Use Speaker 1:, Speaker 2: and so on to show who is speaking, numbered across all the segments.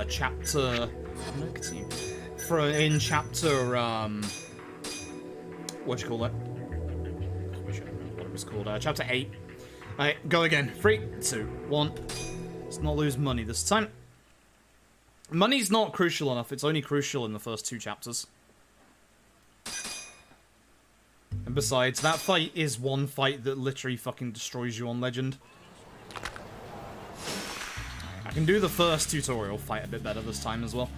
Speaker 1: chapter. In chapter what you call it? I wish I remember what it was called. Chapter 8. Alright, go again. 3, 2, 1. Let's not lose money this time. Money's not crucial enough. It's only crucial in the first 2 chapters. And besides, that fight is one fight that literally fucking destroys you on Legend. I can do the first tutorial fight a bit better this time as well.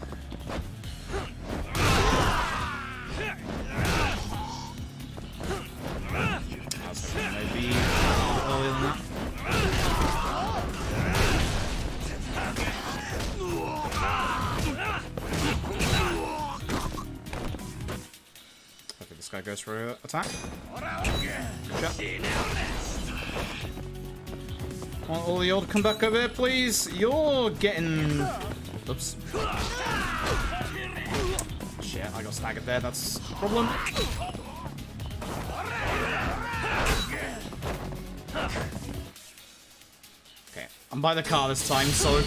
Speaker 1: I was hoping maybe earlier than that. Okay, this guy goes for an attack. Good Want all the old come back over here, please? You're getting... Oops. Shit, I got staggered there. That's a problem. Okay, I'm by the car this time, so...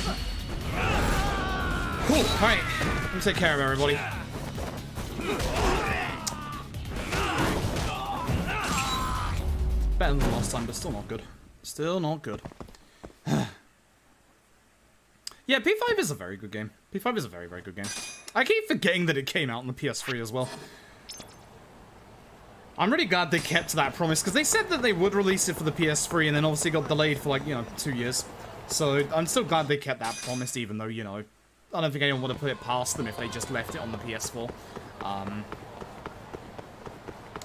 Speaker 1: Cool, alright. Let me take care of everybody. Better than last time, but still not good. Still not good. Yeah, P5 is a very good game. P5 is a very, very good game. I keep forgetting that it came out on the PS3 as well. I'm really glad they kept to that promise, because they said that they would release it for the PS3, and then obviously got delayed for, like, 2 years. So, I'm still glad they kept that promise, even though, I don't think anyone would have put it past them if they just left it on the PS4.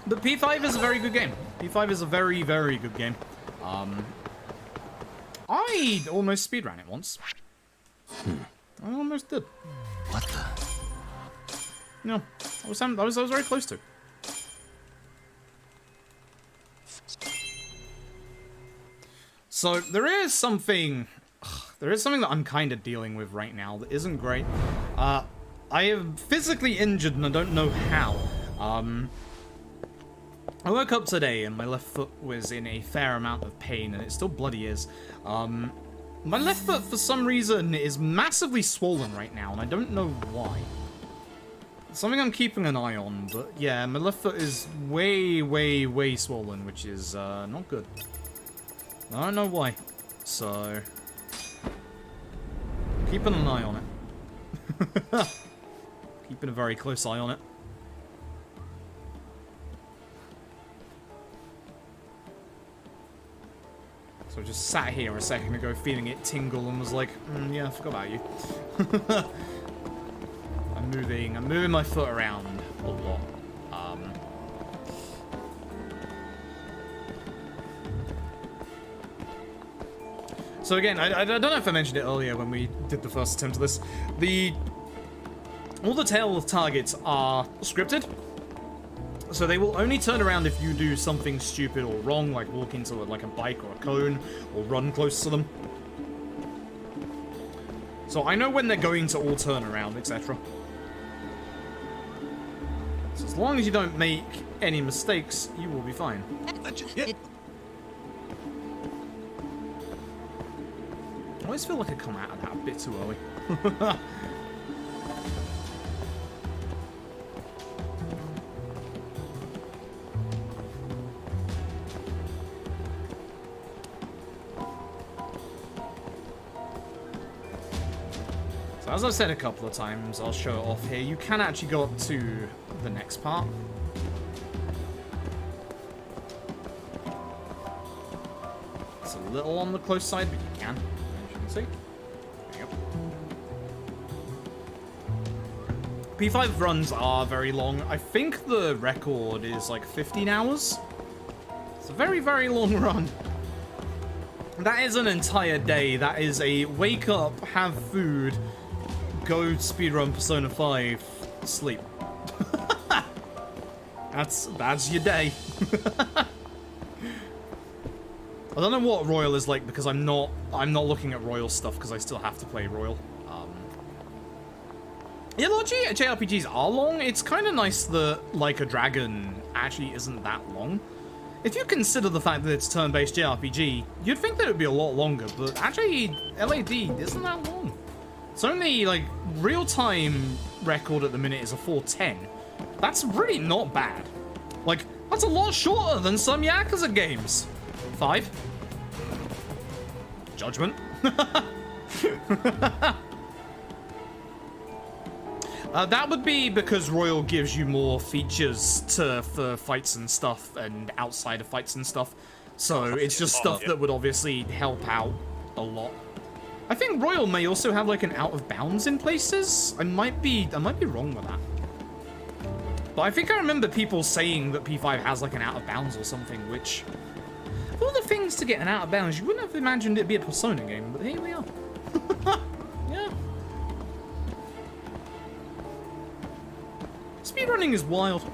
Speaker 1: But P5 is a very good game. P5 is a very, very good game. I almost speedran it once. I almost did.
Speaker 2: What the?
Speaker 1: No, I was very close to. So there is something that I'm kind of dealing with right now that isn't great. I am physically injured and I don't know how. I woke up today and my left foot was in a fair amount of pain, and it still bloody is. My left foot, for some reason, is massively swollen right now, and I don't know why. It's something I'm keeping an eye on, but yeah, my left foot is way, way, way swollen, which is not good. I don't know why, so keeping an eye on it. Keeping a very close eye on it. So I just sat here a second ago feeling it tingle and was like, yeah, I forgot about you. I'm moving my foot around a lot. So again, I don't know if I mentioned it earlier when we did the first attempt of this. All the tail targets are scripted. So they will only turn around if you do something stupid or wrong, like walk into like a bike or a cone, or run close to them. So I know when they're going to all turn around, etc. So as long as you don't make any mistakes, you will be fine. I always feel like I come out of that a bit too early. As I've said a couple of times, I'll show it off here, you can actually go up to the next part. It's a little on the close side, but you can, as you can see. There you go. P5 runs are very long. I think the record is like 15 hours. It's a very, very long run. That is an entire day. That is a wake up, have food, go speedrun Persona 5, sleep. That's your day. I don't know what Royal is like because I'm not looking at Royal stuff because I still have to play Royal. Yeah, a lot of JRPGs are long. It's kind of nice that Like a Dragon actually isn't that long. If you consider the fact that it's turn-based JRPG, you'd think that it would be a lot longer, but actually LAD isn't that long. It's only, like, real-time record at the minute is a 4:10. That's really not bad. Like, that's a lot shorter than some Yakuza games. 5. Judgment. That would be because Royal gives you more features for fights and stuff, and outside of fights and stuff. So it's just stuff that would obviously help out a lot. I think Royal may also have like an out of bounds in places. I might be wrong with that. But I think I remember people saying that P5 has like an out of bounds or something, which of all the things to get an out of bounds, you wouldn't have imagined it'd be a Persona game, but here we are. Yeah. Speedrunning is wild.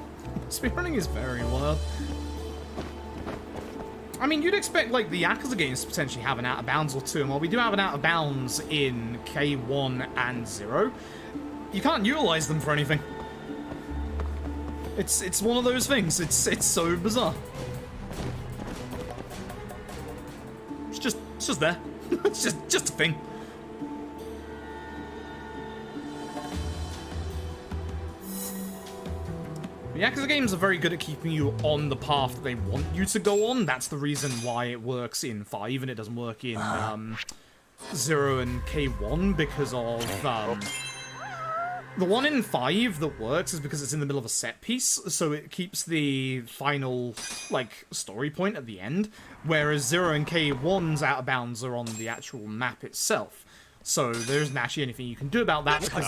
Speaker 1: Speedrunning is very wild. I mean, you'd expect, like, the Yakuza games to potentially have an out-of-bounds or two, and while we do have an out-of-bounds in K1 and 0, you can't utilize them for anything. It's one of those things. It's so bizarre. It's just there. It's just a thing. The Yakuza games are very good at keeping you on the path that they want you to go on. That's the reason why it works in 5 and it doesn't work in 0 and K1 because of the one in 5 that works is because it's in the middle of a set piece, so it keeps the final like story point at the end, whereas 0 and K1's out of bounds are on the actual map itself. So there isn't actually anything you can do about that because,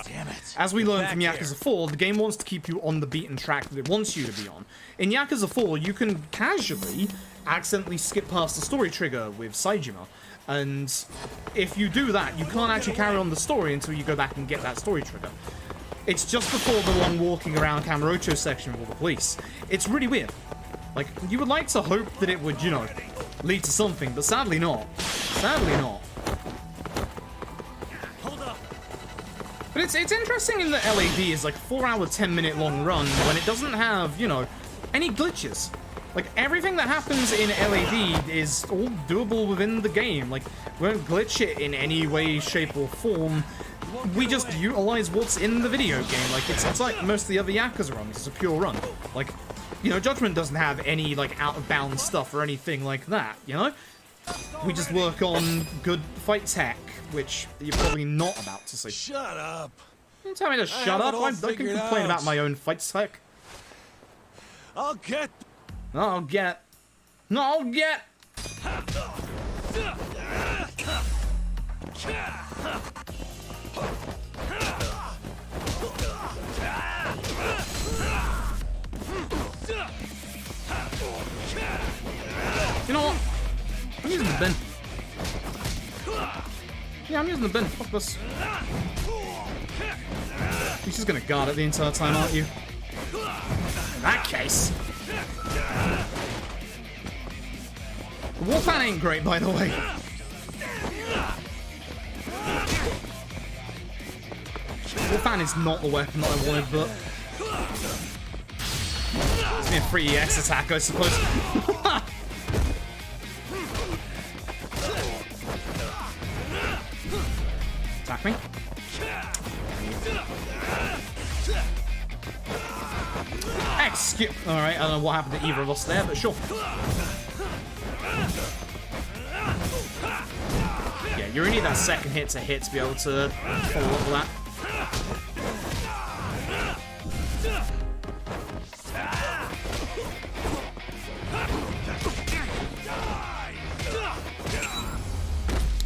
Speaker 1: as we learned from Yakuza 4, the game wants to keep you on the beaten track that it wants you to be on. In Yakuza 4, you can casually accidentally skip past the story trigger with Saejima, and if you do that, you can't actually carry on the story until you go back and get that story trigger. It's just before the long walking around Kamurocho section with all the police. It's really weird. Like, you would like to hope that it would, you know, lead to something, but sadly not. Sadly not. But it's interesting in that LAD is like a 4-hour, 10-minute long run when it doesn't have, you know, any glitches. Like, everything that happens in LAD is all doable within the game. Like, we don't glitch it in any way, shape, or form. We just utilize what's in the video game. Like, it's like most of the other Yakuza runs. It's a pure run. Like, you know, Judgment doesn't have any, like, out-of-bounds stuff or anything like that, you know? We just work on good fight tech, which you're probably not about to see.
Speaker 2: Shut up.
Speaker 1: Don't tell me to shut up. I can complain about my own fight tech.
Speaker 2: I'll get.
Speaker 1: I'll get. No, I'll get. You know what? I'm using the bin. Yeah, I'm using the bin. Fuck this. You're just gonna guard it the entire time, aren't you? In that case. The wall fan ain't great, by the way. The wall fan is not the weapon that I wanted, but it's me a free EX attack, I suppose. Attack me. Excuse. Alright, I don't know what happened to either of us there, but sure. Yeah, you really need that second hit to be able to follow up with that.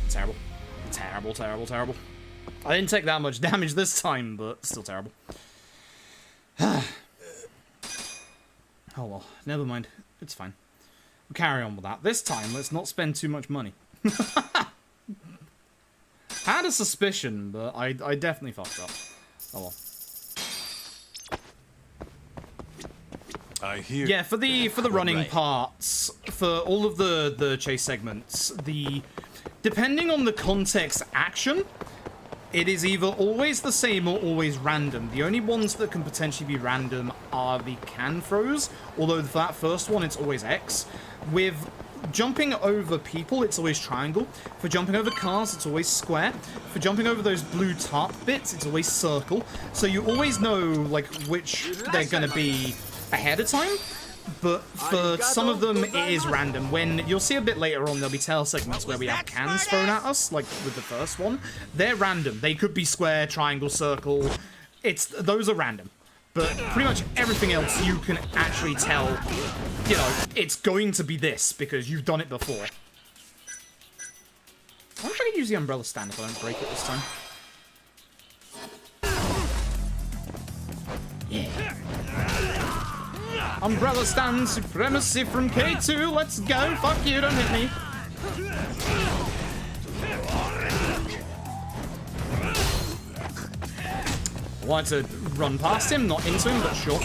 Speaker 1: Terrible. Terrible, terrible, terrible. I didn't take that much damage this time, but still terrible. Oh well, never mind. It's fine. We'll carry on with that. This time, let's not spend too much money. Had a suspicion, but I definitely fucked up. Oh well.
Speaker 2: I hear.
Speaker 1: Yeah, for the running parts, for all of the chase segments, depending on the context action, it is either always the same or always random. The only ones that can potentially be random are the can throws, although for that first one it's always X. With jumping over people, it's always triangle. For jumping over cars, it's always square. For jumping over those blue tarp bits, it's always circle. So you always know, like, which they're gonna be ahead of time. But for some of them, it is random. When you'll see a bit later on, there'll be tail segments where we have cans thrown at us, like with the first one. They're random. They could be square, triangle, circle. Those are random. But pretty much everything else you can actually tell, you know, it's going to be this because you've done it before. I wonder if I can use the umbrella stand if I don't break it this time. Yeah. Umbrella stand supremacy from K2. Let's go. Fuck you. Don't hit me. I wanted to run past him, not into him, but sure.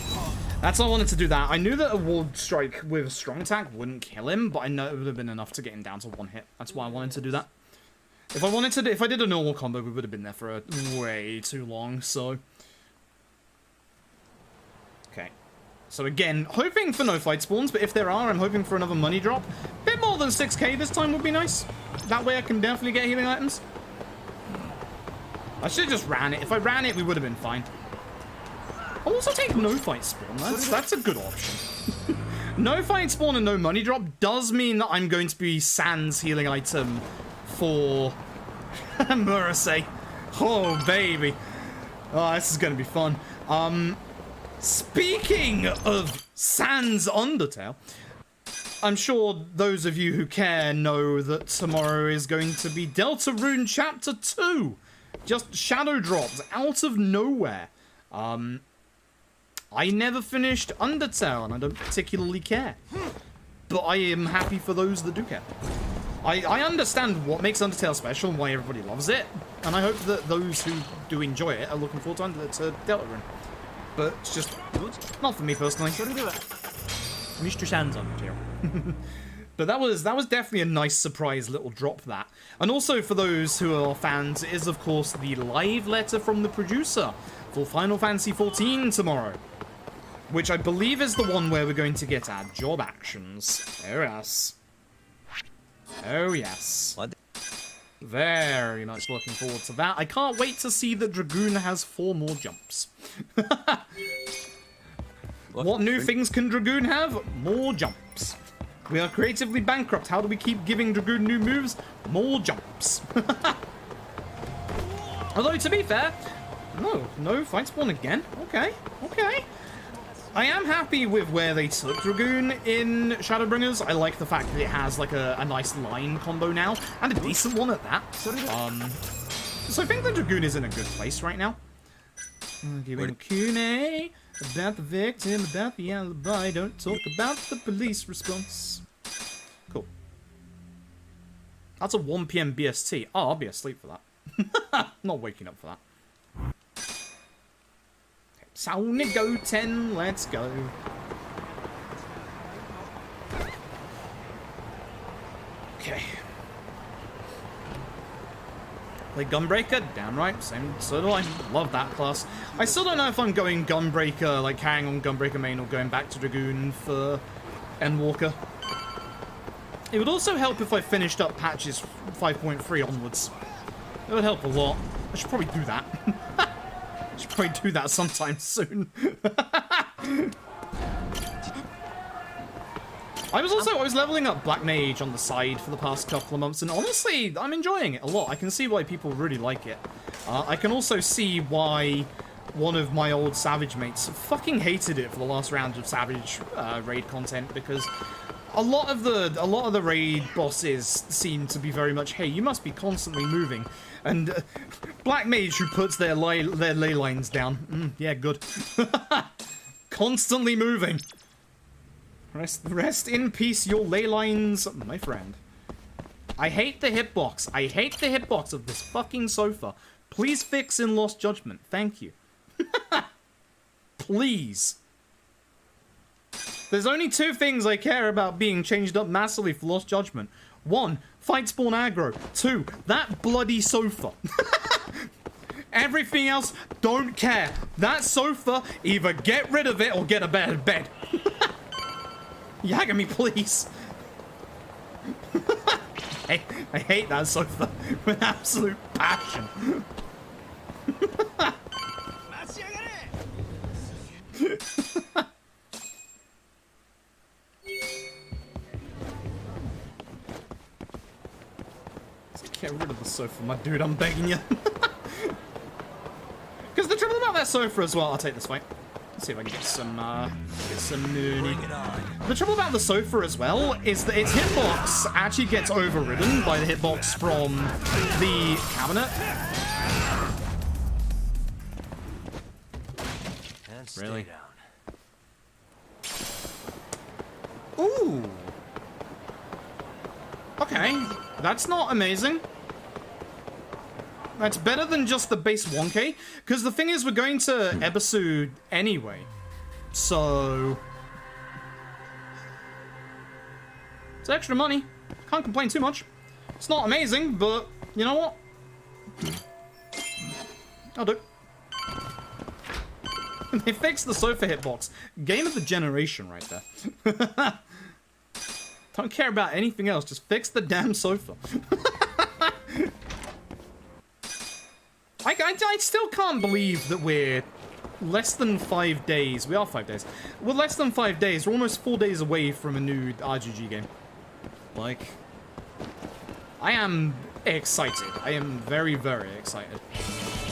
Speaker 1: That's why I wanted to do that. I knew that a wall strike with a strong attack wouldn't kill him, but I know it would have been enough to get him down to one hit. That's why I wanted to do that. If I did a normal combo, we would have been there for way too long, so. Okay. So again, hoping for no fight spawns, but if there are, I'm hoping for another money drop. Bit more than 6k this time would be nice. That way I can definitely get healing items. I should have just ran it. If I ran it, we would have been fine. I'll also take no fight spawn. That's a good option. No fight spawn and no money drop does mean that I'm going to be sans healing item for Murasay. Oh, baby. Oh, this is going to be fun. Speaking of sans Undertale, I'm sure those of you who care know that tomorrow is going to be Deltarune Chapter 2. Just shadow drops out of nowhere. I never finished Undertale, and I don't particularly care. But I am happy for those that do care. I understand what makes Undertale special and why everybody loves it, and I hope that those who do enjoy it are looking forward to Deltarune. But it's just not for me personally. Mr. Sans Undertale. But that was definitely a nice surprise little drop, that. And also for those who are fans, it is of course the live letter from the producer for Final Fantasy XIV tomorrow. Which I believe is the one where we're going to get our job actions. Oh yes. Oh yes. Very much looking forward to that. I can't wait to see that Dragoon has 4 more jumps. What new things can Dragoon have? More jumps. We are creatively bankrupt. How do we keep giving Dragoon new moves? More jumps. Although, to be fair, no fight spawn again. Okay. I am happy with where they took Dragoon in Shadowbringers. I like the fact that it has like a nice line combo now, and a decent one at that. So I think the Dragoon is in a good place right now. Giving Kune about the victim, about the alibi. Don't talk about the police response. Cool. That's a 1 PM BST. Oh, I'll be asleep for that. Not waking up for that. Okay, Sonic Go 10, let's go. Okay. Play Gunbreaker? Damn right, so do I. Love that class. I still don't know if I'm going Gunbreaker, like carrying on Gunbreaker main, or going back to Dragoon for Endwalker. It would also help if I finished up patches 5.3 onwards. It would help a lot. I should probably do that. I should probably do that sometime soon. I was leveling up Black Mage on the side for the past couple of months, and honestly, I'm enjoying it a lot. I can see why people really like it. I can also see why one of my old Savage mates fucking hated it for the last round of Savage raid content, because a lot of the raid bosses seem to be very much, hey, you must be constantly moving, and Black Mage who puts their ley lines down, yeah, good, constantly moving. Rest in peace, your ley lines, my friend. I hate the hitbox. I hate the hitbox of this fucking sofa. Please fix in Lost Judgment. Thank you. Please. There's only 2 things I care about being changed up massively for Lost Judgment. 1, fight spawn aggro. 2, that bloody sofa. Everything else, don't care. That sofa, either get rid of it or get a better bed. Yag at me, please. I hate that sofa with absolute passion. Get rid of the sofa, my dude, I'm begging you. Because the trouble about that sofa as well, I'll take this fight. Let's see if I can get some moony. The trouble about the sofa as well is that its hitbox actually gets overridden by the hitbox from the cabinet.
Speaker 2: And stay
Speaker 1: Really?
Speaker 2: down.
Speaker 1: Ooh. Okay, that's not amazing. That's better than just the base 1k, because the thing is, we're going to Ebisu anyway, so it's extra money. Can't complain too much. It's not amazing, but you know what? I'll do. They fixed the sofa hitbox. Game of the generation right there. Don't care about anything else, just fix the damn sofa. I still can't believe that we're less than 5 days. We are 5 days. We're less than 5 days. We're almost 4 days away from a new RGG game. Like, I am excited. I am very, very excited.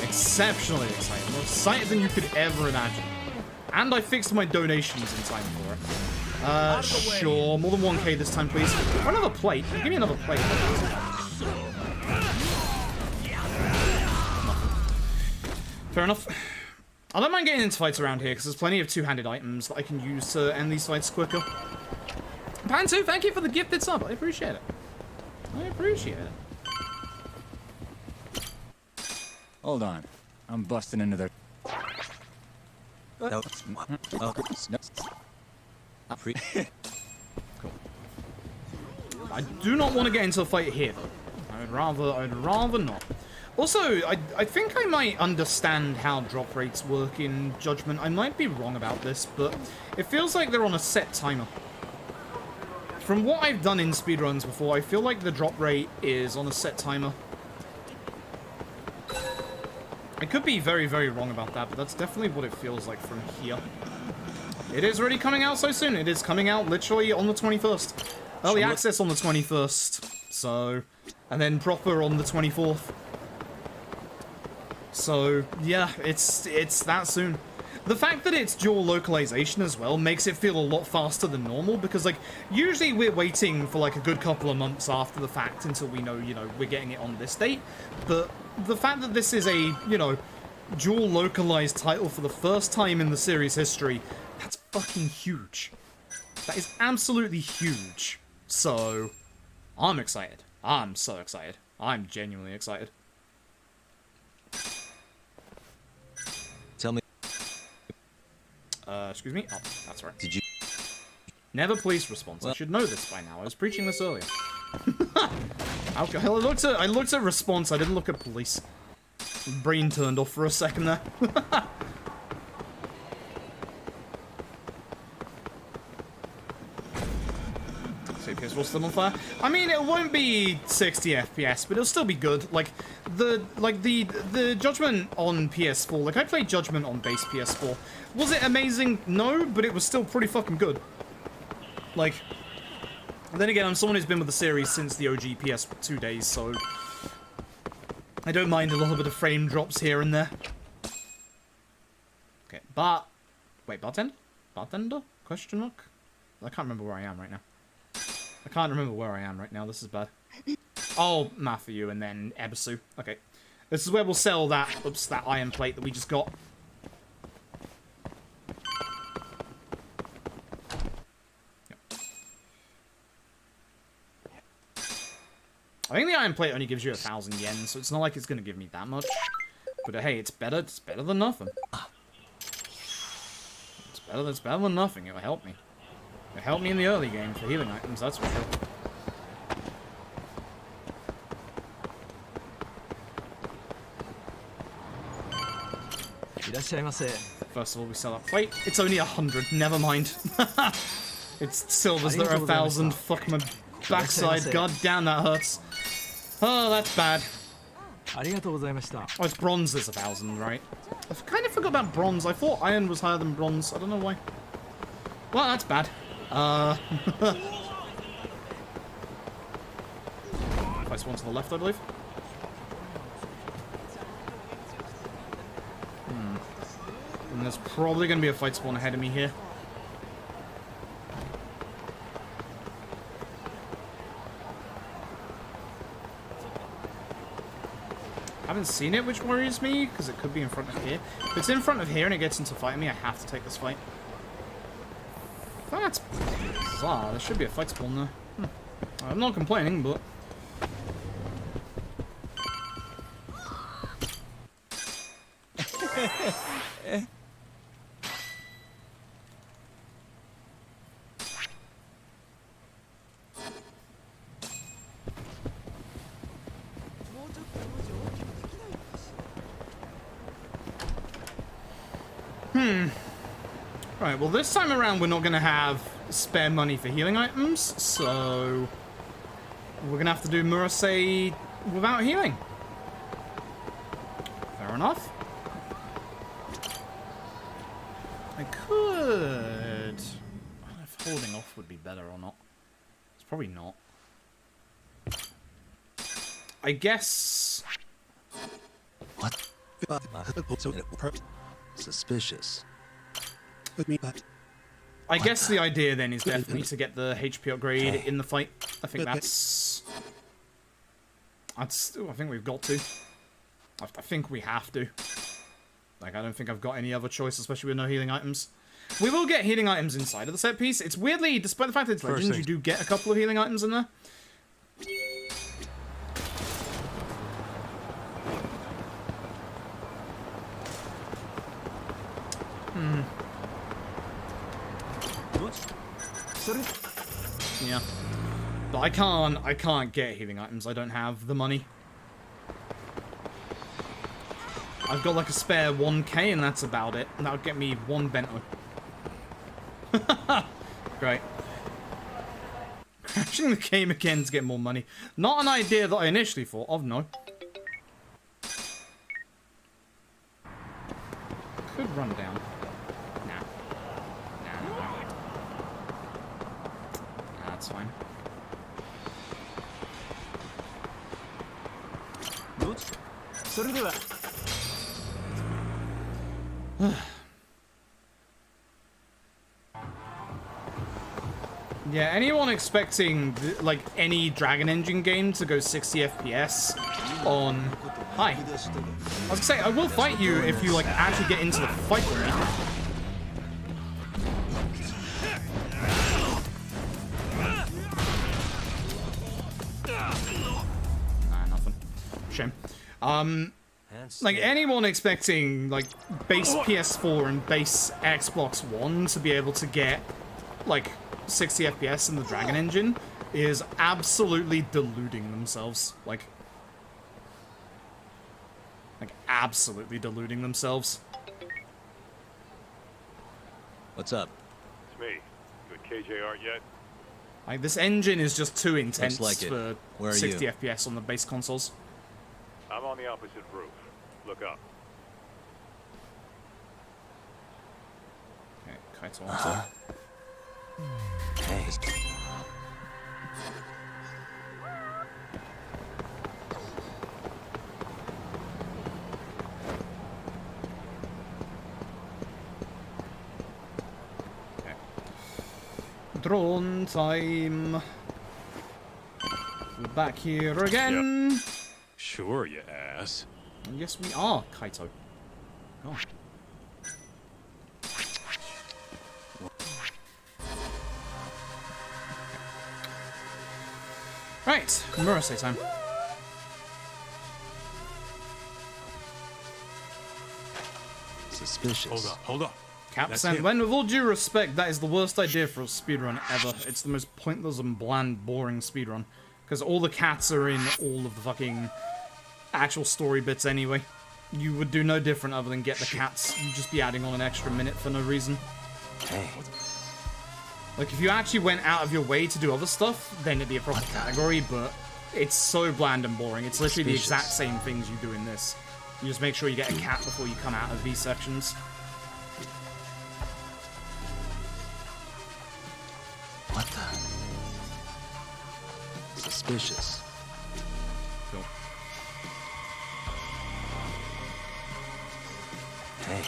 Speaker 1: Exceptionally excited. More excited than you could ever imagine. And I fixed my donations in time for it. Sure. More than 1k this time, please. Or another plate. Give me another plate. Fair enough. I don't mind getting into fights around here, because there's plenty of two-handed items that I can use to end these fights quicker. Pantu, thank you for the gifted sub. I appreciate it. I appreciate it.
Speaker 3: Hold on. I'm busting into their...
Speaker 2: No.
Speaker 1: Cool. I do not want to get into a fight here, though. I'd rather not. Also, I think I might understand how drop rates work in Judgment. I might be wrong about this, but it feels like they're on a set timer. From what I've done in speedruns before, I feel like the drop rate is on a set timer. I could be very, very wrong about that, but that's definitely what it feels like from here. It is already coming out so soon. It is coming out literally on the 21st. Early access on the 21st, so... And then proper on the 24th. So, yeah, it's that soon. The fact that it's dual localization as well makes it feel a lot faster than normal, because, like, usually we're waiting for, like, a good couple of months after the fact until we know, you know, we're getting it on this date. But the fact that this is a, you know, dual localized title for the first time in the series history, that's fucking huge. That is absolutely huge. So, I'm excited. I'm so excited. I'm genuinely excited.
Speaker 2: Tell me.
Speaker 1: Excuse me? Oh, that's right.
Speaker 2: Did you?
Speaker 1: Never police response. I should know this by now. I was preaching this earlier. Okay, I looked at response. I didn't look at police. Brain turned off for a second there. FPS will still on fire. I mean, it won't be 60 FPS, but it'll still be good. Like the Judgment on PS4. Like I played Judgment on base PS4. Was it amazing? No, but it was still pretty fucking good. Like, then again, I'm someone who's been with the series since the OG PS2 days, so I don't mind a little bit of frame drops here and there. Okay, wait, bartender? Bartender? Question mark? I can't remember where I am right now. I can't remember where I am right now. This is bad. Oh, Matthew and then Ebisu. Okay. This is where we'll sell that, oops, that iron plate that we just got. Yep. I think the iron plate only gives you 1,000 yen, so it's not like it's going to give me that much. But hey, it's better. It's better than nothing. It's better than nothing. It'll help me. It helped me in the early game for healing items, that's for sure. First of all, we sell that plate. It's only 100, never mind. It's silvers that are 1,000, fuck my backside. God damn, that hurts. Oh, that's bad.
Speaker 4: ありがとうございました。
Speaker 1: Oh, it's bronze there's 1,000, right? I kind of forgot about bronze. I thought iron was higher than bronze. I don't know why. Well, that's bad. Place one to the left, I believe. And there's probably going to be a fight spawn ahead of me here. Haven't seen it, which worries me, because it could be in front of here. If it's in front of here and it gets into fighting me, I have to take this fight. That's bizarre. There should be a fight spawn there. I'm not complaining, but... Right, well this time around we're not going to have spare money for healing items, so we're going to have to do Murasei without healing. Fair enough. I could... if holding off would be better or not. It's probably not. I guess...
Speaker 2: What? Suspicious.
Speaker 1: I guess the idea then is definitely to get the HP upgrade in the fight. I think that's... I think we've got to. I think we have to. Like, I don't think I've got any other choice, especially with no healing items. We will get healing items inside of the set piece. It's weirdly, despite the fact that it's Legends, you do get a couple of healing items in there. Yeah. But I can't get healing items. I don't have the money. I've got like a spare 1k and that's about it. And that would get me one bento. Great. Crashing the game again to get more money. Not an idea that I initially thought of, no. Could run down. That's fine. Yeah, anyone expecting like any Dragon Engine game to go 60 FPS on... Hi. I was gonna say, I will fight you if you like actually get into the fight with me. Shame. Like anyone expecting like base PS4 and base Xbox One to be able to get like 60 FPS in the Dragon Engine is absolutely deluding themselves. Like absolutely deluding themselves.
Speaker 2: What's up?
Speaker 5: It's me. You at KJ Art yet?
Speaker 1: Like this engine is just too intense
Speaker 2: like
Speaker 1: for
Speaker 2: Where are
Speaker 1: 60
Speaker 2: you?
Speaker 1: FPS on the base consoles.
Speaker 5: I'm on the opposite roof. Look up.
Speaker 1: Okay, Kaito also.
Speaker 2: Hey.
Speaker 1: Okay. Drone time. We're back here again.
Speaker 5: Sure, you ass.
Speaker 1: And yes, we are, Kaito. Oh. Right, Murasei time.
Speaker 2: Suspicious.
Speaker 5: Hold up.
Speaker 1: Caps, and when, with all due respect, that is the worst idea for a speedrun ever. It's the most pointless and bland, boring speedrun. Because all the cats are in all of the fucking actual story bits anyway. You would do no different other than get the cats. You'd just be adding on an extra minute for no reason.
Speaker 2: Hey.
Speaker 1: Like, if you actually went out of your way to do other stuff, then it'd be a proper category, but it's so bland and boring. It's literally the exact same things you do in this. You just make sure you get a cat before you come out of these sections.
Speaker 2: What the? Suspicious.
Speaker 1: Cool.
Speaker 2: Hey.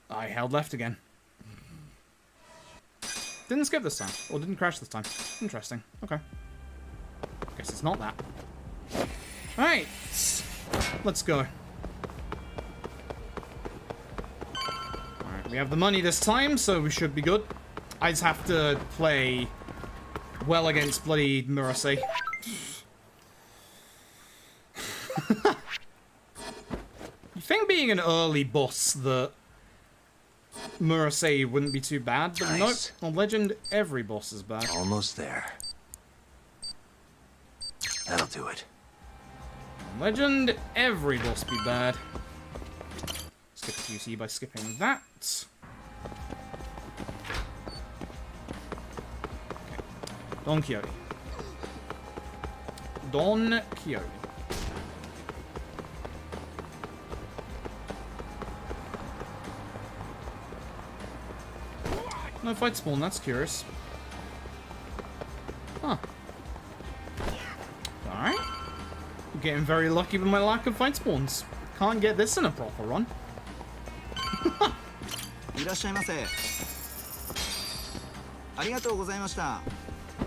Speaker 1: I held left again. Didn't skip this time. Or didn't crash this time. Interesting. Okay. Guess it's not that. Alright. Let's go. Alright, we have the money this time, so we should be good. I just have to play well against bloody Murasei. You think being an early boss that Murasei wouldn't be too bad, but
Speaker 2: Nice.
Speaker 1: nope. On Legend, every boss is bad.
Speaker 2: Almost there. That'll do it.
Speaker 1: On Legend, every boss be bad. Skip the QC by skipping that. Okay. Don Quixote. Don Quixote. No fight spawn, that's curious. Huh. Alright. I'm getting very lucky with my lack of fight spawns. Can't get this in a proper run.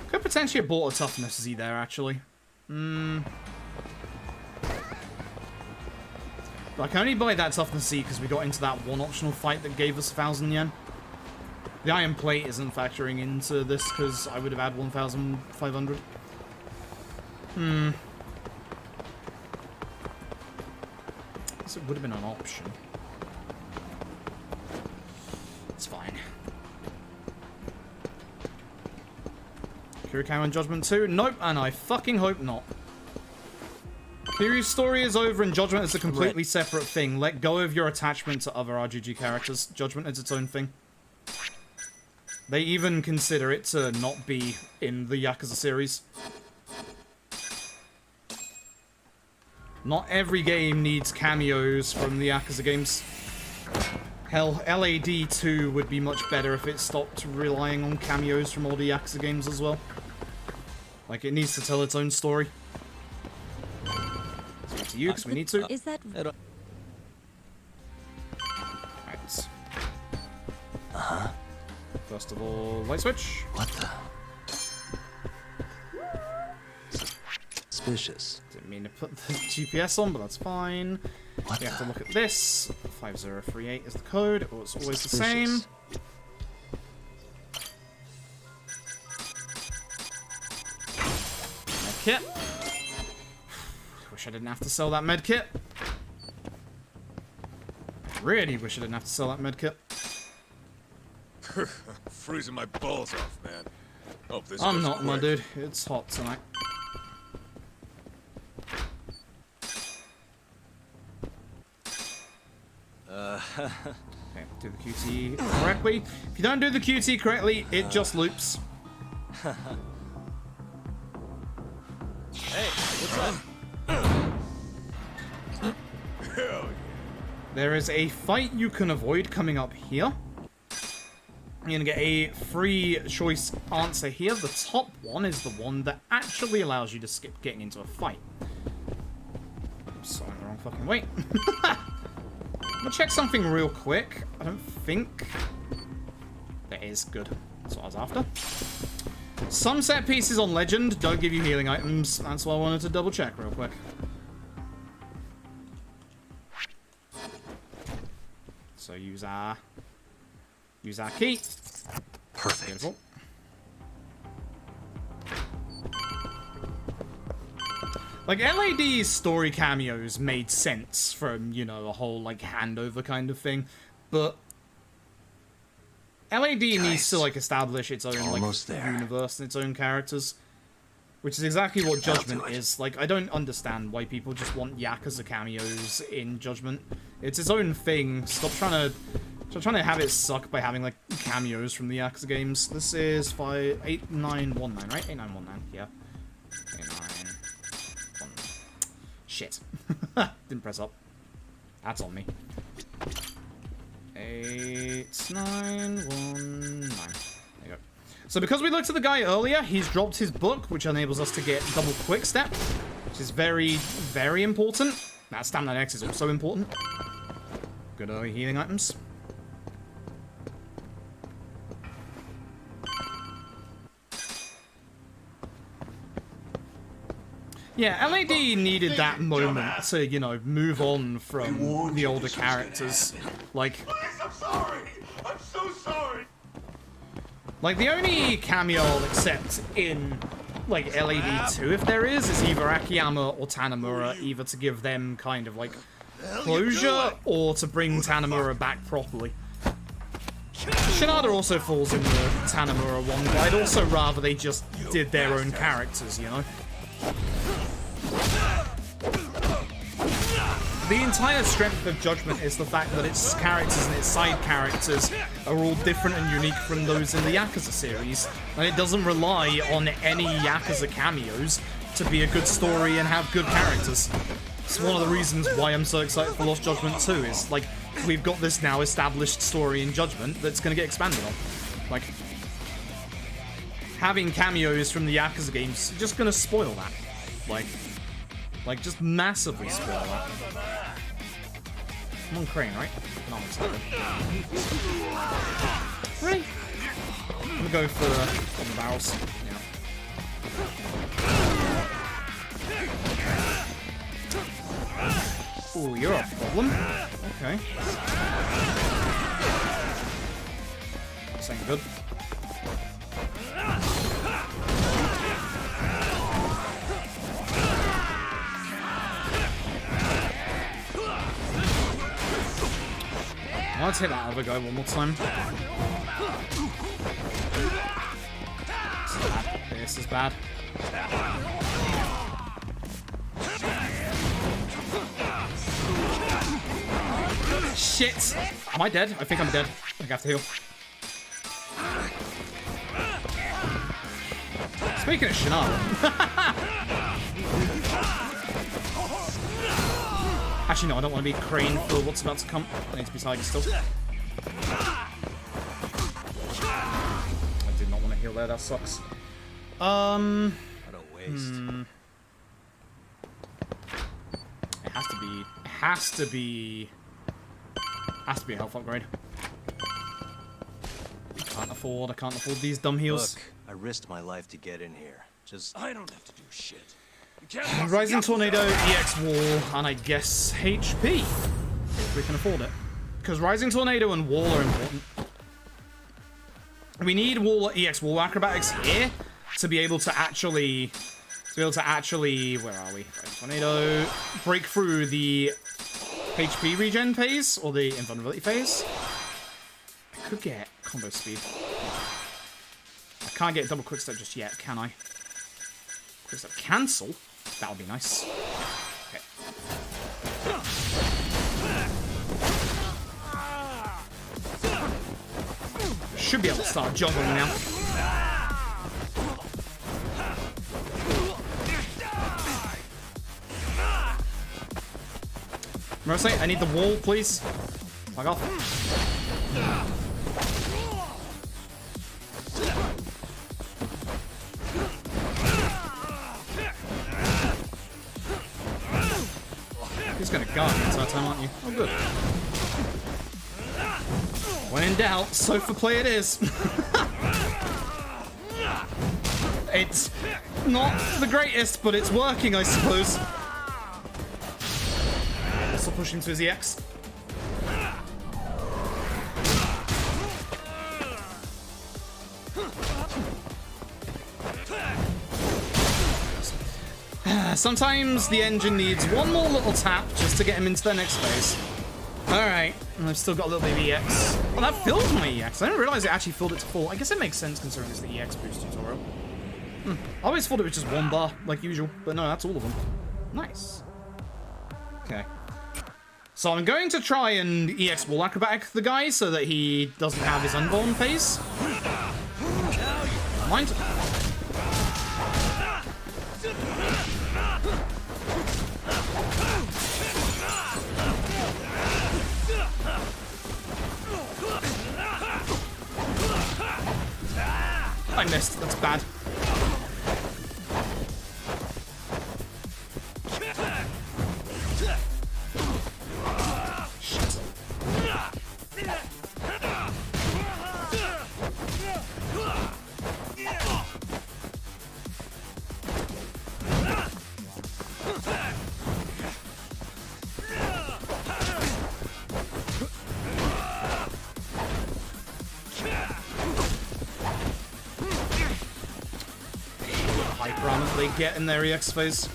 Speaker 1: Could potentially have bought a toughness Z there, actually. But I can only buy that toughness Z because we got into that one optional fight that gave us 1,000 yen. The iron plate isn't factoring into this because I would have had 1,500. Guess it would have been an option. It's fine. Kirikawa and Judgment 2? Nope, and I fucking hope not. Kiryu's story is over and Judgment is a completely separate thing. Let go of your attachment to other RGG characters. Judgment is its own thing. They even consider it to not be in the Yakuza series. Not every game needs cameos from the Yakuza games. Hell, LAD 2 would be much better if it stopped relying on cameos from all the Yakuza games as well. Like, it needs to tell its own story. So to you, because we need to.
Speaker 6: Is that...
Speaker 1: Right. First of all, light switch.
Speaker 2: What the? Suspicious.
Speaker 1: Didn't mean to put the GPS on, but that's fine.
Speaker 2: What
Speaker 1: We have to
Speaker 2: the?
Speaker 1: look at this. 5038 is the code. Oh, it's always the same. Medkit. Wish I didn't have to sell that medkit. Really wish I didn't have to sell that medkit.
Speaker 5: Freezing my balls off, man. Hope this
Speaker 1: I'm
Speaker 5: goes
Speaker 1: not, my
Speaker 5: quick.
Speaker 1: dude. It's hot tonight. Okay, do the QT correctly. If you don't do the QT correctly, it just loops.
Speaker 2: Hey, what's up?
Speaker 5: Hell yeah.
Speaker 1: There is a fight you can avoid coming up here. You're gonna get a free choice answer here. The top one is the one that actually allows you to skip getting into a fight. Sorry, the wrong fucking way. I'm gonna check something real quick. I don't think... That is good. That's what I was after. Some set pieces on Legend don't give you healing items. That's why I wanted to double check real quick. So use our key.
Speaker 2: Perfect.
Speaker 1: Beautiful. Like, LAD's story cameos made sense from, you know, a whole, like, handover kind of thing, but LAD needs to, like, establish its own, like,
Speaker 2: Almost there.
Speaker 1: universe and its own characters, which is exactly what Judgment is. Like, I don't understand why people just want Yakuza cameos in Judgment. It's its own thing. Stop trying to So I'm trying to have it suck by having, like, cameos from the Yakuza games. This is 8919, right? 8919, yeah. 8919. Shit. Didn't press up. That's on me. 8919. There you go. So because we looked at the guy earlier, he's dropped his book, which enables us to get double quick step, which is very, very important. That stamina X is also important. Good early healing items. Yeah, LAD needed that moment to, you know, move on from the older characters. Like,
Speaker 5: Please, I'm sorry. I'm so sorry.
Speaker 1: like the only cameo I'll accept in, like, LAD 2, if there is either Akiyama or Tanamura, either to give them kind of, like, closure, or to bring Tanamura back properly. Shinada also falls in the Tanamura one, but I'd also rather they just did their own characters, you know? The entire strength of Judgment is the fact that its characters and its side characters are all different and unique from those in the Yakuza series, and it doesn't rely on any Yakuza cameos to be a good story and have good characters. It's one of the reasons why I'm so excited for Lost Judgment 2, is, like, we've got this now established story in Judgment that's going to get expanded on. Like, having cameos from the Yakuza games is just going to spoil that. Like, just massively spoil that. I'm on Crane, right? No, I'm excited. Really? I'm gonna go for on the barrels. Yeah. Ooh, you're a problem. Okay. This ain't good. Let's hit that other guy one more time. This is bad. Shit! Am I dead? I think I'm dead. I have to heal. Speaking of Shinada. Actually, no, I don't want to be Crane for what's about to come. I need to be Tiger still. I did not want to heal there, that sucks.
Speaker 2: What a waste.
Speaker 1: It has to be a health upgrade. I can't afford these dumb heals.
Speaker 2: Look, I risked my life to get in here. Just
Speaker 5: I don't have to do shit. You can't
Speaker 1: Rising Tornado, EX Wall, and I guess HP, if we can afford it. Because Rising Tornado and Wall are important. We need Wall, EX Wall Acrobatics here to be able to actually, where are we? Rising Tornado, break through the HP regen phase, or the invulnerability phase. I could get combo speed. I can't get double quick step just yet, can I? Quick step cancel? That would be nice. Okay. Should be able to start juggling now. Mercy, I need the wall, please. Fuck off. He's gonna guard the entire time, aren't you? Oh, good. When in doubt, sofa play it is. It's not the greatest, but it's working, I suppose. Still pushing to his EX. Sometimes the engine needs one more little tap just to get him into the next phase. Alright, and I've still got a little bit of EX. Well, that filled my EX. I didn't realize it actually filled it to full. I guess it makes sense considering it's the EX boost tutorial. I always thought it was just one bar, like usual, but no, that's all of them. Nice. Okay. So I'm going to try and EX wall acrobatic the guy so that he doesn't have his unborn phase. Mind. I missed. That's bad. Shit. Hyper get in their EX phase.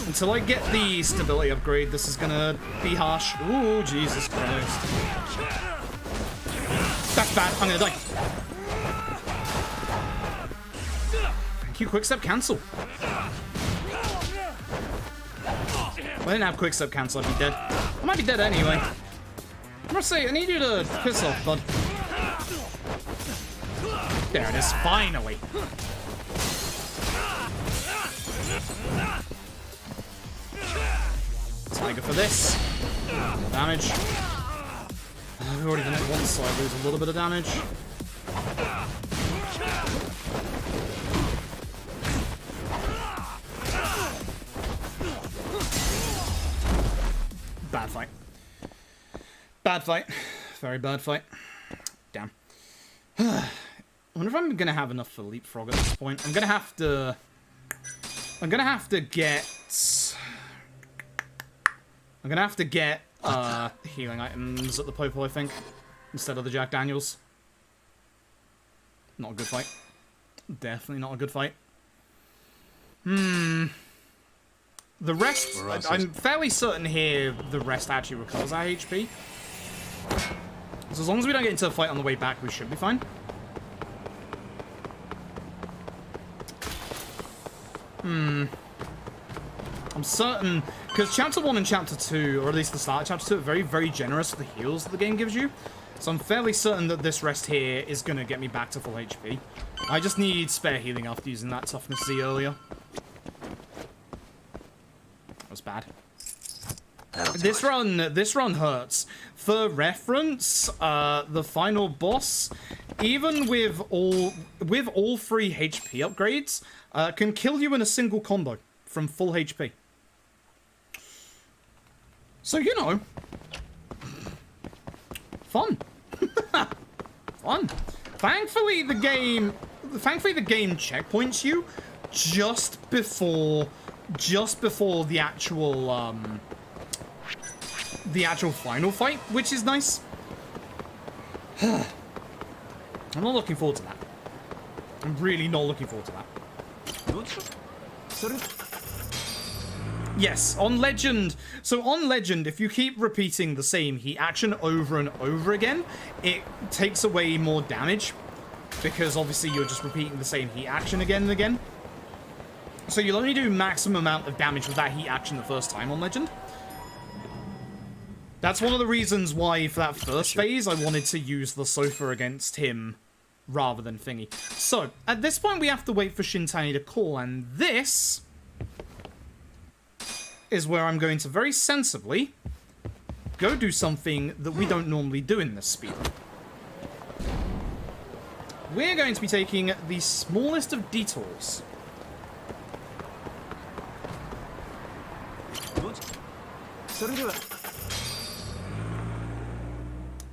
Speaker 1: Until I get the stability upgrade, this is gonna be harsh. Ooh, Jesus Christ. That's bad. I'm gonna die. Thank you, quickstep cancel. If I didn't have quickstep cancel, I'd be dead. I might be dead anyway. I must say, I need you to piss off, bud. There it is, finally. Tiger for this. More damage. I've already done it once, so I lose a little bit of damage. Bad fight. Bad fight. Very bad fight. Damn. I wonder if I'm gonna have enough for leapfrog at this point. I'm gonna have to get healing items at the Popo, I think, instead of the Jack Daniels. Not a good fight. Definitely not a good fight. The rest, I'm fairly certain here the rest actually recovers our HP. So as long as we don't get into a fight on the way back, we should be fine. I'm certain, because Chapter 1 and Chapter 2, or at least the start of Chapter 2, are very, very generous with the heals that the game gives you. So I'm fairly certain that this rest here is going to get me back to full HP. I just need spare healing after using that Toughness Z earlier. That was bad. This run hurts. For reference, the final boss, even with all 3 HP upgrades, can kill you in a single combo from full HP. So, you know, fun. Fun. Thankfully the game checkpoints you just before the actual final fight, which is nice. I'm not looking forward to that. I'm really not looking forward to that. Yes, on Legend. So on Legend, if you keep repeating the same heat action over and over again, it takes away more damage. Because obviously you're just repeating the same heat action again and again. So you'll only do maximum amount of damage with that heat action the first time on Legend. That's one of the reasons why, for that first phase, I wanted to use the sofa against him rather than Thingy. So, at this point, we have to wait for Shintani to call, and this is where I'm going to very sensibly go do something that we don't normally do in this speedrun. We're going to be taking the smallest of detours.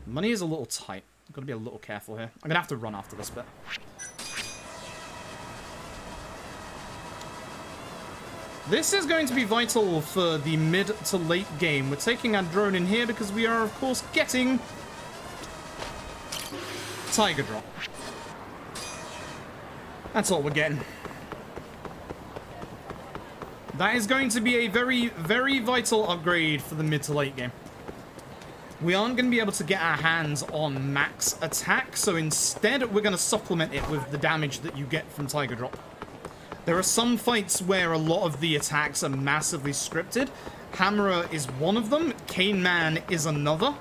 Speaker 1: Money is a little tight. I've got to be a little careful here. I'm going to have to run after this bit. This is going to be vital for the mid to late game. We're taking our drone in here because we are, of course, getting Tiger Drop. That's all we're getting. That is going to be a very, very vital upgrade for the mid to late game. We aren't going to be able to get our hands on max attack, so instead we're going to supplement it with the damage that you get from Tiger Drop. There are some fights where a lot of the attacks are massively scripted. Hammerer is one of them. Cane Man is another.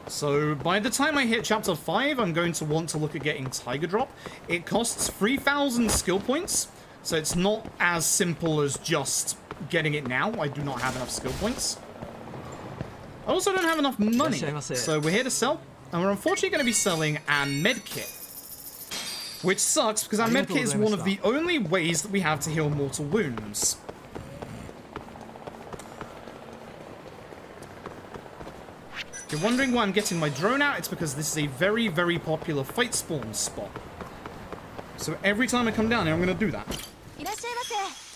Speaker 1: So by the time I hit chapter 5, I'm going to want to look at getting Tiger Drop. It costs 3,000 skill points, so it's not as simple as just getting it now. I do not have enough skill points. I also don't have enough money, so we're here to sell. And we're unfortunately going to be selling our medkit. Which sucks, because our medkit is one of the only ways that we have to heal mortal wounds. If you're wondering why I'm getting my drone out, it's because this is a very, very popular fight spawn spot. So every time I come down here, I'm going to do that.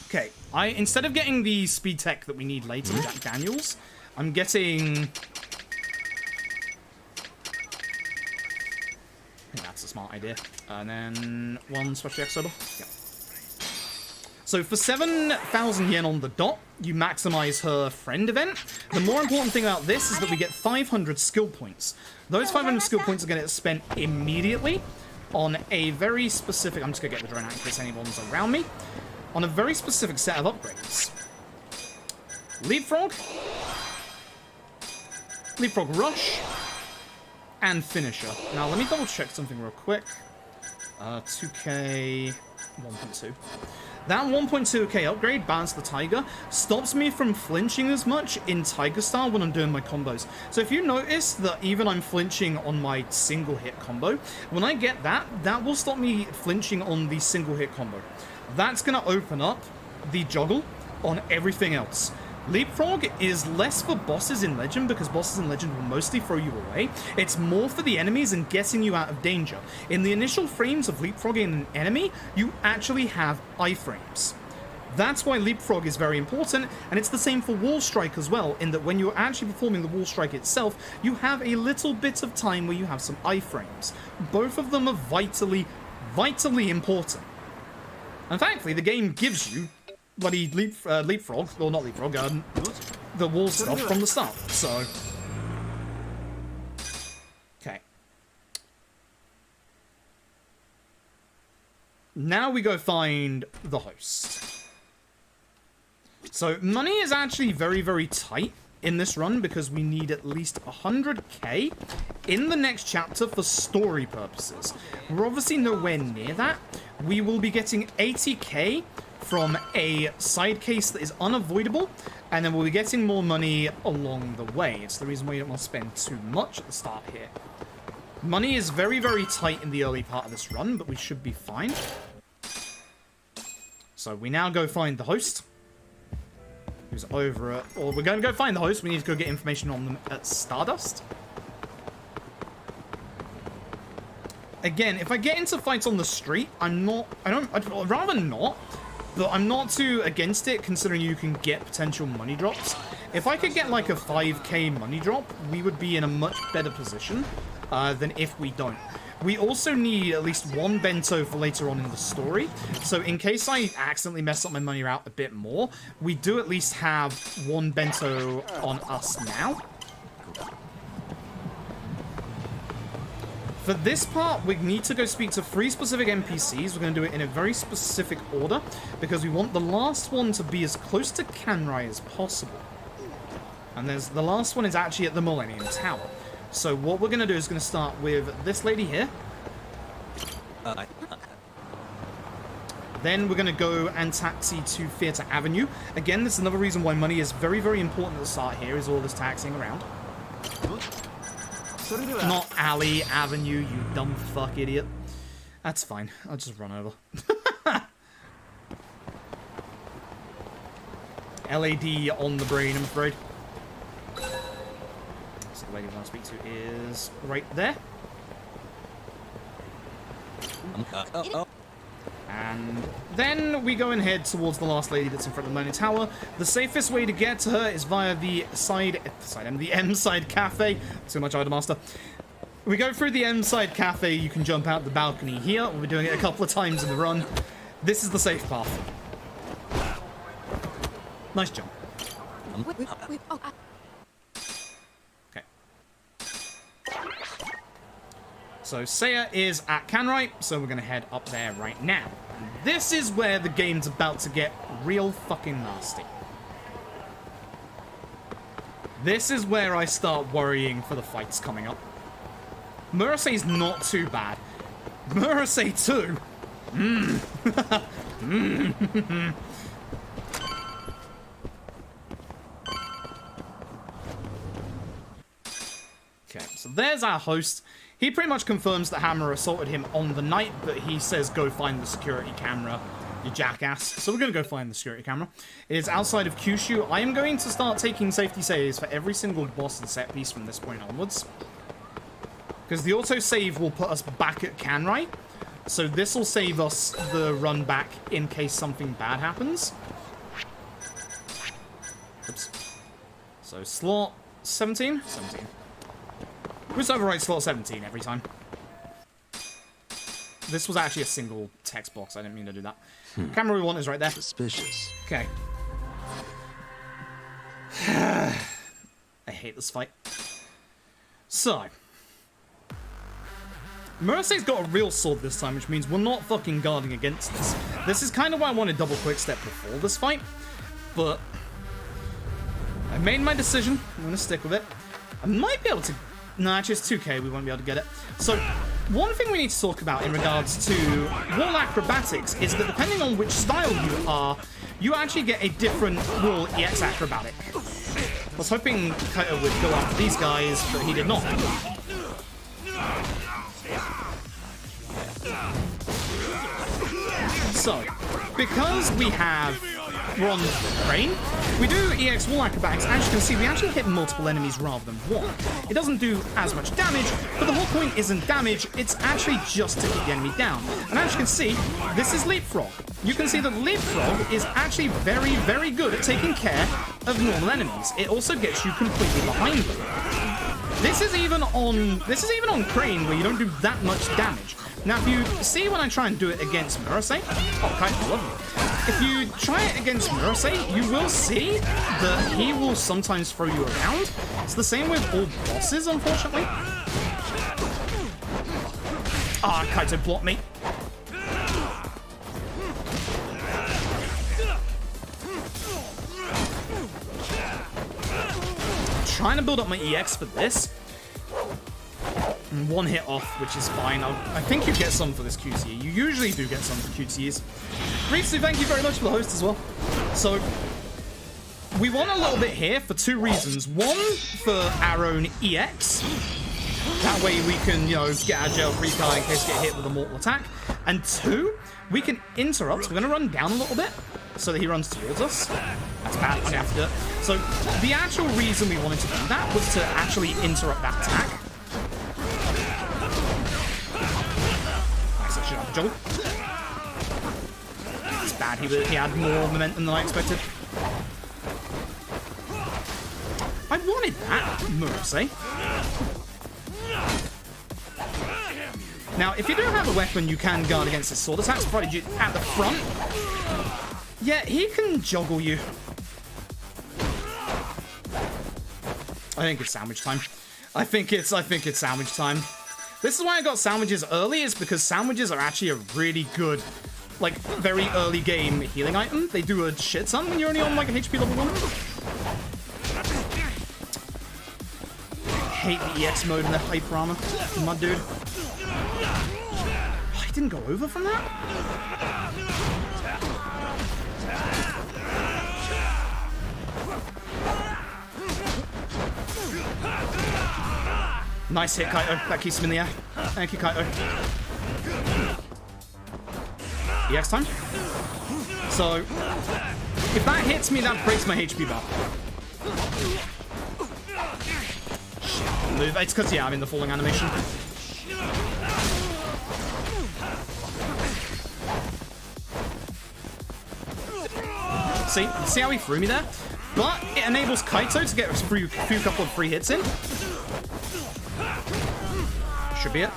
Speaker 1: Okay, instead of getting the speed tech that we need later, Jack Daniels, I'm getting... I think that's a smart idea. And then one special yakisoba. Yeah. So for 7,000 yen on the dot, you maximize her friend event. The more important thing about this is that we get 500 skill points. Those 500 skill points are going to get spent immediately on a very specific... I'm just going to get the drone out in case anyone's around me. On a very specific set of upgrades. Leapfrog. Leapfrog Rush. And Finisher. Now, let me double check something real quick. 2K 1.2. That 1.2k upgrade, Balance the Tiger, stops me from flinching as much in Tiger style when I'm doing my combos. So if you notice that even I'm flinching on my single hit combo, when I get that, that will stop me flinching on the single hit combo. That's going to open up the juggle on everything else. Leapfrog is less for bosses in Legend, because bosses in Legend will mostly throw you away. It's more for the enemies and getting you out of danger. In the initial frames of leapfrogging an enemy, you actually have iframes. That's why Leapfrog is very important, and it's the same for Wall Strike as well, in that when you're actually performing the Wall Strike itself, you have a little bit of time where you have some iframes. Both of them are vitally, vitally important. And thankfully, the game gives you bloody leapfrog, or not leapfrog, the wall stuff from the start, so... Okay. Now we go find the host. So, money is actually very, very tight in this run, because we need at least 100k in the next chapter for story purposes. We're obviously nowhere near that. We will be getting 80k from a side case that is unavoidable, and then we'll be getting more money along the way. It's the reason why you don't want to spend too much at the start here. Money is very, very tight in the early part of this run, but we should be fine. So we now go find the host, who's over at... Or we're going to go find the host. We need to go get information on them at Stardust. Again, if I get into fights on the street, I'd rather not. But I'm not too against it, considering you can get potential money drops. If I could get like a 5k money drop, we would be in a much better position than if we don't. We also need at least one bento for later on in the story. So in case I accidentally mess up my money route a bit more, we do at least have one bento on us now. For this part, we need to go speak to 3 specific NPCs. We're going to do it in a very specific order, because we want the last one to be as close to Kanrai as possible. And the last one is actually at the Millennium Tower. So what we're going to do is going to start with this lady here. Then we're going to go and taxi to Theatre Avenue. Again, this is another reason why money is very, very important at the start here, is all this taxiing around. Not Alley Avenue, you dumb fuck idiot. That's fine. I'll just run over. LAD on the brain, I'm afraid. So the lady I want to speak to is right there. And then we go and head towards the last lady that's in front of the Millennium Tower. The safest way to get to her is via the the M-side cafe. Too much Idolmaster. We go through the M-side cafe. You can jump out the balcony here. We'll be doing it a couple of times in the run. This is the safe path. Nice jump. Okay. So Seiya is at Kanrai, so we're going to head up there right now. this is where the game's about to get real fucking nasty. This is where I start worrying for the fights coming up. Murasei's not too bad. Murasei 2. Okay, so there's our host. He pretty much confirms that Hammer assaulted him on the night, but he says go find the security camera, you jackass. So we're going to go find the security camera. It is outside of Kyushu. I am going to start taking safety saves for every single boss and set piece from this point onwards. Because the autosave will put us back at Kanrai. So this will save us the run back in case something bad happens. Oops. So slot 17? 17. We just overwrite slot 17 every time. This was actually a single text box. I didn't mean to do that. Camera we want is right there.
Speaker 2: Suspicious.
Speaker 1: Okay. I hate this fight. So. Murasei's got a real sword this time, which means we're not fucking guarding against this. This is kind of why I wanted double quick step before this fight. But I made my decision. I'm going to stick with it. I might be able to... No, actually it's 2k. We won't be able to get it. So, one thing we need to talk about in regards to wall acrobatics is that depending on which style you are, you actually get a different wall EX acrobatic. I was hoping Kaito would go after these guys, but he did not. So, because we're on Crane, we do EX wall acrobatics. As you can see, we actually hit multiple enemies rather than one. It doesn't do as much damage, but the whole point isn't damage, it's actually just to keep the enemy down. And as you can see, this is Leapfrog. You can see that Leapfrog is actually very, very good at taking care of normal enemies. It also gets you completely behind them. This is even on Crane, where you don't do that much damage. Now, if you see when I try and do it against Murasei, oh, kind of lovely. If you try it against Murasei, you will see that he will sometimes throw you around. It's the same with all bosses, unfortunately. Ah, Kaito blocked me. Trying to build up my EX for this. And one hit off, which is fine. I think you get some for this QTE. You usually do get some for QTEs. Ritsu, thank you very much for the host as well. So, we won a little bit here for two reasons. One, for our own EX. That way we can, you know, get our jail-free card in case we get hit with a mortal attack. And two, we can interrupt. We're going to run down a little bit so that he runs towards us. That's bad. I have to do it. So, the actual reason we wanted to do that was to actually interrupt that attack. Juggle. It's bad. He had more momentum than I expected. I wanted that, Murasei. Now, if you do have a weapon you can guard against his sword attacks, provided you at the front, yeah, he can juggle you. I think it's sandwich time. I think it's sandwich time. This is why I got sandwiches early, is because sandwiches are actually a really good, like, very early game healing item. They do a shit ton when you're only on, like, a HP level 1. I hate the EX mode and the hyper armor. My dude. Oh, he didn't go over from that? Nice hit, Kaito. That keeps him in the air. Thank you, Kaito. EX time. So, if that hits me, that breaks my HP bar. Shit, move. It's because, yeah, I'm in the falling animation. See how he threw me there? But it enables Kaito to get a few couple of free hits in. Should be it.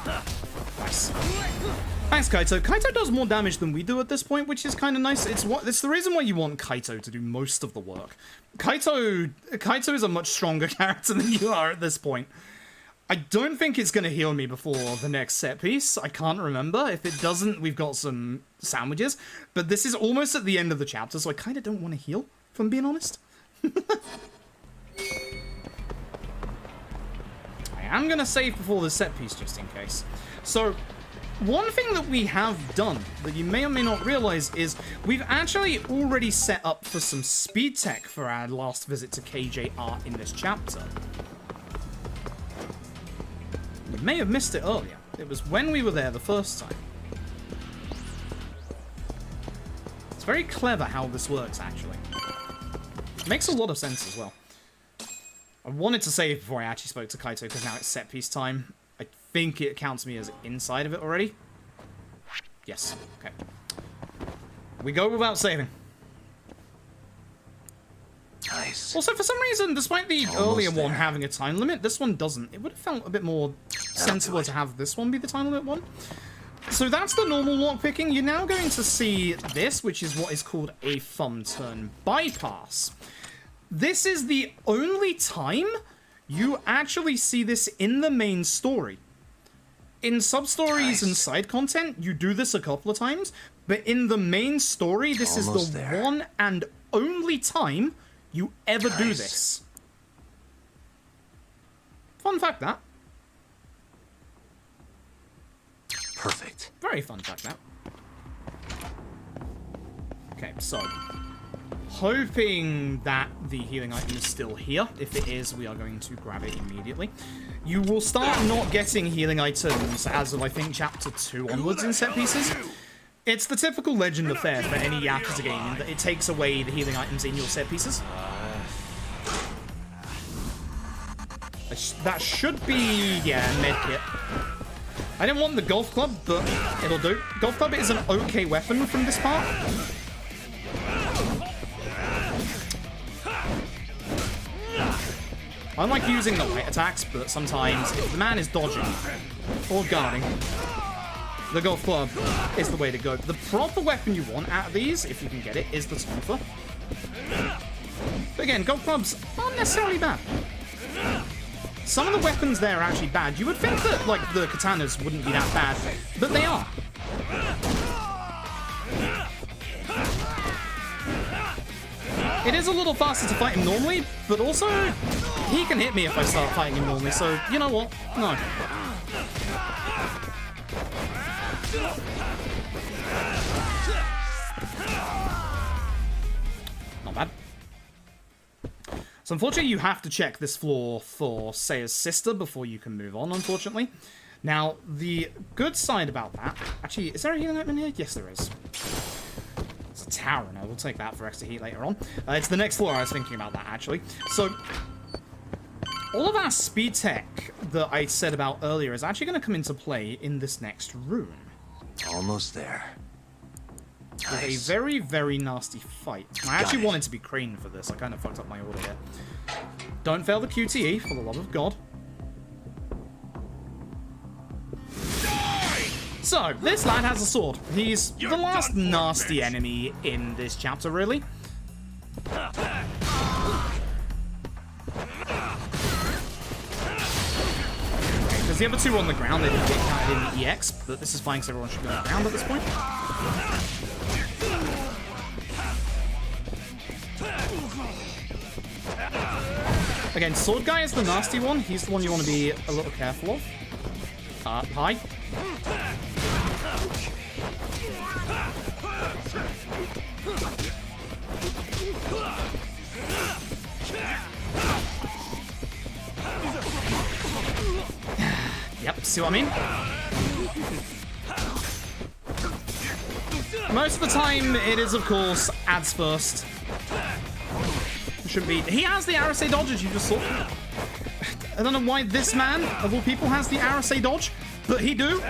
Speaker 1: Nice. Thanks, Kaito. Kaito does more damage than we do at this point, which is kind of nice. It's the reason why you want Kaito to do most of the work. Kaito is a much stronger character than you are at this point. I don't think it's going to heal me before the next set piece. I can't remember. If it doesn't, we've got some sandwiches. But this is almost at the end of the chapter, so I kind of don't want to heal, if I'm being honest. I am going to save before the set piece, just in case. So, one thing that we have done that you may or may not realize is we've actually already set up for some speed tech for our last visit to KJR in this chapter. You may have missed it earlier. It was when we were there the first time. It's very clever how this works, actually. It makes a lot of sense as well. I wanted to save before I actually spoke to Kaito because now it's set piece time. I think it counts me as inside of it already. Yes. Okay. We go without saving.
Speaker 2: Nice.
Speaker 1: Also, for some reason, despite the earlier one having a time limit, this one doesn't. It would have felt a bit more sensible to have this one be the time limit one. So that's the normal lockpicking. You're now going to see this, which is what is called a thumb turn bypass. This is the only time you actually see this in the main story. In sub-stories and side content, you do this a couple of times, but in the main story, this is the one and only time you ever do this. Fun fact, that.
Speaker 2: Perfect.
Speaker 1: Very fun fact, that. Okay, so hoping that the healing item is still here. If it is, we are going to grab it immediately. You will start not getting healing items as of, I think, chapter 2 onwards in set pieces. It's the typical Legend affair for any Yakuza game in that it takes away the healing items in your set pieces. That should be, yeah, medkit. I didn't want the golf club, but it'll do. Golf club is an okay weapon from this part. I like using the light attacks, but sometimes if the man is dodging or guarding, the golf club is the way to go. The proper weapon you want out of these, if you can get it, is the tonfa. But again, golf clubs aren't necessarily bad. Some of the weapons there are actually bad. You would think that, like, the katanas wouldn't be that bad, but they are. It is a little faster to fight him normally, but also he can hit me if I start fighting him normally, so you know what? No. Not bad. So unfortunately you have to check this floor for Seiya's sister before you can move on, unfortunately. Now, the good side about that... Actually, is there a healing item in here? Yes, there is. It's a tower, and I will take that for extra heat later on. It's the next floor, I was thinking about that, actually. So, all of our speed tech that I said about earlier is actually going to come into play in this next room.
Speaker 2: Almost there.
Speaker 1: With a very, very nasty fight. I actually wanted to be Crane for this. I kind of fucked up my order here. Don't fail the QTE, for the love of God. So, this lad has a sword. He's the last nasty enemy in this chapter, really. Because the other two were on the ground, they didn't get counted in the EX, but this is fine because everyone should be on the ground at this point. Again, sword guy is the nasty one. He's the one you want to be a little careful of. Hi. Yep, see what I mean? Most of the time, it is, of course, ads first. Shouldn't be. He has the Arase dodge, as you just saw. I don't know why this man, of all people, has the Arase dodge, but he do.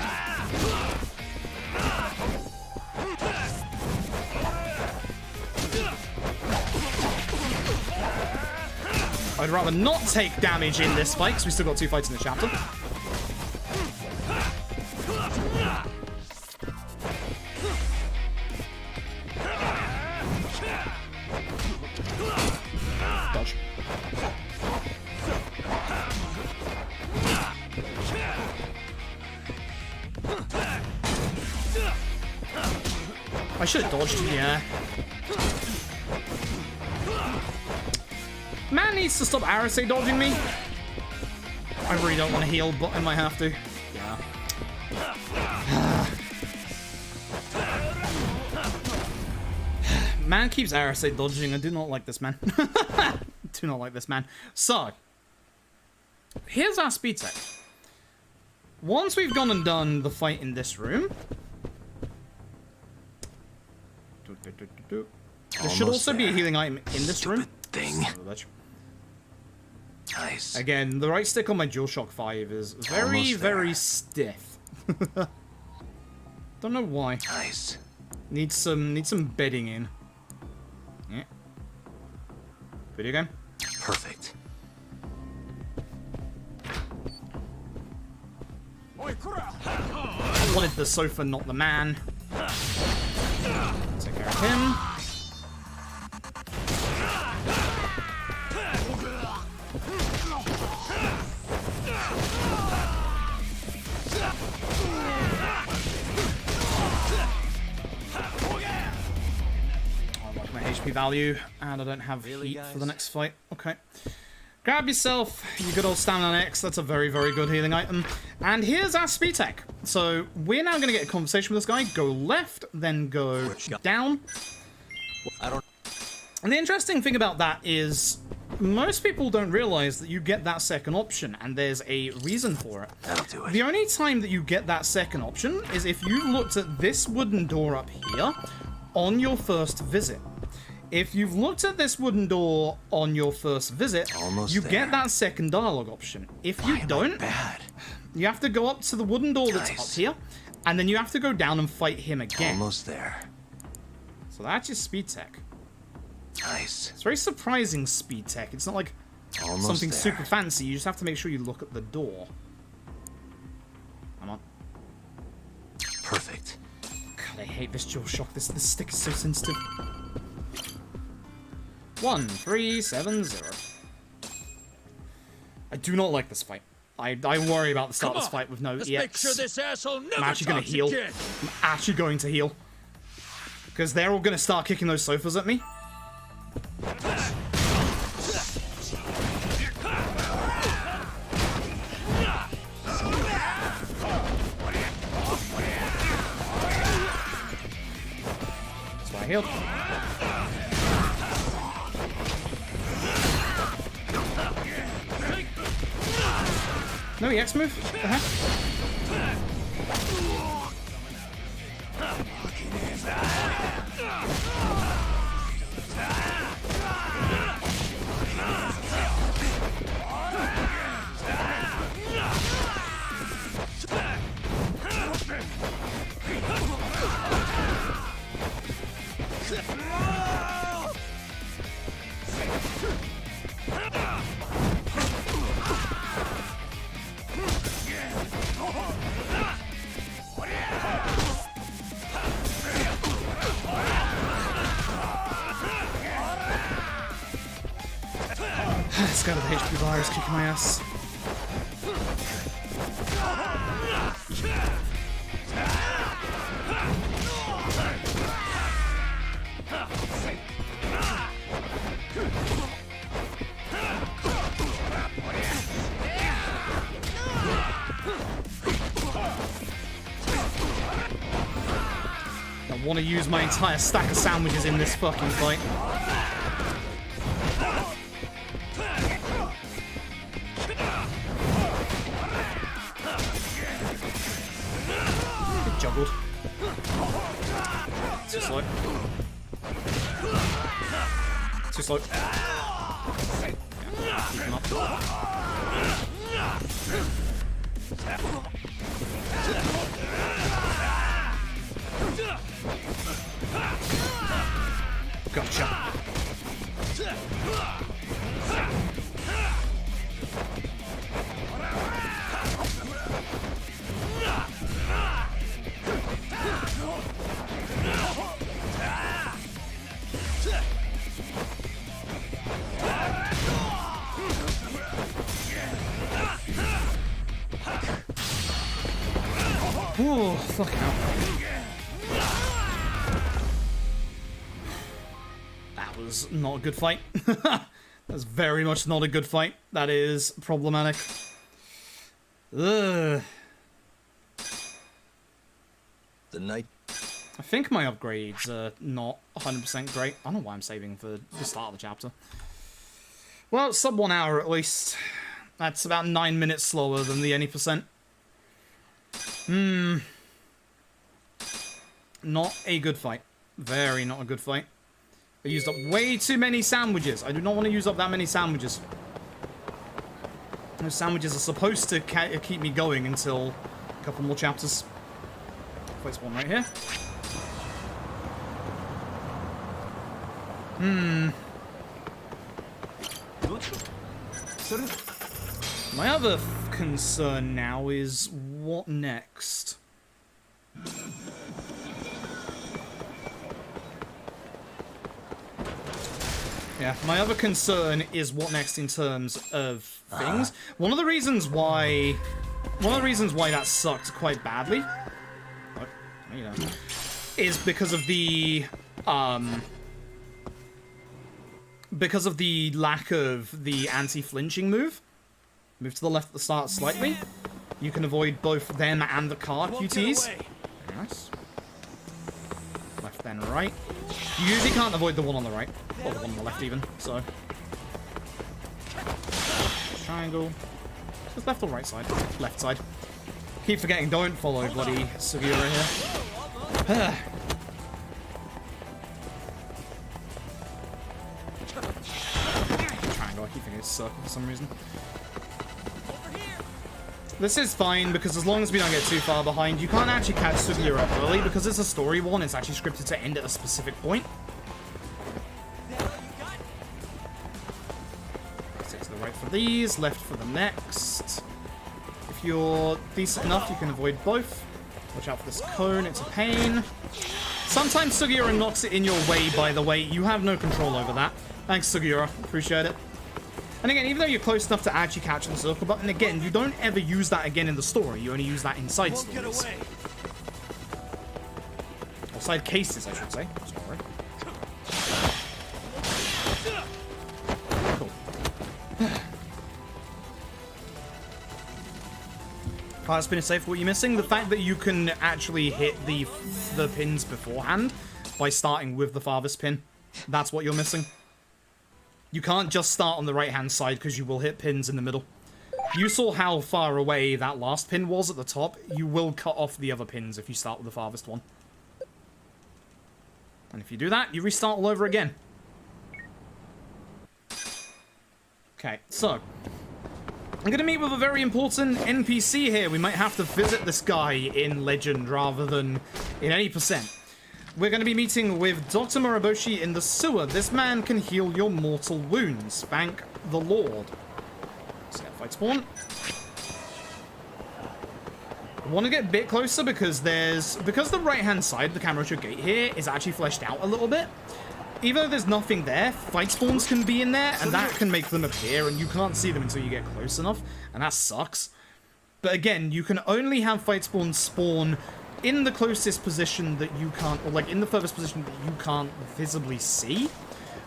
Speaker 1: I'd rather not take damage in this fight, because we still got 2 fights in the chapter. Dodge. I should have dodged, yeah. Man needs to stop Arase dodging me. I really don't want to heal, but I might have to. Yeah. Man keeps Arase dodging. I do not like this man. Do not like this man. So, here's our speed tech. Once we've gone and done the fight in this room, there should also be a healing item in this room.
Speaker 2: Thing. Nice.
Speaker 1: Again, the right stick on my DualShock 5 is very, very stiff. Don't know why.
Speaker 2: Nice.
Speaker 1: Needs some bedding in. Yeah. Video game.
Speaker 2: Perfect.
Speaker 1: I wanted the sofa, not the man. Take care of him. I like my HP value, and I don't have heat for the next fight. Okay. Grab yourself your good old stamina X. That's a very, very good healing item. And here's our speed tech. So we're now going to get a conversation with this guy. Go left, then go down. And the interesting thing about that is most people don't realize that you get that second option, and there's a reason for it.
Speaker 2: That'll do it.
Speaker 1: The only time that you get that second option is if you looked at this wooden door up here on your first visit. If you've looked at this wooden door on your first visit, you get that second dialogue option. If you don't, you have to go up to the wooden door that's up here, and then you have to go down and fight him again.
Speaker 2: Almost there.
Speaker 1: So that's your speed tech.
Speaker 2: Nice.
Speaker 1: It's very surprising speed tech. It's not like something super fancy. You just have to make sure you look at the door. Come on.
Speaker 2: Perfect.
Speaker 1: God, I hate this DualShock. This stick is so sensitive. 1370. I do not like this fight. I worry about the start of this fight with no EX.
Speaker 5: Make sure this asshole never
Speaker 1: I'm actually going to heal.
Speaker 5: again.
Speaker 1: I'm actually going to heal. Because they're all going to start kicking those sofas at me. That's why I healed. No EX move? What the heck? This guy with the HP virus kicking my ass. I want to use my entire stack of sandwiches in this fucking fight. Juggled. Too slow. Too slow. Yeah, keep him up. Gotcha. Oh, fuck out. was not a good fight. That's very much not a good fight. That is problematic. Ugh.
Speaker 2: The night.
Speaker 1: I think my upgrades are not 100% great. I don't know why I'm saving for the start of the chapter. Well, sub 1 hour at least. That's about 9 minutes slower than the any percent. Not a good fight. Very not a good fight. I used up way too many sandwiches. I do not want to use up that many sandwiches. Those sandwiches are supposed to keep me going until a couple more chapters. Place one right here. My other concern now is what next? Yeah, my other concern is what next in terms of things. One of the reasons why that sucked quite badly, is because of the lack of the anti-flinching move. Move to the left at the start slightly. You can avoid both them and the car QTs. Nice. Left then right. You usually can't avoid the one on the right. Or the one on the left even, so. Triangle. Just left or right side? Left side. Keep forgetting, don't follow bloody Sugiura here. Triangle, I keep thinking it's circle for some reason. This is fine, because as long as we don't get too far behind, you can't actually catch Sugiura early, because it's a story one, it's actually scripted to end at a specific point. Stick to the right for these, left for the next. If you're decent enough, you can avoid both. Watch out for this cone, it's a pain. Sometimes Sugiura knocks it in your way, by the way. You have no control over that. Thanks, Sugiura. Appreciate it. And again, even though you're close enough to actually catch the circle button, again, you don't ever use that again in the story. You only use that inside stories. Or side cases, I should say. Sorry. Cool. Power spin is safe. What you're missing? The fact that you can actually hit the pins beforehand by starting with the farthest pin. That's what you're missing. You can't just start on the right-hand side because you will hit pins in the middle. You saw how far away that last pin was at the top. You will cut off the other pins if you start with the farthest one. And if you do that, you restart all over again. Okay, so. I'm going to meet with a very important NPC here. We might have to visit this guy in Legend rather than in any percent. We're going to be meeting with Dr. Muraboshi in the sewer. This man can heal your mortal wounds. Thank the Lord. Let's get fight spawn. I want to get a bit closer because the right-hand side of the Kamurocho gate here is actually fleshed out a little bit. Even though there's nothing there, fight spawns can be in there, and that can make them appear, and you can't see them until you get close enough, and that sucks. But again, you can only have fight spawns spawn in the closest position that you can't, or like in the furthest position that you can't visibly see.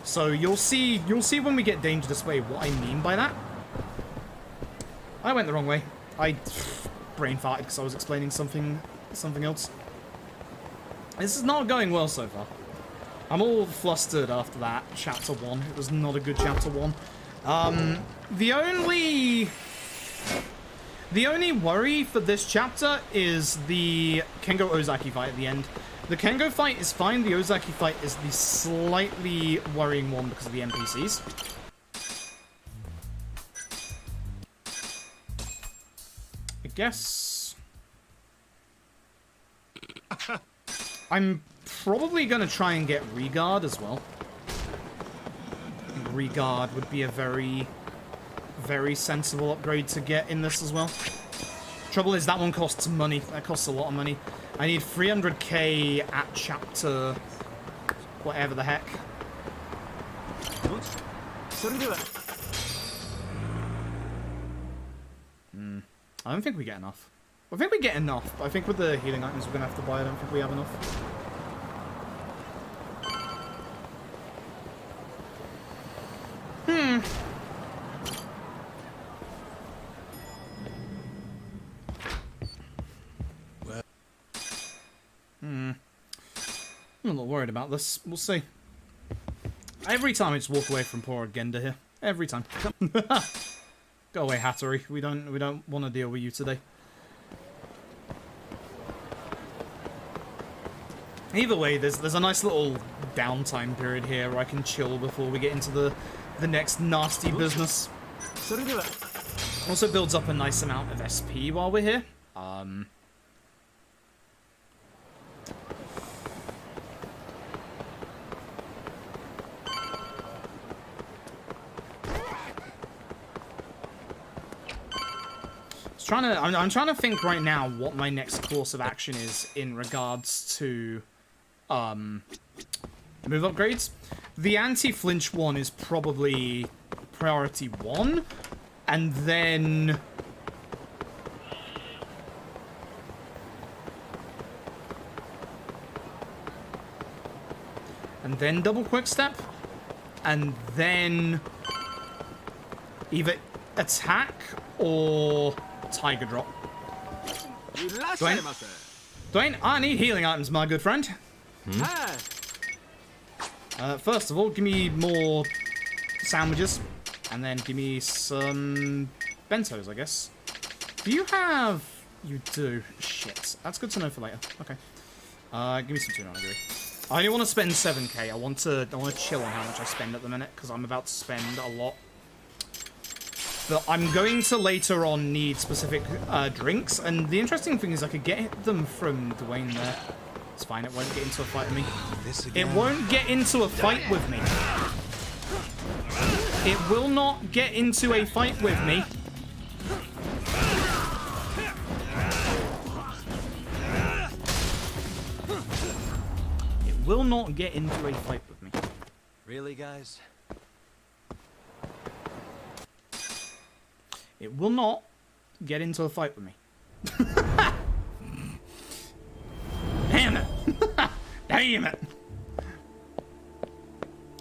Speaker 1: So you'll see when we get danger display what I mean by that. I went the wrong way. I brain farted because I was explaining something else. This is not going well so far. I'm all flustered after that chapter 1. It was not a good chapter 1. The only worry for this chapter is the Kengo Ozaki fight at the end. The Kengo fight is fine. The Ozaki fight is the slightly worrying one because of the NPCs. I guess I'm probably going to try and get Regard as well. I think Regard would be a very sensible upgrade to get in this as well. Trouble is, that one costs money. That costs a lot of money. I need 300k at chapter whatever the heck. I don't think we get enough. I think we get enough, but I think with the healing items we're going to have to buy, I don't think we have enough. I'm not worried about this. We'll see. Every time I just walk away from poor Genda here. Every time. Go away, Hattori. We don't want to deal with you today. Either way, there's a nice little downtime period here where I can chill before we get into the next nasty business. Also builds up a nice amount of SP while we're here. I'm trying to think right now what my next course of action is in regards to move upgrades. The anti-flinch one is probably priority 1, and then double quick step, and then either attack or Tiger Drop. Dwayne, I need healing items, my good friend. First of all, give me more sandwiches, and then give me some bentos, I guess. Do you have... You do. Shit. That's good to know for later. Okay. Give me some tuna, I agree. I only want to spend 7k. I want to chill on how much I spend at the minute, because I'm about to spend a lot. But I'm going to later on need specific drinks, and the interesting thing is I could get them from Dwayne there. It's fine, it won't get into a fight with me. It won't get into a fight with me. It will not get into a fight with me. It will not get into a fight with me.
Speaker 2: Really, guys?
Speaker 1: It will not get into a fight with me. Damn it! Damn it!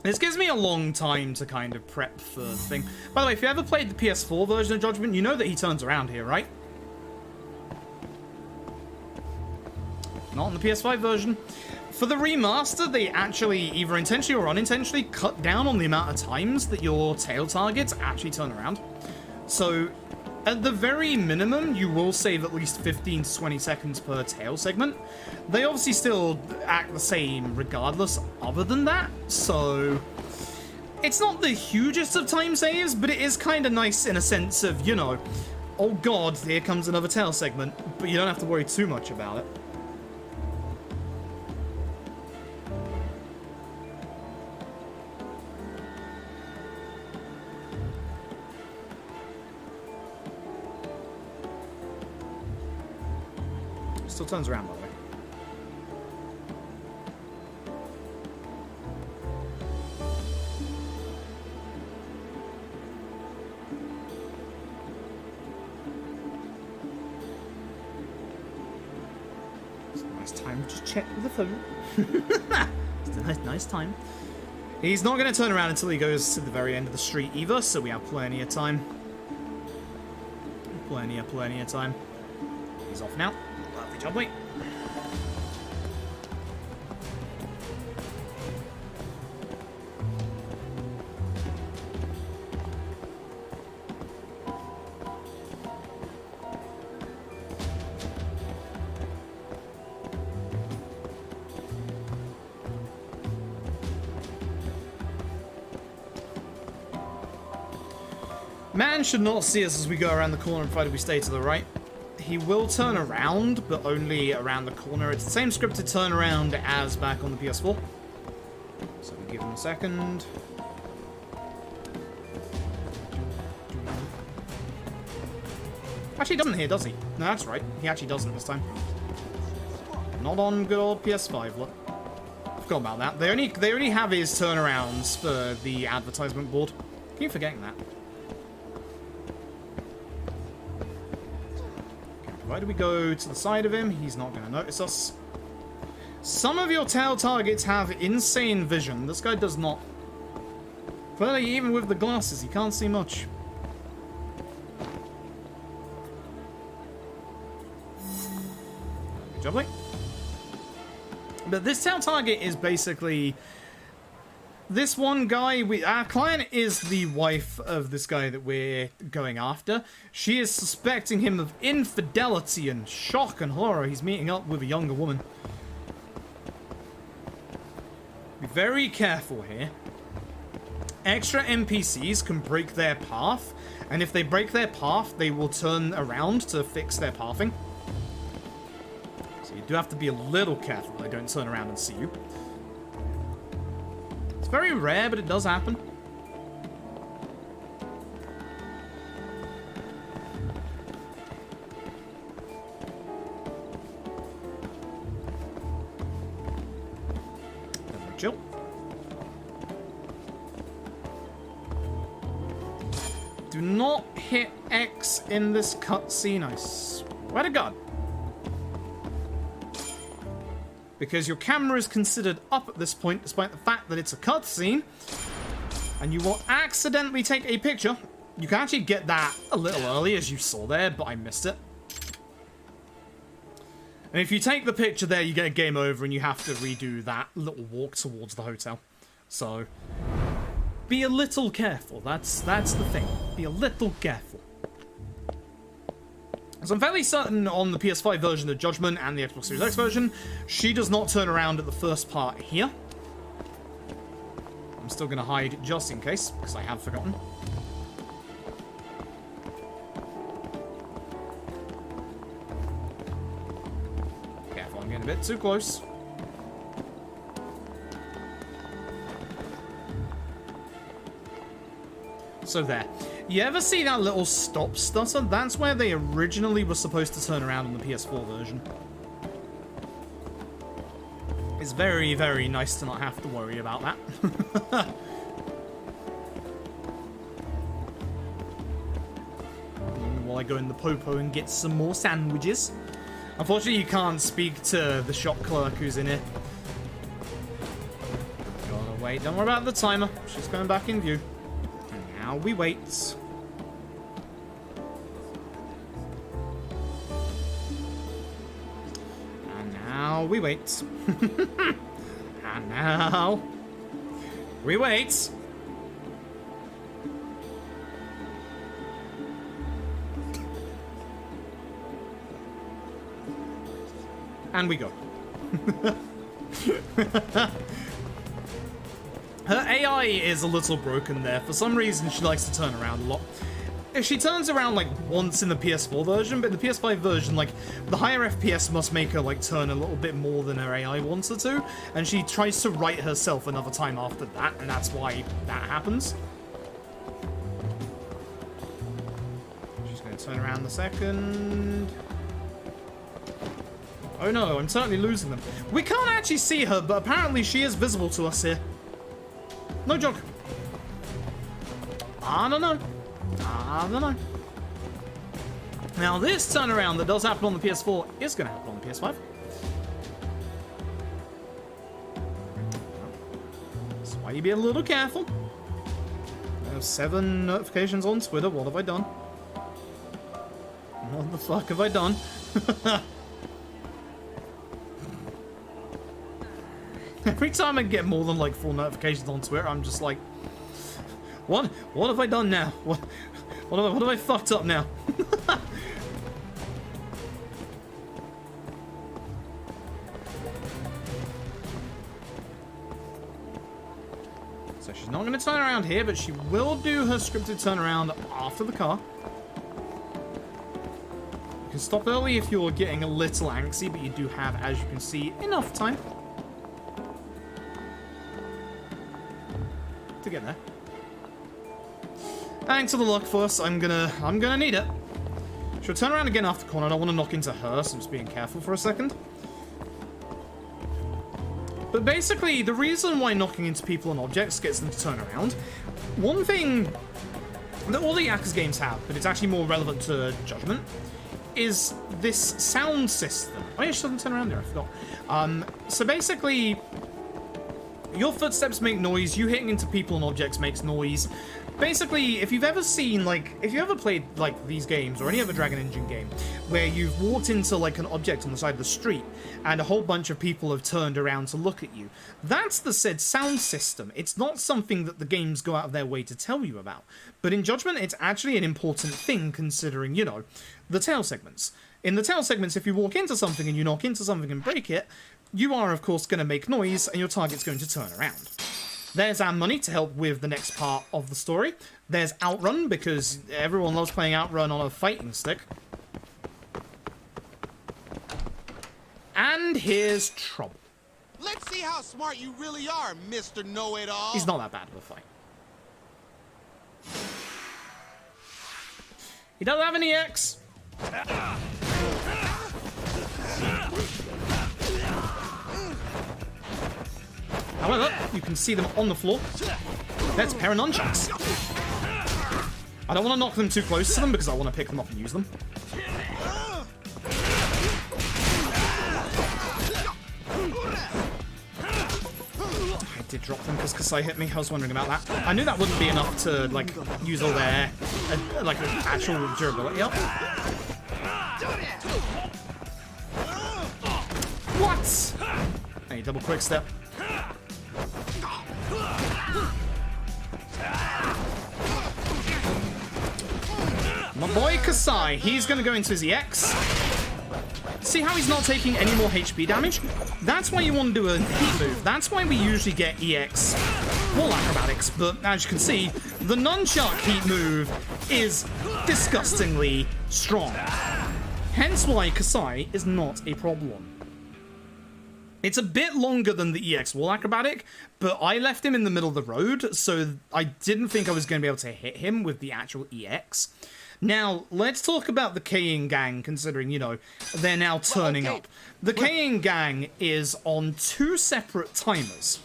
Speaker 1: This gives me a long time to kind of prep for the thing. By the way, if you ever played the PS4 version of Judgment, you know that he turns around here, right? Not on the PS5 version. For the remaster, they actually, either intentionally or unintentionally, cut down on the amount of times that your tail targets actually turn around. So, at the very minimum, you will save at least 15 to 20 seconds per tail segment. They obviously still act the same regardless other than that, so... It's not the hugest of time saves, but it is kind of nice in a sense of, you know, oh god, here comes another tail segment, but you don't have to worry too much about it. Still turns around, by the way. It's a nice time to just check with the phone. It's a nice time. He's not going to turn around until he goes to the very end of the street either, so we have plenty of time. Plenty of time. He's off now. Lovely job, mate. Man should not see us as we go around the corner provided we stay to the right. He will turn around, but only around the corner. It's the same scripted turnaround as back on the PS4. So we give him a second. Actually, he doesn't here, does he? No, that's right. He actually doesn't this time. Not on good old PS5, look. Forgot about that. They only have his turnarounds for the advertisement board. Keep forgetting that. Why do we go to the side of him? He's not going to notice us. Some of your tail targets have insane vision. This guy does not. Clearly, even with the glasses, he can't see much. Good job, mate. But this town target is basically this one guy. Our client is the wife of this guy that we're going after. She is suspecting him of infidelity, and shock and horror, he's meeting up with a younger woman. Be very careful here. Extra NPCs can break their path, and if they break their path, they will turn around to fix their pathing. So you do have to be a little careful they don't turn around and see you. It's very rare, but it does happen. Chill. Do not hit X in this cutscene, I swear to God. Because your camera is considered up at this point, despite the fact that it's a cutscene, and you will accidentally take a picture. You can actually get that a little early, as you saw there, but I missed it. And if you take the picture there, you get a game over, and you have to redo that little walk towards the hotel. So, be a little careful. That's the thing. Be a little careful. So I'm fairly certain on the PS5 version of Judgment and the Xbox Series X version, she does not turn around at the first part here. I'm still going to hide just in case, because I have forgotten. Careful, I'm getting a bit too close. So there. You ever see that little stop stutter? That's where they originally were supposed to turn around on the PS4 version. It's very, very nice to not have to worry about that. While I go in the Popo and get some more sandwiches. Unfortunately, you can't speak to the shop clerk who's in here. Gotta wait. Don't worry about the timer. She's going back in view. Now we wait. And now we wait. And now we wait. And we go. Her AI is a little broken there. For some reason, she likes to turn around a lot. She turns around, like, once in the PS4 version, but in the PS5 version, like, the higher FPS must make her, like, turn a little bit more than her AI wants her to, and she tries to write herself another time after that, and that's why that happens. She's going to turn around the second. Oh no, I'm certainly losing them. We can't actually see her, but apparently she is visible to us here. No joke. I don't know. I don't know. Now, this turnaround that does happen on the PS4 is going to happen on the PS5. That's why you be a little careful. I have 7 notifications on Twitter. What have I done? What the fuck have I done? Every time I get more than like 4 notifications on Twitter, I'm just like, what have I done now? What have I fucked up now? So she's not going to turn around here, but she will do her scripted turnaround after the car. You can stop early if you're getting a little antsy, but you do have, as you can see, enough time to get there. Thanks for the luck for us. I'm gonna need it. She'll turn around again after the corner. I don't want to knock into her, so I'm just being careful for a second. But basically, the reason why knocking into people and objects gets them to turn around, one thing that all the Yakuza games have, but it's actually more relevant to Judgment, is this sound system. Oh yeah, she doesn't turn around there, I forgot. So basically, your footsteps make noise, you hitting into people and objects makes noise. Basically, if you've ever seen, like, if you ever played, like, these games or any other Dragon Engine game where you've walked into, like, an object on the side of the street and a whole bunch of people have turned around to look at you, that's the said sound system. It's not something that the games go out of their way to tell you about. But in Judgment, it's actually an important thing considering, you know, the tail segments. In the tail segments, if you walk into something and you knock into something and break it, you are, of course, going to make noise and your target's going to turn around. There's our money to help with the next part of the story. There's Outrun, because everyone loves playing Outrun on a fighting stick. And here's Trouble.
Speaker 6: Let's see how smart you really are, Mr. Know-It-All.
Speaker 1: He's not that bad of a fight. He doesn't have an EX. However, you can see them on the floor. That's a pair of nunchucks. I don't want to knock them too close to them because I want to pick them up and use them. I did drop them because Kasai hit me. I was wondering about that. I knew that wouldn't be enough to, like, use all their, like, actual durability up. What? Hey, double quick step. My boy Kasai, he's going to go into his EX. See how he's not taking any more HP damage? That's why you want to do a heat move. That's why we usually get EX wall acrobatics. But as you can see, the nunchuck heat move is disgustingly strong. Hence why Kasai is not a problem. It's a bit longer than the EX wall acrobatic, but I left him in the middle of the road, so I didn't think I was going to be able to hit him with the actual EX. Now, let's talk about the Kaying Gang, considering, you know, they're now turning up. The Kaying Gang is on 2 separate timers.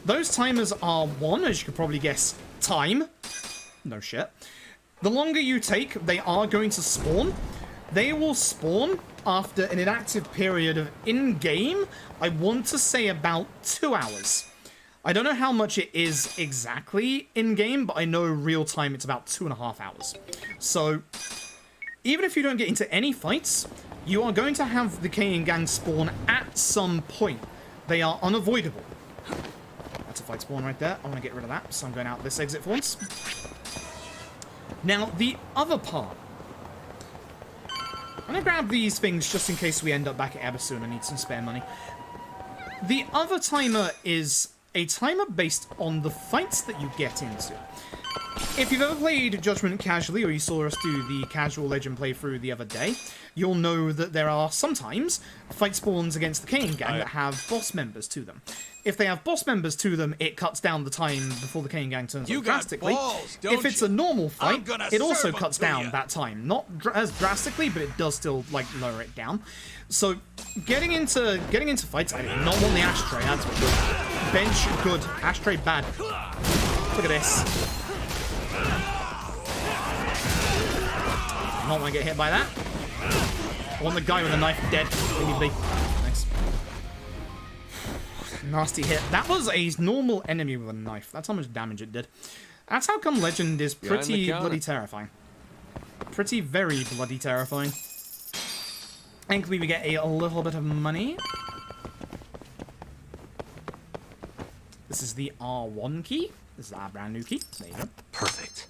Speaker 1: Those timers are, one, as you could probably guess, time. No shit. The longer you take, they are going to spawn. They will spawn after an inactive period of in-game, I want to say about 2 hours. I don't know how much it is exactly in-game, but I know real-time it's about 2.5 hours. So, even if you don't get into any fights, you are going to have the Kaying Gang spawn at some point. They are unavoidable. That's a fight spawn right there. I want to get rid of that, so I'm going out this exit for once. Now, the other part. I'm going to grab these things just in case we end up back at Ebersoon and need some spare money. The other timer is a timer based on the fights that you get into. If you've ever played Judgment casually, or you saw us do the casual Legend playthrough the other day, you'll know that there are sometimes fight spawns against the Kaying Gang that have boss members to them. If they have boss members to them, it cuts down the time before the Kaying Gang turns up drastically. If it's a normal fight, it also cuts down that time. Not as drastically, but it does still, like, lower it down. So, getting into fights, I do not want the ashtray, that's good. Bench, good. Ashtray, bad. Look at this. I don't want to get hit by that. I want the guy with the knife dead. Nice. Nasty hit. That was a normal enemy with a knife. That's how much damage it did. That's how come Legend is pretty bloody terrifying. Pretty very bloody terrifying. Thankfully we get a little bit of money. This is the R1 key. This is our brand new key. There you go.
Speaker 2: Perfect.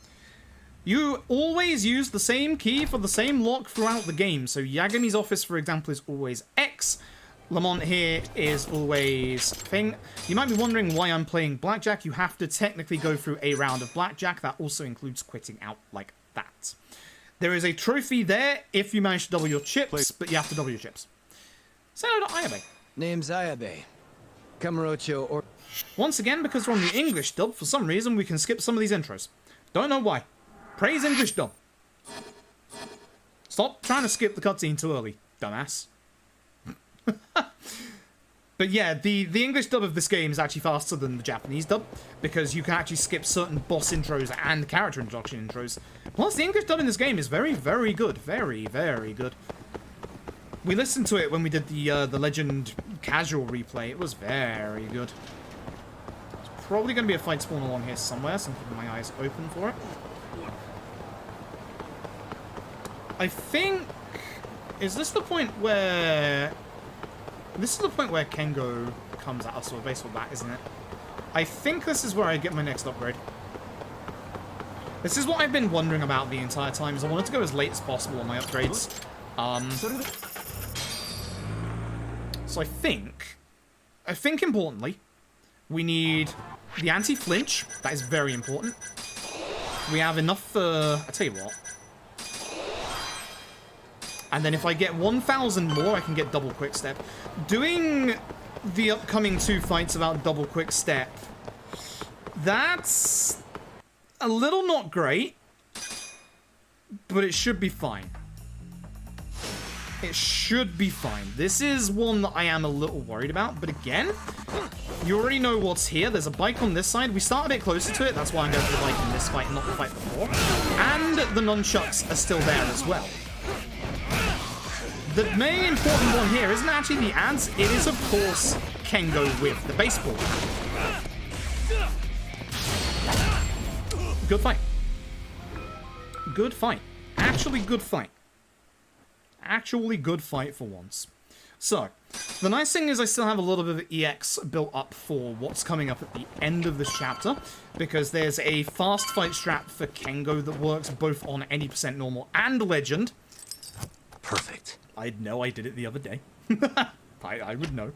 Speaker 1: You always use the same key for the same lock throughout the game. So Yagami's office, for example, is always X. Lamont here is always thing. You might be wondering why I'm playing blackjack. You have to technically go through a round of blackjack. That also includes quitting out like that. There is a trophy there if you manage to double your chips, but you have to double your chips. Say hello to Ayabe.
Speaker 7: Name's Ayabe. Kamurocho or...
Speaker 1: Once again, because we're on the English dub, for some reason we can skip some of these intros. Don't know why. Praise English dub. Stop trying to skip the cutscene too early, dumbass. But yeah, the English dub of this game is actually faster than the Japanese dub, because you can actually skip certain boss intros and character introduction intros. Plus, the English dub in this game is very, very good. Very, very good. We listened to it when we did the Legend casual replay. It was very good. probably going to be a fight spawn along here somewhere, so I'm keeping my eyes open for it. I think... Is this the point where... This is the point where Kengo comes at us with a baseball bat, isn't it? I think this is where I get my next upgrade. This is what I've been wondering about the entire time, is I wanted to go as late as possible on my upgrades. So I think importantly, we need the anti-flinch. That is very important. We have enough for... I tell you what. And then if I get 1,000 more, I can get double quick step. Doing the upcoming 2 fights about double quick step, that's a little not great, but it should be fine. It should be fine. This is one that I am a little worried about, but again, you already know what's here. There's a bike on this side. We start a bit closer to it. That's why I'm going for the bike in this fight and not the fight before. And the nunchucks are still there as well. The main important one here isn't actually the ads. It is, of course, Kengo with the baseball. Good fight. Good fight. Actually good fight. Actually good fight for once. So, the nice thing is I still have a little bit of EX built up for what's coming up at the end of this chapter, because there's a fast fight strat for Kengo that works both on any percent normal and legend.
Speaker 2: Perfect.
Speaker 1: I'd know I did it the other day. I would know.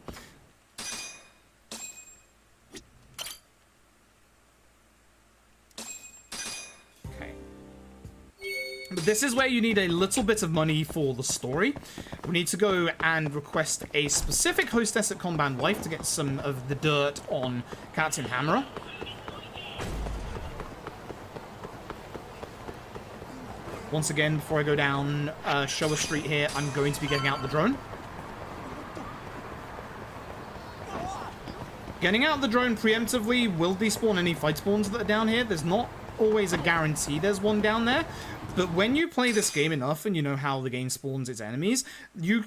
Speaker 1: Okay. But this is where you need a little bit of money for the story. We need to go and request a specific hostess at Kanban wife to get some of the dirt on Captain Hammerer. Once again, before I go down Showa Street here, I'm going to be getting out the drone. Getting out the drone preemptively will despawn any fight spawns that are down here. There's not always a guarantee there's one down there. But when you play this game enough and you know how the game spawns its enemies, you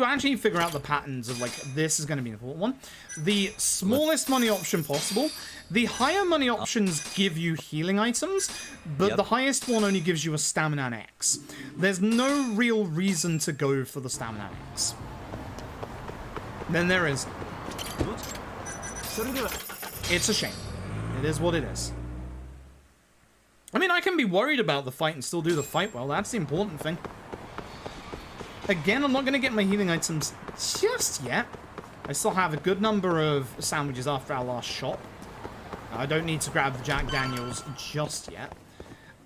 Speaker 1: actually figure out the patterns of, like, this is going to be an important one. The smallest money option possible. The higher money options give you healing items, but the highest one only gives you a stamina X. There's no real reason to go for the stamina X. Then there is. It's a shame. It is what it is. I mean, I can be worried about the fight and still do the fight well. That's the important thing. Again, I'm not going to get my healing items just yet. I still have a good number of sandwiches after our last shot. I don't need to grab the Jack Daniels just yet.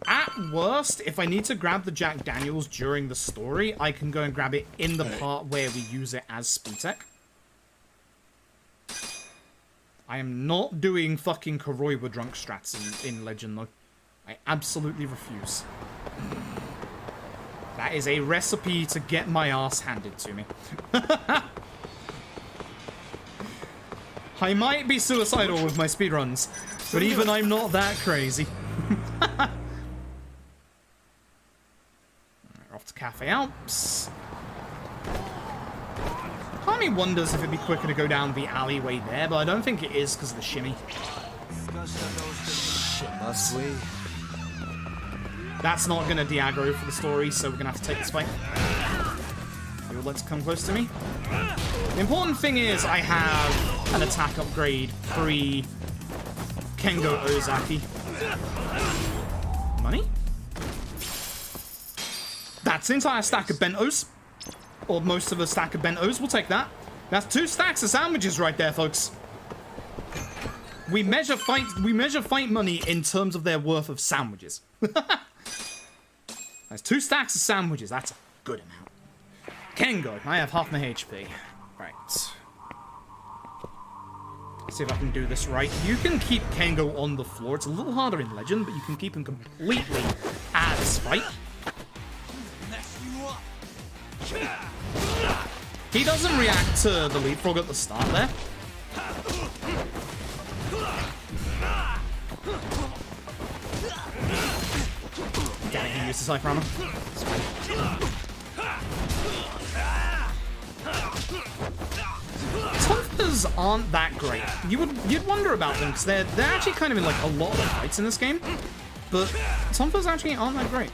Speaker 1: At worst, if I need to grab the Jack Daniels during the story, I can go and grab it in the part where we use it as speed tech. I am not doing fucking Koroiwa drunk strats in Legend, though. I absolutely refuse. That is a recipe to get my ass handed to me. I might be suicidal with my speedruns, but even I'm not that crazy. Right, off to Cafe Alps. Part of me wonders if it'd be quicker to go down the alleyway there, but I don't think it is because of the shimmy.
Speaker 2: Shit, must we?
Speaker 1: That's not going to de-aggro for the story, so we're going to have to take this fight. You would like to come close to me? The important thing is I have an attack upgrade pre-Kengo Ozaki. Money? That's the entire stack of bentos. Or most of a stack of bentos. We'll take that. That's 2 stacks of sandwiches right there, folks. We measure fight money in terms of their worth of sandwiches. That's 2 stacks of sandwiches. That's a good amount. Kengo. I have half my HP. Right. Let's see if I can do this right. You can keep Kengo on the floor. It's a little harder in Legend, but you can keep him completely out of this fight. He doesn't react to the leapfrog at the start there. Damn it, he used his Cypher Armor. Tonfas aren't that great. You'd wonder about them, because they're actually kind of in like a lot of fights in this game. But Tonfas actually aren't that great.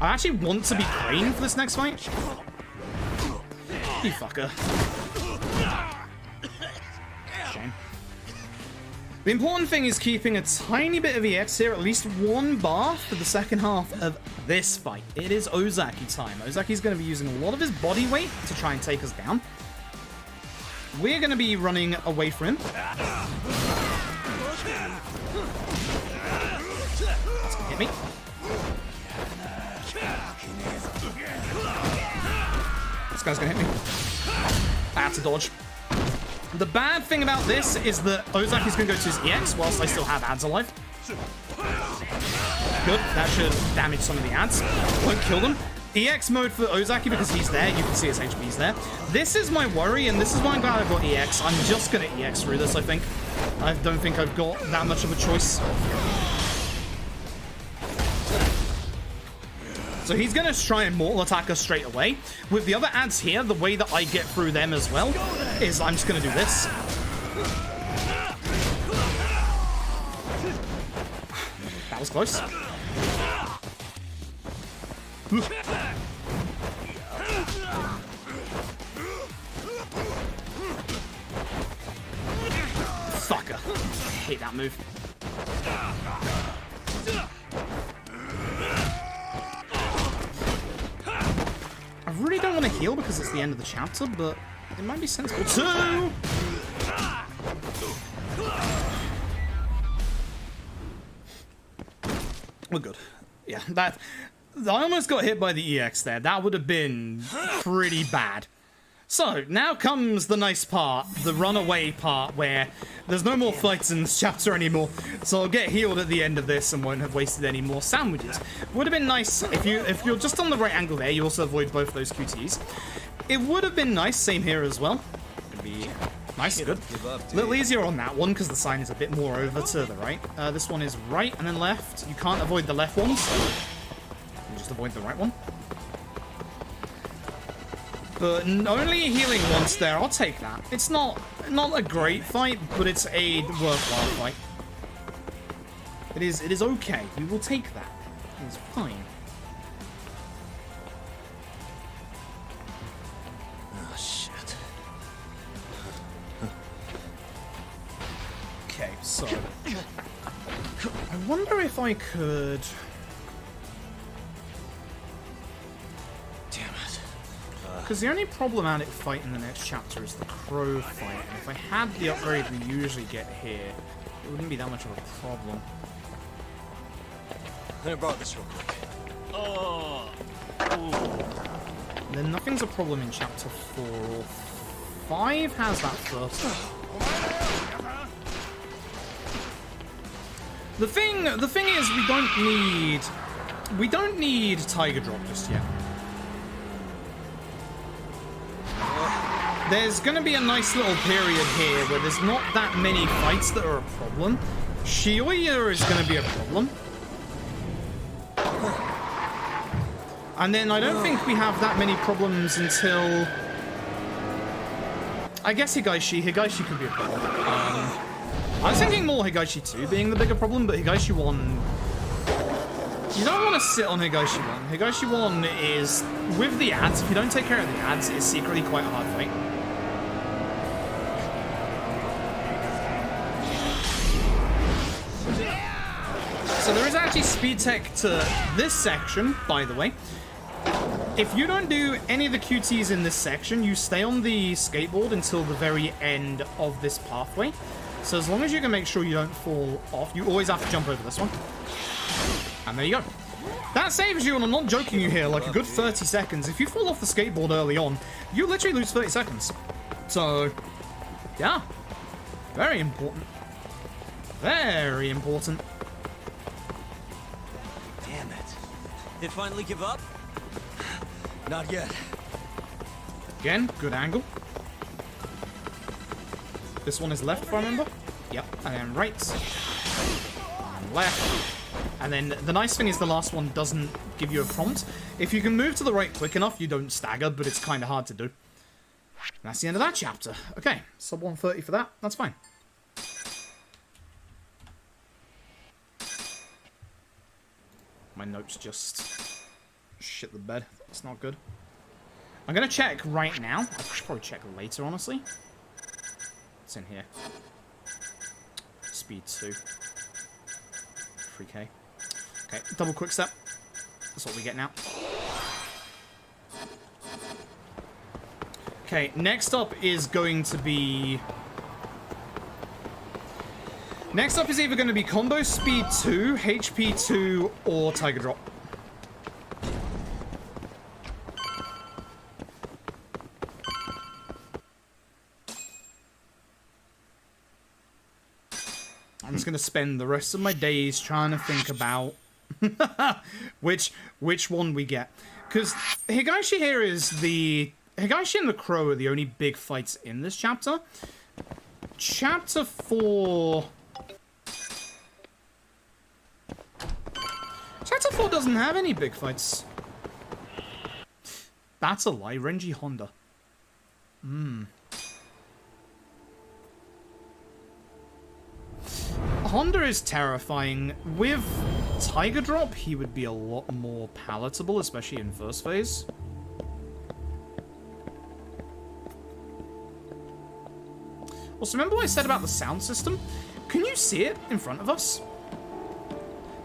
Speaker 1: I actually want to be Crane for this next fight. You fucker. Shame. The important thing is keeping a tiny bit of EX here, at least 1 bar for the second half of this fight. It is Ozaki time. Ozaki's going to be using a lot of his body weight to try and take us down. We're going to be running away from him. That's going to hit me. This guy's going to hit me. That's a dodge. The bad thing about this is that Ozaki's going to go to his EX whilst I still have ads alive. Good. That should damage some of the ads. Won't kill them. EX mode for Ozaki because he's there. You can see his HP's there. This is my worry, and this is why I'm glad I've got EX. I'm just going to EX through this, I think. I don't think I've got that much of a choice. So he's going to try and mortal attack us straight away. With the other ads here, the way that I get through them as well is I'm just going to do this. That was close. Fucker. I hate that move. I really don't want to heal because it's the end of the chapter, but it might be sensible too. We're good. Yeah, that I almost got hit by the EX there. That would have been pretty bad. So, now comes the nice part, the runaway part, where there's no more fights in this chapter anymore, so I'll get healed at the end of this and won't have wasted any more sandwiches. Would have been nice, if you're just on the right angle there, you also avoid both of those QTs. It would have been nice, same here as well. Could be nice, good. A little easier on that one, because the sign is a bit more over to the right. This one is right and then left. You can't avoid the left ones. You just avoid the right one. But only healing once there, I'll take that. It's not a great fight, but it's a worthwhile fight. It is okay. We will take that. It's fine.
Speaker 2: Oh, shit.
Speaker 1: Okay, so I wonder if I could. Because the only problematic fight in the next chapter is the crow fight, and if I had the upgrade we usually get here, it wouldn't be that much of a problem.
Speaker 2: Let me borrow this real quick.
Speaker 5: Oh.
Speaker 1: Then nothing's a problem in chapter 4 or 5 has that first. The thing is we don't need Tiger Drop just yet. There's going to be a nice little period here where there's not that many fights that are a problem. Shioya is going to be a problem. And then I don't think we have that many problems until... I guess Higashi. Higashi could be a problem. I was thinking more Higashi 2 being the bigger problem, but Higashi 1... You don't want to sit on Higashi 1. Higashi 1 is, with the ads, if you don't take care of the ads, it's secretly quite a hard fight. So there is actually speed tech to this section, by the way. If you don't do any of the QTs in this section, you stay on the skateboard until the very end of this pathway. So as long as you can make sure you don't fall off, you always have to jump over this one. And there you go. That saves you, and I'm not joking you here, like a good 30 seconds. If you fall off the skateboard early on, you literally lose 30 seconds. So, yeah. Very important. Very important.
Speaker 2: Damn it. They finally give up? Not yet.
Speaker 1: Again, good angle. This one is left, if I remember. Yep, and then right. And left. And then the nice thing is the last one doesn't give you a prompt. If you can move to the right quick enough, you don't stagger, but it's kind of hard to do. And that's the end of that chapter. Okay, sub 130 for that. That's fine. My notes just shit the bed. That's not good. I'm going to check right now. I should probably check later, honestly. What's in here? Speed 2. 3k. Okay, double quick step. That's what we get now. Okay, next up is going to be... Next up is either going to be combo speed 2, HP 2, or tiger drop. I'm just going to spend the rest of my days trying to think about which one we get. Because Higashi here is the... Higashi and the Crow are the only big fights in this chapter. Chapter 4... Chapter 4 doesn't have any big fights. That's a lie. Renji Honda. Honda is terrifying. With Tiger Drop, he would be a lot more palatable, especially in first phase. Also, remember what I said about the sound system? Can you see it in front of us?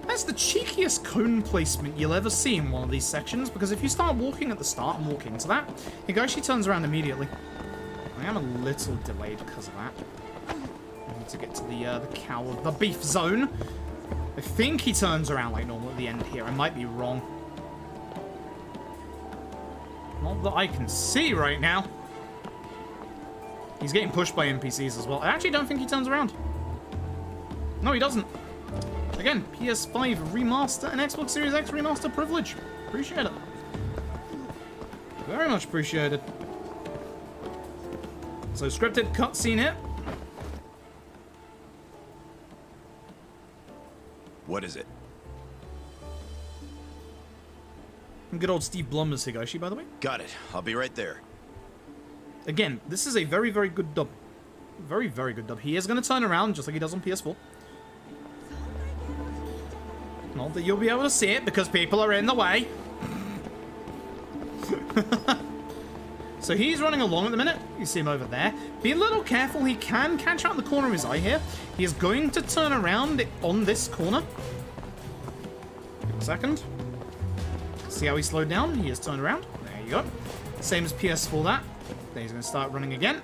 Speaker 1: That's the cheekiest cone placement you'll ever see in one of these sections, because if you start walking at the start and walk into that, Higashi turns around immediately. I am a little delayed because of that. I need to get to the beef zone. I think he turns around like normal at the end here. I might be wrong. Not that I can see right now. He's getting pushed by NPCs as well. I actually don't think he turns around. No, he doesn't. Again, PS5 remaster and Xbox Series X remaster privilege. Appreciate it. Very much appreciated. So, scripted cutscene here.
Speaker 8: What is it?
Speaker 1: Good old Steve Blummer's Higashi, by the way.
Speaker 8: Got it. I'll be right there.
Speaker 1: Again, this is a very, very good dub. Very, very good dub. He is going to turn around just like he does on PS4. Not that you'll be able to see it because people are in the way. So he's running along at the minute. You see him over there. Be a little careful. He can catch out the corner of his eye here. He is going to turn around on this corner. Give it a second. See how he slowed down? He has turned around. There you go. Same as PS4 that. Then he's going to start running again.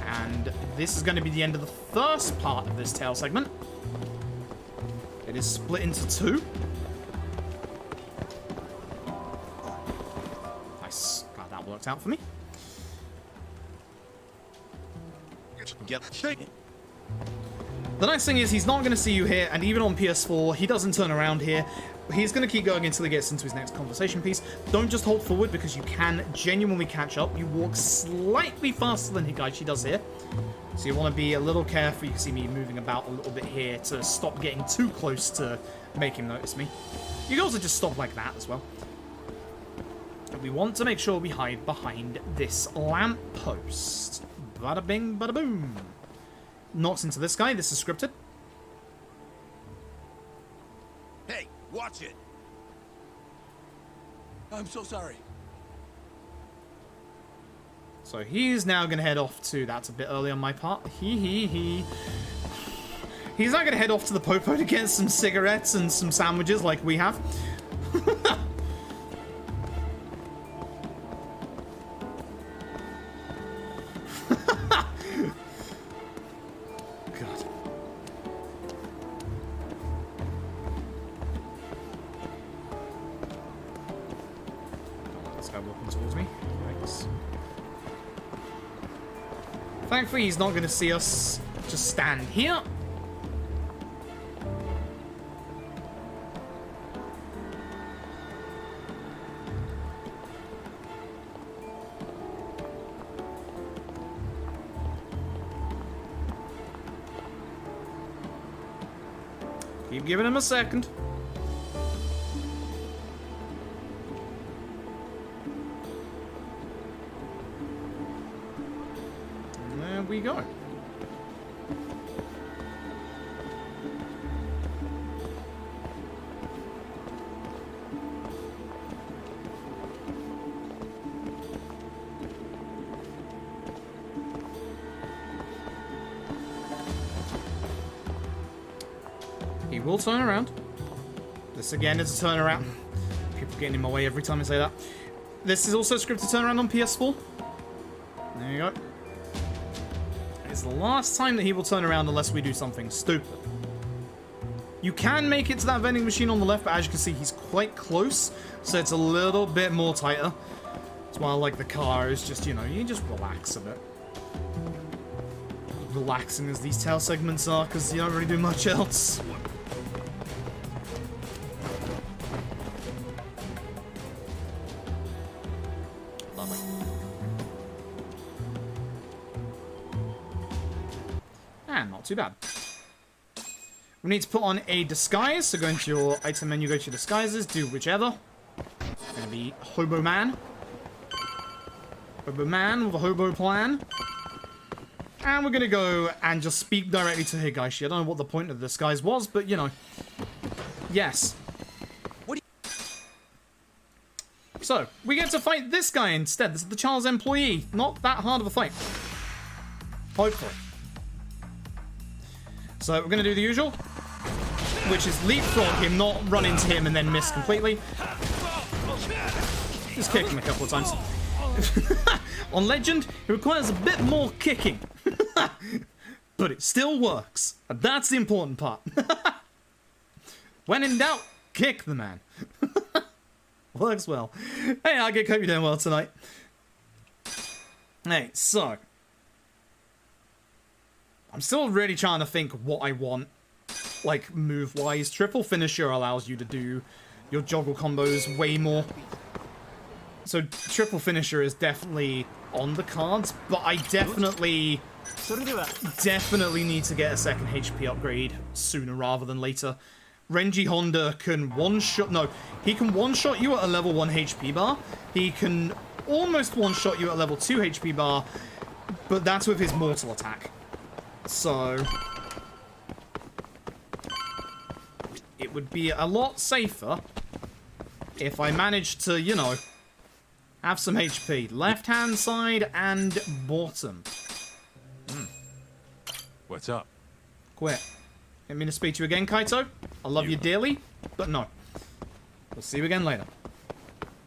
Speaker 1: And this is going to be the end of the first part of this tail segment. It is split into two. Nice. Glad that worked out for me. The nice thing is he's not going to see you here, and even on PS4, he doesn't turn around here. He's going to keep going until he gets into his next conversation piece. Don't just hold forward because you can genuinely catch up. You walk slightly faster than Higashi does here. So you want to be a little careful. You can see me moving about a little bit here to stop getting too close to make him notice me. You can also just stop like that as well. And we want to make sure we hide behind this lamppost. Bada bing, bada boom. Knocks into this guy. This is scripted.
Speaker 8: Hey, watch it.
Speaker 5: I'm so sorry.
Speaker 1: So he's now going to head off to... That's a bit early on my part. He's now going to head off to the Popo to get some cigarettes and some sandwiches like we have. God. This guy walking towards me. Yikes. Thankfully, he's not going to see us just stand here. Keep giving him a second. we go. He will turn around. This again is a turnaround. People getting in my way every time I say that. This is also scripted turnaround on PS4. There you go. It's the last time that he will turn around unless we do something stupid. You can make it to that vending machine on the left, but as you can see, he's quite close, so it's a little bit more tighter. That's why I like the car, is just, you know, you just relax a bit. Relaxing as these tail segments are, because you don't really do much else. Lovely. And not too bad. We need to put on a disguise, so go into your item menu, go to your disguises, do whichever. It's going to be Hobo Man. Hobo Man with a hobo plan. And we're going to go and just speak directly to Higashi. I don't know what the point of the disguise was, but, you know. Yes. So, we get to fight this guy instead. This is the Charles employee. Not that hard of a fight. Hopefully. So, we're going to do the usual, which is leapfrog him, not run into him and then miss completely. Just kick him a couple of times. On Legend, it requires a bit more kicking. But it still works. And that's the important part. When in doubt, kick the man. Works well. Hey, I hope you're doing well tonight. Hey, so. I'm still really trying to think what I want. Like, move-wise. Triple finisher allows you to do your joggle combos way more. So, triple finisher is definitely on the cards, but I definitely need to get a second HP upgrade sooner rather than later. Renji Honda can one-shot... No, he can one-shot you at a level 1 HP bar. He can almost one-shot you at a level 2 HP bar, but that's with his mortal attack. So... it would be a lot safer if I managed to, you know, have some HP. Left-hand side and bottom.
Speaker 3: What's up?
Speaker 1: Quit. Didn't mean to speak to you again, Kaito. I love you dearly, but no. We'll see you again later.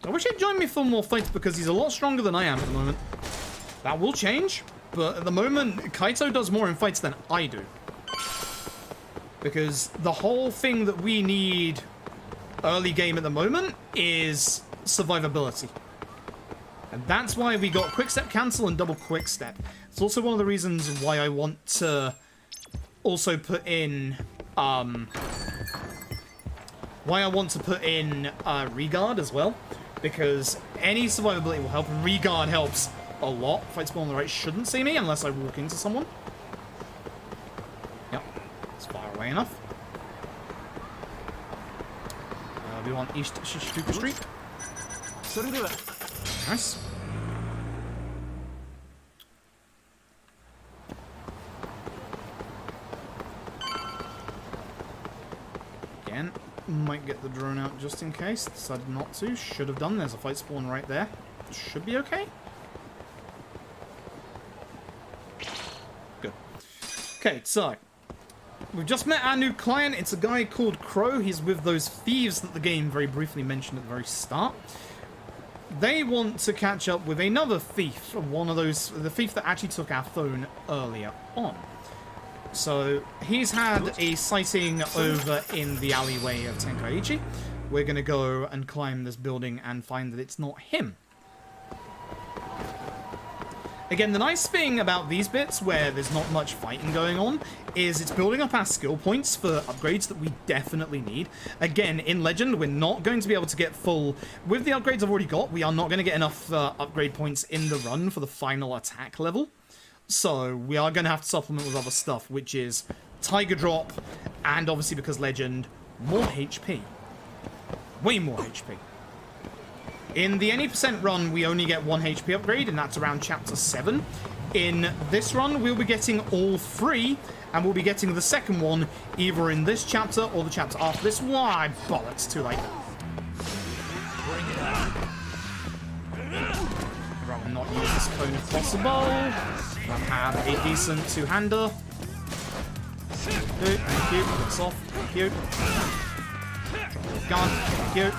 Speaker 1: I wish he'd join me for more fights because he's a lot stronger than I am at the moment. That will change, but at the moment, Kaito does more in fights than I do. Because the whole thing that we need early game at the moment is survivability. And that's why we got quick step cancel and double quick step. It's also one of the reasons why I want to also put in regard as well, because any survivability will help. Regard helps a lot. Fight spawn on the right shouldn't see me unless I walk into someone. Yep, it's far away enough. We want East Shizuka Street. Nice. Again, might get the drone out just in case. Decided not to. Should have done. There's a fight spawn right there. Should be okay. Good. Okay, so we've just met our new client. It's a guy called Crow. He's with those thieves that the game very briefly mentioned at the very start. They want to catch up with another thief, one of those, the thief that actually took our phone earlier on. So he's had a sighting over in the alleyway of Tenkaichi. We're going to go and climb this building and find that it's not him. Again, the nice thing about these bits, where there's not much fighting going on, is it's building up our skill points for upgrades that we definitely need. Again, in Legend, we're not going to be able to get full... With the upgrades I've already got, we are not going to get enough upgrade points in the run for the final attack level. So, we are going to have to supplement with other stuff, which is Tiger Drop, and obviously because Legend, more HP. Way more HP. In the any% run, we only get 1 HP upgrade, and that's around Chapter 7. In this run, we'll be getting all 3, and we'll be getting the second one either in this chapter or the chapter after this. Why, bollocks, too late. Rather not use this cone if possible. I'll have a decent two-hander. Good, thank you. It's off. Thank you. Gone. Thank you.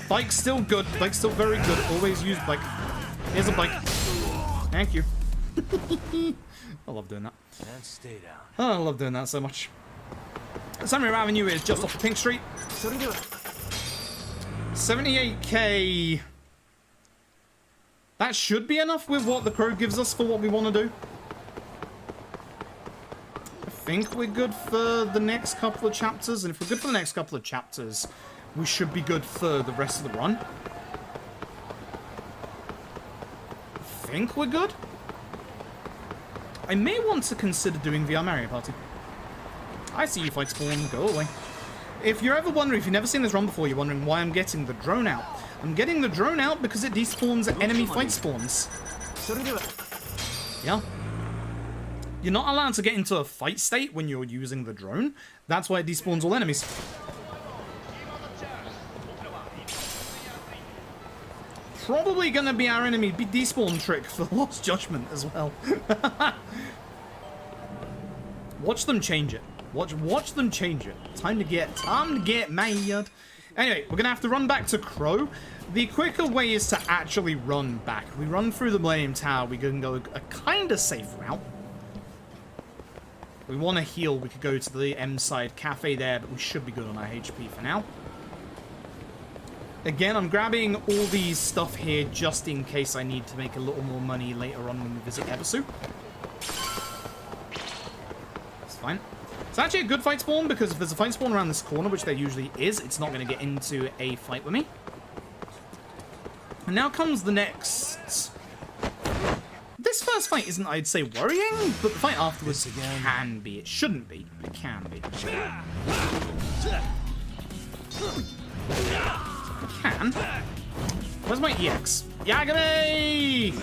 Speaker 1: Bike's still good. Bike's still very good. Always use bike. Here's a bike. Thank you. I love doing that.
Speaker 2: And stay down.
Speaker 1: Oh, I love doing that so much. Samurai Avenue is just off of Pink Street. 78k. That should be enough with what the crow gives us for what we want to do. I think we're good for the next couple of chapters, and if we're good for the next couple of chapters, we should be good for the rest of the run. I think we're good. I may want to consider doing VR Mario Party. I see you, fight spawn. Go away. If you're ever wondering, if you've never seen this run before, you're wondering why I'm getting the drone out. I'm getting the drone out because it despawns enemy fight spawns. Yeah. You're not allowed to get into a fight state when you're using the drone. That's why it despawns all enemies. Probably gonna be our enemy despawn trick for Lost Judgment as well. Watch them change it. Watch them change it. Time to get mad. Anyway, we're gonna have to run back to Crow. The quicker way is to actually run back. We run through the Blame Tower, we can go a kind of safe route. We want to heal, we could go to the M-side cafe there, but we should be good on our HP for now. Again, I'm grabbing all these stuff here just in case I need to make a little more money later on when we visit Ebisu. It's fine. It's actually a good fight spawn because if there's a fight spawn around this corner, which there usually is, it's not going to get into a fight with me. And now comes the next... This first fight isn't, I'd say, worrying, but the fight afterwards can be. It shouldn't be, but it can be. Can. Where's my EX? Yagami!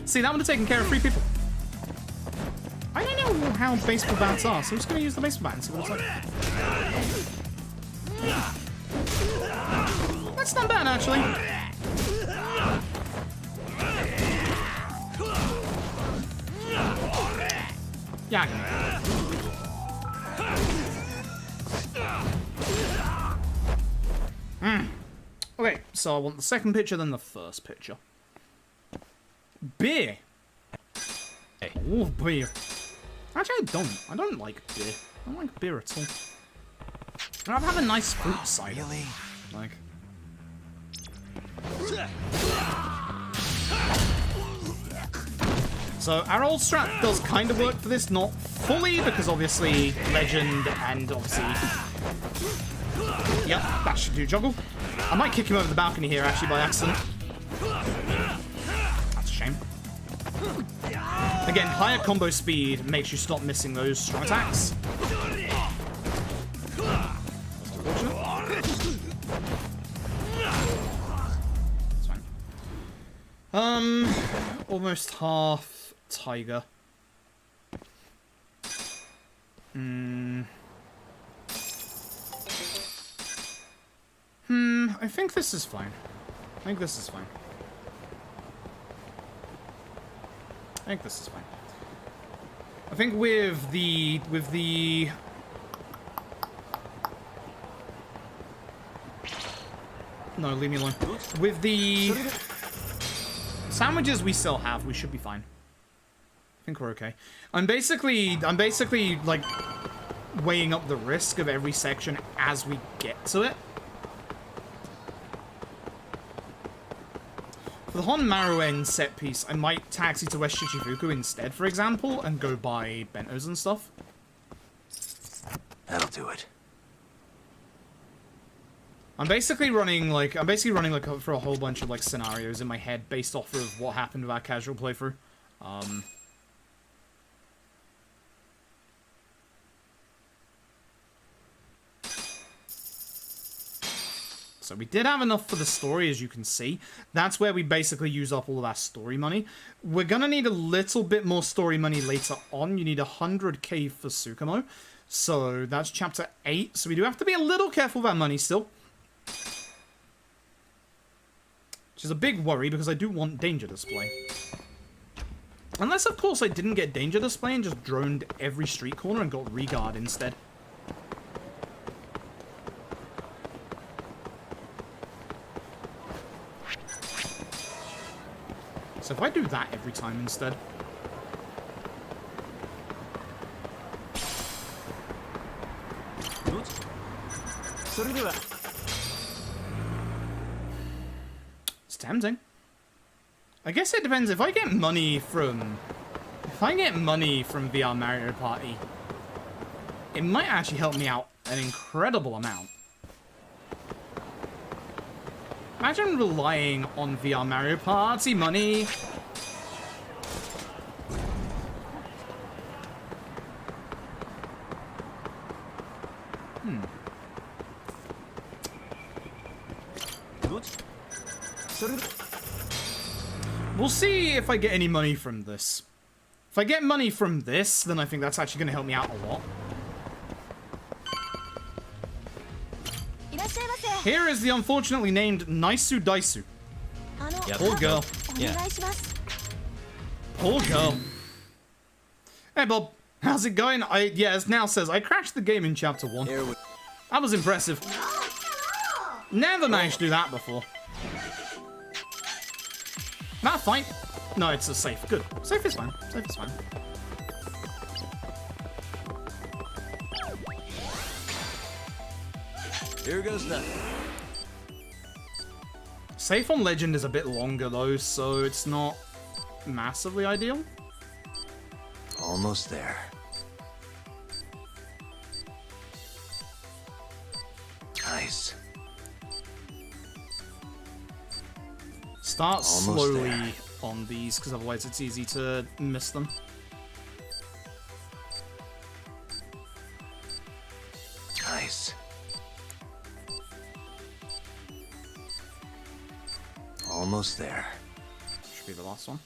Speaker 1: See, that would have taken care of 3 people. I don't know how baseball bats are, so I'm just going to use the baseball bat and see what it's like. That's not bad, actually. Yagami. Okay, so I want the second picture, then the first picture. Beer. Hey. Oh, beer. Actually, I don't like beer. I don't like beer at all. I'd have a nice fruit cider. Really? Like. So our old strat does kind of work for this, not fully, because obviously legend and obviously... Yep, that should do juggle. I might kick him over the balcony here, actually, by accident. That's a shame. Again, higher combo speed makes you stop missing those strong attacks. That's fine. Almost half tiger. I think this is fine. I think this is fine. I think with the no, leave me alone. With the sandwiches we still have, we should be fine. I think we're okay. I'm basically like weighing up the risk of every section as we get to it. For the Honmaru set piece, I might taxi to West Shichibuku instead, for example, and go buy bentos and stuff.
Speaker 2: That'll do it.
Speaker 1: I'm basically running like for a whole bunch of like scenarios in my head based off of what happened with our casual playthrough. So we did have enough for the story, as you can see. That's where we basically use up all of our story money. We're gonna need a little bit more story money later on. You need 100k for Tsukumo. So that's chapter 8. So we do have to be a little careful with our money still. Which is a big worry, because I do want danger display. Unless, of course, I didn't get danger display and just droned every street corner and got regard instead. So if I do that every time instead... It's tempting. I guess it depends. If I get money from... VR Mario Party, it might actually help me out an incredible amount. Imagine relying on VR Mario Party money. We'll see if I get any money from this. If I get money from this, then I think that's actually going to help me out a lot. Here is the unfortunately named Naisu Daisu.
Speaker 2: Yep.
Speaker 1: Poor girl.
Speaker 2: Yeah.
Speaker 1: Poor girl. Hey, Bob. How's it going? Yeah, as now says, I crashed the game in chapter 1. That was impressive. Never managed to do that before. That fight? No, it's a safe. Good. Safe is fine. Safe is fine.
Speaker 2: Here goes nothing.
Speaker 1: Safe on Legend is a bit longer though, so it's not massively ideal.
Speaker 8: Almost there. Nice.
Speaker 1: Start
Speaker 8: Almost
Speaker 1: slowly
Speaker 8: there.
Speaker 1: on these, because otherwise it's easy to miss them.
Speaker 8: Nice. Almost there.
Speaker 1: Should be the last one.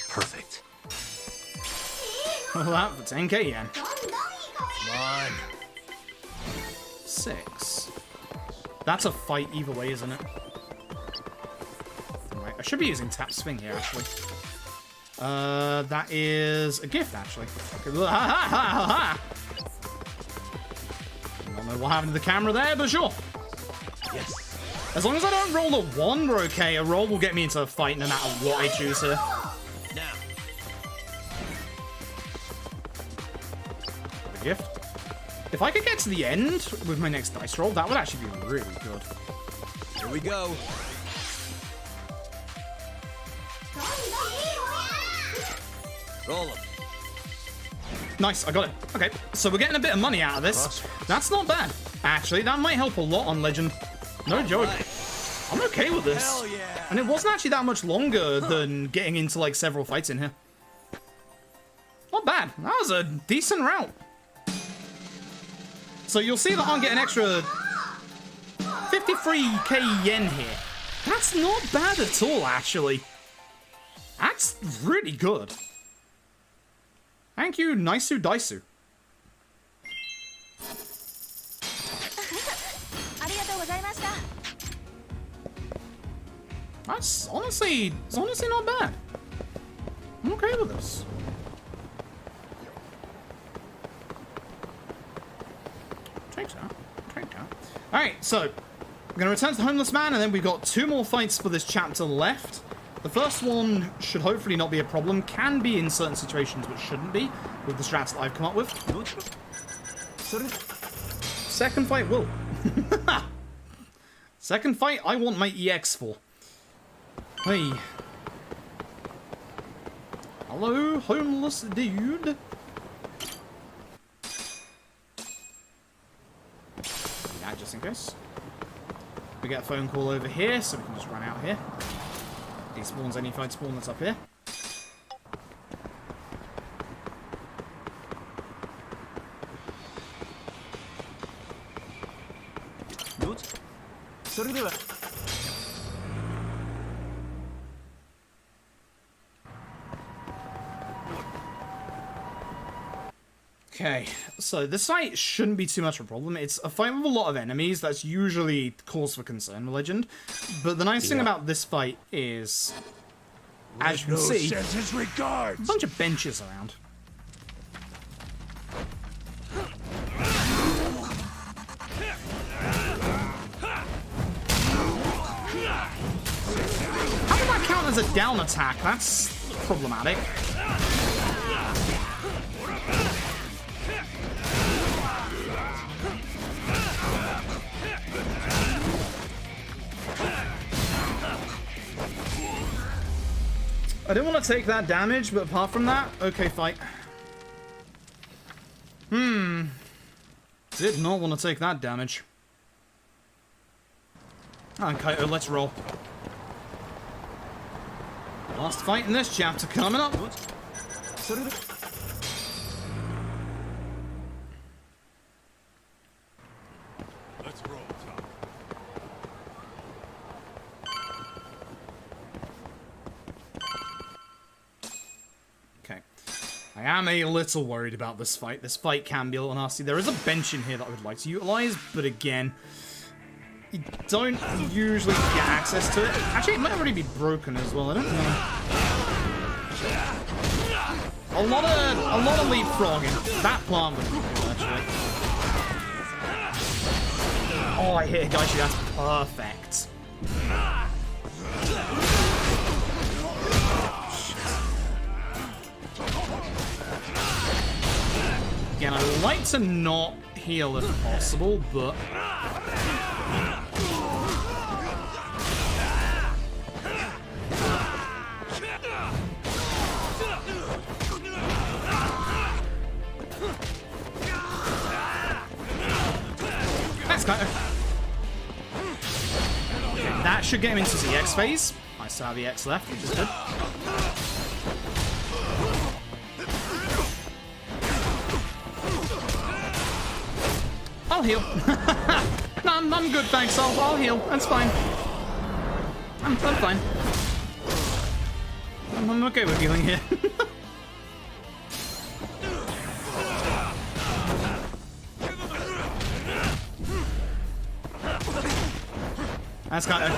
Speaker 8: Perfect.
Speaker 1: Well, that for 10k yen.
Speaker 8: Come on.
Speaker 1: 6. That's a fight either way, isn't it? Right, I should be using tap swing here, actually. That is a gift, actually. Okay. I don't know what happened to the camera there, but sure.
Speaker 2: Yes.
Speaker 1: As long as I don't roll a 1, we're okay. A roll will get me into a fight no matter what I choose here.
Speaker 2: Now.
Speaker 1: The gift. If I could get to the end with my next dice roll, that would actually be really good.
Speaker 2: Here we go. Roll them.
Speaker 1: Nice, I got it. Okay, so we're getting a bit of money out of this. That's not bad. Actually, that might help a lot on Legend. No joke. I'm okay with this.
Speaker 2: Hell yeah.
Speaker 1: And it wasn't actually that much longer than getting into like several fights in here. Not bad. That was a decent route. So you'll see that I'll get an extra 53k yen here. That's not bad at all, actually. That's really good. Thank you, Naisu Daisu. That's honestly, it's honestly not bad. I'm okay with this. Take that. Take that. Alright, so we're going to return to the Homeless Man, and then we've got 2 more fights for this chapter left. The first one should hopefully not be a problem. Can be in certain situations, but shouldn't be with the strats that I've come up with. Second fight will. Second fight, I want my EX for. Hey. Hello, homeless dude. Yeah, just in case. We get a phone call over here, so we can just run out here. He spawns any fight spawn that's up here. Okay, so this fight shouldn't be too much of a problem. It's a fight with a lot of enemies. That's usually cause for concern with Legend. But the nice thing about this fight is, as you can see, a bunch of benches around. How did that count as a down attack? That's problematic. I didn't want to take that damage, but apart from that, okay, fight. Did not want to take that damage. Okay, let's roll. Last fight in this chapter coming up.
Speaker 5: Let's roll, Tom.
Speaker 1: Okay. I am a little worried about this fight. This fight can be a little nasty. There is a bench in here that I would like to utilize, but again, you don't usually get access to it. Actually, it might already be broken as well. I don't know. A lot of leapfrogging. That plant would be good, actually. Oh, I hit a guy. That's perfect. Again, I would like to not heal if possible, but thanks, Kaito. Okay, that should get him into the X phase. I still have the X left, which is good. I'll heal. No, I'm good, thanks. I'll heal. That's fine. I'm fine. I'm okay with healing here. That's kind of...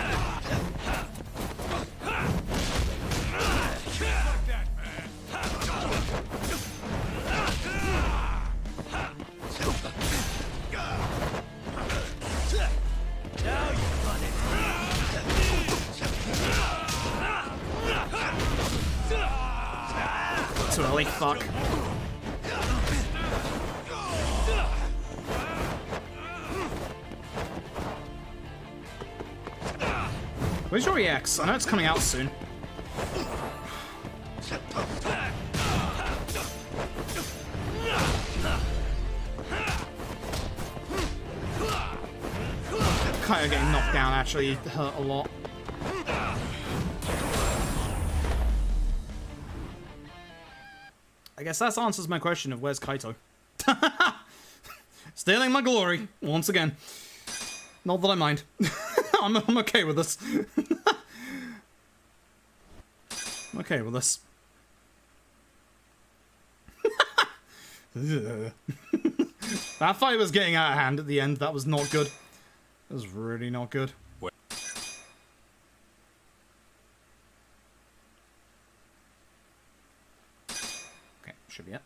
Speaker 1: Totally fuck. Where's your EX? I know it's coming out soon. Kind of getting knocked down actually hurt a lot. I guess that answers my question of where's Kaito. Stealing my glory, once again. Not that I mind. I'm okay with this. I'm okay with this. That fight was getting out of hand at the end. That was not good. That was really not good. Should be it.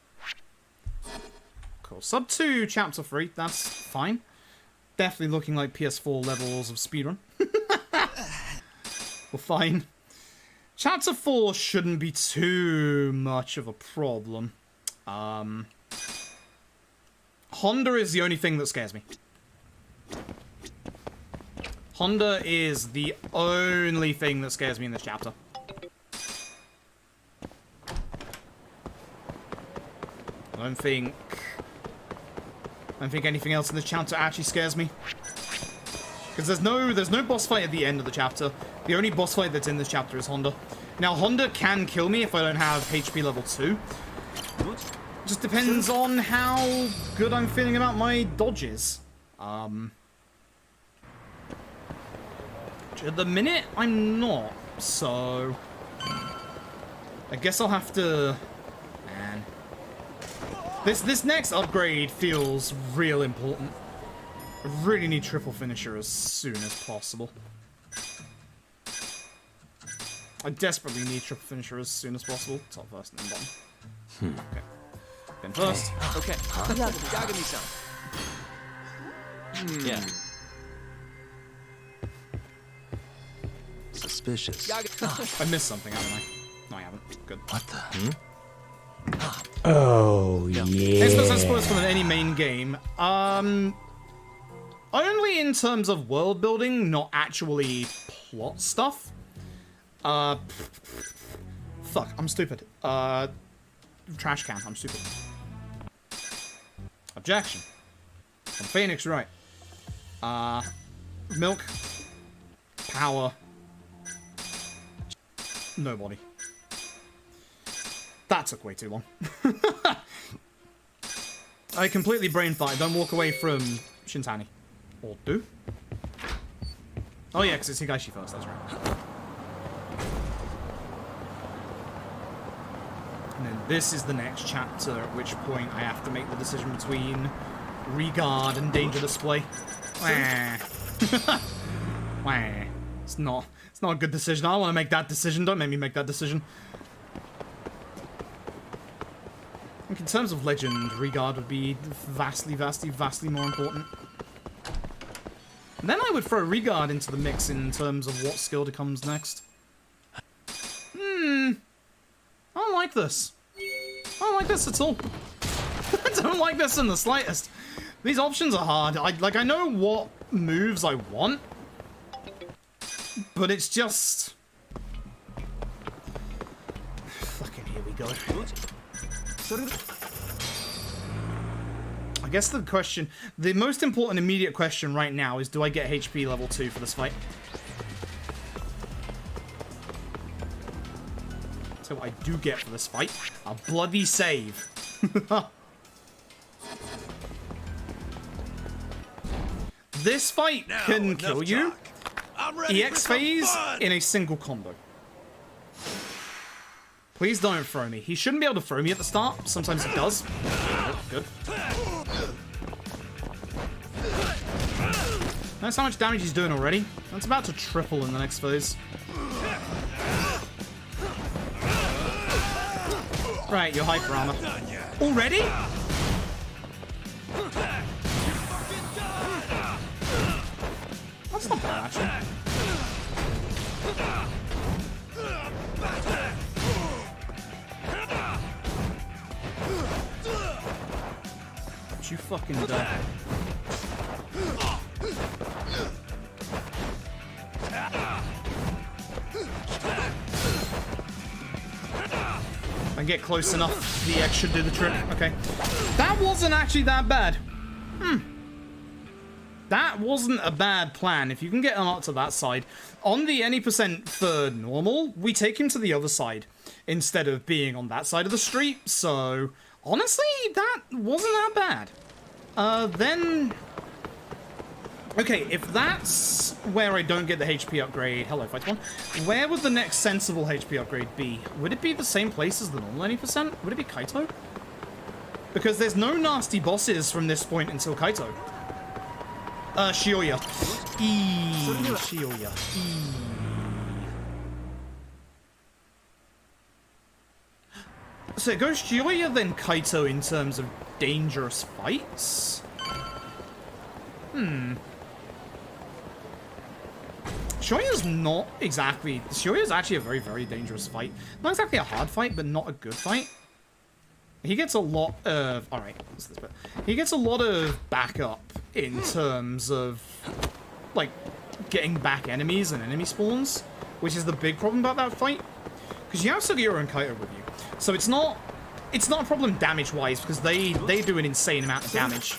Speaker 1: Cool. Sub 2, Chapter 3. That's fine. Definitely looking like PS4 levels of speedrun. We're fine. Chapter 4 shouldn't be too much of a problem. Honda is the only thing that scares me. Honda is the only thing that scares me in this chapter. I don't think anything else in this chapter actually scares me. Because there's no boss fight at the end of the chapter. The only boss fight that's in this chapter is Honda. Now, Honda can kill me if I don't have HP level 2. Just depends on how good I'm feeling about my dodges. At the minute, I'm not. So I guess I'll have to... Man. This next upgrade feels real important. I really need triple finisher as soon as possible. I desperately need triple finisher as soon as possible. Top first and then bottom. Okay. Then first.
Speaker 2: Okay. Gotta me some. Yeah.
Speaker 8: Suspicious.
Speaker 1: I missed something, haven't I? No, I haven't. Good.
Speaker 8: What the?
Speaker 9: Oh, yeah.
Speaker 1: Experts and spoilers for any main game. Only in terms of world building, not actually plot stuff. Fuck, I'm stupid. Trash can, I'm stupid. Objection. I'm Phoenix, right. Milk. Power. Nobody. That took way too long. I completely brain farted. Don't walk away from Shintani. Or do? Oh yeah, because it's Higashi first, that's right. And then this is the next chapter, at which point I have to make the decision between regard and danger display. Wah. Wah. It's not a good decision. I don't want to make that decision. Don't make me make that decision. I think in terms of legend, regard would be vastly more important. And then I would throw regard into the mix in terms of what skill comes next. I don't like this. I don't like this at all. I don't like this in the slightest. These options are hard. I know what moves I want, but it's just... Fucking here we go. I guess the most important immediate question right now is, do I get HP level 2 for this fight? So what I do get for this fight, a bloody save. This fight can kill you. EX phase in a single combo. Please don't throw me. He shouldn't be able to throw me at the start. Sometimes he does. Oh, good. Notice how much damage he's doing already. That's about to triple in the next phase. Right, you're hyper armor. Already? That's not bad, actually. Don't you fucking die. I get close enough, the X should do the trick. Okay. That wasn't actually that bad. That wasn't a bad plan. If you can get him up to that side. On the any percent for normal, we take him to the other side instead of being on that side of the street. So, honestly, that wasn't that bad. Then... Okay, if that's where I don't get the HP upgrade... Hello, Fight One. Where would the next sensible HP upgrade be? Would it be the same place as the normal any percent? Would it be Kaito? Because there's no nasty bosses from this point until Kaito. Shioya. Shioya. So it goes Shioya, then Kaito in terms of dangerous fights? Shioya's not exactly... Shioya's actually a very, very dangerous fight. Not exactly a hard fight, but not a good fight. He gets a lot of... Alright, what's this bit? He gets a lot of backup in terms of, like, getting back enemies and enemy spawns, which is the big problem about that fight. Because you have Sugiyura and Kaito with you. So it's not a problem damage-wise, because they do an insane amount of damage.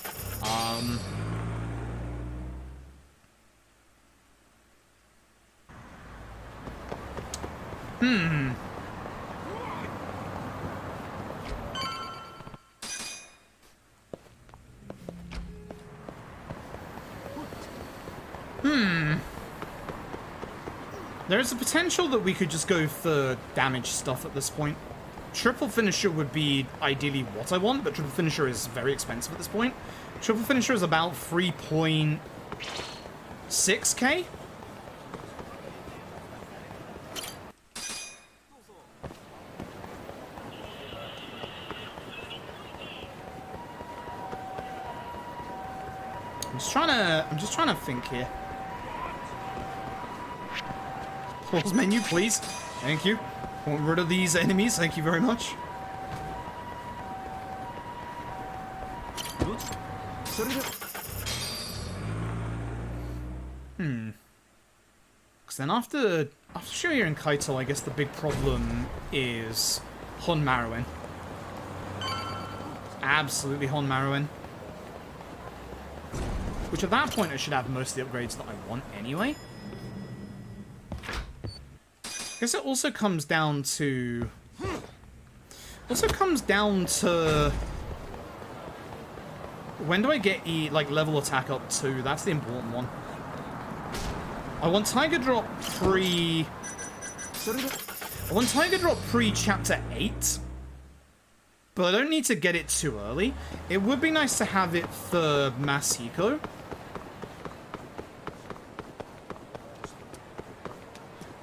Speaker 1: There's a potential that we could just go for damage stuff at this point. Triple finisher would be ideally what I want, but triple finisher is very expensive at this point. Triple finisher is about 3.6k. I'm just trying to think here. Pause menu, please. Thank you. Want rid of these enemies. Thank you very much. Because then after Shoya and Kaito, I guess the big problem is Hon Maruen. Absolutely Hon Maruen. Which at that point I should have most of the upgrades that I want anyway. I guess it also comes down to... when do I get level attack up to? That's the important one. I want Tiger Drop pre... I want Tiger Drop pre-Chapter 8. But I don't need to get it too early. It would be nice to have it for Masiko.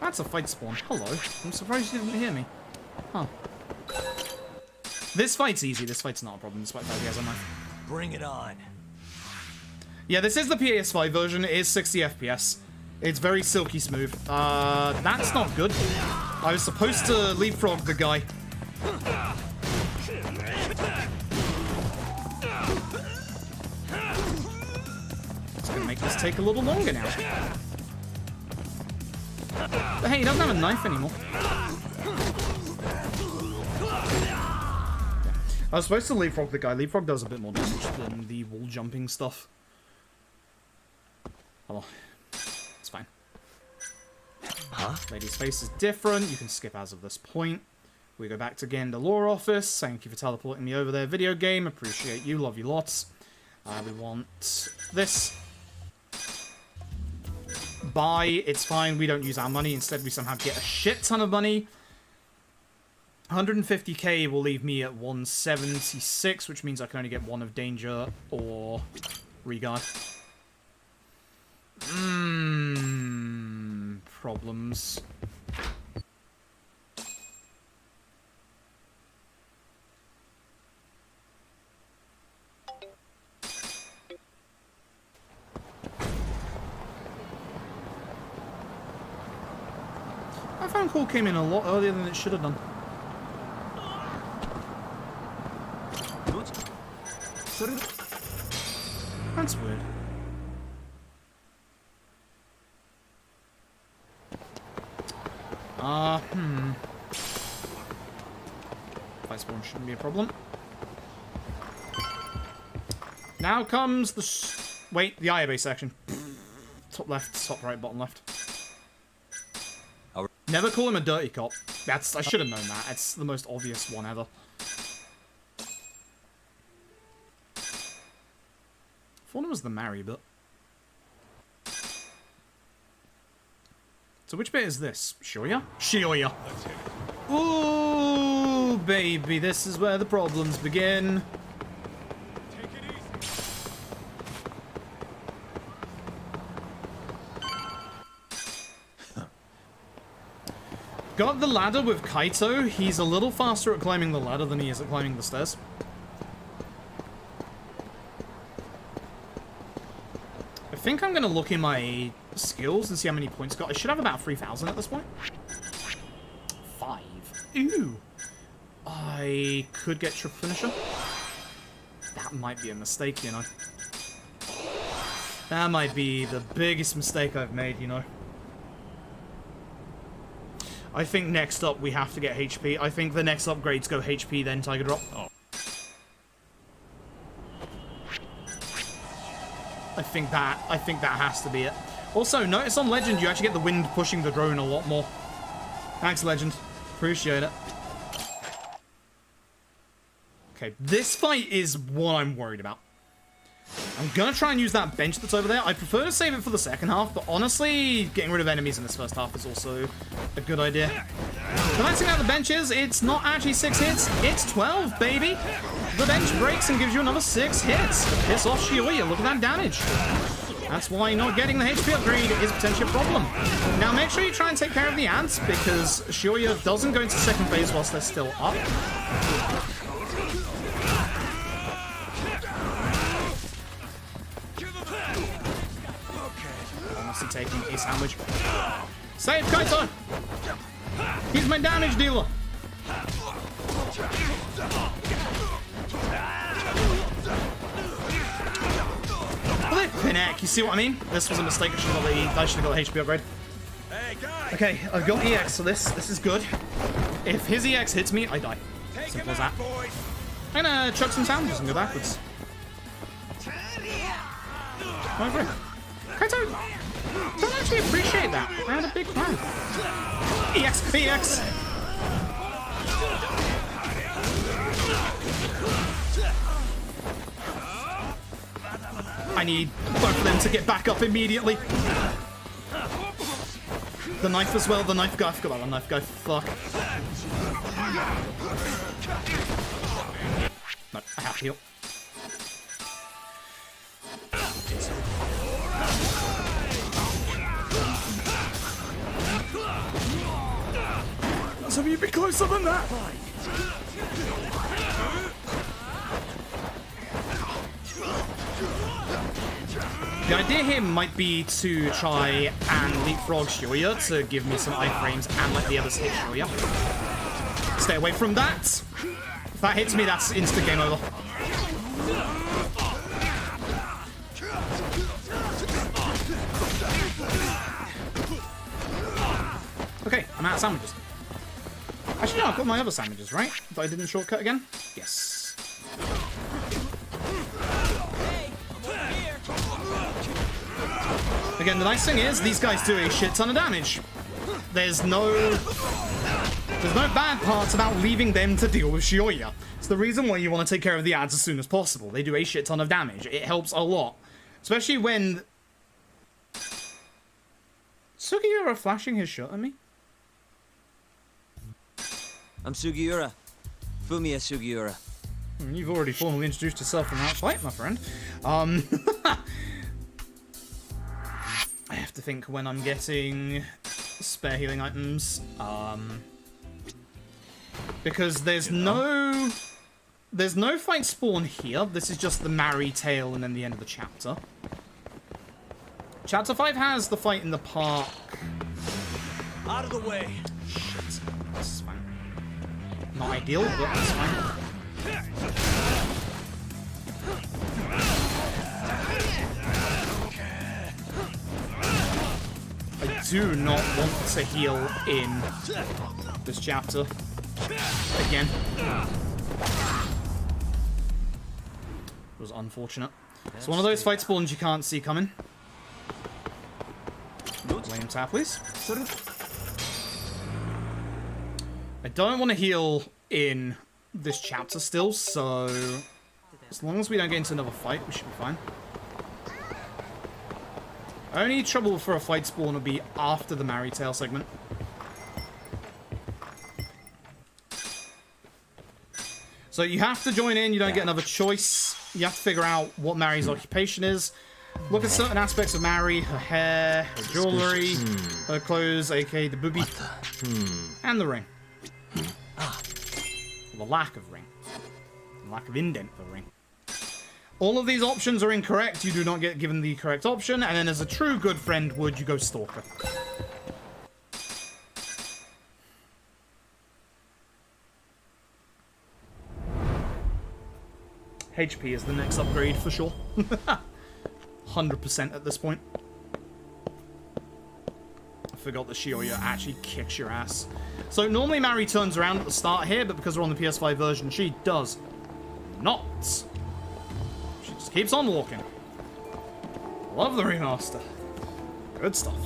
Speaker 1: That's a fight spawn. Hello. I'm surprised you didn't hear me. Huh. This fight's easy. This fight's not a problem. This fight probably has a knife.
Speaker 2: Bring it on.
Speaker 1: Yeah, this is the PS5 version. It is 60 FPS. It's very silky smooth. That's not good. I was supposed to leapfrog the guy. It's gonna make this take a little longer now. But hey, he doesn't have a knife anymore. I was supposed to leapfrog the guy. Leapfrog does a bit more damage than the wall jumping stuff. Oh, it's fine. Huh? Lady's face is different. You can skip as of this point. We go back to again the law office. Thank you for teleporting me over there. Video game. Appreciate you. Love you lots. We want this. Buy. It's fine. We don't use our money. Instead, we somehow get a shit ton of money. 150k will leave me at 176, which means I can only get one of danger or regard. Problems. My phone call came in a lot earlier than it should have done. That's weird. Fight spawn shouldn't be a problem. Now comes the wait, the Ayabe section. Top left, top right, bottom left. Never call him a dirty cop. I should have known that. It's the most obvious one ever. I thought it was the marry bit. So which bit is this? Shoya? Shioya. Ooh, baby, this is where the problems begin.
Speaker 5: Take it easy.
Speaker 1: Got the ladder with Kaito. He's a little faster at climbing the ladder than he is at climbing the stairs. I think I'm going to look in my skills and see how many points I got. I should have about 3,000 at this point. 5. Ooh. I could get triple finisher. That might be a mistake, you know. That might be the biggest mistake I've made, you know. I think next up we have to get HP. I think the next upgrades go HP, then Tiger Drop. Oh. I think that has to be it. Also, notice on Legend you actually get the wind pushing the drone a lot more. Thanks, Legend. Appreciate it. Okay, this fight is what I'm worried about. I'm gonna try and use that bench that's over there. I prefer to save it for the second half, but honestly, getting rid of enemies in this first half is also a good idea. The nice thing about the bench is, it's not actually 6 hits, it's 12, baby! The bench breaks and gives you another 6 hits. To piss off Shioya, look at that damage. That's why not getting the HP upgrade is potentially a problem. Now make sure you try and take care of the ants, because Shioya doesn't go into second phase whilst they're still up. Honestly taking a sandwich. Save Kaito! He's my damage dealer! Pinnack, you see what I mean? This was a mistake. I should have got the HP upgrade. Okay, I've got EX, so this is good. If his EX hits me, I die. Simple as that. I'm gonna chuck some sandwiches and go backwards. Over here. Kaito, don't actually appreciate that. I had a big plan. EX, EX. I need both of them to get back up immediately. The knife as well, the knife guy. I forgot about the knife guy. Fuck. No, I have to heal. Let's have you be closer than that. The idea here might be to try and leapfrog Shioya to give me some iframes and let the others hit Shioya. Stay away from that. If that hits me, that's instant game over. Okay, I'm out of sandwiches. Actually, no, I've got my other sandwiches, right? But I didn't shortcut again? Yes. Again, the nice thing is, these guys do a shit ton of damage. There's no bad parts about leaving them to deal with Shioya. It's the reason why you want to take care of the ads as soon as possible. They do a shit ton of damage. It helps a lot. Especially when... Sugiura flashing his shot at me?
Speaker 2: I'm Sugiura. Fumiya Sugiura.
Speaker 1: You've already formally introduced yourself in that fight, my friend. I have to think when I'm getting spare healing items. Because there's no fight spawn here. This is just the Mari tail and then the end of the chapter. Chapter 5 has the fight in the park.
Speaker 2: Out of the way.
Speaker 1: Shit. This is fine. Not ideal, but that's fine. I do not want to heal in this chapter. Again. It was unfortunate. It's one of those fight spawns you can't see coming. Lane tap, please. I don't want to heal in this chapter still, so as long as we don't get into another fight, we should be fine. Only trouble for a fight spawn will be after the Mari tail segment. So you have to join in, you don't get another choice. You have to figure out what Mari's occupation is. Look at certain aspects of Mari, her hair, her jewellery, her clothes, aka the booby, and the ring. The lack of ring. The lack of indent for the ring. All of these options are incorrect. You do not get given the correct option, and then as a true good friend would, you go stalker. HP is the next upgrade for sure. 100% at this point. I forgot that Shioya actually kicks your ass. So normally Mari turns around at the start here, but because we're on the PS5 version, she does not. She just keeps on walking. Love the remaster. Good stuff.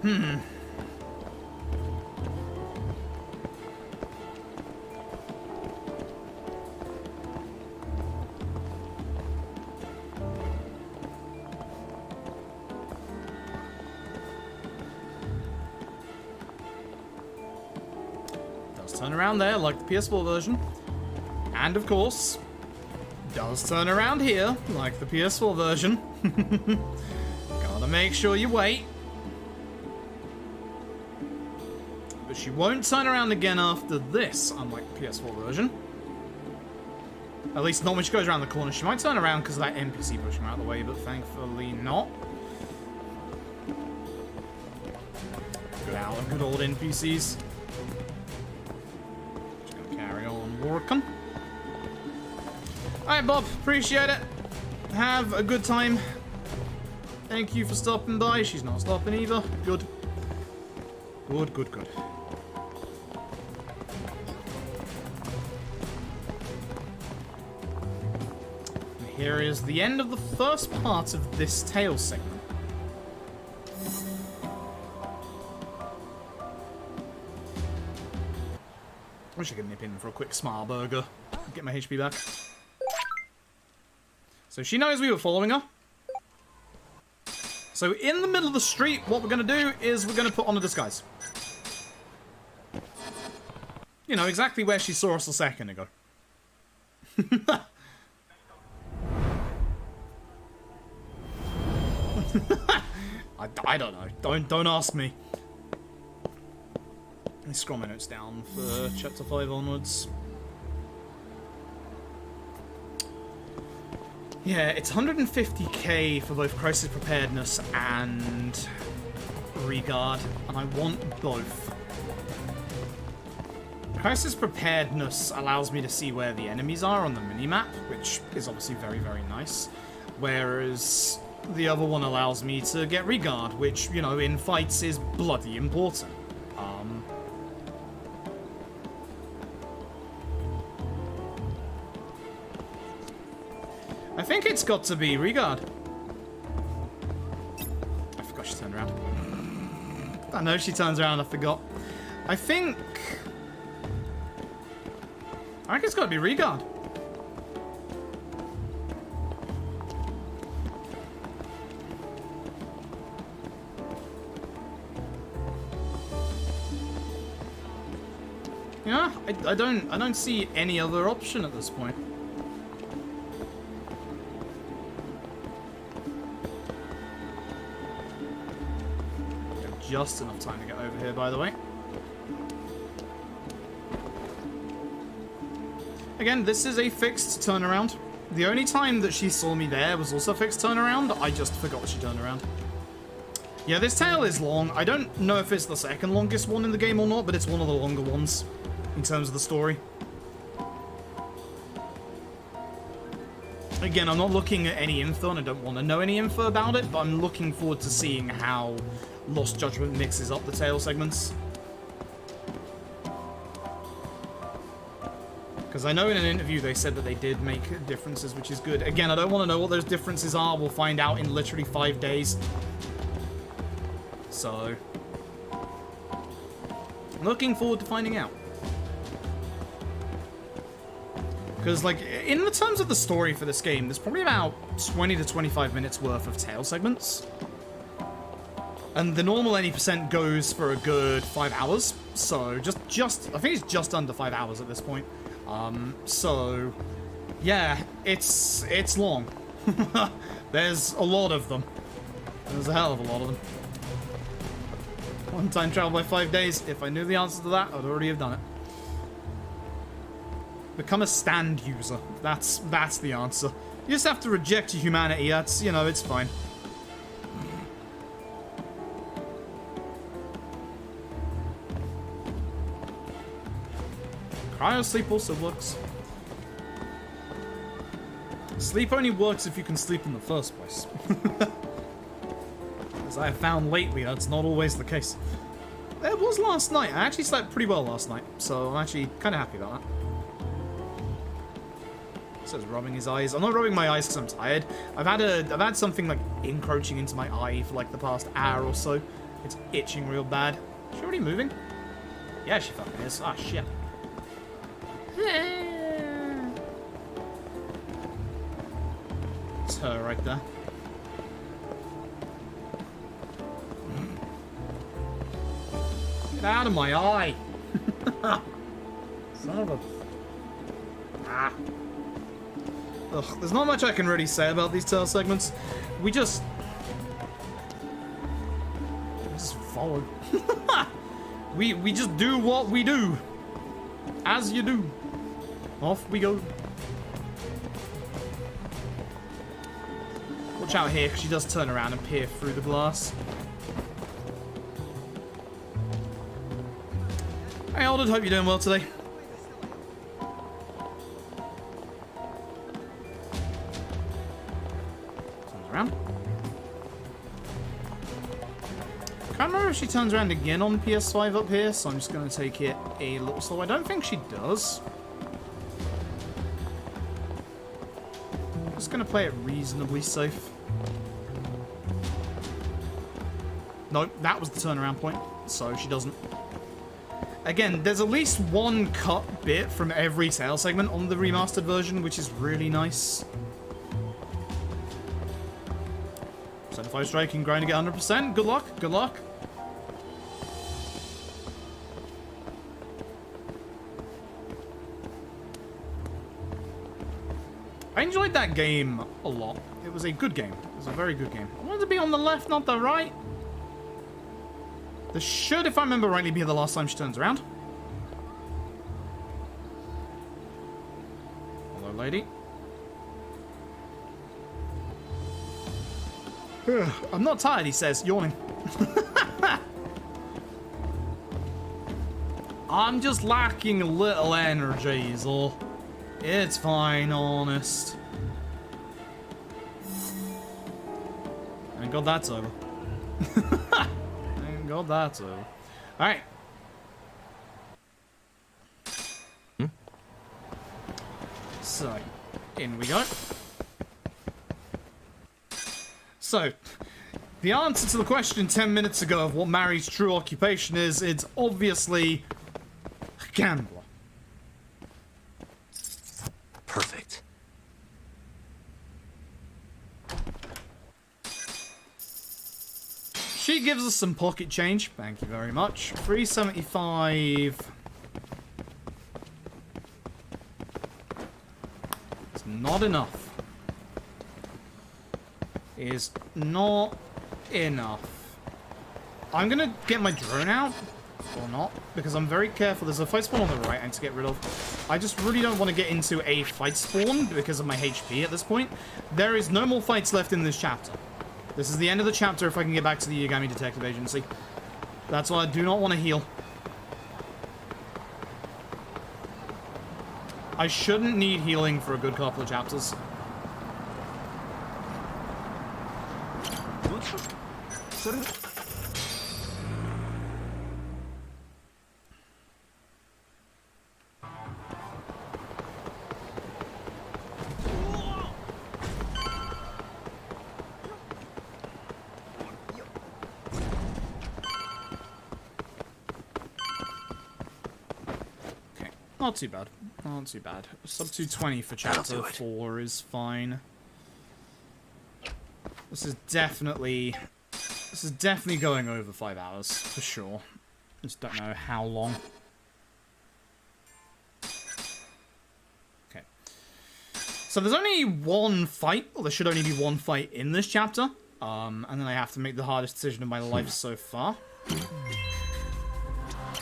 Speaker 1: Does turn around there like the PS4 version. And of course, does turn around here like the PS4 version. Gotta make sure you wait. But she won't turn around again after this, unlike the PS4 version. At least not when she goes around the corner. She might turn around because of that NPC pushing her out of the way, but thankfully not. Good old NPCs. Just gonna carry on working. Alright, Bob. Appreciate it. Have a good time. Thank you for stopping by. She's not stopping either. Good. Good, good, good. And here is the end of the first part of this tale segment. I wish I could nip in for a quick smile burger. Get my HP back. So she knows we were following her. So in the middle of the street, what we're going to do is we're going to put on a disguise. You know, exactly where she saw us a second ago. I don't know. Don't ask me. Let me scroll my notes down for chapter 5 onwards. Yeah, it's 150k for both crisis preparedness and regard, and I want both. Crisis preparedness allows me to see where the enemies are on the minimap, which is obviously very, very nice. Whereas the other one allows me to get regard, which, you know, in fights is bloody important. I think it's got to be regard. I forgot she turned around. I know she turns around, I forgot. I think it's got to be regard. Yeah, I don't see any other option at this point. Just enough time to get over here, by the way. Again, this is a fixed turnaround. The only time that she saw me there was also a fixed turnaround. I just forgot she turned around. Yeah, this tale is long. I don't know if it's the second longest one in the game or not, but it's one of the longer ones in terms of the story. Again, I'm not looking at any info, and I don't want to know any info about it, but I'm looking forward to seeing how Lost Judgment mixes up the tale segments. Because I know in an interview they said that they did make differences, which is good. Again, I don't want to know what those differences are. We'll find out in literally 5 days. So, looking forward to finding out. Because, like, in the terms of the story for this game, there's probably about 20 to 25 minutes worth of tale segments. And the normal any percent goes for a good 5 hours. So, I think it's just under 5 hours at this point. So, yeah, it's long. There's a lot of them. There's a hell of a lot of them. One time travel by 5 days. If I knew the answer to that, I'd already have done it. Become a stand user. That's the answer. You just have to reject your humanity. That's, you know, it's fine. Cryo sleep also works. Sleep only works if you can sleep in the first place. As I have found lately, that's not always the case. It was last night. I actually slept pretty well last night, so I'm actually kind of happy about that. Says rubbing his eyes. I'm not rubbing my eyes because I'm tired. I've had something like encroaching into my eye for like the past hour or so, It's itching real bad. Is she already moving? Yeah, she fucking is. Ah, shit. It's her right there. Get out of my eye! Son of a... Ah. Ugh, there's not much I can really say about these tail segments. We just follow. we just do what we do. As you do. Off we go. Watch out here, because she does turn around and peer through the glass. Hey, Alden, hope you're doing well today. Turns around. Can't remember if she turns around again on PS5 up here, so I'm just going to take it a little slow. I don't think she does. I'm just going to play it reasonably safe. Nope, that was the turnaround point, so she doesn't. Again, there's at least one cut bit from every tail segment on the remastered version, which is really nice. 75 striking, grind to get 100%. Good luck, good luck. I enjoyed that game a lot. It was a good game. It was a very good game. I wanted to be on the left, not the right. This should, if I remember rightly, be the last time she turns around. Hello, lady. I'm not tired, he says, yawning. I'm just lacking a little energy, so it's fine, honest. Thank God that's over. Thank God that's over. Alright. So, in we go. So, the answer to the question 10 minutes ago of what Mary's true occupation is, it's obviously a gambler.
Speaker 8: Perfect.
Speaker 1: She gives us some pocket change. Thank you very much. 375. It's not enough. Is not enough. I'm gonna get my drone out. Or not. Because I'm very careful. There's a fight spawn on the right I need to get rid of. I just really don't want to get into a fight spawn because of my HP at this point. There is no more fights left in this chapter. This is the end of the chapter if I can get back to the Yagami Detective Agency. That's why I do not want to heal. I shouldn't need healing for a good couple of chapters. Not too bad. Not too bad. Sub 220 for chapter 4 is fine. This is definitely going over 5 hours for sure. Just don't know how long. Okay. So there's only one fight, or there should only be one fight in this chapter. And then I have to make the hardest decision of my life so far.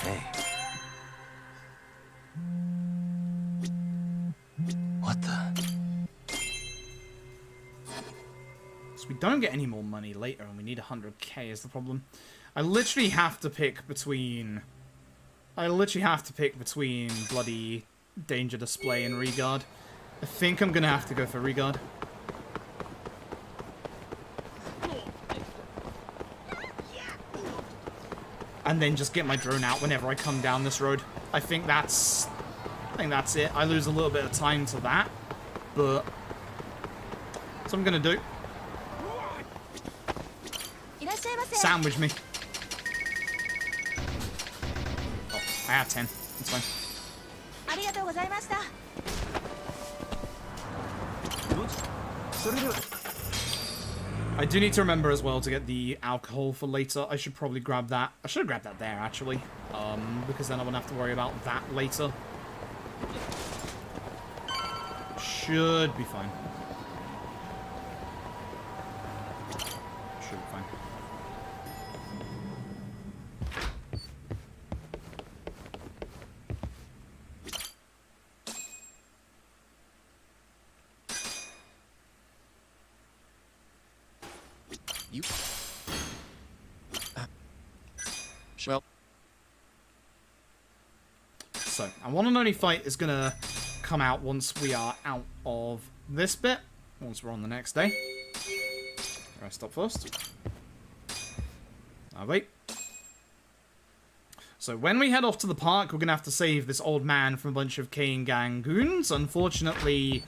Speaker 8: Hey. What the?
Speaker 1: So we don't get any more money later, and we need 100k is the problem. I literally have to pick between bloody Danger Display and Regard. I think I'm gonna have to go for Regard. And then just get my drone out whenever I come down this road. I think that's it. I lose a little bit of time to that, but that's what I'm gonna do. Sandwich me. I have 10. It's fine.
Speaker 9: ありがとうございました。
Speaker 4: それでは
Speaker 1: I do need to remember as well to get the alcohol for later. I should probably grab that. I should have grabbed that there, actually. Because then I won't have to worry about that later. Should be fine. Should be fine.
Speaker 7: You... well...
Speaker 1: So, our one and only fight is gonna come out once we are out of this bit. Once we're on the next day. Rest up first. Wait. So when we head off to the park, we're gonna have to save this old man from a bunch of Kane gang goons. Unfortunately,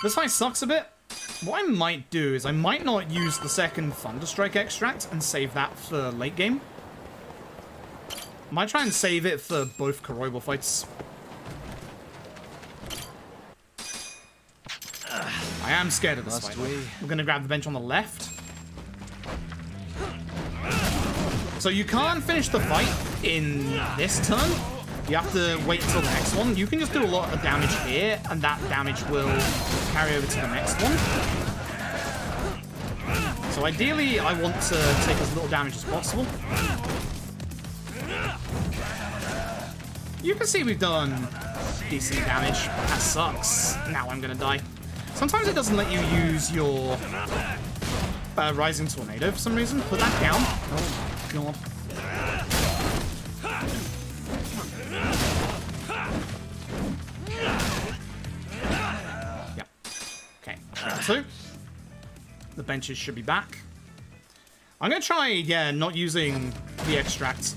Speaker 1: this fight sucks a bit. What I might do is I might not use the second Thunderstrike extract and save that for late game. I might try and save it for both Koroibo fights. I am scared of this fight. We're going to grab the bench on the left. So you can't finish the fight in this turn. You have to wait until the next one. You can just do a lot of damage here, and that damage will carry over to the next one. So ideally, I want to take as little damage as possible. You can see we've done decent damage. That sucks. Now I'm gonna die. Sometimes it doesn't let you use your Rising Tornado for some reason. Put that down. Oh, God. Yeah. Okay. Round 2. The benches should be back. I'm gonna try, yeah, not using the extract.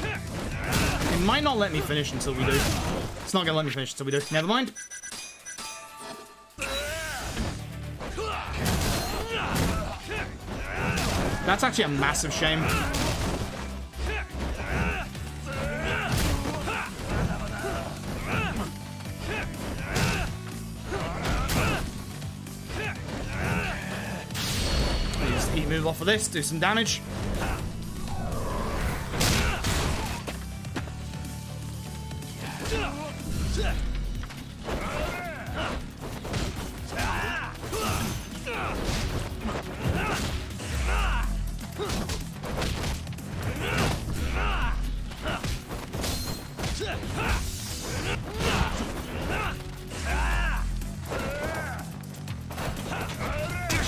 Speaker 1: It might not let me finish until we do. It's not gonna let me finish until we do. Never mind. That's actually a massive shame. Use the heat move off of this, do some damage.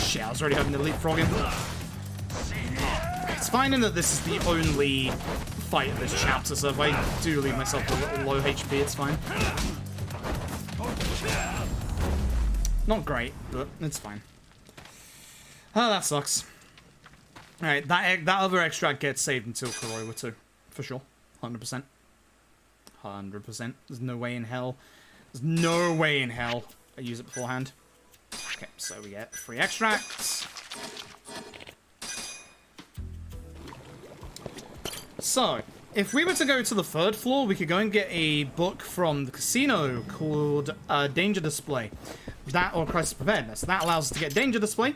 Speaker 1: Shit, I was already having to leapfrog him. It's fine in that this is the only fight of this chapter, so if I do leave myself a little low HP, it's fine. Not great, but it's fine. Oh, that sucks. Alright, that other extract gets saved until Koroiwa 2. For sure. 100%. 100%. There's no way in hell. There's no way in hell I use it beforehand. Okay, so we get 3 extracts. So, if we were to go to the 3rd floor, we could go and get a book from the casino called Danger Display. That, or Crisis Preparedness. That allows us to get Danger Display,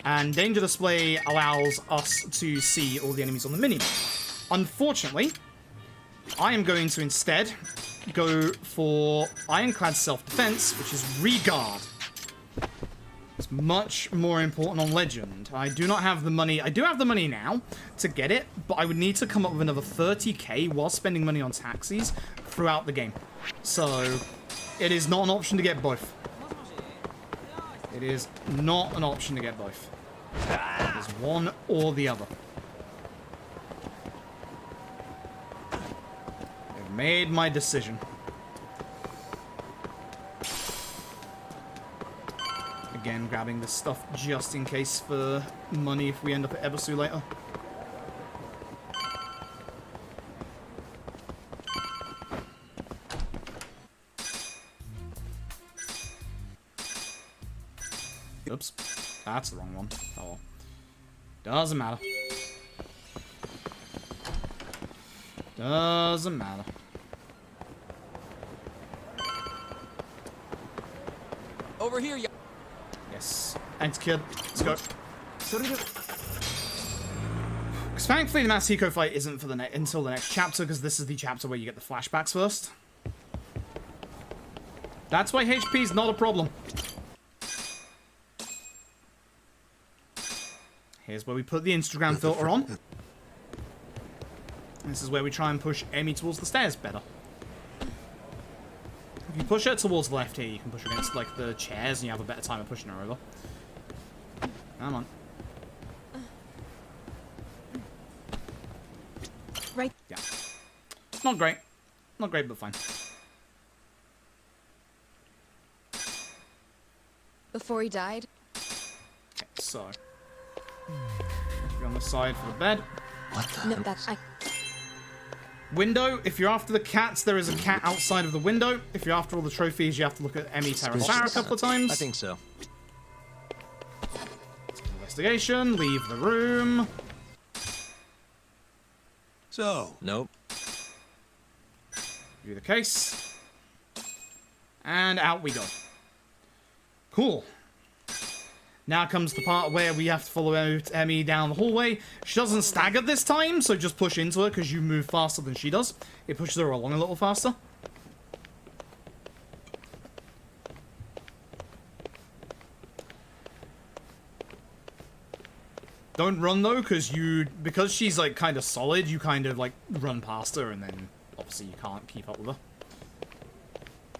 Speaker 1: and Danger Display allows us to see all the enemies on the mini. Unfortunately, I am going to instead go for Ironclad Self-Defense, which is Regard. It's much more important on Legend. I do not have the money. I do have the money now to get it, but I would need to come up with another 30k while spending money on taxis throughout the game. So, it is not an option to get both. It is not an option to get both. It is one or the other. I've made my decision. Again, grabbing this stuff just in case for money if we end up at Ebisu later. Oops. That's the wrong one. Oh well. Doesn't matter. Doesn't matter.
Speaker 2: Over here, ya.
Speaker 1: Yes. Enter kid. Let's go.
Speaker 4: それでは
Speaker 1: Because thankfully the Masiko fight isn't for the until the next chapter, because this is the chapter where you get the flashbacks first. That's why HP is not a problem. Here's where we put the Instagram filter on. This is where we try and push Amy towards the stairs better. If you push her towards the left here, you can push her against like the chairs and you have a better time of pushing her over. Come on.
Speaker 9: Right.
Speaker 1: Yeah. Not great. Not great, but fine.
Speaker 9: Before he died.
Speaker 1: Okay, so. Be on the side for the bed.
Speaker 8: What the?
Speaker 9: No, that's
Speaker 1: Window. If you're after the cats, there is a cat outside of the window. If you're after all the trophies, you have to look at Emmy Terrasara a couple of times.
Speaker 2: I think so.
Speaker 1: Investigation. Leave the room.
Speaker 6: So,
Speaker 2: Nope.
Speaker 1: Review the case. And out we go. Cool. Now comes the part where we have to follow Emmy down the hallway. She doesn't stagger this time, so just push into her because you move faster than she does. It pushes her along a little faster. Don't run though, because she's like kind of solid, you kind of like run past her and then obviously you can't keep up with her.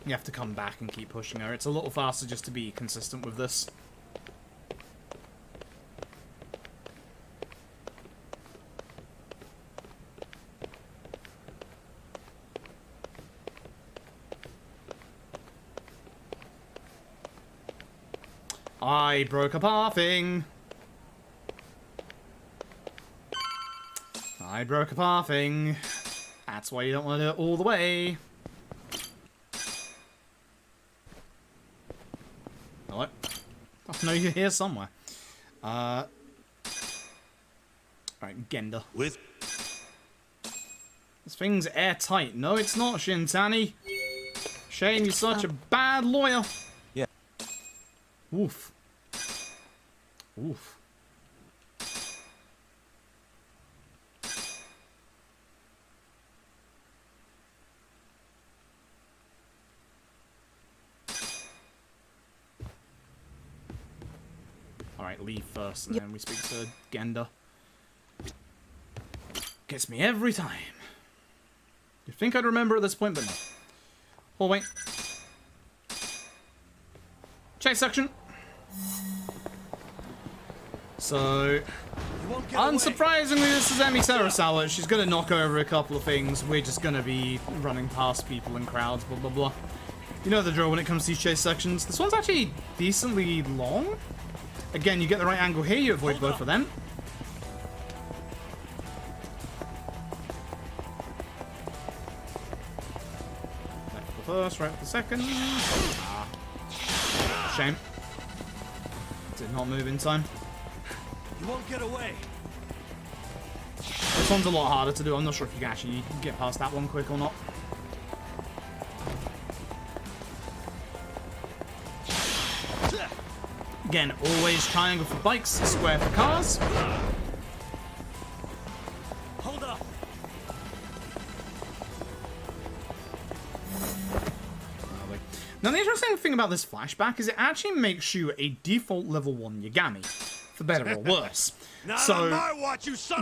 Speaker 1: You have to come back and keep pushing her. It's a little faster just to be consistent with this. I broke a pathing. I broke a pathing. That's why you don't want to do it all the way. Hello? I know you're here somewhere. Alright, Genda.
Speaker 6: with
Speaker 1: This thing's airtight. No, it's not, Shintani. Shame you're such a bad lawyer.
Speaker 2: Yeah.
Speaker 1: Oof. Oof. Alright, leave first, and then we speak to Genda. Gets me every time. You'd think I'd remember at this point, but no. Oh, wait. Check section. So, unsurprisingly, this is Emi Terasawa. She's gonna knock over a couple of things. We're just gonna be running past people in crowds, blah, blah, blah. You know the drill when it comes to these chase sections. This one's actually decently long. Again, you get the right angle here, you avoid both of them. Left for first, right for second. Ah. Shame. Did not move in time.
Speaker 2: You won't get away.
Speaker 1: This one's a lot harder to do. I'm not sure if you can actually get past that one quick or not. Again, always triangle for bikes, square for cars.
Speaker 2: Hold up.
Speaker 1: Now, the interesting thing about this flashback is it actually makes you a default level 1 Yagami, for better or worse. So,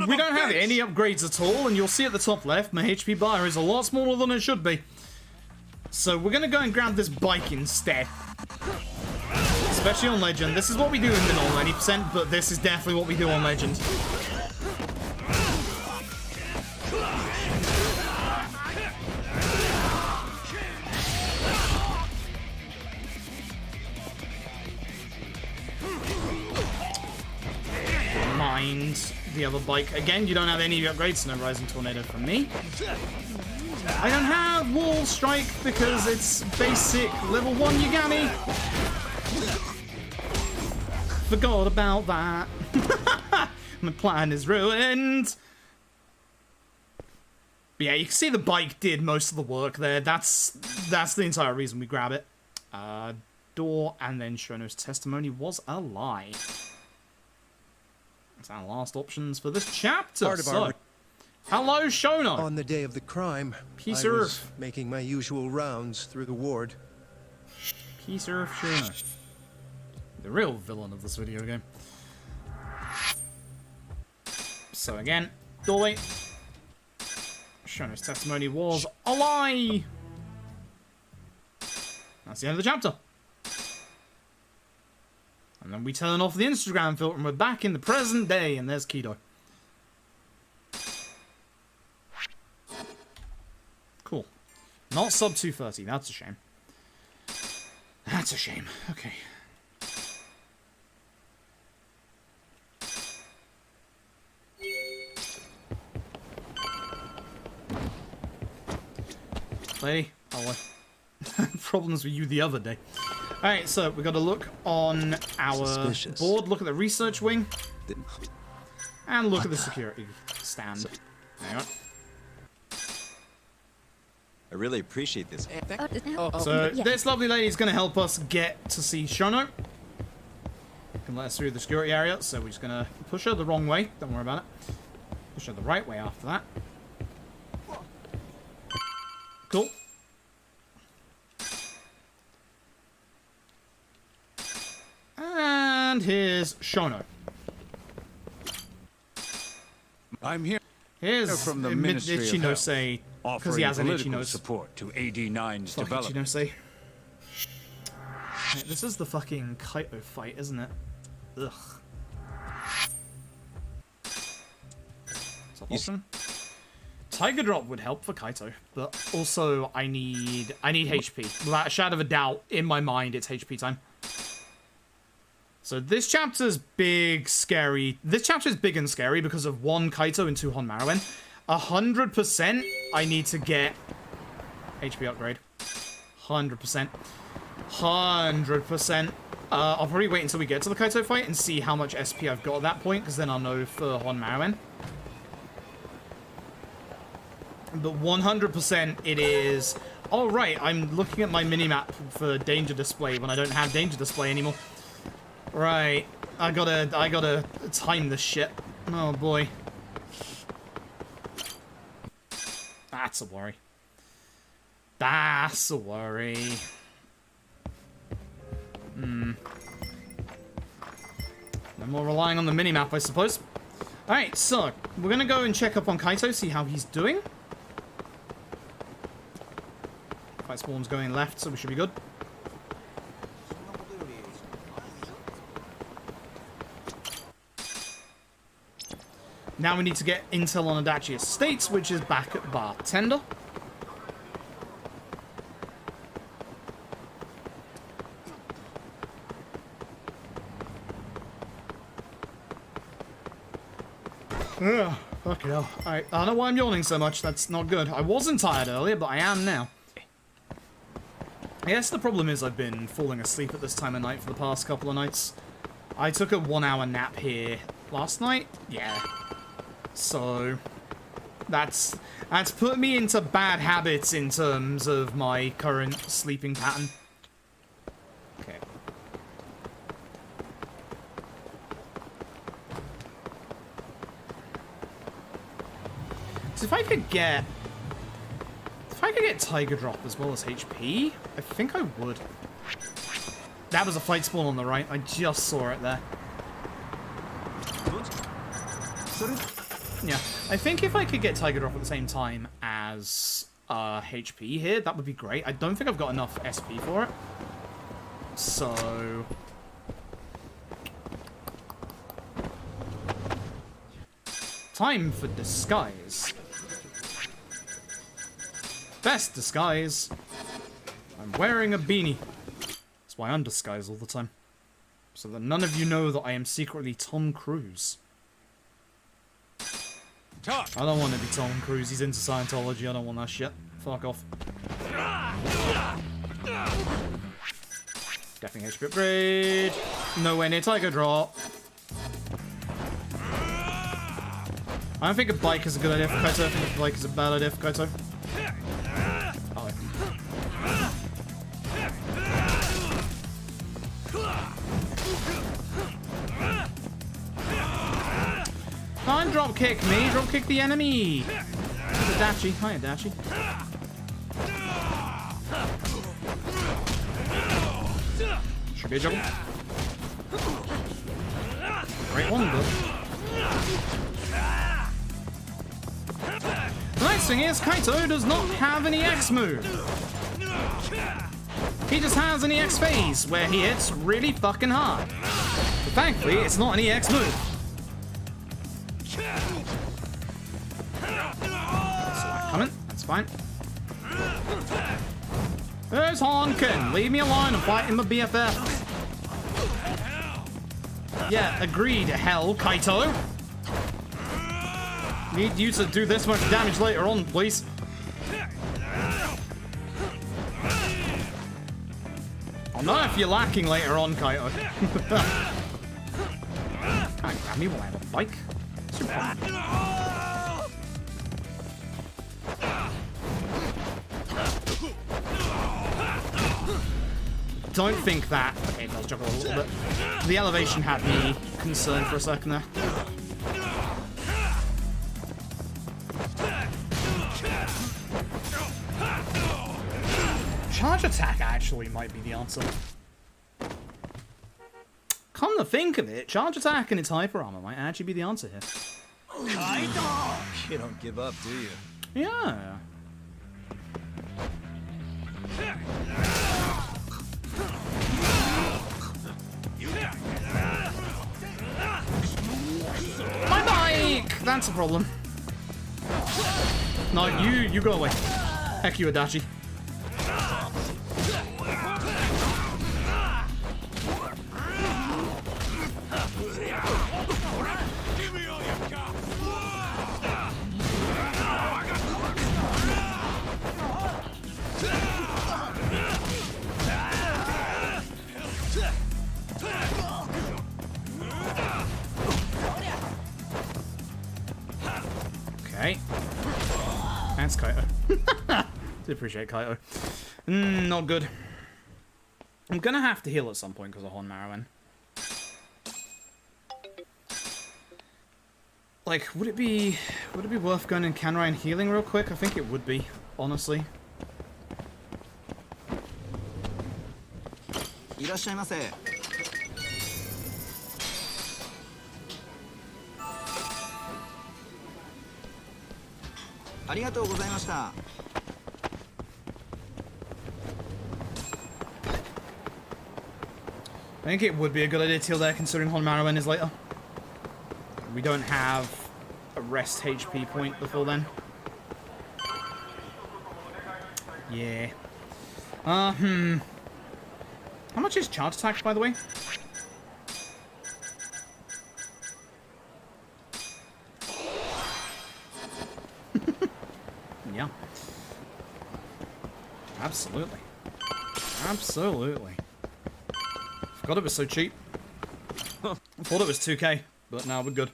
Speaker 1: we don't have any upgrades at all, and you'll see at the top left, my HP bar is a lot smaller than it should be. So, we're going to go and grab this bike instead. Especially on Legend. This is what we do in the normal 90%, but this is definitely what we do on Legend. Mind the other bike. Again, you don't have any upgrades, no Rising Tornado from me. I don't have Wall Strike because it's basic level 1 Yagami. Forgot about that. My plan is ruined. But yeah, you can see the bike did most of the work there. That's the entire reason we grab it. Door, and then Shono's testimony was a lie. That's our last options for this chapter. So, hello, Shono.
Speaker 10: On the day of the crime,
Speaker 1: Peace
Speaker 10: I
Speaker 1: Earth.
Speaker 10: was making my usual rounds through the ward.
Speaker 1: Peace Earth Shono. The real villain of this video game. So again, doorway. Shono's testimony was a lie. That's the end of the chapter. And then we turn off the Instagram filter and we're back in the present day, and there's Kido. Cool. Not sub 230, that's a shame. That's a shame. Okay. Lady, oh, problems with you the other day. Alright, so we got to look on our board, look at the research wing, and look at the security stand. Hang on.
Speaker 2: I really appreciate this.
Speaker 1: So this lovely lady is going to help us get to see Shono. Can let us through the security area, so we're just going to push her the wrong way. Don't worry about it. Push her the right way after that. Cool. And here's Shono.
Speaker 5: I'm here.
Speaker 1: Here's
Speaker 5: from the Ministry of Health,
Speaker 1: Ichinose, because he
Speaker 5: offering
Speaker 1: has an
Speaker 5: political
Speaker 1: Ichinose.
Speaker 5: support to AD9's
Speaker 1: Fuck
Speaker 5: development.
Speaker 1: Ichinose. Right, this is the fucking Kaito fight, isn't it? Ugh. Top option. Tiger Drop would help for Kaito, but also I need HP. Without a shadow of a doubt, in my mind, it's HP time. So this chapter's big, scary. This chapter is big and scary because of 1 Kaito and 2 Honmaruin. 100% I need to get HP upgrade. 100%. 100%. I'll probably wait until we get to the Kaito fight and see how much SP I've got at that point, because then I'll know for Honmaruin. But 100% it is... Oh, right, I'm looking at my minimap for danger display when I don't have danger display anymore. Right, I gotta time this shit. Oh, boy. That's a worry. That's a worry. No more relying on the minimap, I suppose. Alright, so, we're gonna go and check up on Kaito, see how he's doing. Fight spawn's going left, so we should be good. Now we need to get intel on Adachi Estates, which is back at Bartender. Ugh, fucking hell. Alright, I don't know why I'm yawning so much. That's not good. I wasn't tired earlier, but I am now. I guess the problem is I've been falling asleep at this time of night for the past couple of nights. I took a 1-hour nap here last night. Yeah. So that's put me into bad habits in terms of my current sleeping pattern. Okay. So if I could get Tiger Drop as well as HP, I think I would. That was a fight spawn on the right. I just saw it there. Yeah, I think if I could get Tiger Drop at the same time as HP here, that would be great. I don't think I've got enough SP for it. So... time for disguise. Best disguise. I'm wearing a beanie. That's why I'm disguised all the time. So that none of you know that I am secretly Tom Cruise. I don't want to be Tom Cruise. He's into Scientology. I don't want that shit. Fuck off. Definitely HP upgrade. Nowhere near Tiger Drop. I don't think a bike is a good idea for Kaito. I think a bike is a bad idea for Kaito. Oh, wait. Don't drop kick me, drop kick the enemy. Adachi, hi Adachi. Should be a juggle. Great one, good. The nice thing is, Kaito does not have an EX move. He just has an EX phase where he hits really fucking hard. But thankfully, it's not an EX move. Coming, that's fine. There's Honkin. Leave me alone, I'm fighting my BFF. Yeah, agreed, hell, Kaito. Need you to do this much damage later on, please. I'll know if you're lacking later on, Kaito. Can't grab me while I have a bike. What's your problem? Don't think that. Okay, it does juggle a little bit. The elevation had me concerned for a second there. Charge attack actually might be the answer. Come to think of it, charge attack and its hyper armor might actually be the answer here.
Speaker 2: You don't give up, do you?
Speaker 1: Yeah. My bike! That's a problem. No, you go away. Heck you, Adachi. Okay. That's Kaito. Do appreciate Kaito. Not good. I'm gonna have to heal at some point because of Horn Marrowin. Like, would it be worth going in Kanrai and healing real quick? I think it would be, honestly.
Speaker 4: いらっしゃいませ。ありがとうございました。
Speaker 1: I think it would be a good idea to heal there, considering Horn Marrowin is later. We don't have a rest HP point before then. Yeah. How much is charge attack, by the way? Yeah. Absolutely. Absolutely. Forgot it was so cheap. I thought it was 2k, but now we're good.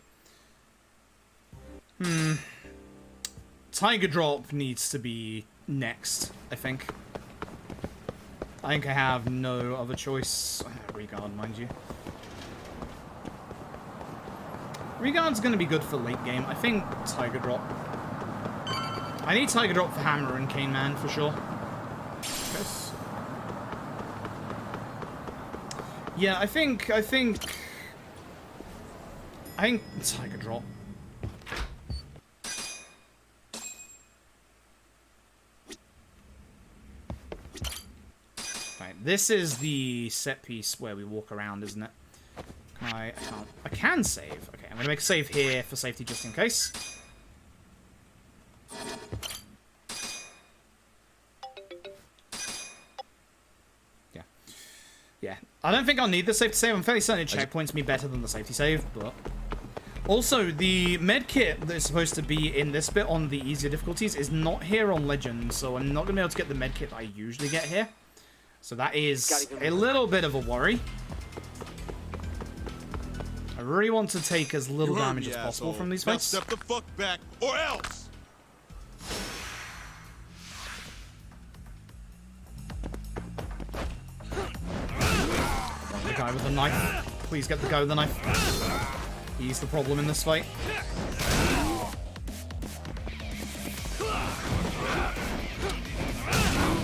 Speaker 1: Tiger Drop needs to be next, I think. I think I have no other choice. Regard, mind you. Regard's gonna be good for late game. I think Tiger Drop. I need Tiger Drop for Hammer and Cane Man for sure. Yes. Yeah, I think Tiger Drop. Right, this is the set piece where we walk around, isn't it? I can't. I can save. Okay, I'm gonna make a save here for safety just in case. Yeah, I don't think I'll need the safety save. I'm fairly certain it checkpoints me better than the safety save, but... Also, the med kit that is supposed to be in this bit on the easier difficulties is not here on Legend, so I'm not going to be able to get the med kit that I usually get here. So that is a little bit of a worry. I really want to take as little
Speaker 6: You heard
Speaker 1: damage
Speaker 6: me,
Speaker 1: as possible
Speaker 6: asshole.
Speaker 1: from these
Speaker 6: Now
Speaker 1: fights.
Speaker 6: step the fuck back, or else!
Speaker 1: The guy with the knife. Please get the guy with the knife. He's the problem in this fight.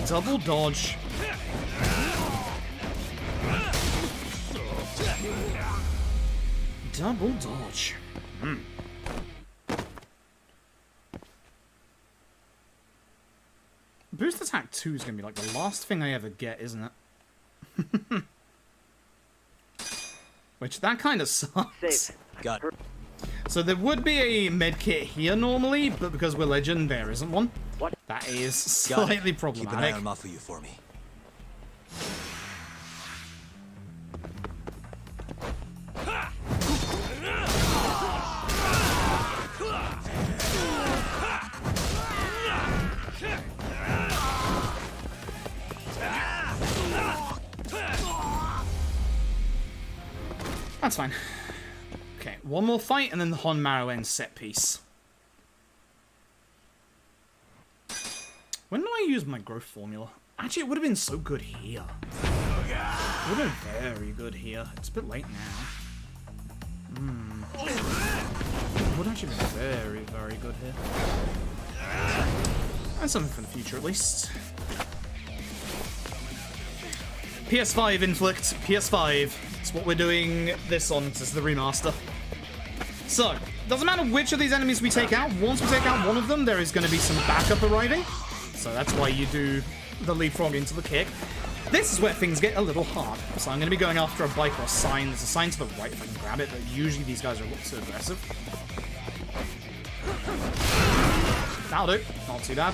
Speaker 1: Double dodge. Double dodge. Boost attack 2 is going to be like the last thing I ever get, isn't it? Which, that kind of sucks.
Speaker 2: Got it.
Speaker 1: So there would be a medkit here normally, but because we're legend, there isn't one.
Speaker 2: What?
Speaker 1: That is
Speaker 2: Got
Speaker 1: slightly
Speaker 2: it.
Speaker 1: problematic.
Speaker 2: Keep an eye on them for you for me.
Speaker 1: That's fine. Okay, one more fight and then the Hon Marrow set piece. When do I use my growth formula? Actually, it would have been so good here. It would have been very good here. It's a bit late now. It would actually be very, very good here. And something for the future, at least. PS5 Inflict, PS5. That's what we're doing this on. This is the remaster. So, doesn't matter which of these enemies we take out. Once we take out one of them, there is going to be some backup arriving. So that's why you do the leapfrog into the kick. This is where things get a little hard. So I'm going to be going after a bike or a sign. There's a sign to the right if I can grab it, but usually these guys are a little too aggressive. That'll do. Not too bad.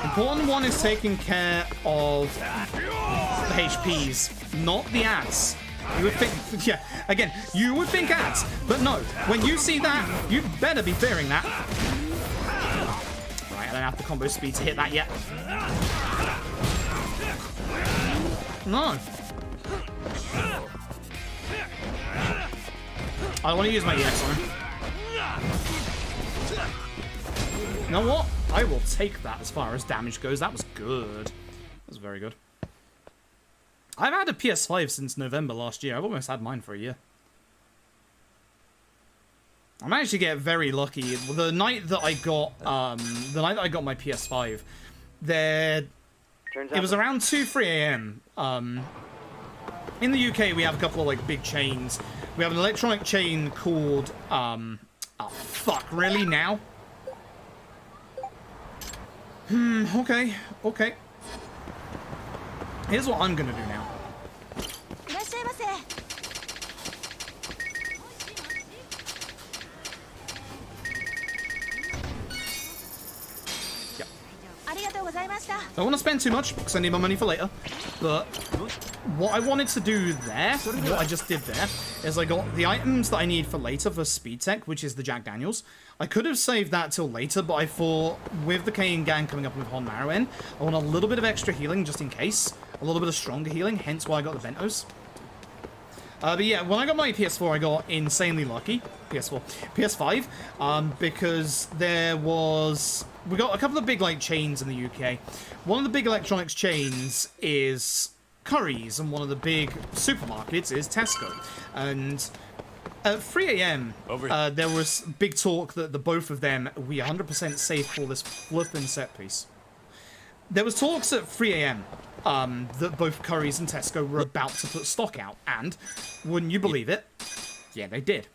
Speaker 1: Important one is taking care of the HPs, not the ads. You would think, yeah, again, you would think ads, but no. When you see that, you better be fearing that. Right, I don't have the combo speed to hit that yet. No. I want to use my EX on him. You know what? I will take that as far as damage goes. That was good. That was very good. I've had a PS5 since November last year. I've almost had mine for a year. I managed to get very lucky. The night that I got, my PS5, it was around 2-3 a.m. In the UK, we have a couple of like big chains. We have an electronic chain called, oh fuck, really now? Okay. Here's what I'm gonna do now. Yep. I don't want to spend too much because I need my money for later. But what I wanted to do there, what I just did there, is I got the items that I need for later for Speed Tech, which is the Jack Daniels. I could have saved that till later, but I thought with the Kane gang coming up with Hon Marrow in, I want a little bit of extra healing just in case. A little bit of stronger healing, hence why I got the Bentos. But yeah, when I got my PS4, I got insanely lucky. PS5, because we got a couple of big like chains in the UK. One of the big electronics chains is Curry's, and one of the big supermarkets is Tesco. And at 3 a.m., there was big talk that the both of them we 100% safe for this flippin' set piece. There was talks at 3 a.m. That both Curry's and Tesco were about to put stock out, and wouldn't you believe it? Yeah, they did.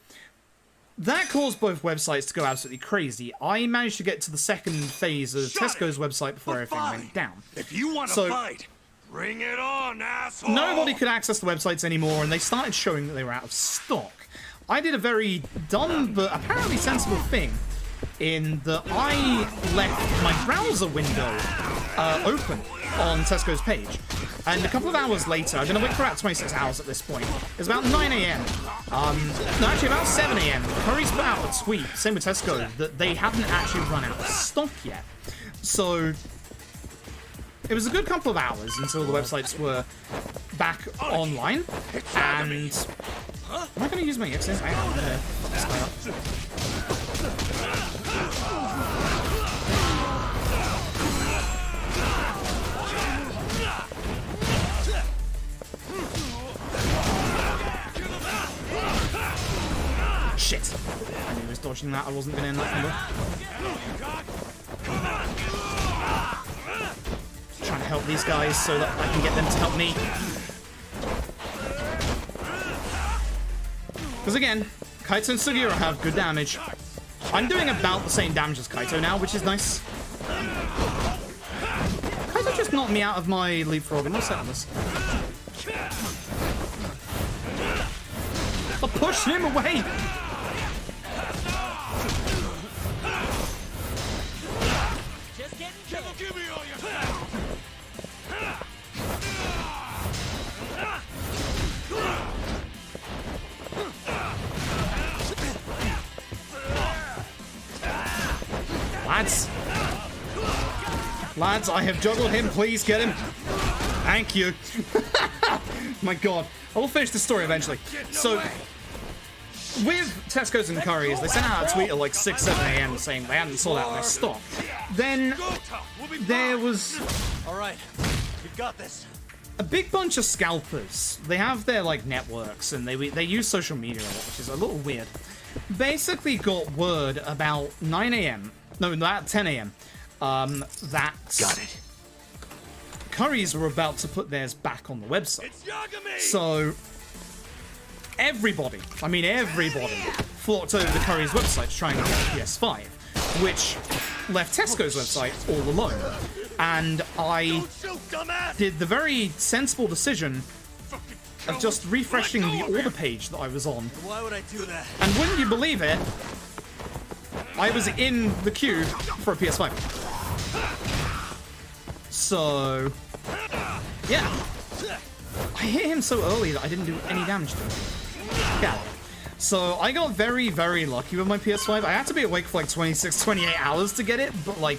Speaker 1: That caused both websites to go absolutely crazy. I managed to get to the second phase of Tesco's website before everything went down.
Speaker 5: If you want to fight, bring it on, asshole!
Speaker 1: Nobody could access the websites anymore, and they started showing that they were out of stock. I did a very dumb but apparently sensible thing in that I left my browser window open on Tesco's page. And a couple of hours later, I've been awake for about 26 hours at this point. It's about 9 a.m. No, actually about 7 a.m. Curry's put out a tweet, same with Tesco, that they haven't actually run out of stock yet. So it was a good couple of hours until the websites were back online. And am I going to use my X's? I am going to fuck this guy up. Shit. I knew he was dodging that. I wasn't going to end that number. Trying to help these guys so that I can get them to help me. Because again, Kaito and Sugiura have good damage. I'm doing about the same damage as Kaito now, which is nice. Kaito just knocked me out of my leapfrog and what's that on this? I pushed him away!
Speaker 5: Give me all your
Speaker 1: Lads, I have juggled him. Please get him. Thank you. My god. I will finish the story eventually. So, with Tesco's and Curry's, they sent out a tweet at like 6, 7 a.m. saying they hadn't sold out their stock. Then there was
Speaker 2: Alright, we've got this.
Speaker 1: a big bunch of scalpers. They have their like networks and they use social media a lot, which is a little weird. Basically got word about 9 a.m. No, about 10 a.m. That
Speaker 8: Got it.
Speaker 1: Curry's were about to put theirs back on the website. So everybody, I mean everybody, flocked over to Curry's website to try and get a PS5, which left Tesco's website all alone. And I did the very sensible decision of just refreshing the order page that I was on.
Speaker 2: Why would I do that?
Speaker 1: And wouldn't you believe it, I was in the queue for a PS5. So, yeah. I hit him so early that I didn't do any damage to him. Yeah. So I got very, very lucky with my PS5. I had to be awake for like 26, 28 hours to get it, but like,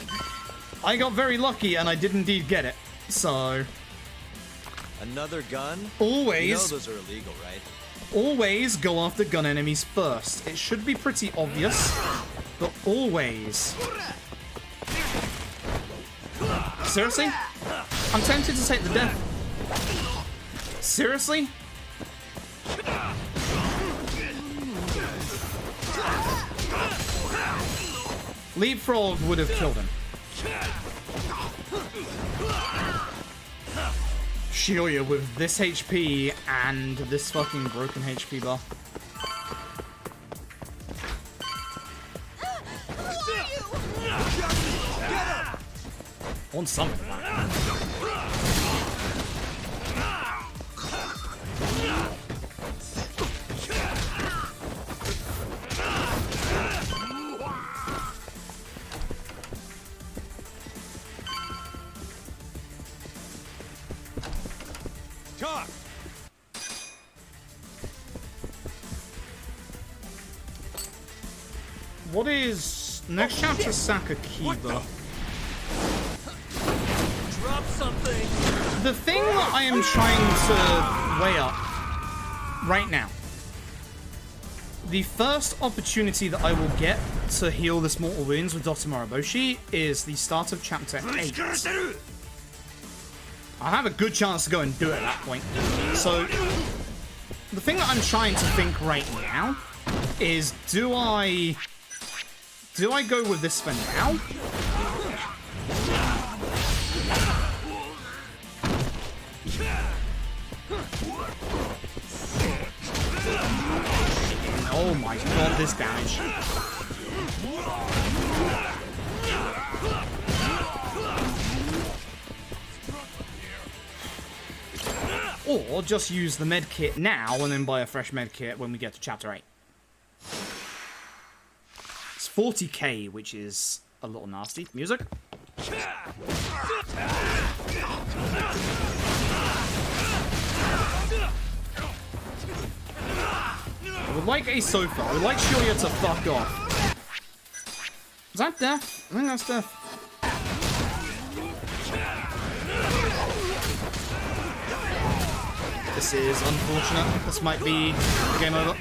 Speaker 1: I got very lucky and I did indeed get it. So,
Speaker 2: Another gun?
Speaker 1: always,
Speaker 2: You know those are illegal, right?
Speaker 1: always go after gun enemies first. It should be pretty obvious, but always. Seriously? I'm tempted to take the death. Seriously? Leapfrog would have killed him. Shioya with this HP and this fucking broken HP bar. I want some of that.
Speaker 5: Talk.
Speaker 1: What is next chapter? Sakakiba.
Speaker 2: Drop something.
Speaker 1: The thing that I am trying to weigh up right now, the first opportunity that I will get to heal this mortal wounds with Dr. Moroboshi is the start of chapter 8. I have a good chance to go and do it at that point. So, the thing that I'm trying to think right now is, do I go with this for now? Oh my god, this damage. Or just use the med kit now and then buy a fresh med kit when we get to chapter 8. It's 40k, which is a little nasty. Music. would like a sofa. I would like Shioya to fuck off. Is that death? I think that's death. This is unfortunate. This might be game over.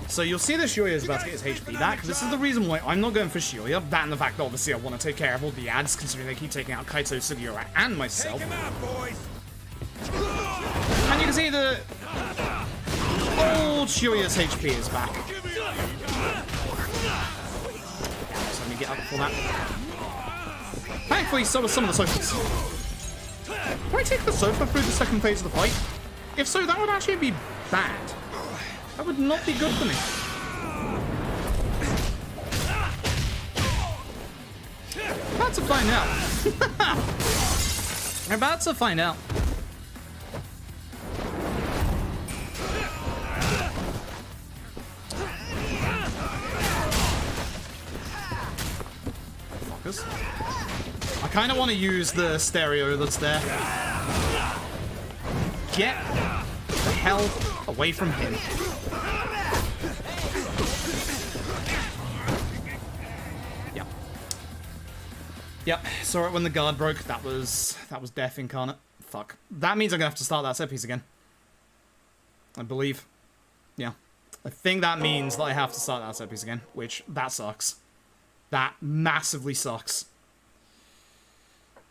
Speaker 1: So you'll see that Shioya is about to get his HP back. This is the reason why I'm not going for Shioya. That and the fact that obviously I want to take care of all the ads, considering they keep taking out Kaito, Sugiura, and myself. And you can see that old Shioya's HP is back. So let me get up for that. Thankfully, so are some of the sofas. Do I take the sofa through the second phase of the fight? If so, that would actually be bad. That would not be good for me. About to find out. We're about to find out. Fuckers. I kind of want to use the stereo that's there. Get the hell away from him. Yep, saw it when the guard broke. That was death incarnate. Fuck. That means I'm gonna have to start that set piece again. I believe. Yeah. I think that means that I have to start that set piece again, which, that sucks. That massively sucks.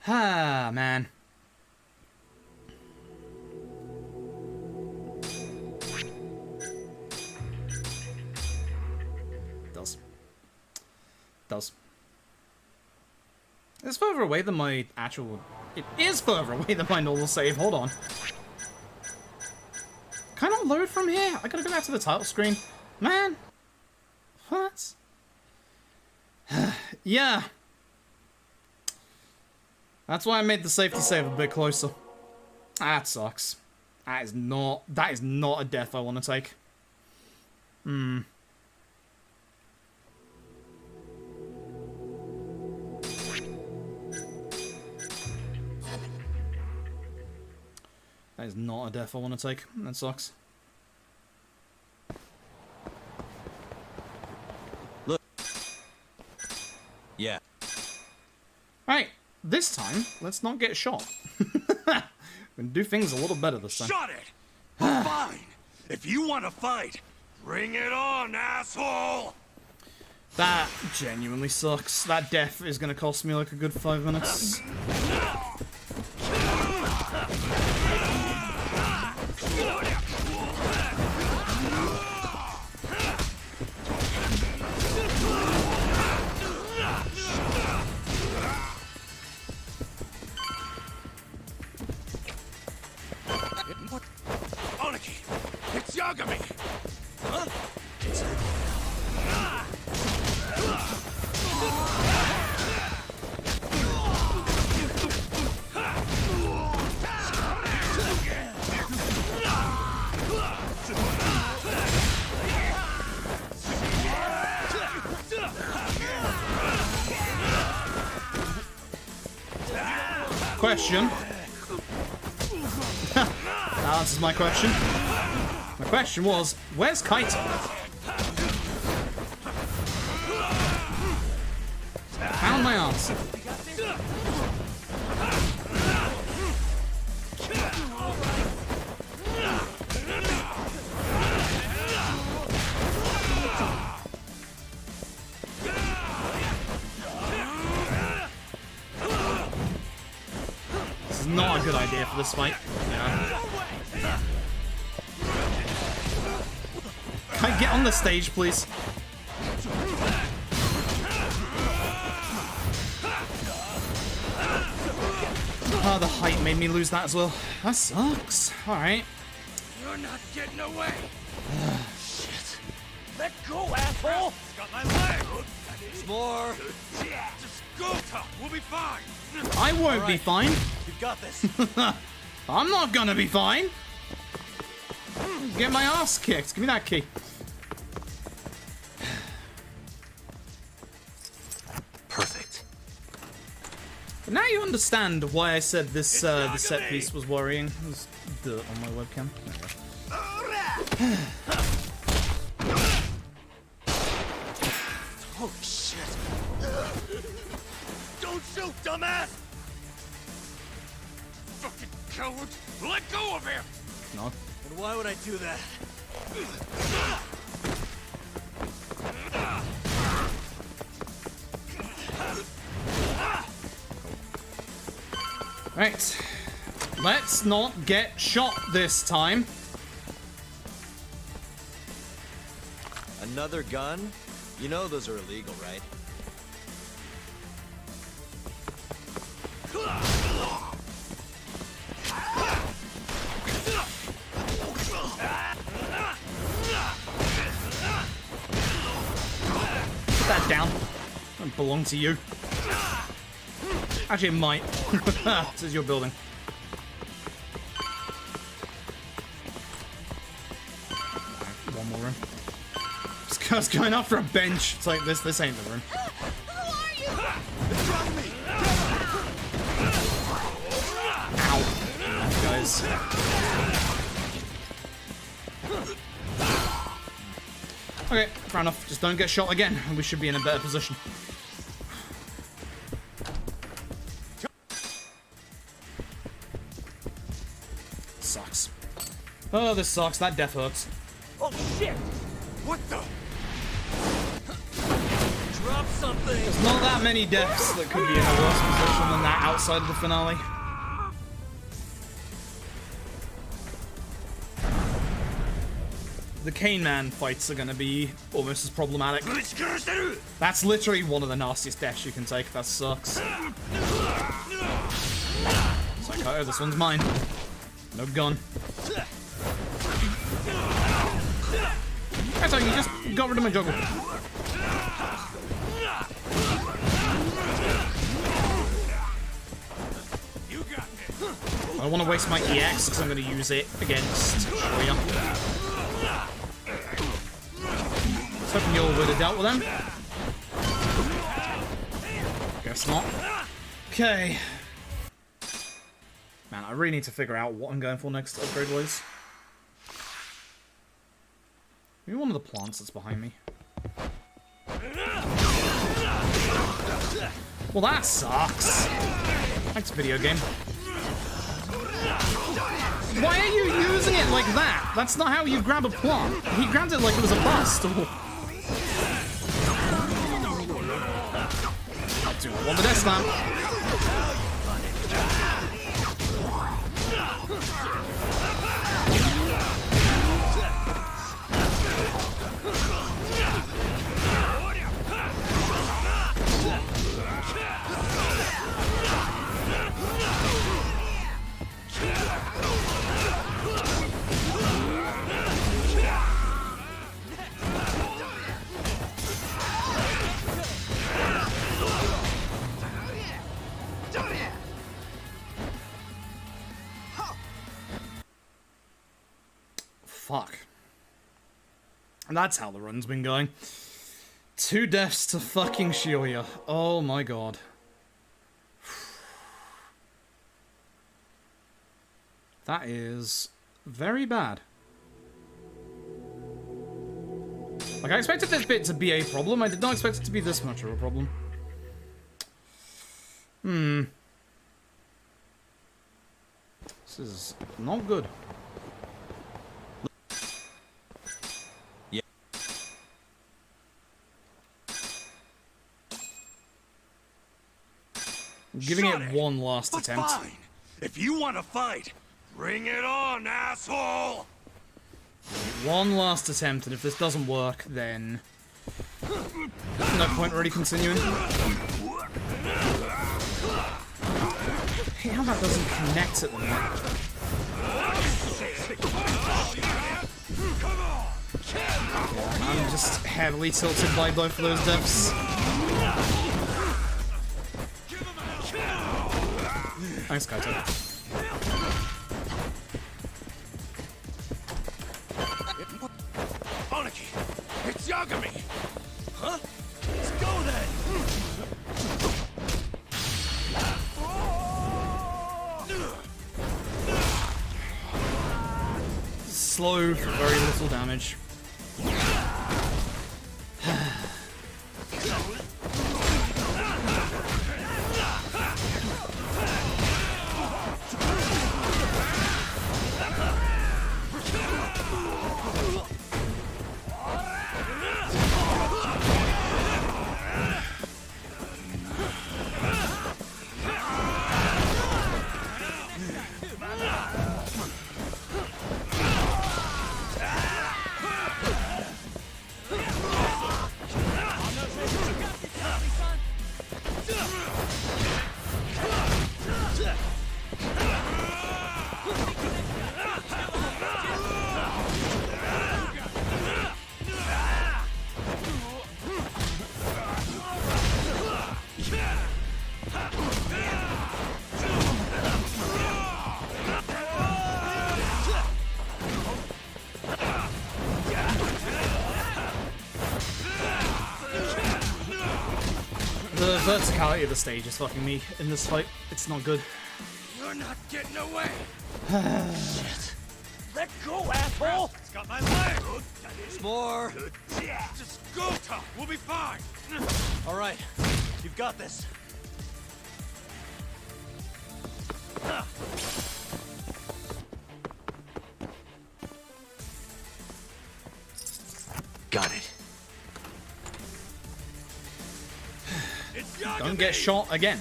Speaker 1: Ah, man. Does. It's further away than my actual... It is further away than my normal save. Hold on. Can I not load from here? I gotta go back to the title screen. Man. What? Yeah. That's why I made the safety save a bit closer. That sucks. That is not a death I want to take. That is not a death I want to take. That sucks.
Speaker 2: Look. Yeah.
Speaker 1: Right. This time, let's not get shot. We can do things a little better this time.
Speaker 5: Shut it! Fine! If you want to fight, bring it on, asshole!
Speaker 1: That genuinely sucks. That death is going to cost me like a good 5 minutes.
Speaker 5: It's Yagami! Huh?
Speaker 1: Question. That answers my question. My question was, where's Kaito? Found my answer. This is not a good idea for this fight. Yeah. Can I get on the stage, please? Oh, the height made me lose that as well. That sucks. Alright.
Speaker 5: You're not getting away.
Speaker 2: Shit.
Speaker 5: Let go, asshole. Got my leg.
Speaker 2: More.
Speaker 5: Just go, Tuck. We'll be fine.
Speaker 1: I won't be fine.
Speaker 2: You've got this.
Speaker 1: I'm not gonna be fine. Get my ass kicked. Give me that key.
Speaker 8: Perfect.
Speaker 1: But now you understand why I said this the set piece was worrying. There's dirt on my webcam.
Speaker 2: Holy shit.
Speaker 5: Don't shoot, dumbass. Fucking coward. Let go of him.
Speaker 1: No.
Speaker 2: And why would I do that?
Speaker 1: Right. Let's not get shot this time.
Speaker 2: Another gun? You know those are illegal, right?
Speaker 1: Put that down. Don't belong to you. Actually, it might. This is your building. One more room. This guy's going after a bench. It's like this ain't the room. Ow. Guys. Okay, fair enough. Just don't get shot again, and we should be in a better position. Sucks. Oh, this sucks. That death hurts.
Speaker 2: Oh shit!
Speaker 5: What the?
Speaker 2: Drop something!
Speaker 1: There's not that many deaths that could be in a worse position than that outside of the finale. The Cane Man fights are gonna be almost as problematic. That's literally one of the nastiest deaths you can take. That sucks. It's like, oh, this one's mine. No gun. That's how you just got rid of my juggle. I don't want to waste my EX because I'm going to use it against Shoya. I was hoping you all would have dealt with them. Guess not. Okay. Man, I really need to figure out what I'm going for next upgrade-wise. Maybe one of the plants that's behind me. Well, that sucks. Thanks, video game. Why are you using it like that? That's not how you grab a plant. He grabbed it like it was a bust. Do not want the death slam. Fuck. And that's how the run's been going. 2 deaths to fucking Shoya. Oh my god. That is very bad. Like, I expected this bit to be a problem. I did not expect it to be this much of a problem. This is not good. Giving it one last attempt.
Speaker 5: Fine. If you want to fight, bring it on, asshole!
Speaker 1: One last attempt, and if this doesn't work, then no point really continuing. hate how that doesn't connect at the moment. Yeah, I'm just heavily tilted by both of those depths. Thanks, Kaito.
Speaker 5: Oniki, it's Yagami! Huh? Let's go then!
Speaker 1: Slow for very little damage. The verticality of the stage is fucking me in this fight. It's not good.
Speaker 5: You're not getting away!
Speaker 2: Shit. Let go, asshole!
Speaker 5: It's got my leg!
Speaker 2: There's more.
Speaker 5: Just go, Tom! We'll be fine!
Speaker 2: All right, you've got this.
Speaker 8: Got it.
Speaker 5: It's Yagami!
Speaker 1: Don't get shot again.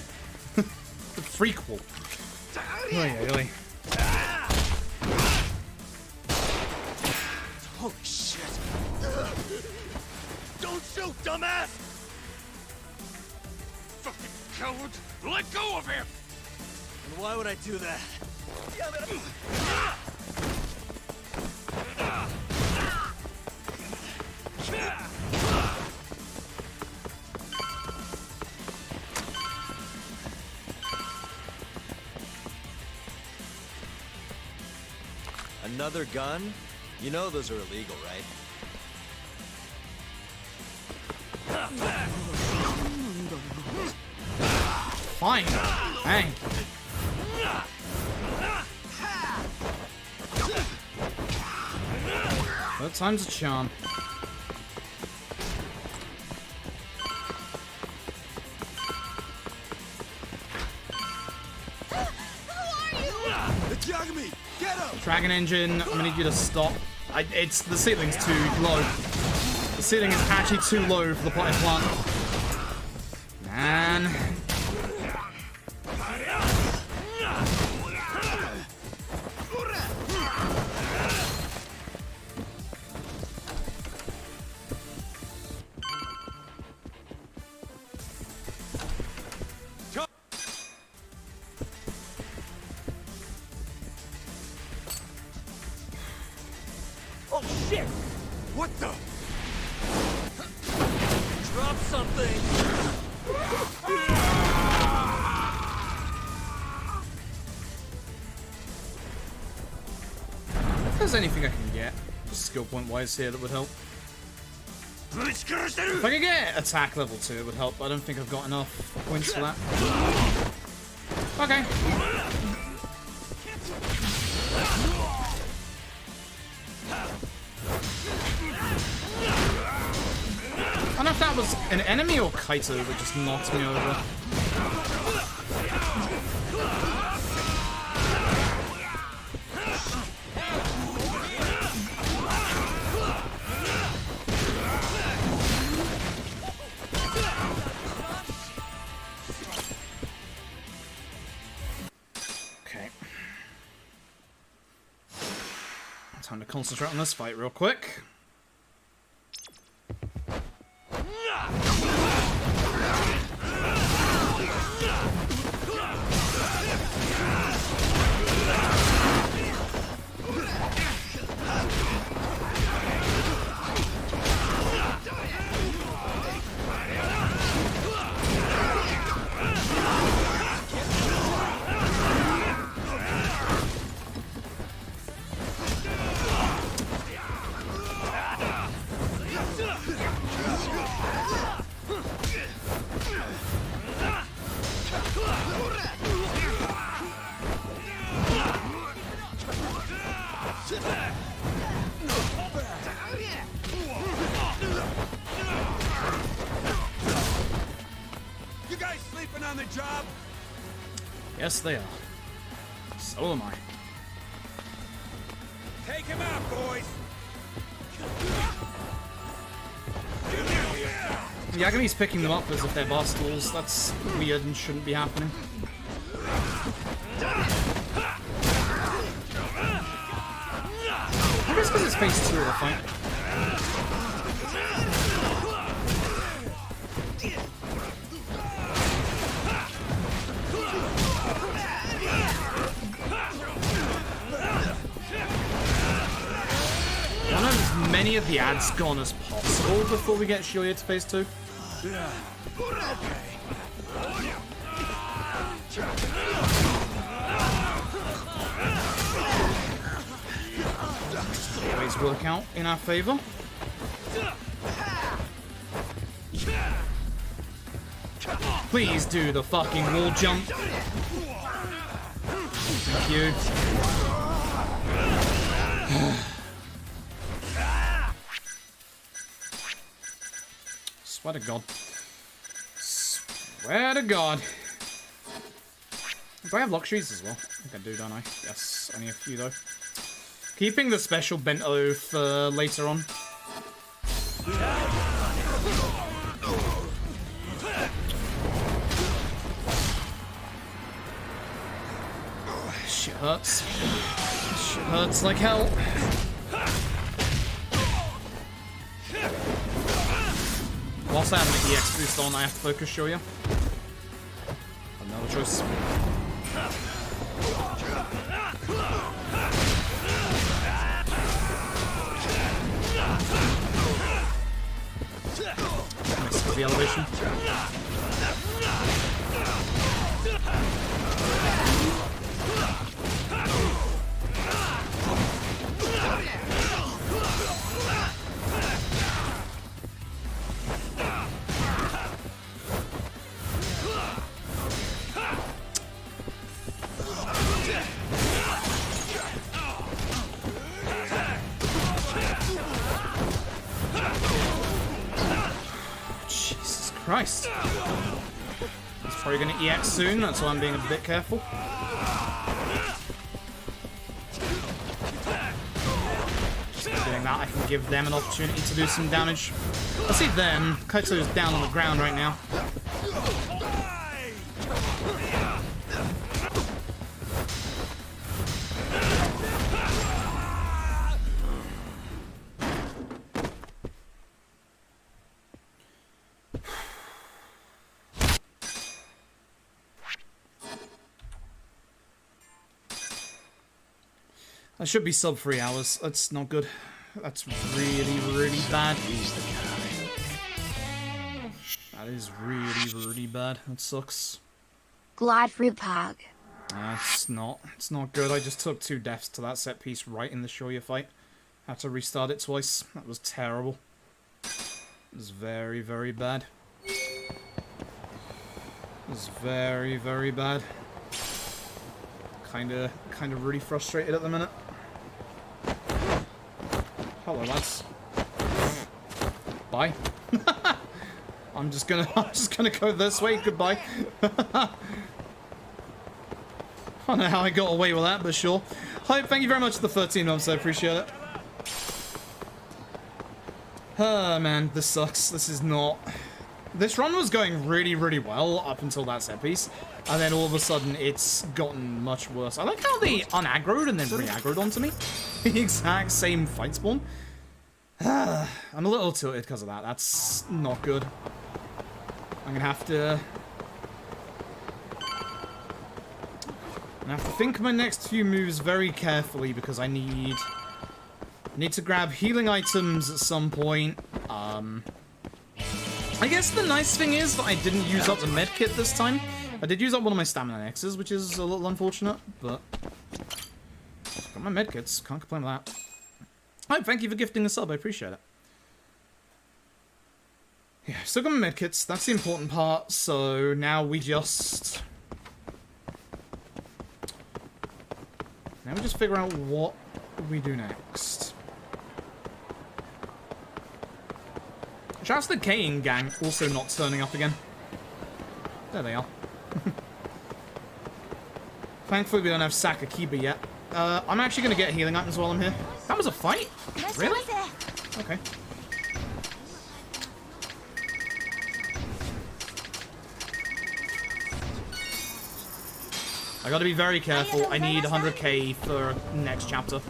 Speaker 1: The frequel. Really.
Speaker 2: Holy shit.
Speaker 5: Don't shoot, dumbass! Fucking coward! Let go of him!
Speaker 2: And why would I do that? Another gun? You know those are illegal, right?
Speaker 1: Fine. Hang. Third time's a charm.
Speaker 5: It's Yagami! Get him!
Speaker 1: Dragon Engine, I'm gonna need you to stop. It's the ceiling's too low. The ceiling is actually too low for the plant. Man.
Speaker 2: Oh shit!
Speaker 5: What the?
Speaker 2: Drop something!
Speaker 1: If there's anything I can get, skill point wise here, that would help. If I could get attack level 2, it would help, but I don't think I've got enough points for that. Okay. I don't know if that was an enemy or Kaito that just knocked me over. Okay. Time to concentrate on this fight real quick.
Speaker 5: on the job?
Speaker 1: Yes, they are. So am I.
Speaker 5: Take him out, boys.
Speaker 1: Yagami's picking them up as if they're boss tools. That's weird and shouldn't be happening. I guess because it's phase 2 of the fight. I want as many of the ads gone as possible before we get Shibuya to phase 2. Always work out in our favor. Please do the fucking wall jump. Thank you. Swear to God. Swear to God. Do I have luxuries as well? I think I do, don't I? Yes, only a few though. Keeping the special bento for later on. Shit hurts. Shit hurts like hell. Whilst I have an EX boost on, I have to focus, show you. Another choice. Nice for the elevation. Christ. He's probably going to EX soon, that's why I'm being a bit careful. Just by doing that, I can give them an opportunity to do some damage. I see them. Kaito's down on the ground right now. I should be sub 3 hours. That's not good. That's really, really bad. That is really, really bad. That sucks.
Speaker 9: Glad for Pog.
Speaker 1: It's not good. I just took 2 deaths to that set piece right in the Shoya fight. Had to restart it twice. That was terrible. It was very, very bad. It was very, very bad. Kinda really frustrated at the minute. Hello, lads. Bye. I'm just gonna go this way. Goodbye. I don't know how I got away with that, but sure. Hi, thank you very much for the 13 months. I appreciate it. Oh man, this sucks. This is not. This run was going really, really well up until that set piece, and then all of a sudden it's gotten much worse. I like how they unaggroed and then re-aggroed onto me. The exact same fight spawn. I'm a little tilted because of that. That's not good. I'm gonna have to think of my next few moves very carefully because I need to grab healing items at some point. I guess the nice thing is that I didn't use up the medkit this time. I did use up one of my stamina X's, which is a little unfortunate, but got my medkits. Can't complain with that. Oh, thank you for gifting the sub. I appreciate it. Yeah, still got my medkits. That's the important part. So now we just figure out what we do next. Shouts to the Kane gang also not turning up again. There they are. Thankfully, we don't have Sakakiba yet. I'm actually going to get healing items while I'm here. That was a fight? Really? Okay. I gotta be very careful. I need 100k for next chapter.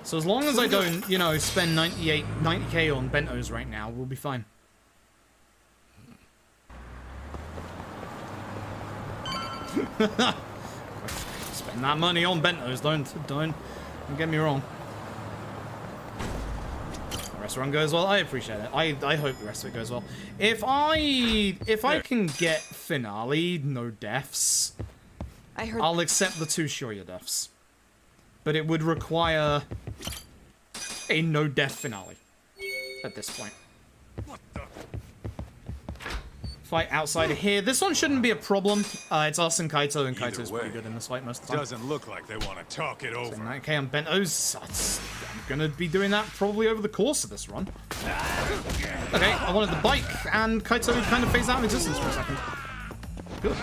Speaker 1: So as long as I don't, you know, spend 90k on bentos right now, we'll be fine. Spend that money on bentos, don't get me wrong. The restaurant goes well. I appreciate it. I hope the rest of it goes well. If I can get finale, no deaths, I'll accept the 2 Shoya deaths. But it would require a no death finale at this point.
Speaker 5: What the?
Speaker 1: Fight outside of here. This one shouldn't be a problem. It's us and Kaito, and Kaito's pretty good in this fight most of the time.
Speaker 5: Doesn't look like they want to talk it over.
Speaker 1: So 9k on bentos. I'm gonna be doing that probably over the course of this run. Okay, I wanted the bike, and Kaito kind of phased out of existence for a second. Good.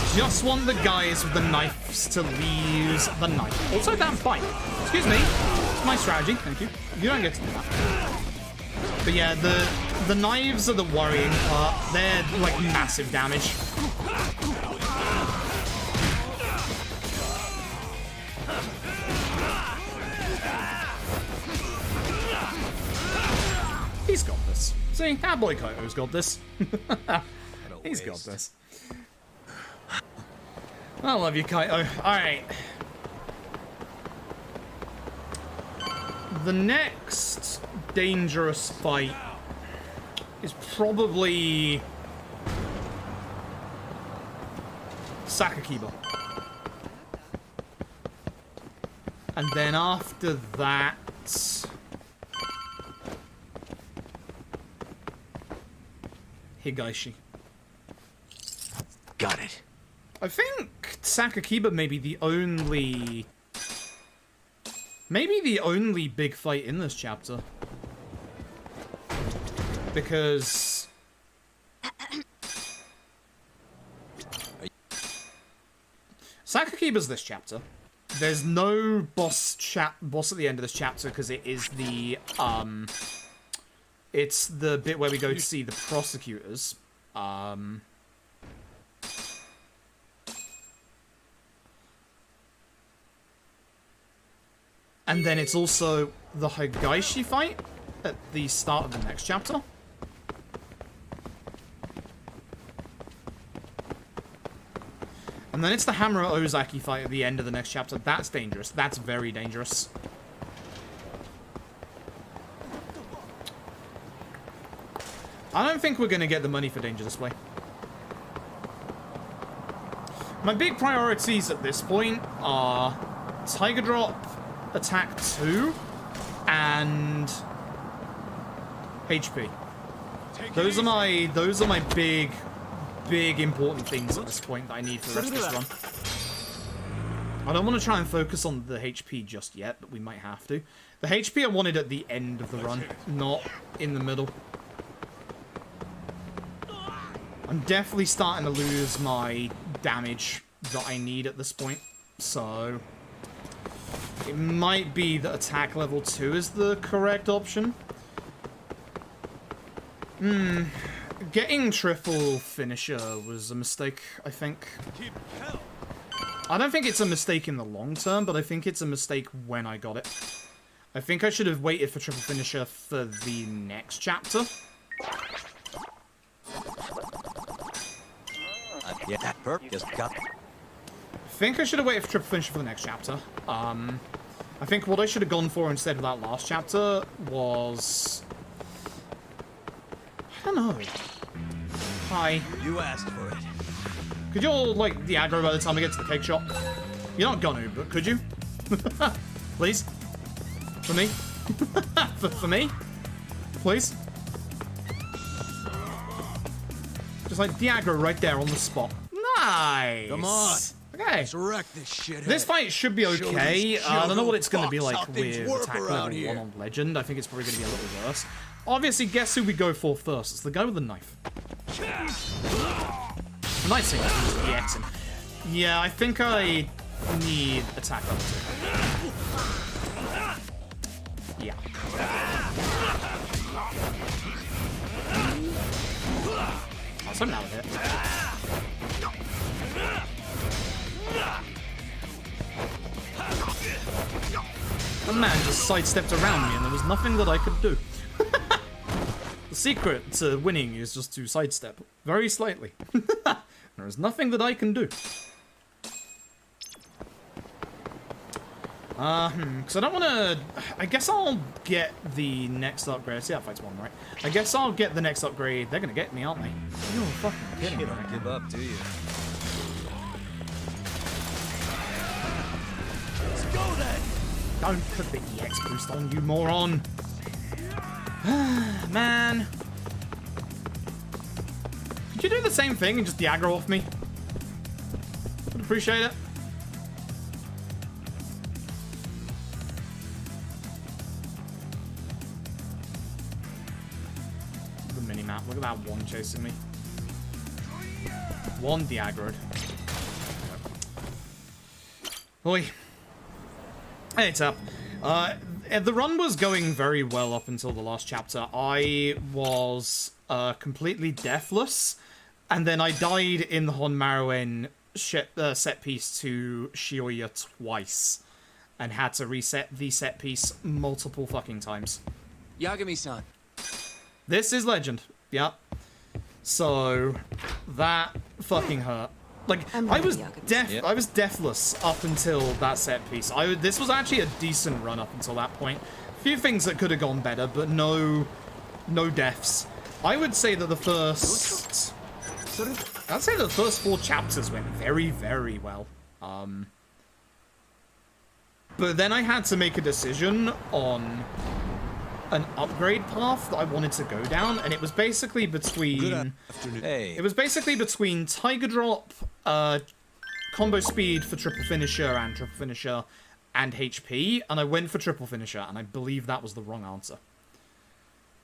Speaker 1: I just want the guys with the knives to use the knife. Also, that bite. Excuse me. My strategy. Thank you. You don't get to do that. But yeah, the knives are the worrying part. They're like massive damage. He's got this. See, our boy Kaito's got this. He's got this. I love you, Kaito. Alright. The next dangerous fight is probably Sakakiba. And then after that, Higashi.
Speaker 8: Got it.
Speaker 1: I think Sakakiba may be the only big fight in this chapter. Because Sakakiba's this chapter. There's no boss at the end of this chapter because it is the it's the bit where we go to see the prosecutors. And then it's also the Higashi fight at the start of the next chapter. And then it's the Hamura Ozaki fight at the end of the next chapter. That's dangerous. That's very dangerous. I don't think we're going to get the money for Danger Display. My big priorities at this point are Tiger Drop, Attack 2, and HP. Those are my big important things at this point that I need for the rest of this run. I don't want to try and focus on the HP just yet, but we might have to. The HP I wanted at the end of the run, not in the middle. I'm definitely starting to lose my damage that I need at this point, so it might be that attack level 2 is the correct option. Getting triple finisher was a mistake, I think. I don't think it's a mistake in the long term, but I think it's a mistake when I got it. I think I should have waited for triple finisher for the next chapter.
Speaker 2: Yeah, that perk just got.
Speaker 1: I think I should have waited for triple finisher for the next chapter. I think what I should have gone for instead of that last chapter was... I don't know. Hi.
Speaker 2: You asked for it.
Speaker 1: Could you all, like, the aggro by the time I get to the cake shop? You're not gonna, but could you? Please? For me? for me. Please. Just like the aggro right there on the spot. Nice.
Speaker 2: Come on.
Speaker 1: Okay.
Speaker 2: Let's wreck this shit.
Speaker 1: This fight should be okay. I don't know what it's going to be like with attack level
Speaker 2: here.
Speaker 1: 1 on Legend. I think it's probably going to be a little worse. Obviously, guess who we go for first? It's the guy with the knife. Nice thing that the X in. Yeah, I think I need attack level 2. Yeah. Oh, so now with it. The man just sidestepped around me and there was nothing that I could do. The secret to winning is just to sidestep very slightly. There is nothing that I can do. Because I don't want to... I guess I'll get the next upgrade. See, that fight's one, right? I guess I'll get the next upgrade. They're going to get me, aren't they? You're fucking kidding me.
Speaker 2: You don't give up, do you? Let's go then!
Speaker 1: Don't put the EX boost on, you moron. Man. Could you do the same thing and just aggro off me? Would appreciate it. The mini-map. Look at that one chasing me. One de-aggroed. Oi. Hey, it's up. The run was going very well up until the last chapter. I was completely deathless, and then I died in the Honmaruen set piece to Shioya twice, and had to reset the set piece multiple fucking times.
Speaker 7: Yagami-san.
Speaker 1: This is Legend. Yep. So, that fucking hurt. Like, I was deathless up until that set piece. This was actually a decent run up until that point. A few things that could have gone better, but no deaths. I would say that the first 4 chapters went very, very well. But then I had to make a decision on an upgrade path that I wanted to go down, and it was basically between... It was basically between Tiger Drop, combo speed for triple finisher and triple finisher, and HP, and I went for triple finisher, and I believe that was the wrong answer.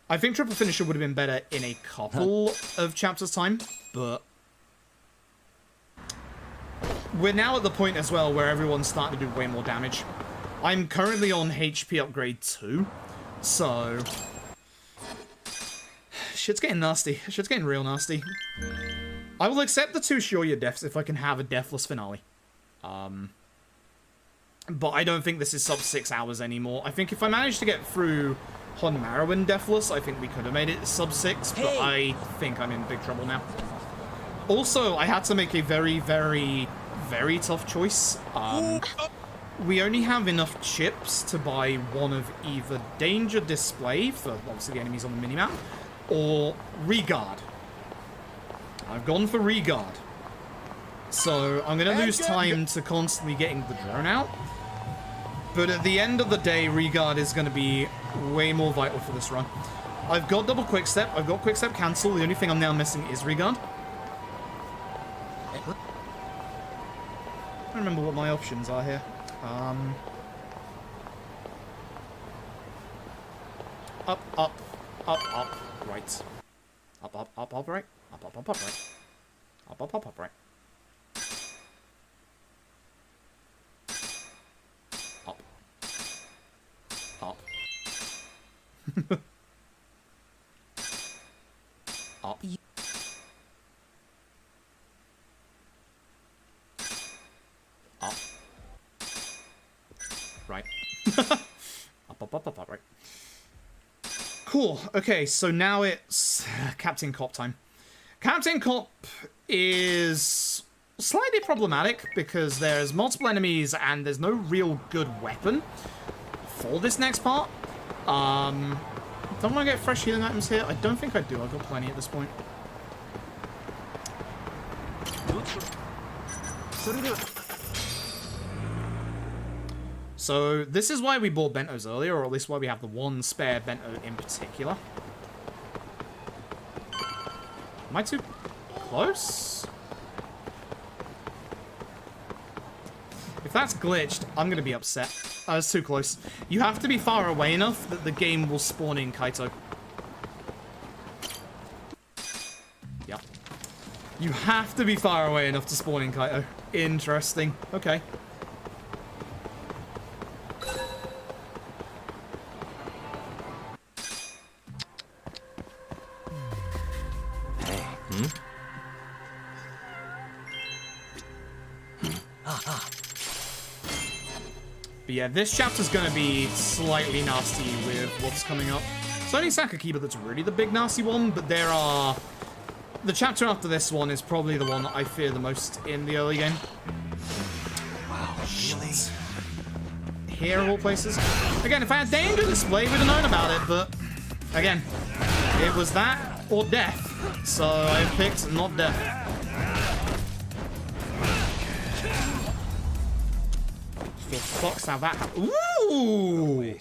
Speaker 1: I think triple finisher would have been better in a couple of chapters' time, but... We're now at the point as well where everyone's starting to do way more damage. I'm currently on HP upgrade 2. So, shit's getting nasty. Shit's getting real nasty. I will accept the 2 Shioya deaths if I can have a deathless finale. But I don't think this is sub 6 hours anymore. I think if I managed to get through Honmaruen deathless, I think we could have made it sub 6, but I think I'm in big trouble now. Also, I had to make a very, very, very tough choice. We only have enough chips to buy one of either Danger Display, for obviously the enemies on the minimap, or Regard. I've gone for Regard. So I'm going to lose time to constantly getting the drone out. But at the end of the day, Regard is going to be way more vital for this run. I've got double quickstep, I've got quickstep cancel, the only thing I'm now missing is Regard. I don't remember what my options are here. Up, right. Up, right. Up, right. Up, right. Up. Up. Up. Right. Up, right. Cool. Okay, so now it's Captain Cop time. Captain Cop is slightly problematic because there's multiple enemies and there's no real good weapon for this next part. Don't want to get fresh healing items here. I don't think I do. I've got plenty at this point. So this is why we bought bentos earlier, or at least why we have the one spare bento in particular. Am I too close? If that's glitched, I'm going to be upset. I was too close. You have to be far away enough that the game will spawn in Kaito. Yep. You have to be far away enough to spawn in Kaito. Interesting. Okay. But yeah, this chapter's gonna be slightly nasty with what's coming up. It's only Sakakiba that's really the big nasty one, but there are... The chapter after this one is probably the one that I fear the most in the early game.
Speaker 2: Wow, really?
Speaker 1: Here of all places. Again, if I had danger display, we'd have known about it, but... Again, it was that or death. So I picked not death. For fuck's how that happened. Ooh!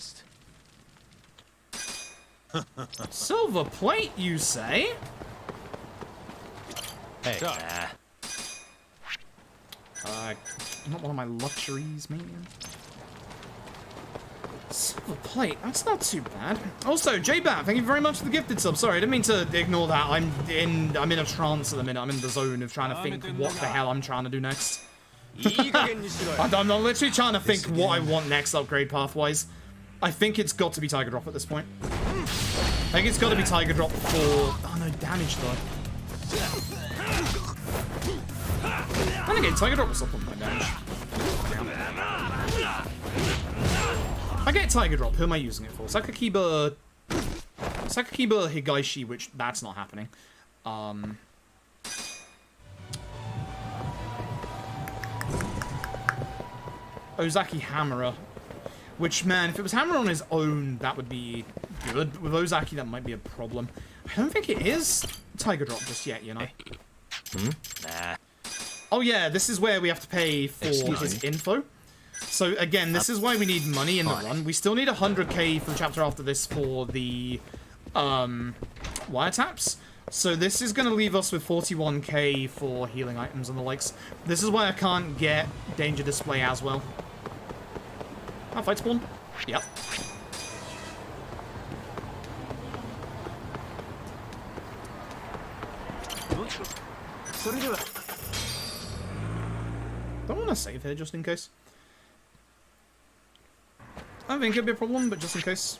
Speaker 1: Silver plate, you say?
Speaker 2: Hey.
Speaker 1: Not one of my luxuries, man. Silver plate, that's not too bad. Also, J-Bat, thank you very much for the gifted sub. Sorry, I didn't mean to ignore that. I'm in a trance at the minute. I'm in the zone of trying to think what the hell I'm trying to do next. I'm literally trying to think what I want next upgrade path-wise. I think it's got to be Tiger Drop at this point. I think it's got to be Tiger Drop for... Oh no, damage though. And again, Tiger Drop was up on my damage. I get Tiger Drop. Who am I using it for? Sakakiba Higaishi, which that's not happening. Ozaki Hammerer. Which, man, if it was Hammer on his own, that would be good. With Ozaki, that might be a problem. I don't think it is Tiger Drop just yet, you know?
Speaker 2: Nah.
Speaker 1: Oh yeah, this is where we have to pay for his info. So again, this is why we need money in the run. We still need 100k for the chapter after this for the wiretaps. So this is going to leave us with 41k for healing items and the likes. This is why I can't get danger display as well. Oh, fight spawn? Yep. Don't want to save here just in case. I don't think it'd be a problem, but just in case.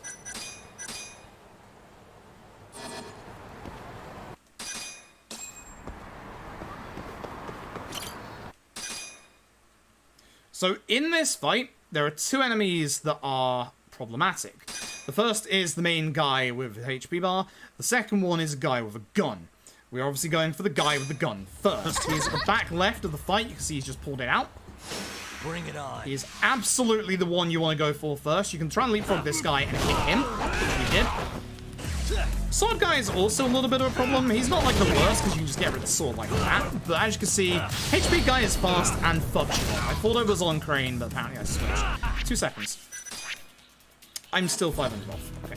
Speaker 1: So in this fight, there are two enemies that are problematic. The first is the main guy with the HP bar. The second one is a guy with a gun. We're obviously going for the guy with the gun first. He's at the back left of the fight. You can see he's just pulled it out.
Speaker 2: Bring it on.
Speaker 1: He's absolutely the one you want to go for first. You can try and leapfrog this guy and hit him, which we did. Sword guy is also a little bit of a problem. He's not like the worst because you can just get rid of the sword like that. But as you can see, HP guy is fast and functional. I thought I was on Crane, but apparently I switched. 2 seconds. I'm still 500 off. Okay.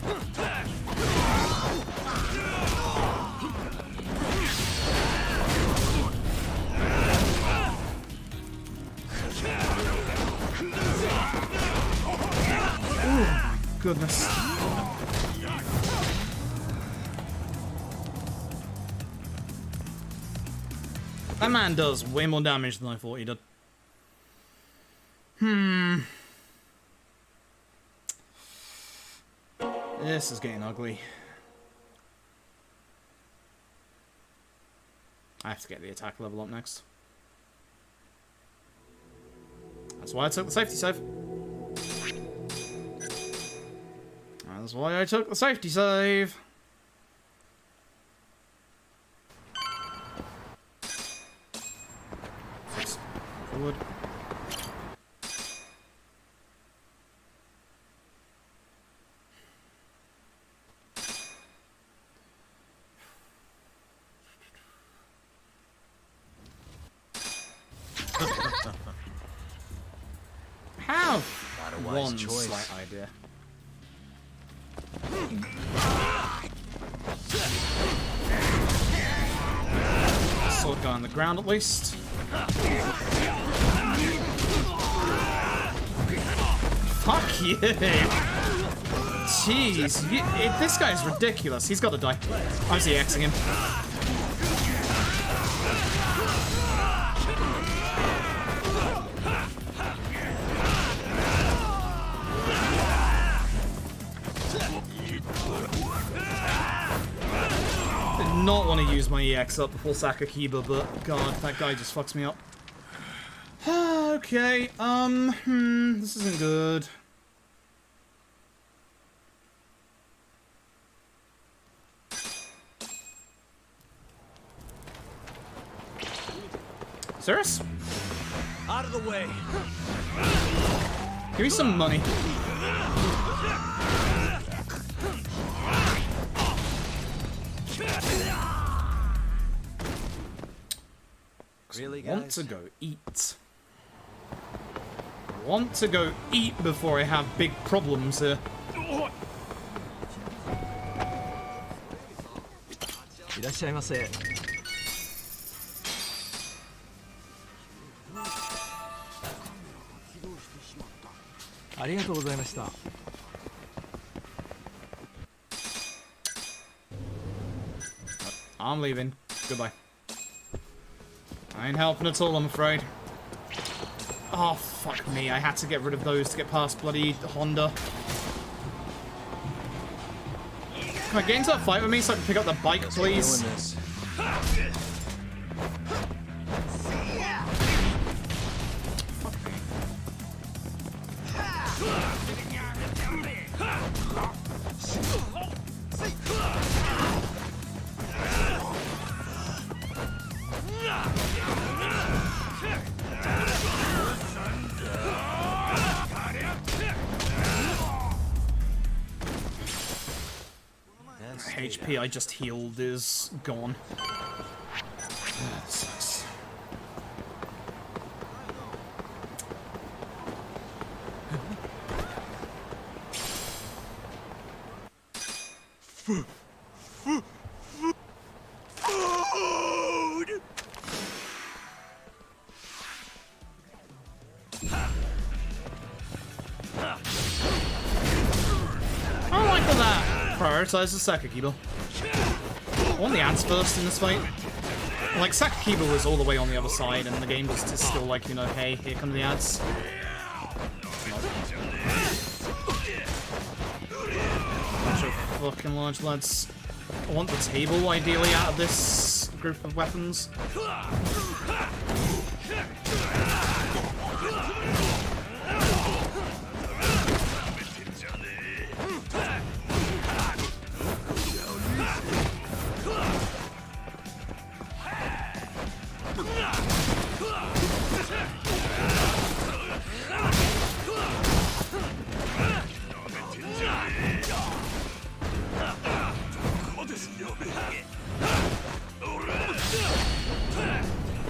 Speaker 1: Oh my goodness. That man does way more damage than I thought he did. This is getting ugly. I have to get the attack level up next. That's why I took the safety save. That's why I took the safety save. Forward. How?
Speaker 2: Not a wise
Speaker 1: one
Speaker 2: choice.
Speaker 1: slight idea. Sword guy on the ground at least. Fuck you! Jeez, this guy's ridiculous. He's got to die. I'm ZXing him. Did not want to use my EX up before Sakakiba, but god, that guy just fucks me up. Okay, this isn't good. Serious?
Speaker 2: Out of the way.
Speaker 1: Give me some money.
Speaker 2: Really,
Speaker 1: I want
Speaker 2: guys?
Speaker 1: to go eat. I want to go eat before I have big problems here.
Speaker 2: いらっしゃいませ。ありがとうございました。
Speaker 1: I'm leaving. Goodbye. I ain't helping at all, I'm afraid. Oh, fuck me. I had to get rid of those to get past bloody Honda. Can I get into that fight with me so I can pick up the bike, please? HP I just healed is gone. That sucks. I like that. Prioritize the Sakakiba. I want the ants first in this fight. Like, Sakakiba was all the way on the other side, and the game just is still like, you know, hey, here come the ants. Bunch of fucking large lads. I want the table, ideally, out of this group of weapons.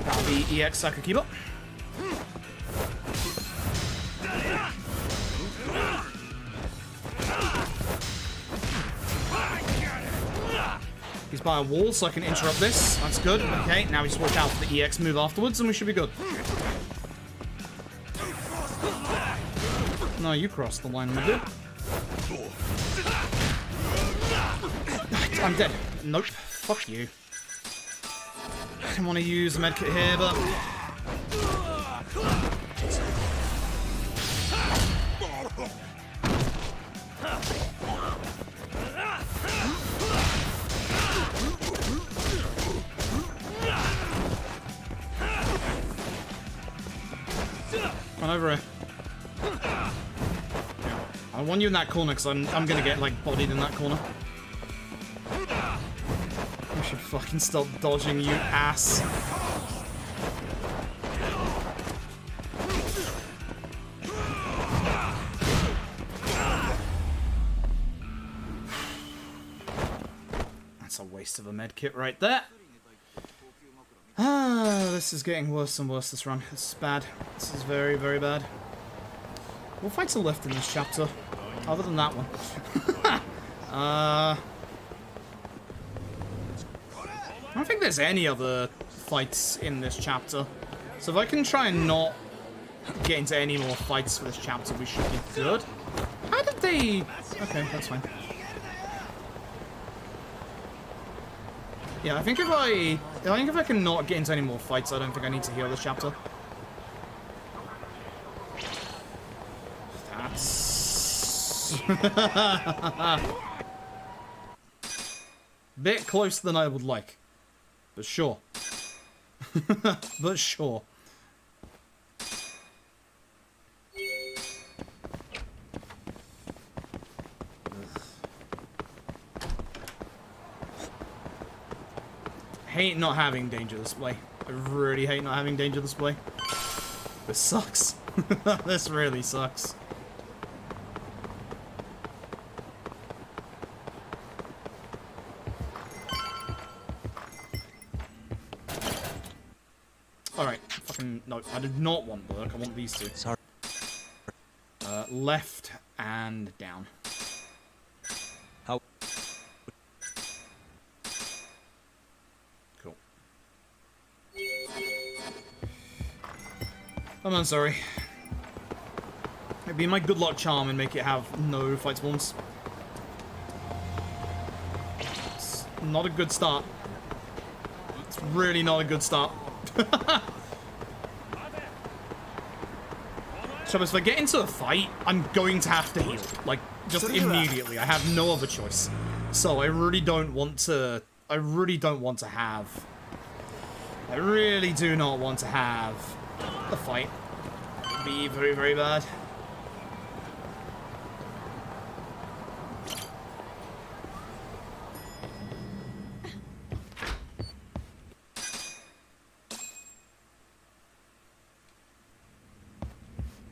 Speaker 1: That'll be EX Sakakiba. He's by a wall, so I can interrupt this. That's good. Okay, now we just watch out for the EX move afterwards, and we should be good. No, you crossed the line, my dude. I'm dead. Nope. Fuck you. I didn't want to use a medkit here, but... Come on over here. I want you in that corner, because I'm gonna get, like, bodied in that corner. You should fucking stop dodging, you ass. That's a waste of a medkit right there. Ah, this is getting worse and worse, this run. This is bad. This is very, very bad. What fights are left in this chapter? Other than that one. I don't think there's any other fights in this chapter. So if I can try and not get into any more fights for this chapter, we should be good. How did they... Okay, that's fine. Yeah, I think if I can not get into any more fights, I don't think I need to heal this chapter. That's... Bit closer than I would like. But sure. But sure. Hate not having danger display. I really hate not having danger display. This sucks. This really sucks. Alright, fucking no, I did not want work, I want these two.
Speaker 2: Sorry.
Speaker 1: Left and down.
Speaker 2: How?
Speaker 1: Cool. I'm sorry. It'd be my good luck charm and make it have no fight spawns. It's not a good start. It's really not a good start. So if I get into a fight, I'm going to have to heal. Like, just immediately. I have no other choice. So I really don't want to... I really do not want to have a fight. It'd be very, very bad.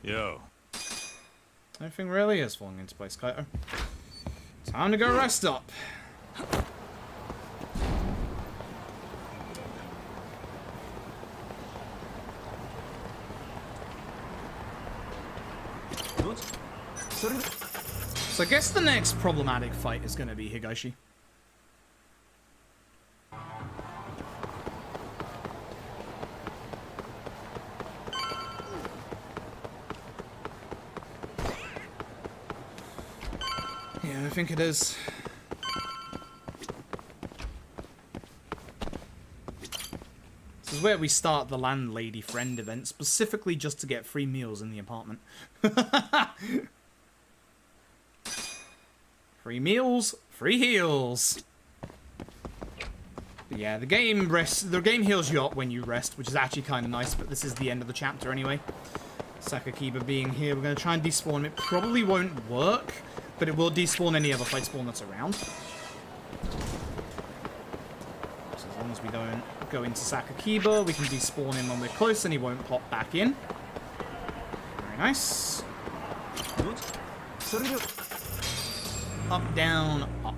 Speaker 5: Yo.
Speaker 1: Everything really is falling into place, Kaito. Time to go rest up. So I guess the next problematic fight is going to be Higashi. Yeah, I think it is. This is where we start the landlady friend event, specifically just to get free meals in the apartment. Free meals, free heals. But yeah, the game heals you up when you rest, which is actually kind of nice, but this is the end of the chapter anyway. Sakakiba being here, we're going to try and despawn him. It probably won't work, but it will despawn any other fight spawn that's around. So as long as we don't go into Sakakiba, we can despawn him when we're close and he won't pop back in. Very nice. Up, down, up.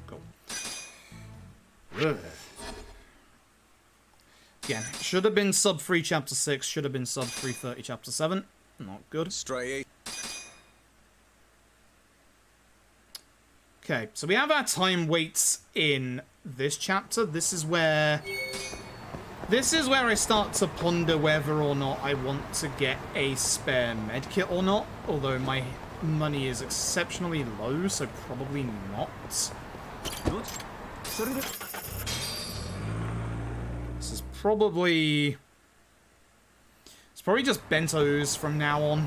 Speaker 1: Go. Again, should have been sub 3 chapter 6, should have been sub 330 chapter 7. Not good.
Speaker 2: Stray.
Speaker 1: Okay, so we have our time weights in this chapter. This is where I start to ponder whether or not I want to get a spare medkit or not. Although my money is exceptionally low, so probably not. This is probably... It's probably just bentos from now on.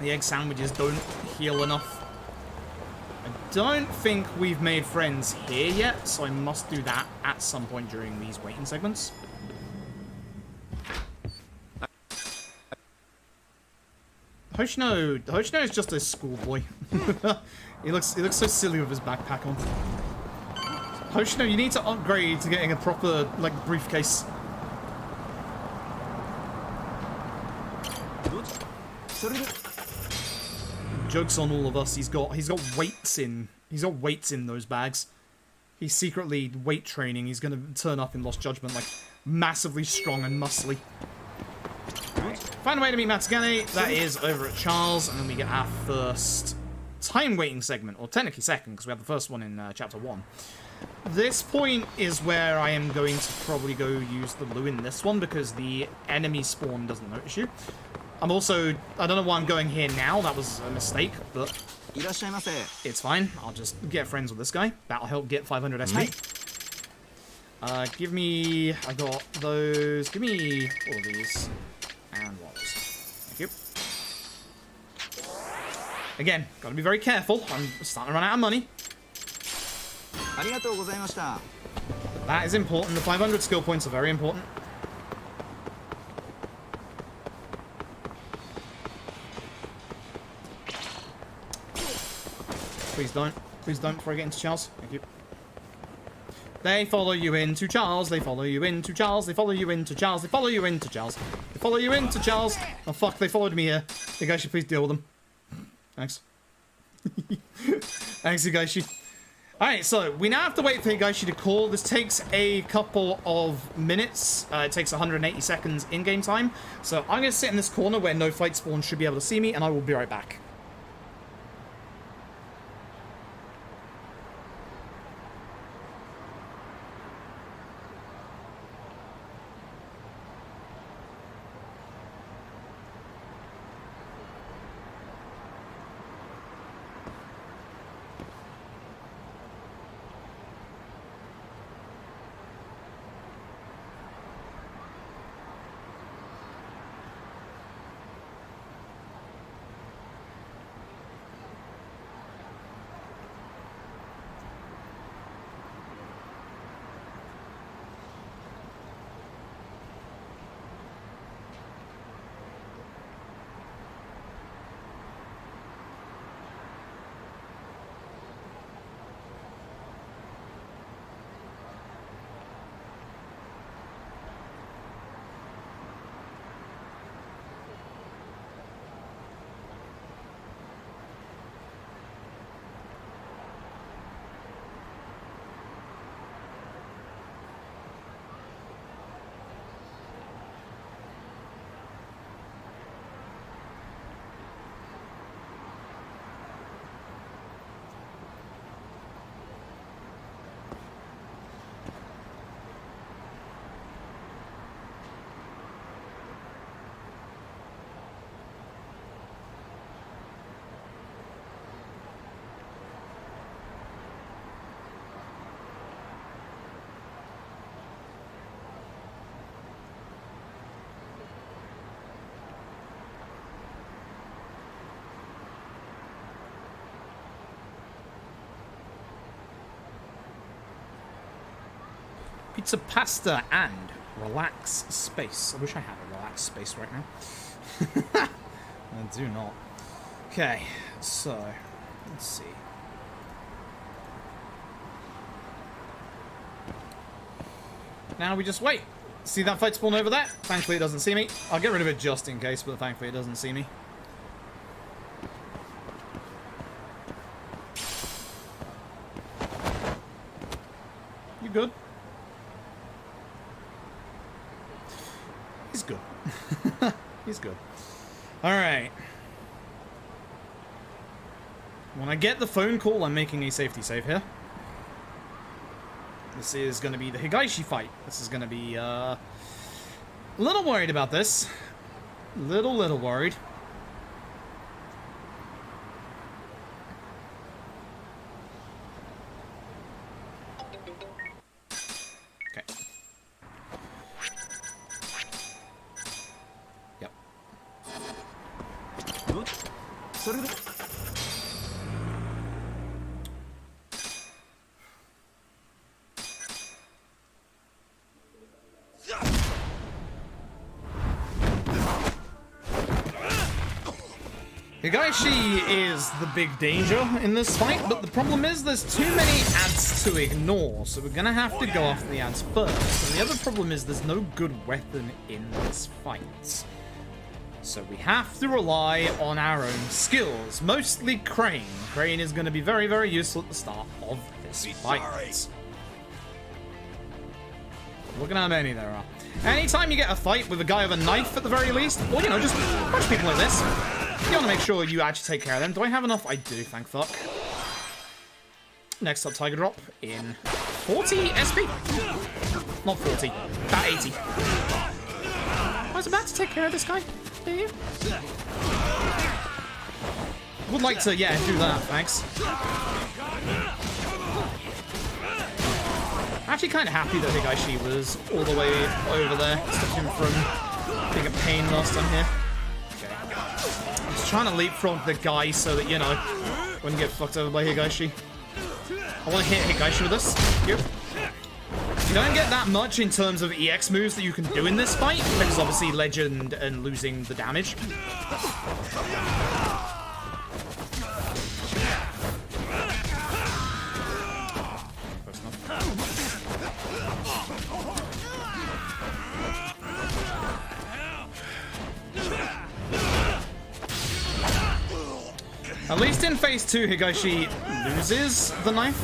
Speaker 1: The egg sandwiches don't heal enough. I don't think we've made friends here yet, so I must do that at some point during these waiting segments. Hoshino is just a schoolboy. he looks so silly with his backpack on. Hoshino, you need to upgrade to getting a proper, like, briefcase. Joke's on all of us. He's got weights in those bags. He's secretly weight training. He's gonna turn up in Lost Judgment like massively strong and muscly. Find a way to meet Matsugane. That is over at Charles, and then we get our first time waiting segment, or technically second, because we have the first one in chapter 1. This point is where I am going to probably go use the blue in this one, because the enemy spawn doesn't notice you. I'm also, I don't know why I'm going here now, that was a mistake, but it's fine. I'll just get friends with this guy. That'll help get 500 SP. Give me, I got those, give me all of these, and walls. Thank you. Again, gotta be very careful. I'm starting to run out of money. That is important. The 500 skill points are very important. Please don't. Please don't before I get into Charles. Thank you. They follow you into Charles. They follow you into Charles. They follow you into Charles. They follow you into Charles. They follow you into Charles. Oh fuck, they followed me here. Higashi, please deal with them. Thanks. Thanks, Higashi. Alright, so we now have to wait for Higashi to call. This takes a couple of minutes. It takes 180 seconds in-game time. So I'm going to sit in this corner where no fight spawn should be able to see me, and I will be right back. Pizza, pasta, and relax space. I wish I had a relax space right now. I do not. Okay, so let's see. Now we just wait. See that fight spawn over there? Thankfully it doesn't see me. I'll get rid of it just in case, but thankfully it doesn't see me. You good? He's good. He's good. Alright. When I get the phone call, I'm making a safety save here. This is going to be the Higashi fight. This is going to be, a little worried about this. Little worried. Okay. Yep. Higashi is the big danger in this fight, but the problem is there's too many ads to ignore, so we're gonna have to go after the ads first. And the other problem is there's no good weapon in this fight. So we have to rely on our own skills, mostly Crane. Crane is gonna be very, very useful at the start of this fight. Looking how many there are. Anytime you get a fight with a guy with a knife at the very least, or, you know, just a bunch of people like this, you want to make sure you actually take care of them. Do I have enough? I do, thank fuck. Next up, Tiger Drop in 40 SP. Not 40, about 80. I was about to take care of this guy. Do you? Would like to, yeah, do that, thanks. Actually kind of happy that Higashi was all the way over there. Stopped him from being a pain last time here. Okay. Just trying to leapfrog the guy so that, you know, wouldn't get fucked over by Higashi. I want to hit Higashi with this. Yep. You don't get that much in terms of EX moves that you can do in this fight, because obviously Legend and losing the damage. At least in phase 2, Higashi loses the knife.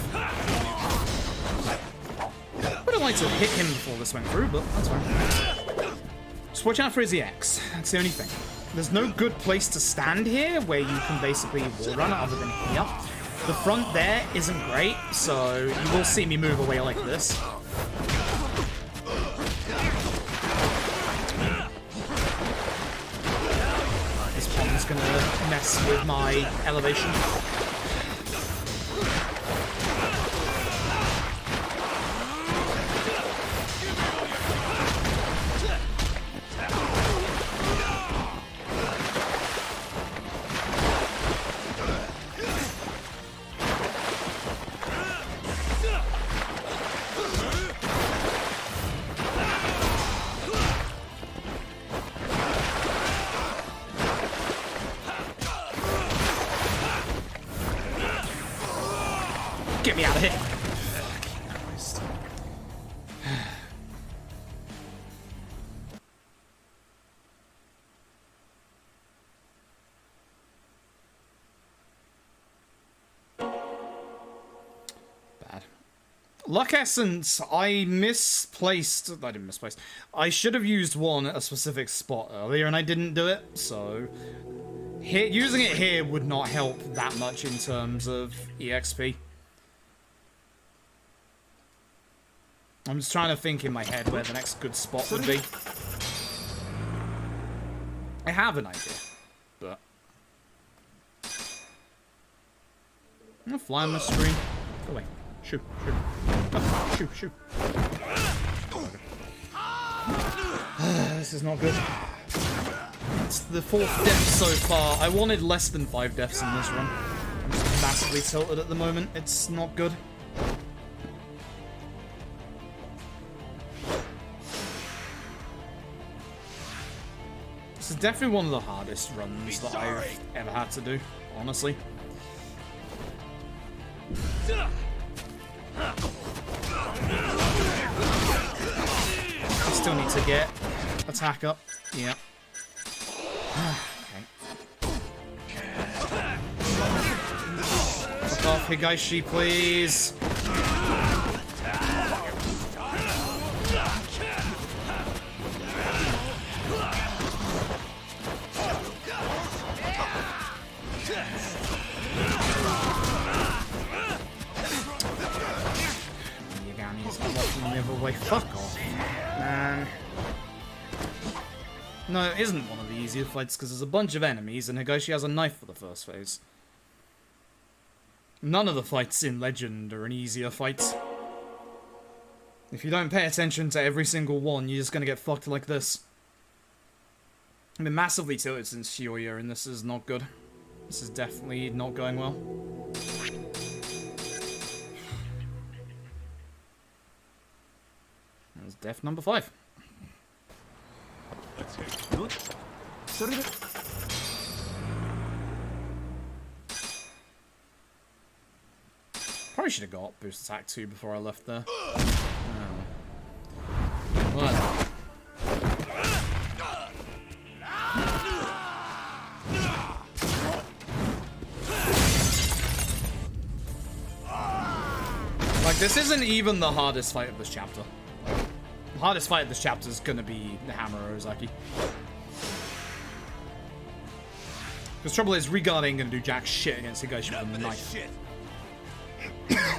Speaker 1: Would have liked to hit him before this went through, but that's fine. Just watch out for his EX. That's the only thing. There's no good place to stand here where you can basically wall run other than here. The front there isn't great, so you will see me move away like this. Is gonna mess with my elevation. Get me out of here. Bad. Luck Essence, I didn't misplace. I should have used one at a specific spot earlier and I didn't do it, so using it here would not help that much in terms of EXP. I'm just trying to think in my head where the next good spot would be. I have an idea, but I'm gonna fly on the screen. Go away. Shoot, shoot. Oh, shoot, shoot. This is not good. It's the 4th death so far. I wanted less than 5 deaths in this run. I'm just massively tilted at the moment. It's not good. This is definitely one of the hardest runs that I've ever had to do, honestly. I still need to get attack up. Yeah. Okay. Fuck off, Higashi, please. Fuck off, man. No, it isn't one of the easier fights because there's a bunch of enemies and Higashi has a knife for the first phase. None of the fights in Legend are an easier fight. If you don't pay attention to every single one, you're just gonna get fucked like this. I've been massively tilted since Shibuya and this is not good. This is definitely not going well. That's death number 5. Probably should have got boost attack 2 before I left there. Oh. Well. Like, this isn't even the hardest fight of this chapter. hardest fight of this chapter is gonna be the Hammer Ozaki. Because trouble is, Regard ain't gonna do jack shit against the guy shooting the knife.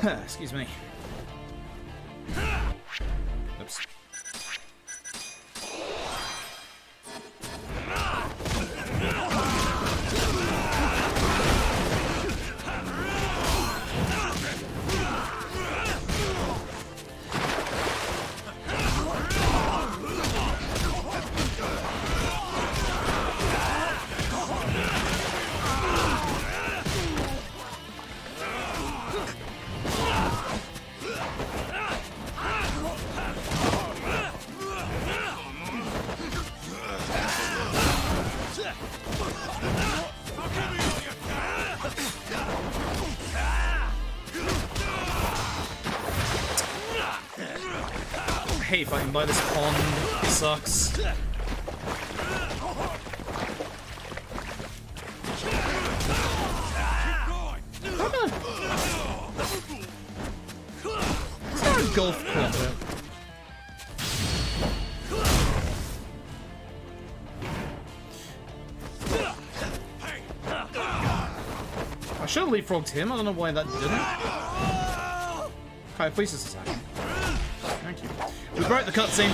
Speaker 1: Excuse me. Oops. I hate fighting by this pond. It sucks. Is there a golf club here? I should have leapfrogged him. I don't know why that didn't. Okay, please just attack. Thank you. We broke the cutscene.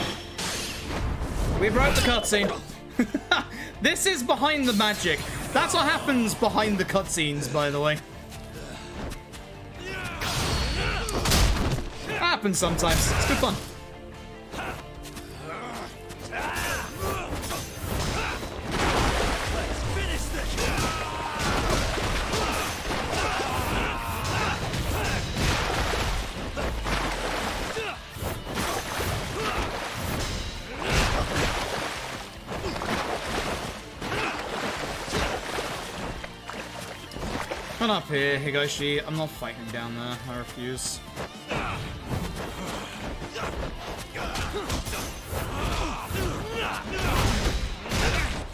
Speaker 1: We broke the cutscene. This is behind the magic. That's what happens behind the cutscenes, by the way. Happens sometimes. It's good fun. Come up here, Higoshi. I'm not fighting down there. I refuse.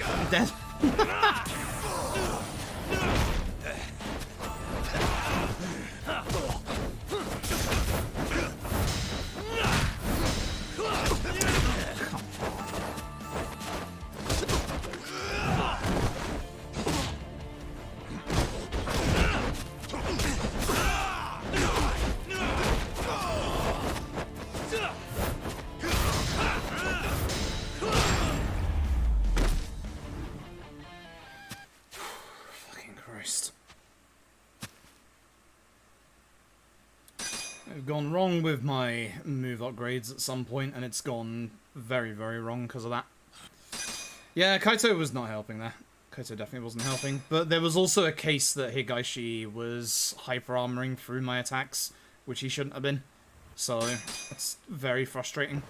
Speaker 1: I'm dead. I've gone wrong with my move upgrades at some point, and it's gone very, very wrong because of that. Yeah, Kaito was not helping there. Kaito definitely wasn't helping. But there was also a case that Higashi was hyper-armoring through my attacks, which he shouldn't have been. So, it's very frustrating.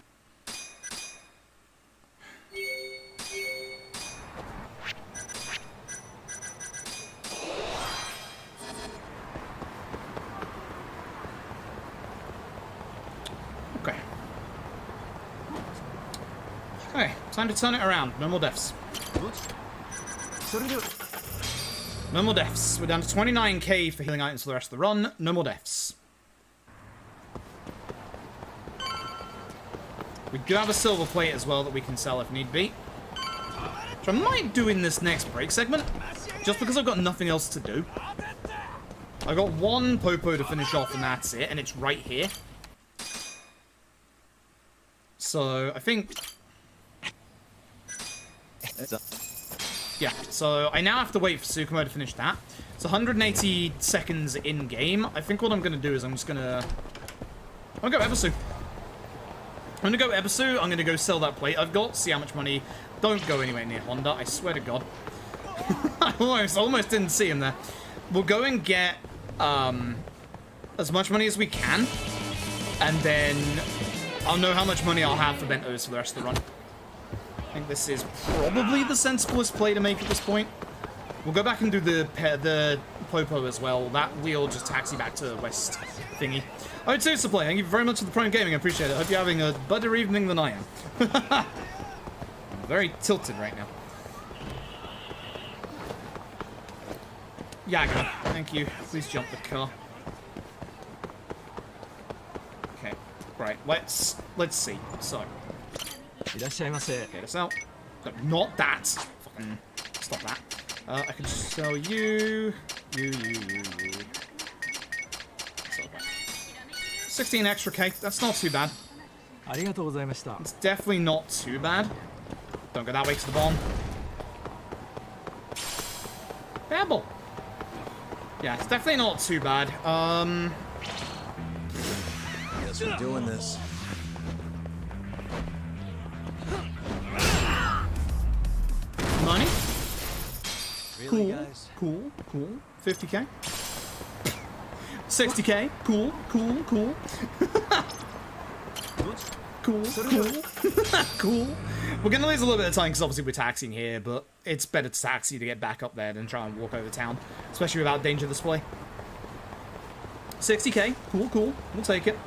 Speaker 1: Okay, time to turn it around. No more deaths. No more deaths. We're down to 29k for healing items for the rest of the run. No more deaths. We do have a silver plate as well that we can sell if need be. Which I might do in this next break segment. Just because I've got nothing else to do. I've got one Popo to finish off and that's it. And it's right here. So, I think... yeah, so I now have to wait for Tsukumo to finish that. It's 180 seconds in-game. I think what I'm going to do is I'm going to go Ebisu. I'm going to go Ebisu. I'm going to go sell that plate I've got, see how much money. Don't go anywhere near Honda, I swear to God. I almost didn't see him there. We'll go and get as much money as we can. And then I'll know how much money I'll have for Bentos for the rest of the run. I think this is probably the sensiblest play to make at this point. We'll go back and do the Popo as well. That wheel just taxi back to the west thingy. Oh, it's to play. Thank you very much for the Prime Gaming. I appreciate it. Hope you're having a better evening than I am. I'm very tilted right now. Yaga, thank you. Please jump the car. Okay, right. Let's see. So. Get us out. No, not that. Fucking stop that. I can sell you. You. Sell that. 16 extra K. That's not too bad. It's definitely not too bad. Don't go that way to the bomb. Babble. Yeah, it's definitely not too bad.
Speaker 2: Guess we're doing this.
Speaker 1: Money.
Speaker 2: Really,
Speaker 1: Cool.
Speaker 2: guys?
Speaker 1: Cool. 50K. 60K. Cool. Cool. We're gonna lose a little bit of time because obviously we're taxiing here, but it's better to taxi to get back up there than try and walk over town, especially without danger display. 60K. Cool. We'll take it.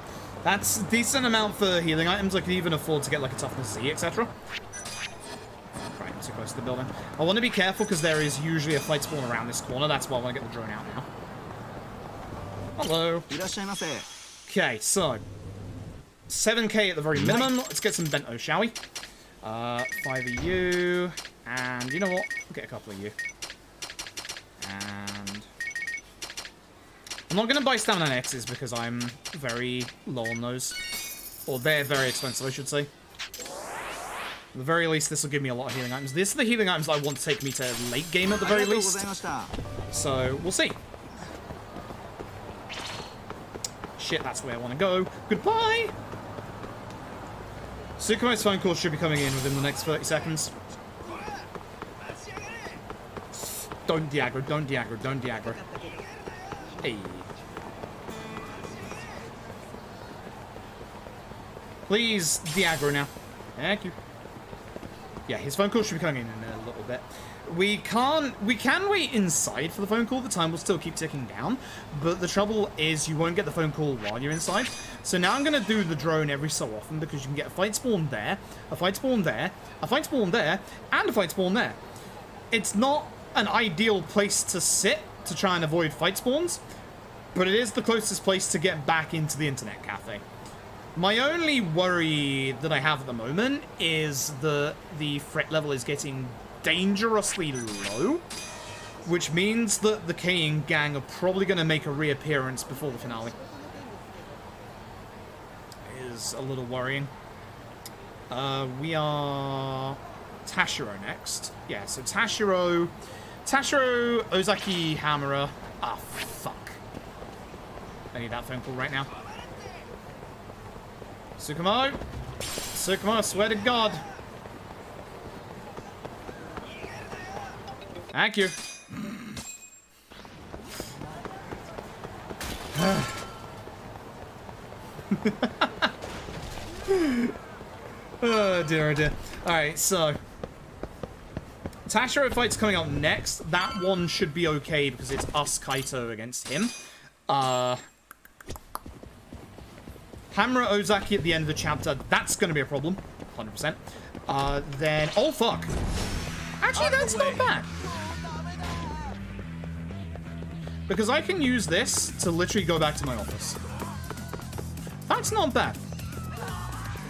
Speaker 1: That's a decent amount for healing items. I could even afford to get like a toughness Z, etc. Right, I'm too close to the building. I want to be careful because there is usually a fight spawn around this corner. That's why I want to get the drone out now. Hello.
Speaker 4: いらっしゃいませ。
Speaker 1: Okay, so 7K at the very minimum. Let's get some bento, shall we? 5 of you, and you know what? We'll get a couple of you. And I'm not going to buy stamina X's because I'm very low on those. Or they're very expensive, I should say. At the very least, this will give me a lot of healing items. These are the healing items I want to take me to late game at the very least. So, we'll see. Shit, that's where I want to go. Goodbye! Sukumo's phone call should be coming in within the next 30 seconds. Don't de-aggro. Hey. Please de-aggro now. Thank you. Yeah, his phone call should be coming in a little bit. We can wait inside for the phone call. The time will still keep ticking down. But the trouble is you won't get the phone call while you're inside. So now I'm going to do the drone every so often because you can get a fight spawn there, a fight spawn there, a fight spawn there, and a fight spawn there. It's not an ideal place to sit to try and avoid fight spawns, but it is the closest place to get back into the internet cafe. My only worry that I have at the moment is that the threat level is getting dangerously low, which means that the Kane gang are probably going to make a reappearance before the finale. It is a little worrying. We are Tashiro next. Yeah, so Tashiro, Ozaki, Hamura. Ah, fuck. I need that phone call right now. Sukumo, I swear to God. Thank you. Oh dear, oh dear. Alright, so Tashiro fight's coming up next. That one should be okay because it's us, Kaito, against him. Hamura Ozaki at the end of the chapter, that's going to be a problem. 100%. Then, oh fuck. Actually, that's not bad. Because I can use this to literally go back to my office. That's not bad.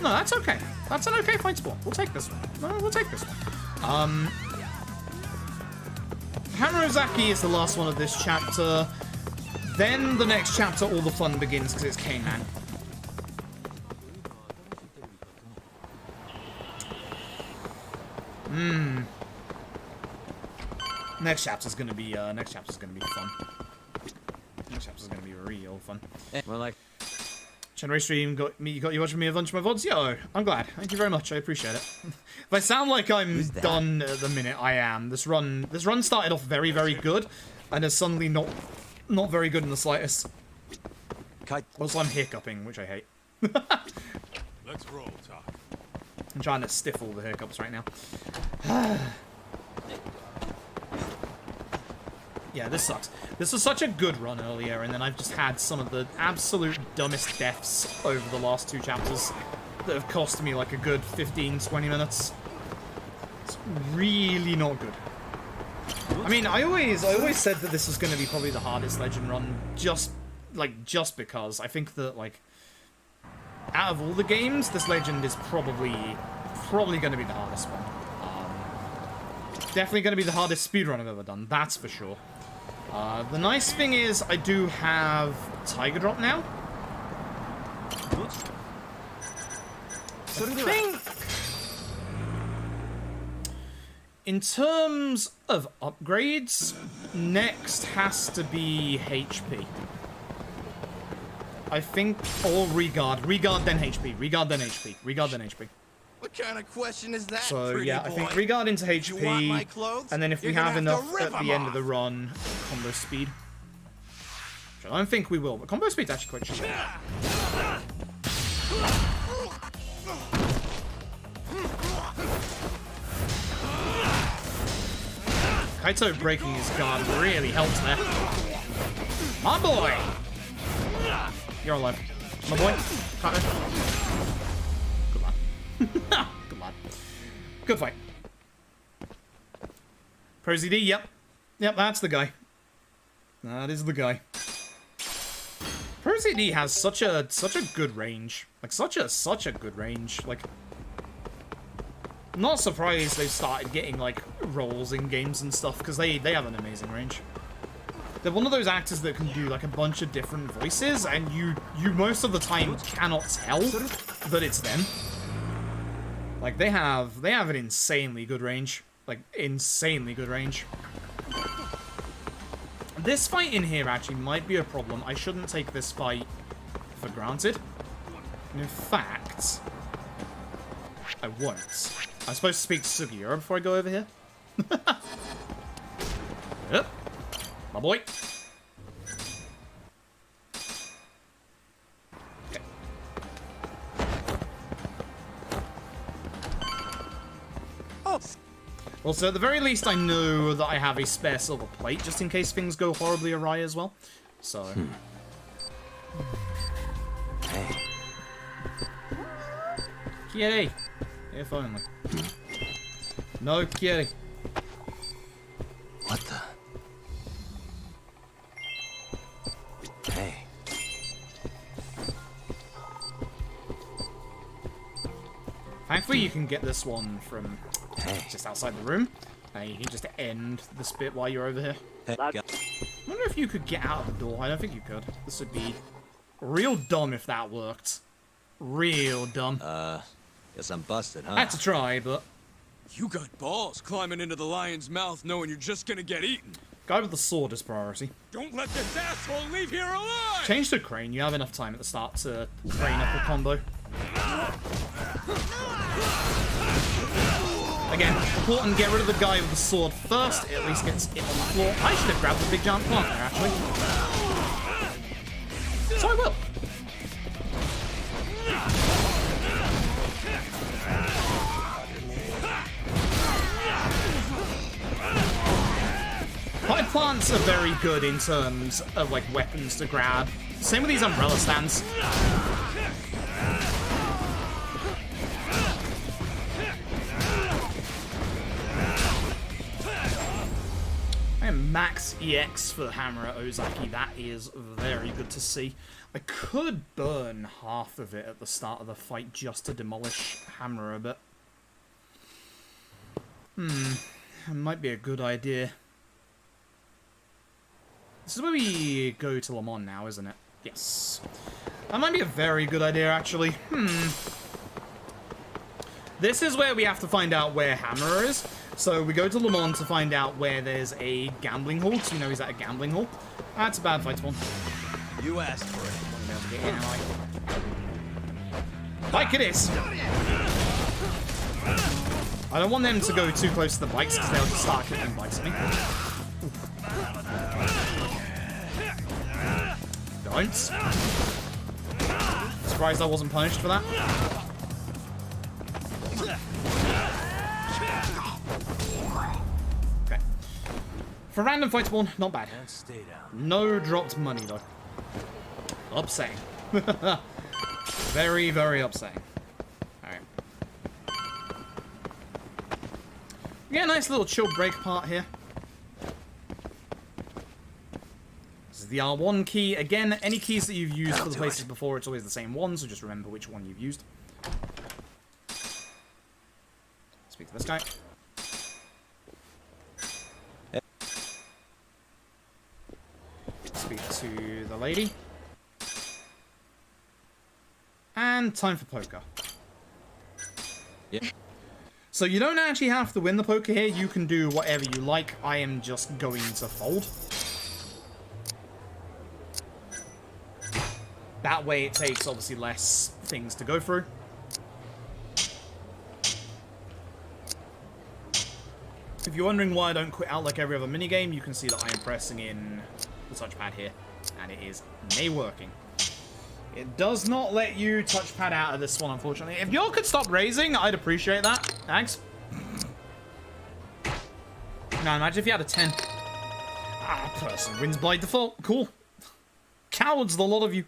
Speaker 1: No, that's okay. That's an okay fight spot. We'll take this one. No, we'll take this one. Hamura Ozaki is the last one of this chapter. Then the next chapter, all the fun begins because it's K-Man. Next chapter's gonna be fun. Next chapter's gonna be real fun.
Speaker 2: Well, like,
Speaker 1: January stream got you watching me a bunch of my VODs? Yo, I'm glad. Thank you very much. I appreciate it. If I sound like I'm done at the minute, I am. This run started off very, very good, and is suddenly not very good in the slightest. Also, I'm hiccuping, which I hate.
Speaker 5: Let's roll, Talk.
Speaker 1: I'm trying to stiff all the hiccups right now. Yeah, this sucks. This was such a good run earlier, and then I've just had some of the absolute dumbest deaths over the last 2 chapters that have cost me like a good 15-20 minutes. It's really not good. I mean, I always said that this was going to be probably the hardest Legend run, just because I think that, like, out of all the games, this Legend is probably probably going to be the hardest one. Definitely going to be the hardest speedrun I've ever done, that's for sure. The nice thing is, I do have Tiger Drop now. I think, in terms of upgrades, next has to be HP. I think, or Regard. Regard then HP. Regard then HP. Regard then HP.
Speaker 6: What kind of question is that,
Speaker 1: So
Speaker 6: pretty
Speaker 1: yeah,
Speaker 6: boy?
Speaker 1: I think Regard into
Speaker 6: You want my
Speaker 1: HP,
Speaker 6: clothes?
Speaker 1: and then if we
Speaker 6: You're gonna
Speaker 1: have
Speaker 6: have to
Speaker 1: enough
Speaker 6: rip
Speaker 1: at the
Speaker 6: 'em
Speaker 1: end of the
Speaker 6: off.
Speaker 1: run, combo speed. Which I don't think we will, but combo speed's actually quite cheap. Kaito breaking his guard really helps there. My boy! You're alive. My boy. Kaito. Good lad. Good lad. Good fight. Pro ZD, yep. Yep, that's the guy. That is the guy. Pro ZD has such a good range. Like such a good range. Like, not surprised they've started getting like roles in games and stuff, because they have an amazing range. They're one of those actors that can do like a bunch of different voices, and you most of the time cannot tell that it's them. Like they have an insanely good range. Like insanely good range. This fight in here actually might be a problem. I shouldn't take this fight for granted. In fact, I won't. I'm supposed to speak to Sugiura before I go over here. Yep. My boy. Okay.
Speaker 6: Oh.
Speaker 1: Well, so at the very least, I know that I have a spare silver plate, just in case things go horribly awry as well. So...
Speaker 8: Hey.
Speaker 1: Yay! If only. No kidding.
Speaker 8: What the? Hey.
Speaker 1: Thankfully, you can get this one from
Speaker 8: Hey.
Speaker 1: just outside the room. You can just end this bit while you're over here.
Speaker 8: Hey.
Speaker 1: I wonder if you could get out of the door. I don't think you could. This would be real dumb if that worked. Real dumb.
Speaker 2: Guess I'm busted, huh?
Speaker 1: I had to try, but...
Speaker 5: You got balls climbing into the lion's mouth knowing you're just gonna get eaten.
Speaker 1: Guy with the sword is priority.
Speaker 5: Don't let this asshole leave here alive!
Speaker 1: Change to crane. You have enough time at the start to train up a combo. Again, important, get rid of the guy with the sword first. It at least gets it on the floor. I should have grabbed the big giant plant there, actually. So I will. Pipe plants are very good in terms of like weapons to grab. Same with these umbrella stands. I am max EX for the hammer at Ozaki. That is very good to see. I could burn half of it at the start of the fight just to demolish hammer a bit. That might be a good idea. This is where we go to Le Mans now, isn't it? Yes. That might be a very good idea, actually. This is where we have to find out where Hammerer is. So we go to Le Mans to find out where there's a gambling hall, because we know he's at a gambling hall. That's a bad fight spawn.
Speaker 2: You asked for it.
Speaker 1: Get in, like it is. I don't want them to go too close to the bikes, because they'll just start kicking bikes at me. Don't. Surprised I wasn't punished for that. Okay. For random fight spawn, not bad.
Speaker 2: Stay down.
Speaker 1: No dropped money though. Upsetting. Very, very upsetting. Alright. We get a nice little chill break part here. This is the R1 key. Again, any keys that you've used for the places before, it's always the same one, so just remember which one you've used. Speak to this guy. Speak to the lady. And time for poker.
Speaker 7: Yeah.
Speaker 1: So you don't actually have to win the poker here. You can do whatever you like. I am just going to fold. That way it takes, obviously, less things to go through. If you're wondering why I don't quit out like every other minigame, you can see that I am pressing in the touchpad here. And it is working. It does not let you touchpad out of this one, unfortunately. If y'all could stop raising, I'd appreciate that. Thanks. Now, imagine if you had a 10. Ah, person wins by default. Cool. Cowards, the lot of you.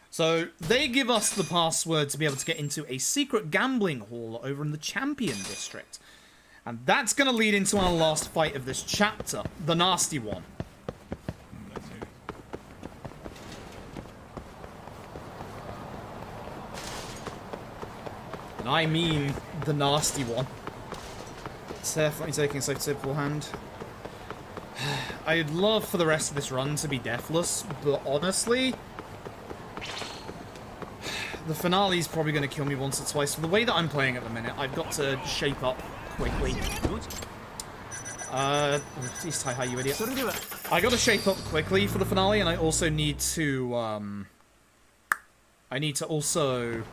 Speaker 1: So, they give us the password to be able to get into a secret gambling hall over in the Champion District. And that's going to lead into our last fight of this chapter. The nasty one. And I mean the nasty one. It's definitely taking a safe simple hand. I'd love for the rest of this run to be deathless, but honestly, the finale is probably going to kill me once or twice. For the way that I'm playing at the minute, I've got to shape up quickly. Please tie high, you idiot. I got to shape up quickly for the finale, and I also need to, also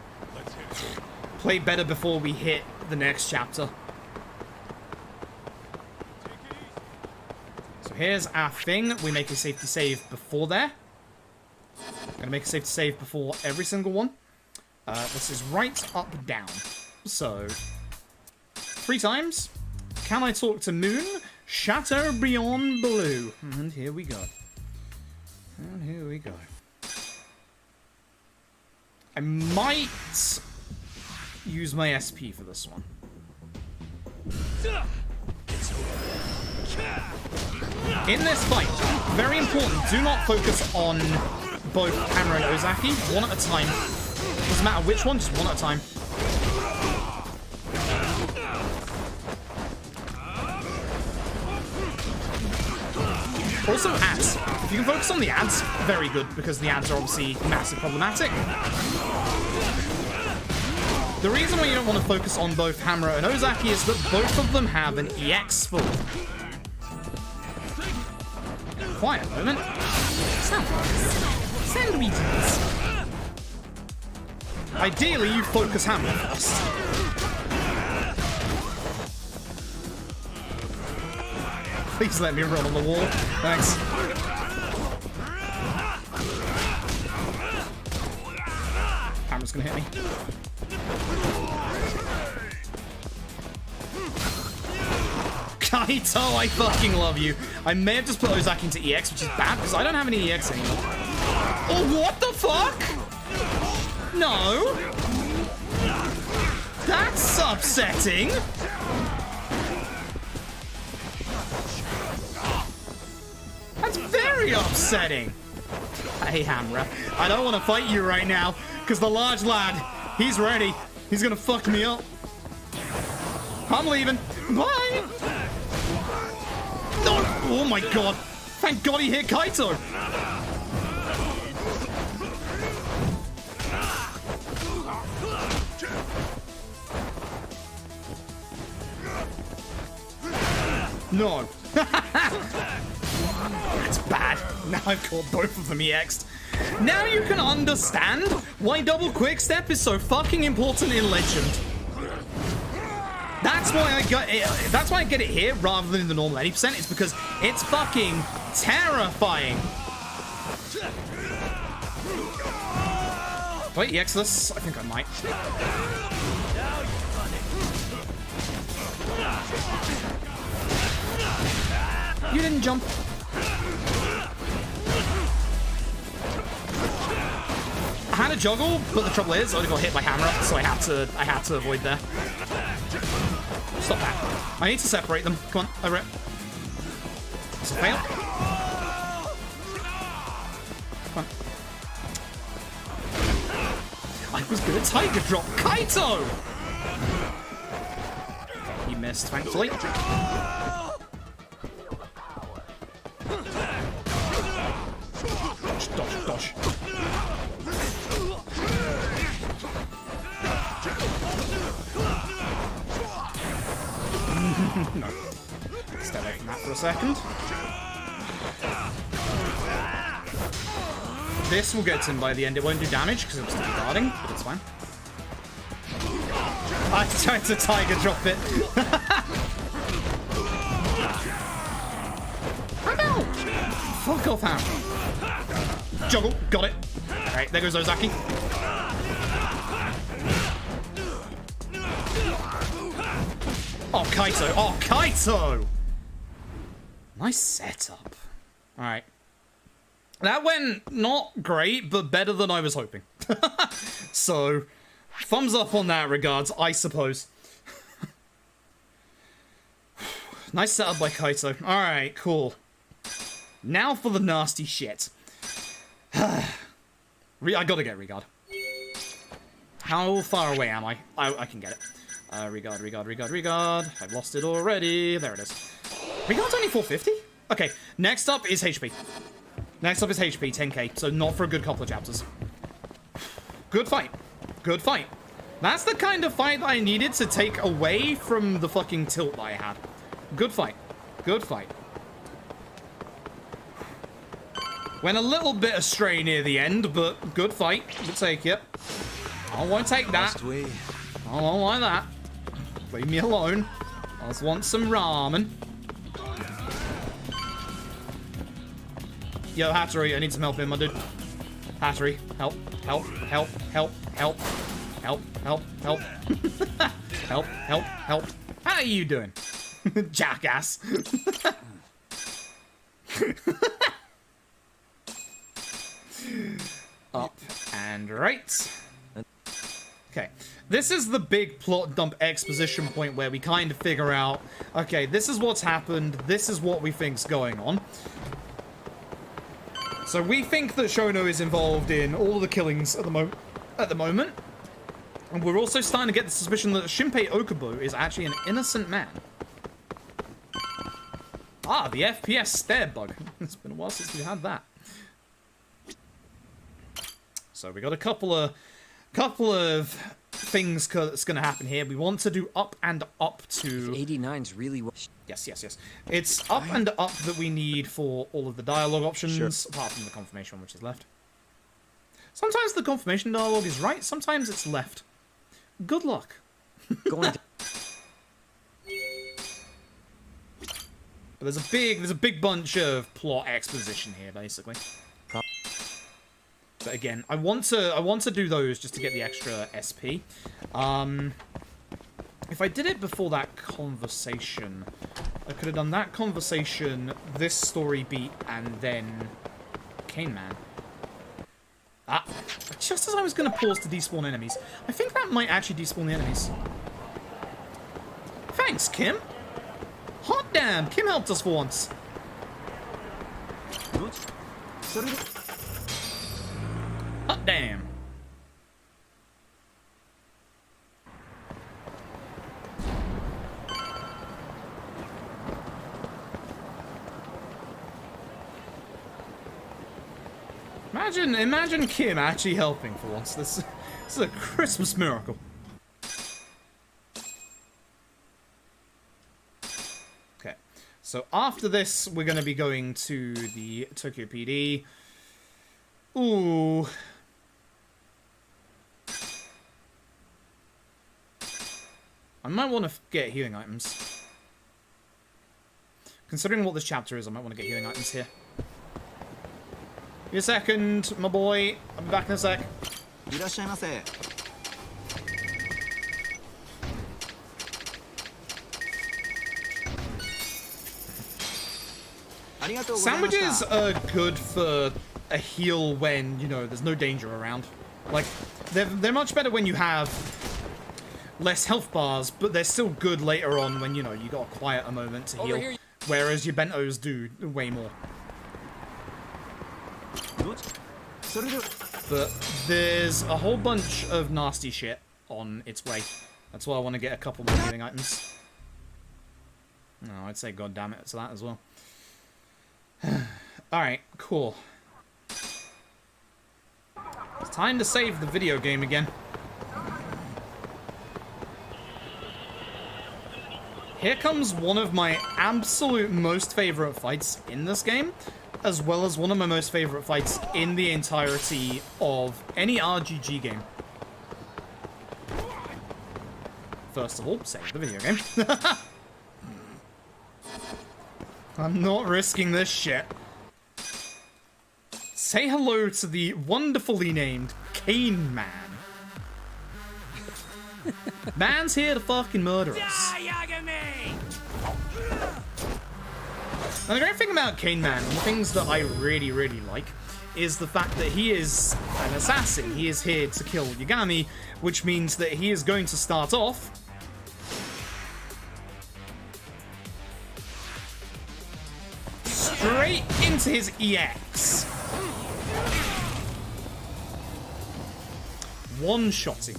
Speaker 1: play better before we hit the next chapter. So here's our thing. We make a safety save before there. Gonna make a safety save before every single one. This is right, up, down. So, 3 times. Can I talk to Moon? Chateaubriand Blue. And here we go. And here we go. I might use my SP for this one. In this fight, very important, do not focus on both Hammer and Ozaki, one at a time. Doesn't matter which one, just one at a time. Also ads. If you can focus on the ads, very good, because the ads are obviously massive problematic. The reason why you don't want to focus on both Hammer and Ozaki is that both of them have an EX full. Quiet moment. Sandwiches. Ideally, you focus Hammer first. Please let me run on the wall. Thanks. Hammer's gonna hit me. Kaito, I fucking love you. I may have just put Ozaki into EX, which is bad, because I don't have any EX anymore. Oh, what the fuck? No. That's upsetting. That's very upsetting. Hey, Hamra, I don't want to fight you right now, because the large lad, he's ready. He's gonna fuck me up. I'm leaving. Bye. No. Oh my god. Thank god he hit Kaito. No. That's bad. Now I've caught both of them EX'd. Now you can understand why double quick step is so fucking important in Legend. That's why I got it. That's why I get it here rather than the normal 80%. It's because it's fucking terrifying. Wait, EX this? I think I might. You didn't jump. I had a juggle, but the trouble is I only got hit by Hammer up, so I had to avoid there. Stop that. I need to separate them. Come on, over it. That's a fail. Come on. I was gonna Tiger Drop Kaito! missed, thankfully. Dodge, dodge. No. Stay away from that for a second. This will get him by the end. It won't do damage because I'm still guarding, but it's fine. I tried to tiger drop it. Ow! Fuck off, Ham. Juggle. Got it. Alright, there goes Ozaki. Oh, Kaito. Oh, Kaito! Nice setup. Alright. That went not great, but better than I was hoping. So, thumbs up on that regards, I suppose. Nice setup by Kaito. Alright, cool. Now for the nasty shit. I gotta get Regard. How far away am I? I can get it. Regard. I've lost it already. There it is. Regard's only 450? Okay, next up is HP. Next up is HP, 10k, so not for a good couple of chapters. Good fight. Good fight. That's the kind of fight I needed to take away from the fucking tilt that I had. Good fight. Good fight. Went a little bit astray near the end, but good fight. We'll take it. I won't take that. I won't like that. Leave me alone. I just want some ramen. Yo, Hattori, I need some help here, my dude. Hattori, help, help, help, help, help, help, help, help. Help, help, help. How are you doing? Jackass. Up and right. Okay, this is the big plot dump exposition point where we kind of figure out, okay, this is what's happened, this is what we think's going on. So we think that Shono is involved in all of the killings at the moment. And we're also starting to get the suspicion that Shinpei Okubo is actually an innocent man. Ah, the FPS stare bug. It's been a while since we had that. So we got a couple of things that's going to happen here. We want to do up and up to...
Speaker 2: 89's really...
Speaker 1: Yes. It's up and up that we need for all of the dialogue options, apart from the confirmation one, which is left. Sometimes the confirmation dialogue is right, sometimes it's left. Good luck. But there's a big bunch of plot exposition here, basically. But again, I want to do those just to get the extra SP. If I did it before that conversation, I could have done that conversation, this story beat, and then Cane Man. Ah, just as I was going to pause to despawn enemies. I think that might actually despawn the enemies. Thanks, Kim. Hot damn, Kim helped us for once. Hot damn. Imagine Kim actually helping for once. This is a Christmas miracle. Okay, so after this, we're going to be going to the Tokyo PD. Ooh. I might want to get healing items. Considering what this chapter is, I might want to get healing items here. Give me a second, my boy. I'll be back in a sec. Sandwiches are good for a heal when, you know, there's no danger around. Like, they're much better when you have less health bars, but they're still good later on when, you know, you got a quieter moment to heal. Whereas your bentos do way more. But there's a whole bunch of nasty shit on its way. That's why I want to get a couple more healing items. No, I'd say god damn it to that as well. Alright, cool. It's time to save the video game again. Here comes one of my absolute most favorite fights in this game, as well as one of my most favorite fights in the entirety of any RPG game. First of all, save the video game. I'm not risking this shit. Say hello to the wonderfully named Cane Man. Man's here to fucking murder us. Now, the great thing about Cane Man, and the things that I really, really like, is the fact that he is an assassin. He is here to kill Yagami, which means that he is going to start off straight into his EX. One-shotting.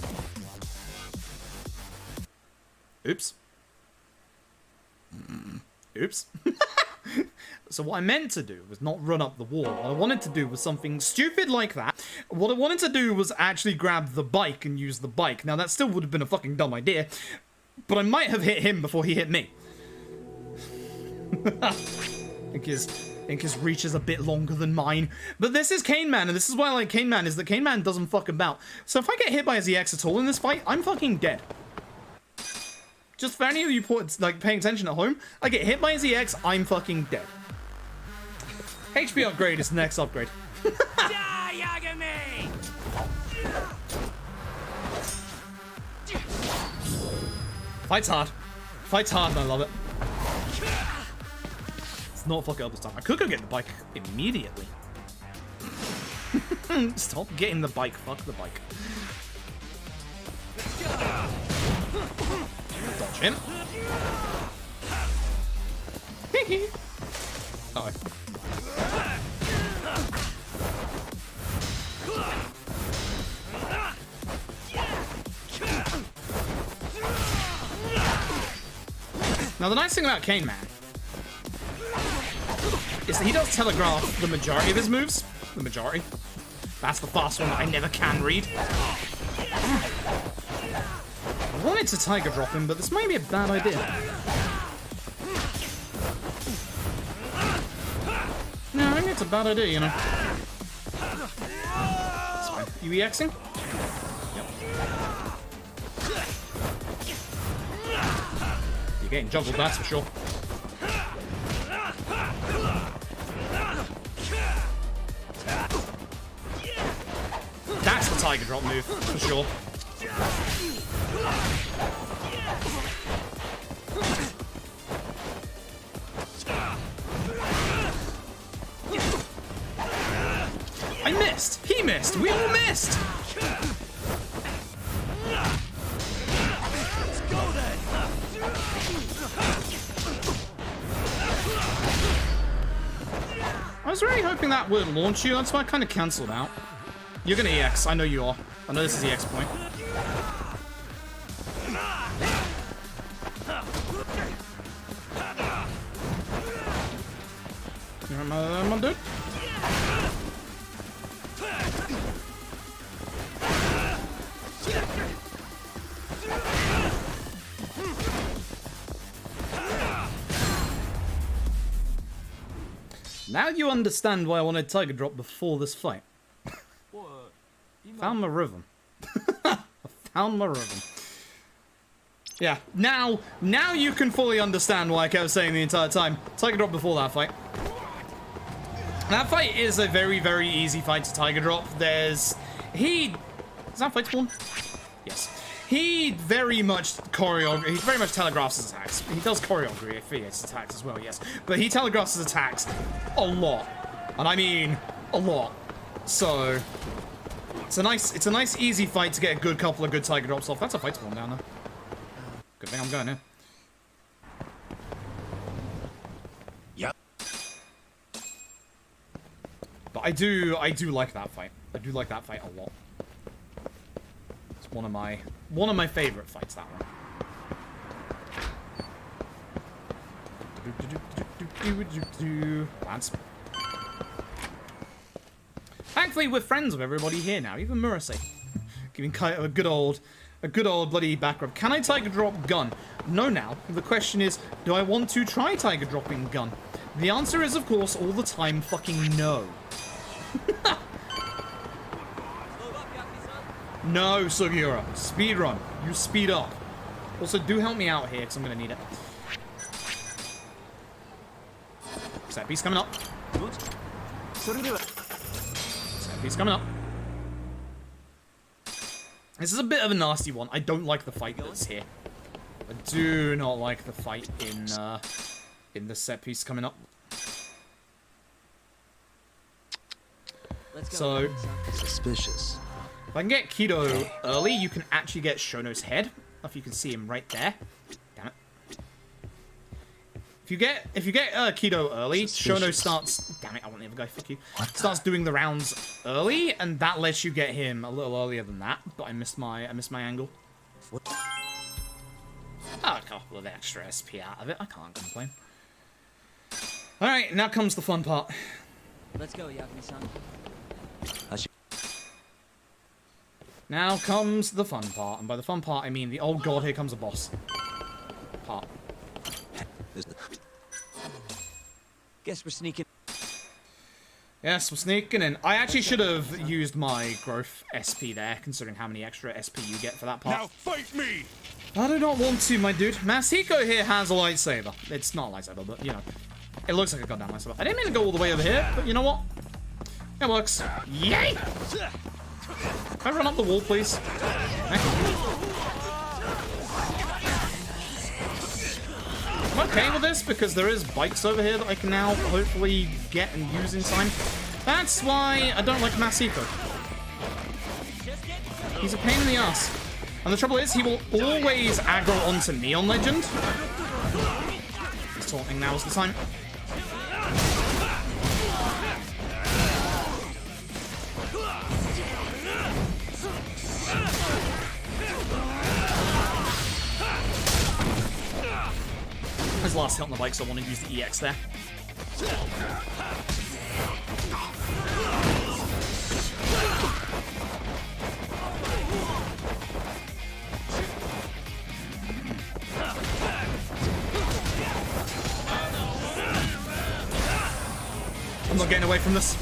Speaker 1: Oops. Oops. So what I meant to do was not run up the wall. What I wanted to do was something stupid like that. What I wanted to do was actually grab the bike and use the bike. Now, that still would have been a fucking dumb idea, but I might have hit him before he hit me. I think his reach is a bit longer than mine. But this is Cane Man, and this is why I like Cane Man, is that Cane Man doesn't fuck about. So if I get hit by his EX at all in this fight, I'm fucking dead. Just for any of you like paying attention at home, I get hit by his EX, I'm fucking dead. HP upgrade is the next upgrade. Fight's hard. Fight's hard and I love it. It's not fucking up this time. I could go get the bike immediately. Stop getting the bike. Fuck the bike. Dodge him. Uh-oh. Now, the nice thing about Cane Man is that he does telegraph the majority of his moves. The majority. That's the fast one that I never can read. I wanted to Tiger Drop him, but this might be a bad idea. No, I think it's a bad idea, you know. That's fine. You EXing? Yep. You're getting juggled, that's for sure. That's the Tiger Drop move, for sure. I missed! He missed! We all missed!
Speaker 2: Let's go then!
Speaker 1: I was really hoping that would launch you, that's why I kind of cancelled out. You're gonna EX, I know you are. I know this is the EX point. You remember my dude? Now you understand why I wanted Tiger Drop before this fight. Found my rhythm. I found my rhythm. Yeah, now you can fully understand why I kept saying the entire time. Tiger Drop before that fight. That fight is a very, very easy fight to Tiger Drop. Is that fight spawn? Yes. He very much telegraphs his attacks. He does choreography his attacks as well, yes. But he telegraphs his attacks a lot. And I mean a lot. So it's a nice easy fight to get a good couple of good Tiger Drops off. That's a fight spawn down there. Good thing I'm going here.
Speaker 5: Yep.
Speaker 1: But I do like that fight. I do like that fight a lot. It's one of my favorite fights, that one. Lads. Thankfully, we're friends with everybody here now, even Murasay. Giving Kaito a good old bloody back rub. Can I Tiger Drop gun? No now. The question is, do I want to try Tiger Dropping gun? The answer is, of course, all the time fucking no. No, Sugiura. Speedrun. You speed up. Also, do help me out here, because I'm going to need it. Set piece coming up. Set piece coming up. This is a bit of a nasty one. I don't like the fight that's here. I do not like the fight in the set piece coming up. So,
Speaker 8: Suspicious.
Speaker 1: if I can get Kido early, you can actually get Shono's head. I don't know if you can see him right there. Damn it. If you get Kido early, Shono starts. Damn it! I want the other guy. Fuck you. Starts doing the rounds early, and that lets you get him a little earlier than that. But I missed my angle. A couple of extra SP out of it. I can't complain. All right, now comes the fun part.
Speaker 2: Let's go, Yagami-san.
Speaker 1: Now comes the fun part, and by the fun part, I mean the oh god, here comes a boss part.
Speaker 2: Guess we're sneaking.
Speaker 1: Yes, we're sneaking in. I actually should have used my growth SP there, considering how many extra SP you get for that part.
Speaker 5: Now fight me!
Speaker 1: I do not want to, my dude. Masahiko here has a lightsaber. It's not a lightsaber, but, you know. It looks like a goddamn lightsaber. I didn't mean to go all the way over here, but you know what? It works. Yay! Can I run up the wall, please? I'm okay with this because there is bikes over here that I can now hopefully get and use in time. That's why I don't like Masahiko. He's a pain in the ass. And the trouble is, he will always aggro onto Neon Legend. He's taunting, now is the time. His last hit on the bike, so I want to use the EX there. I'm not getting away from this.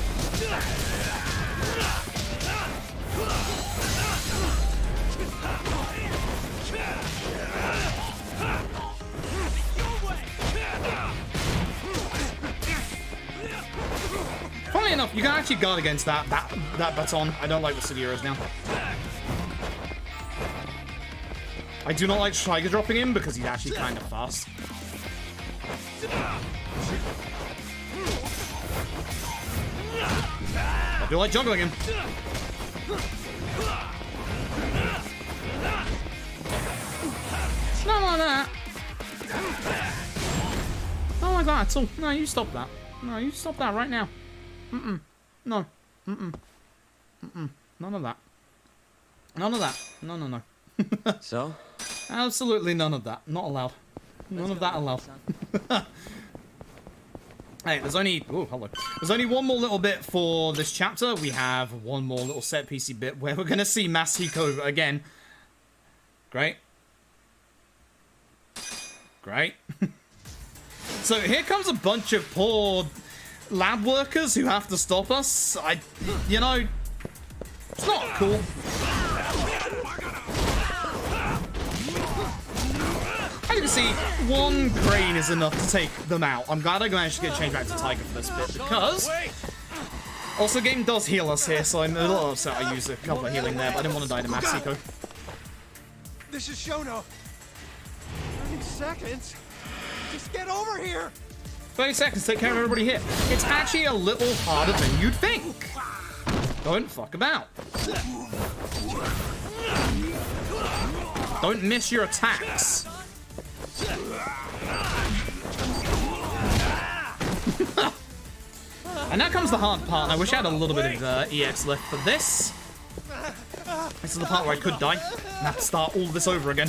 Speaker 1: Funnily enough, you can actually guard against that baton. I don't like the Sugiuras now. I do not like Tiger dropping him because he's actually kind of fast. I do like juggling him. Not like that. Not like that at all. No, you stop that. No, you stop that right now. Mm-mm. No. Mm-mm. Mm-mm. None of that. None of that. No, no, no.
Speaker 8: So?
Speaker 1: Absolutely none of that. Not allowed. None of that allowed. Hey, there's only... Oh, hello. There's only one more little bit for this chapter. We have one more little set piecey bit where we're going to see Masahiko again. Great. Great. So here comes a bunch of poor lab workers who have to stop us. You know, it's not cool. As you can see, one crane is enough to take them out. I'm glad I managed to get changed back to Tiger for this bit because... Also, the game does heal us here, so I'm a little upset I used a couple of healing there, but I didn't want to die to Masahiko.
Speaker 10: This is Shono. 30 seconds. Just get over here.
Speaker 1: 30 seconds, take care of everybody here. It's actually a little harder than you'd think. Don't fuck about. Don't miss your attacks. And now comes the hard part, and I wish I had a little bit of EX left for this. This is the part where I could die and have to start all this over again.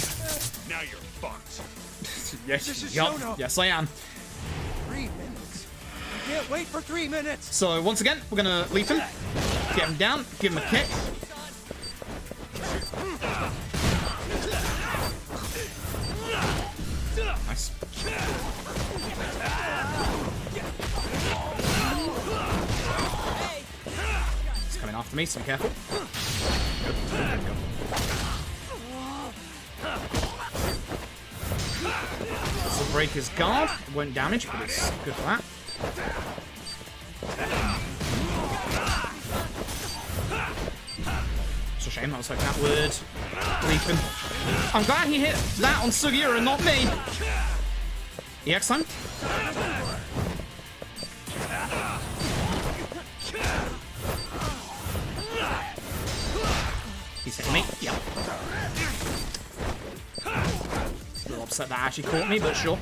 Speaker 5: Now you're fucked.
Speaker 1: Yes, yup, yes I am.
Speaker 10: can't wait for 3 minutes.
Speaker 1: So once again, we're gonna leap him, get him down, give him a kick. Nice. He's coming after me, so be careful. Good. Good, good, good. This will break his guard. It won't damage, but it's good for that. It's a shame. I was hoping that would leap him. I'm glad he hit that on Sugiura, not me. EX time. He's hitting me. Yep. A little upset that actually caught me, but sure.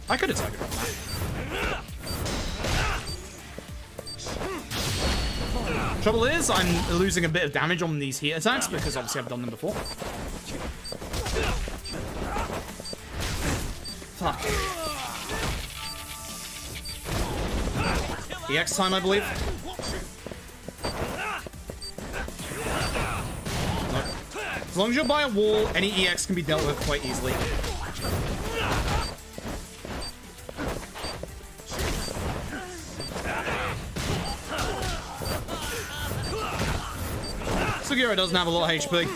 Speaker 1: I could have targeted on that. Trouble is, I'm losing a bit of damage on these heat attacks because obviously I've done them before. Fuck. EX time, I believe. Nope. As long as you're by a wall, any EX can be dealt with quite easily. Sugiura doesn't have a lot of HP.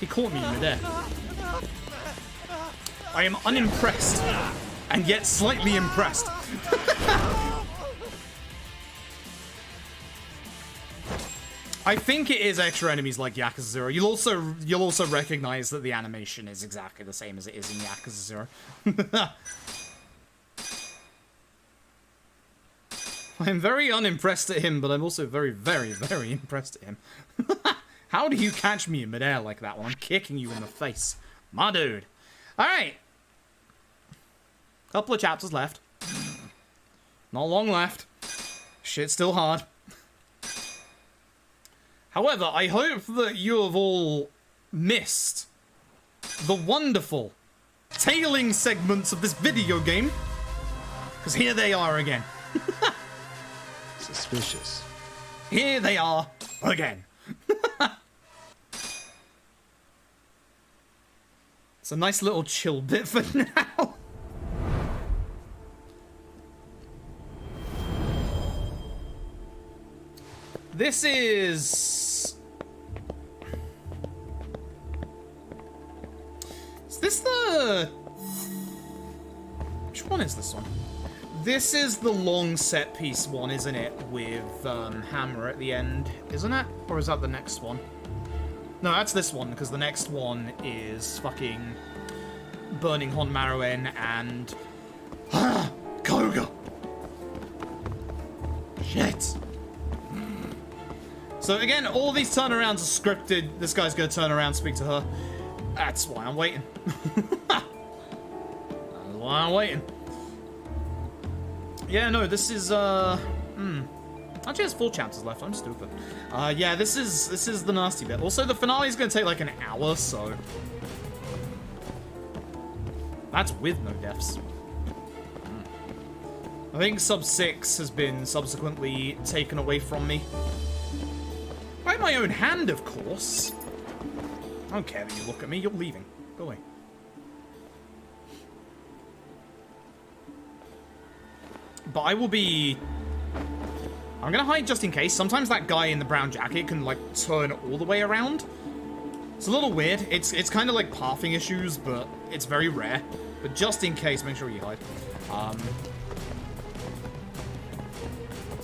Speaker 1: He caught me in midair. I am unimpressed, and yet slightly impressed. I think it is extra enemies like Yakuza 0. You'll also recognize that the animation is exactly the same as it is in Yakuza 0. I'm very unimpressed at him, but I'm also very, very, very impressed at him. How do you catch me in midair like that when I'm kicking you in the face? My dude. Alright. Couple of chapters left. Not long left. Shit's still hard. However, I hope that you have all missed the wonderful tailing segments of this video game. Because here they are again.
Speaker 8: Suspicious.
Speaker 1: Here they are again. It's a nice little chill bit for now. This is... Is this the... Which one is this one? This is the long set piece one, isn't it? With Hammer at the end, isn't it? Or is that the next one? No, that's this one, because the next one is fucking burning Honmaru and... Koga! Shit! So again, all these turnarounds are scripted. This guy's gonna turn around, speak to her. That's why I'm waiting. That's why I'm waiting. Yeah, no, this is, Actually, has 4 chapters left. I'm stupid. Yeah, this is the nasty bit. Also, the finale is going to take like an hour, so that's with no deaths. I think sub 6 has been subsequently taken away from me by my own hand, of course. I don't care that you look at me. You're leaving. Go away. But I will be... I'm gonna hide just in case. Sometimes that guy in the brown jacket can, like, turn all the way around. It's a little weird. It's kind of like pathing issues, but it's very rare. But just in case, make sure you hide.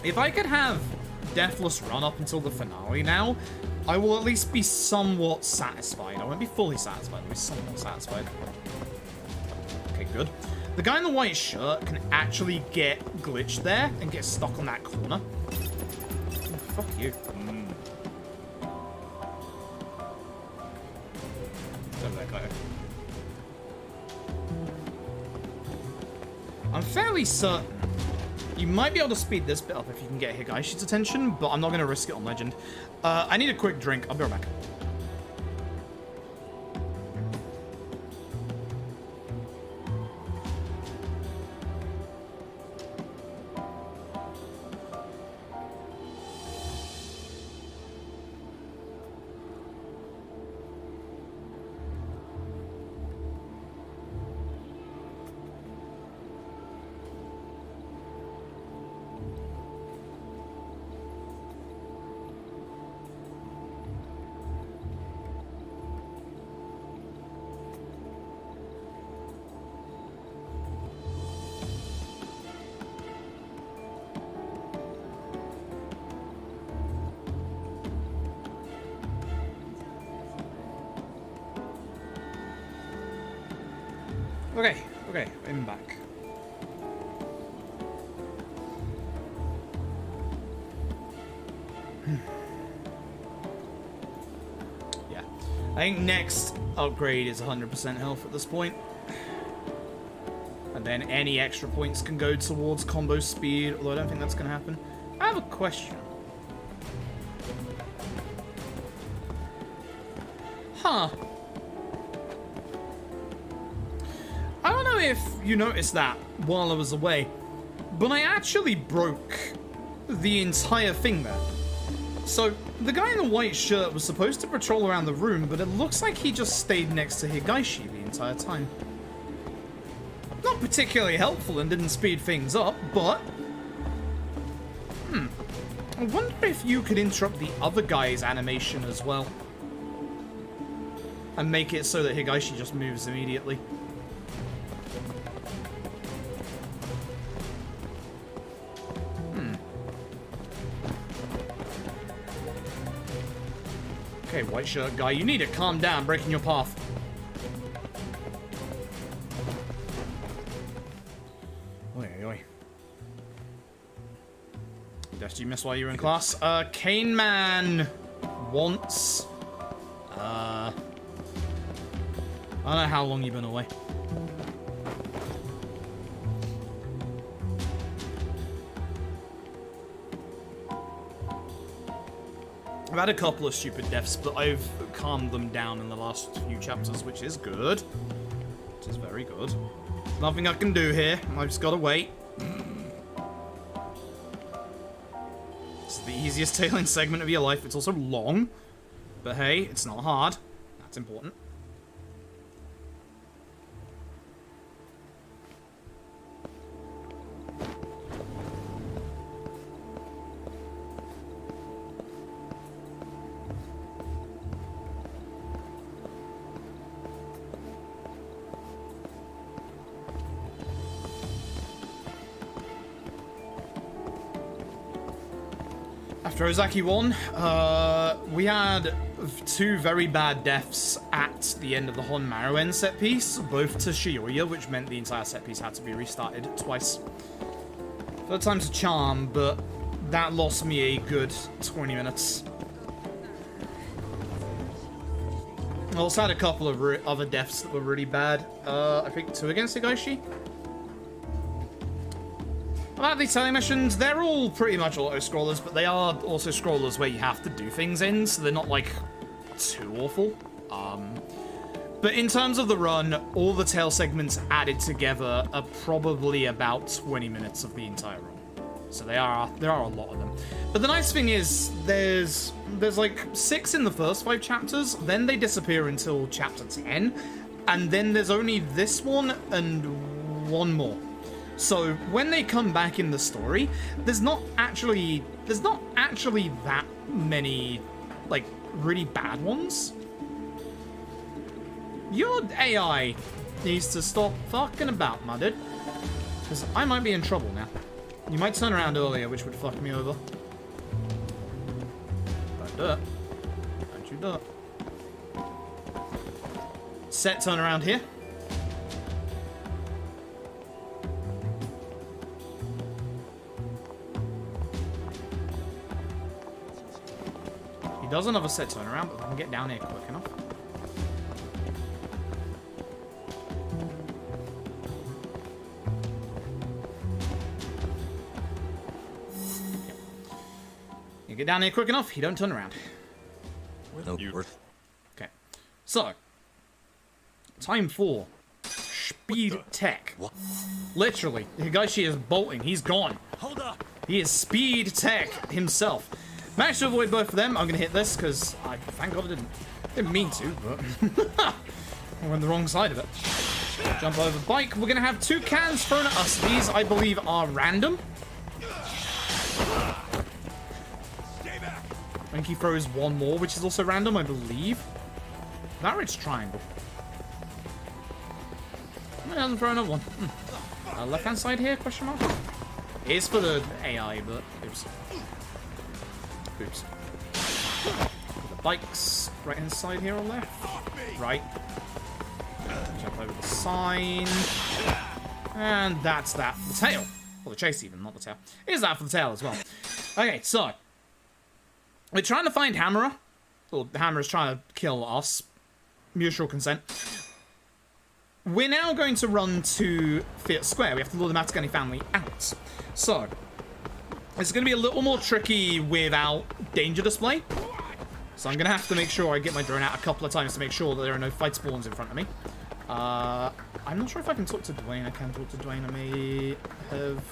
Speaker 1: If I could have Deathless run up until the finale now, I will at least be somewhat satisfied. I won't be fully satisfied, I'll be somewhat satisfied. Okay, good. The guy in the white shirt can actually get glitched there and get stuck on that corner. Fuck you. Over there, guy. I'm fairly certain you might be able to speed this bit up if you can get Higaishi's attention, but I'm not going to risk it on Legend. I need a quick drink. I'll be right back. Okay, I'm back. Yeah. I think next upgrade is 100% health at this point. And then any extra points can go towards combo speed, although I don't think that's going to happen. I have a question. Huh. I don't know if you noticed that while I was away, but I actually broke the entire thing there. So, the guy in the white shirt was supposed to patrol around the room, but it looks like he just stayed next to Higaishi the entire time. Not particularly helpful and didn't speed things up, but... I wonder if you could interrupt the other guy's animation as well. And make it so that Higaishi just moves immediately. Okay, white shirt guy, you need to calm down, breaking your path. Oi, oi, oi. Did you miss while you were in class? Cane Man wants... I don't know how long you've been away. I've had a couple of stupid deaths, but I've calmed them down in the last few chapters, which is good. Which is very good. Nothing I can do here. I've just got to wait. It's the easiest tailing segment of your life. It's also long. But hey, it's not hard. That's important. After Ozaki won, we had two very bad deaths at the end of the Honmaruen set piece, both to Shioya, which meant the entire set piece had to be restarted twice. Third time's a charm, but that lost me a good 20 minutes. I also had a couple of other deaths that were really bad. I think 2 against Higaishi. About these telling missions, they're all pretty much auto-scrollers, but they are also scrollers where you have to do things in, so they're not, like, too awful. But in terms of the run, all the tail segments added together are probably about 20 minutes of the entire run. So there are a lot of them. But the nice thing is, there's like 6 in the first 5 chapters, then they disappear until chapter 10, and then there's only this one and one more. So when they come back in the story, there's not actually that many, like, really bad ones. Your AI needs to stop fucking about, my dude. Because I might be in trouble now. You might turn around earlier, which would fuck me over. Don't do it. Don't you do it. Set turn around here. He does another set turn around, but I can get down here quick enough. get down here quick enough, he don't turn around.
Speaker 8: Nope.
Speaker 1: Okay. So, time for speed tech.
Speaker 8: What?
Speaker 1: Literally, the guy she is bolting. He's gone.
Speaker 2: Hold up.
Speaker 1: He is speed tech himself. Managed to avoid both of them. I'm gonna hit this because I thank God I didn't mean to, but we're on the wrong side of it. Jump over the bike. We're gonna have 2 cans thrown at us. These, I believe, are random. I think he throws 1 more, which is also random, I believe. Marriage triangle. He doesn't throw another one. Left-hand side here, question mark? It is for the AI, but oops. Oops. The bikes, right-hand side here or left? Right. Jump over the sign. And that's that for the tail. Or the chase even, not the tail. Is that for the tail as well. Okay, so. We're trying to find Hammerer. Well, the Hammerer's trying to kill us. Mutual consent. We're now going to run to Theatre Square. We have to lure the Matsugani family out. So, it's going to be a little more tricky without danger display. So I'm going to have to make sure I get my drone out a couple of times to make sure that there are no fight spawns in front of me. I'm not sure if I can talk to Dwayne. I can talk to Dwayne. I may have...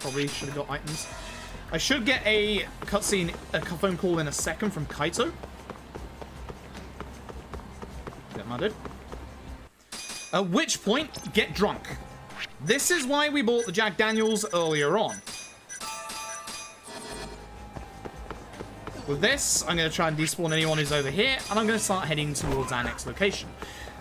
Speaker 1: Probably should have got items. I should get a cutscene, a phone call in a second from Kaito. Get my dude. At which point, get drunk. This is why we bought the Jack Daniels earlier on. With this, I'm going to try and despawn anyone who's over here, and I'm going to start heading towards our next location.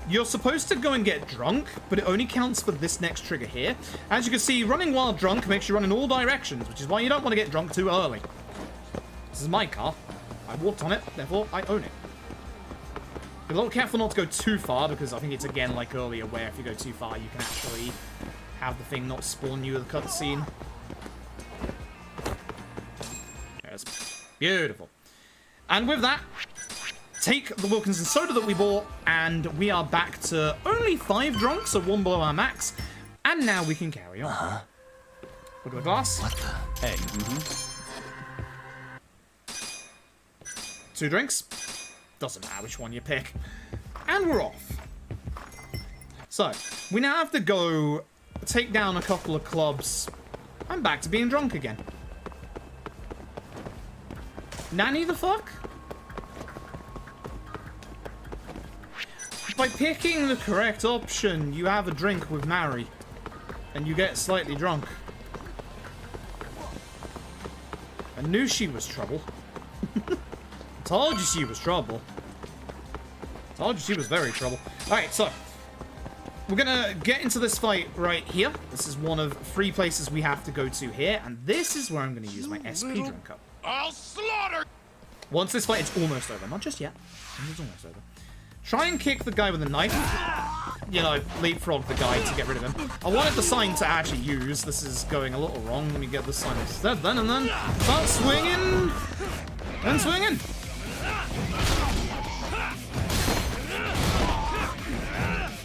Speaker 1: You're supposed to go and get drunk, but it only counts for this next trigger here. As you can see, running while drunk makes you run in all directions, which is why you don't want to get drunk too early. This is my car. I walked on it, therefore I own it. Be a little careful not to go too far, because I think it's again like earlier, where if you go too far, you can actually have the thing not spawn you with a cutscene. Yes. Beautiful. And with that, take the Wilkinson soda that we bought, and we are back to only 5 drunk, so 1 below our max. And now we can carry on. Look at the glass.
Speaker 8: What the? Hey.
Speaker 1: 2 drinks. Doesn't matter which one you pick. And we're off. So, we now have to go take down a couple of clubs. I'm back to being drunk again. Nanny the fuck? By picking the correct option, you have a drink with Mary. And you get slightly drunk. I knew she was trouble. Told you she was trouble. Told you she was very trouble. Alright, so. We're gonna get into this fight right here. This is one of 3 places we have to go to here. And this is where I'm gonna use my Speedrun cup.
Speaker 6: I'll slaughter!
Speaker 1: Once this fight is almost over. Not just yet. It's almost over. Try and kick the guy with a knife. You know, leapfrog the guy to get rid of him. I wanted the sign to actually use. This is going a little wrong. Let me get the sign instead then, and then start swinging. And swinging.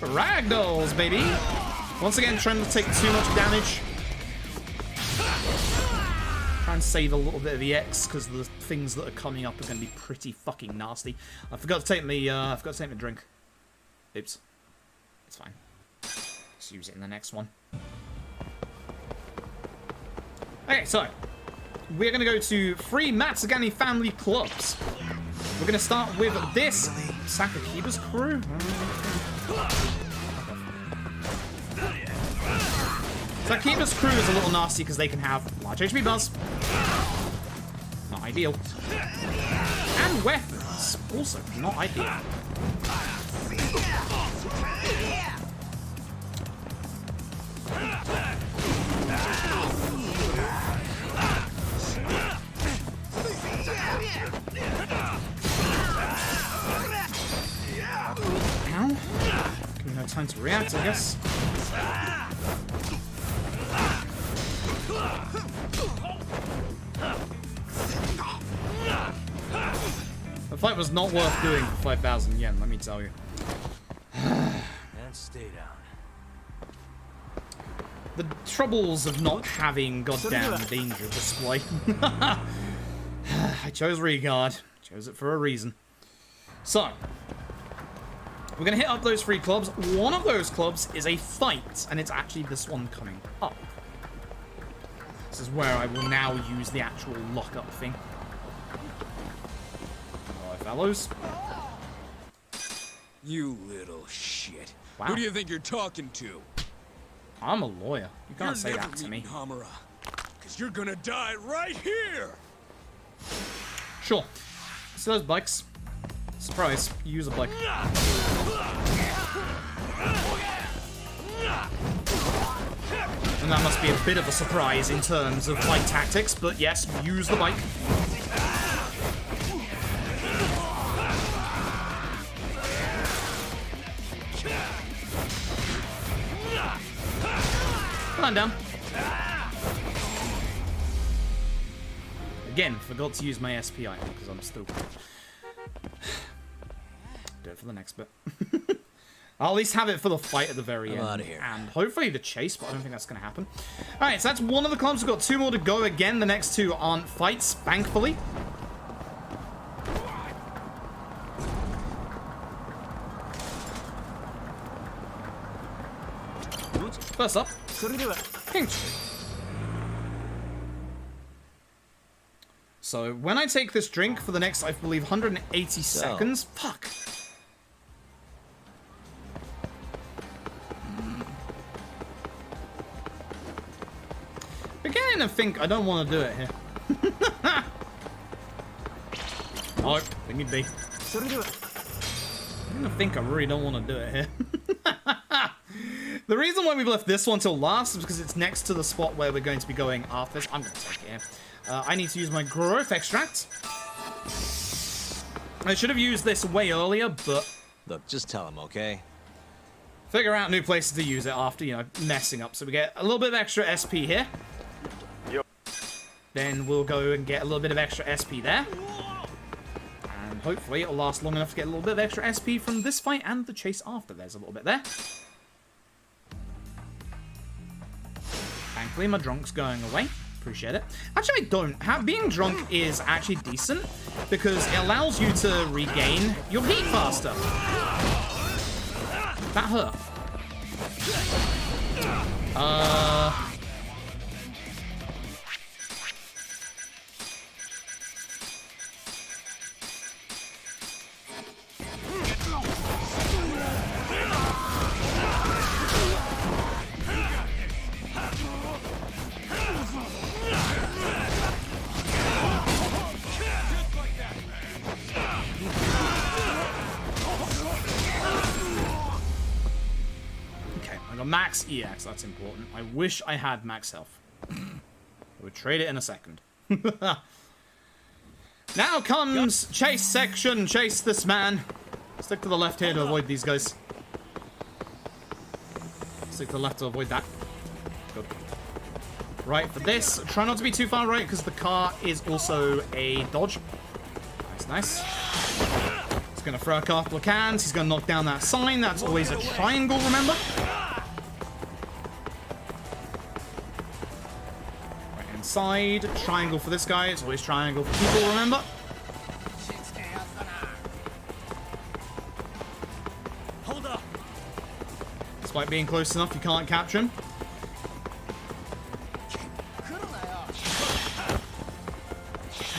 Speaker 1: Ragdolls, baby. Once again, trying to take too much damage. Try and save a little bit of the X because the things that are coming up are going to be pretty fucking nasty. I forgot to take my drink. Oops. It's fine. Just use it in the next one. Okay, so we're going to go to 3 Matsugani family clubs. We're going to start with this Sakakiba's crew. Sakakiba's crew is a little nasty because they can have large HP bars. Not ideal. And weapons. Also not ideal. Ow. Give me no time to react, I guess. The fight was not worth doing for 5,000 yen, let me tell you.
Speaker 2: And stay down.
Speaker 1: The troubles of not having goddamn danger display. I chose Regard. Chose it for a reason. So, we're going to hit up those 3 clubs. One of those clubs is a fight, and it's actually this one coming up. This is where I will now use the actual lock-up thing. Alright, fellows.
Speaker 10: You little shit.
Speaker 1: Wow.
Speaker 10: Who do you think you're talking to?
Speaker 1: I'm a lawyer. You can't say
Speaker 10: You're
Speaker 1: that
Speaker 10: never
Speaker 1: to me.
Speaker 10: meeting Hamura, 'cause you're gonna die right here.
Speaker 1: Sure. So those bikes. Surprise, you use a bike. And that must be a bit of a surprise in terms of fight tactics, but yes, use the bike. Come on down. Again, forgot to use my SP item because I'm stupid. Do it for the next bit. I'll at least have it for the fight at the very end.
Speaker 2: outta here.
Speaker 1: And hopefully the chase, but I don't think that's going to happen. Alright, so that's one of the clubs. We've got 2 more to go. Again, the next 2 aren't fights, thankfully. First up, Pink. So, when I take this drink for the next, I believe, 180 seconds... Fuck! Beginning to think I don't want to do it here. Oh, thingy B. I'm gonna think I really don't want to do it here. The reason why we've left this one till last is because it's next to the spot where we're going to be going after this. I'm going to take it here. I need to use my growth extract. I should have used this way earlier, but...
Speaker 2: Look, just tell him, okay?
Speaker 1: Figure out new places to use it after, you know, messing up. So we get a little bit of extra SP here.
Speaker 11: Yep.
Speaker 1: Then we'll go and get a little bit of extra SP there. And hopefully it'll last long enough to get a little bit of extra SP from this fight and the chase after. There's a little bit there. Thankfully, my drunk's going away. Appreciate it. Actually, I don't. Being drunk is actually decent because it allows you to regain your heat faster. That hurt. Max EX, that's important. I wish I had max health. I would trade it in a second. Now comes chase section. Chase this man. Stick to the left here to avoid these guys. Stick to the left to avoid that. Good. Right, for this, try not to be too far right because the car is also a dodge. Nice, nice. He's going to throw a couple of cans. He's going to knock down that sign. That's always a triangle, remember? Side, triangle for this guy, it's always triangle for people, remember?
Speaker 2: Hold up.
Speaker 1: Despite being close enough, you can't capture him.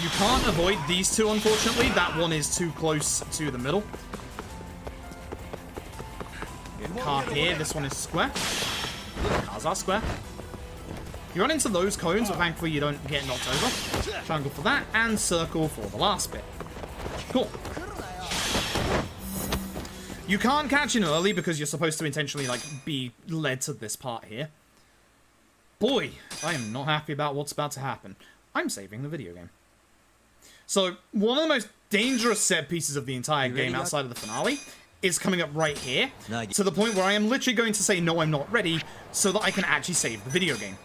Speaker 1: You can't avoid these two, unfortunately. That one is too close to the middle. Get a car here, this one is square. Cars are square. You run into those cones, but thankfully you don't get knocked over. Triangle for that, and circle for the last bit. Cool. You can't catch in early because you're supposed to intentionally, like, be led to this part here. Boy, I am not happy about what's about to happen. I'm saving the video game. So, one of the most dangerous set pieces of the entire game outside of the finale is coming up right here, to the point where I am literally going to say, no, I'm not ready, so that I can actually save the video game.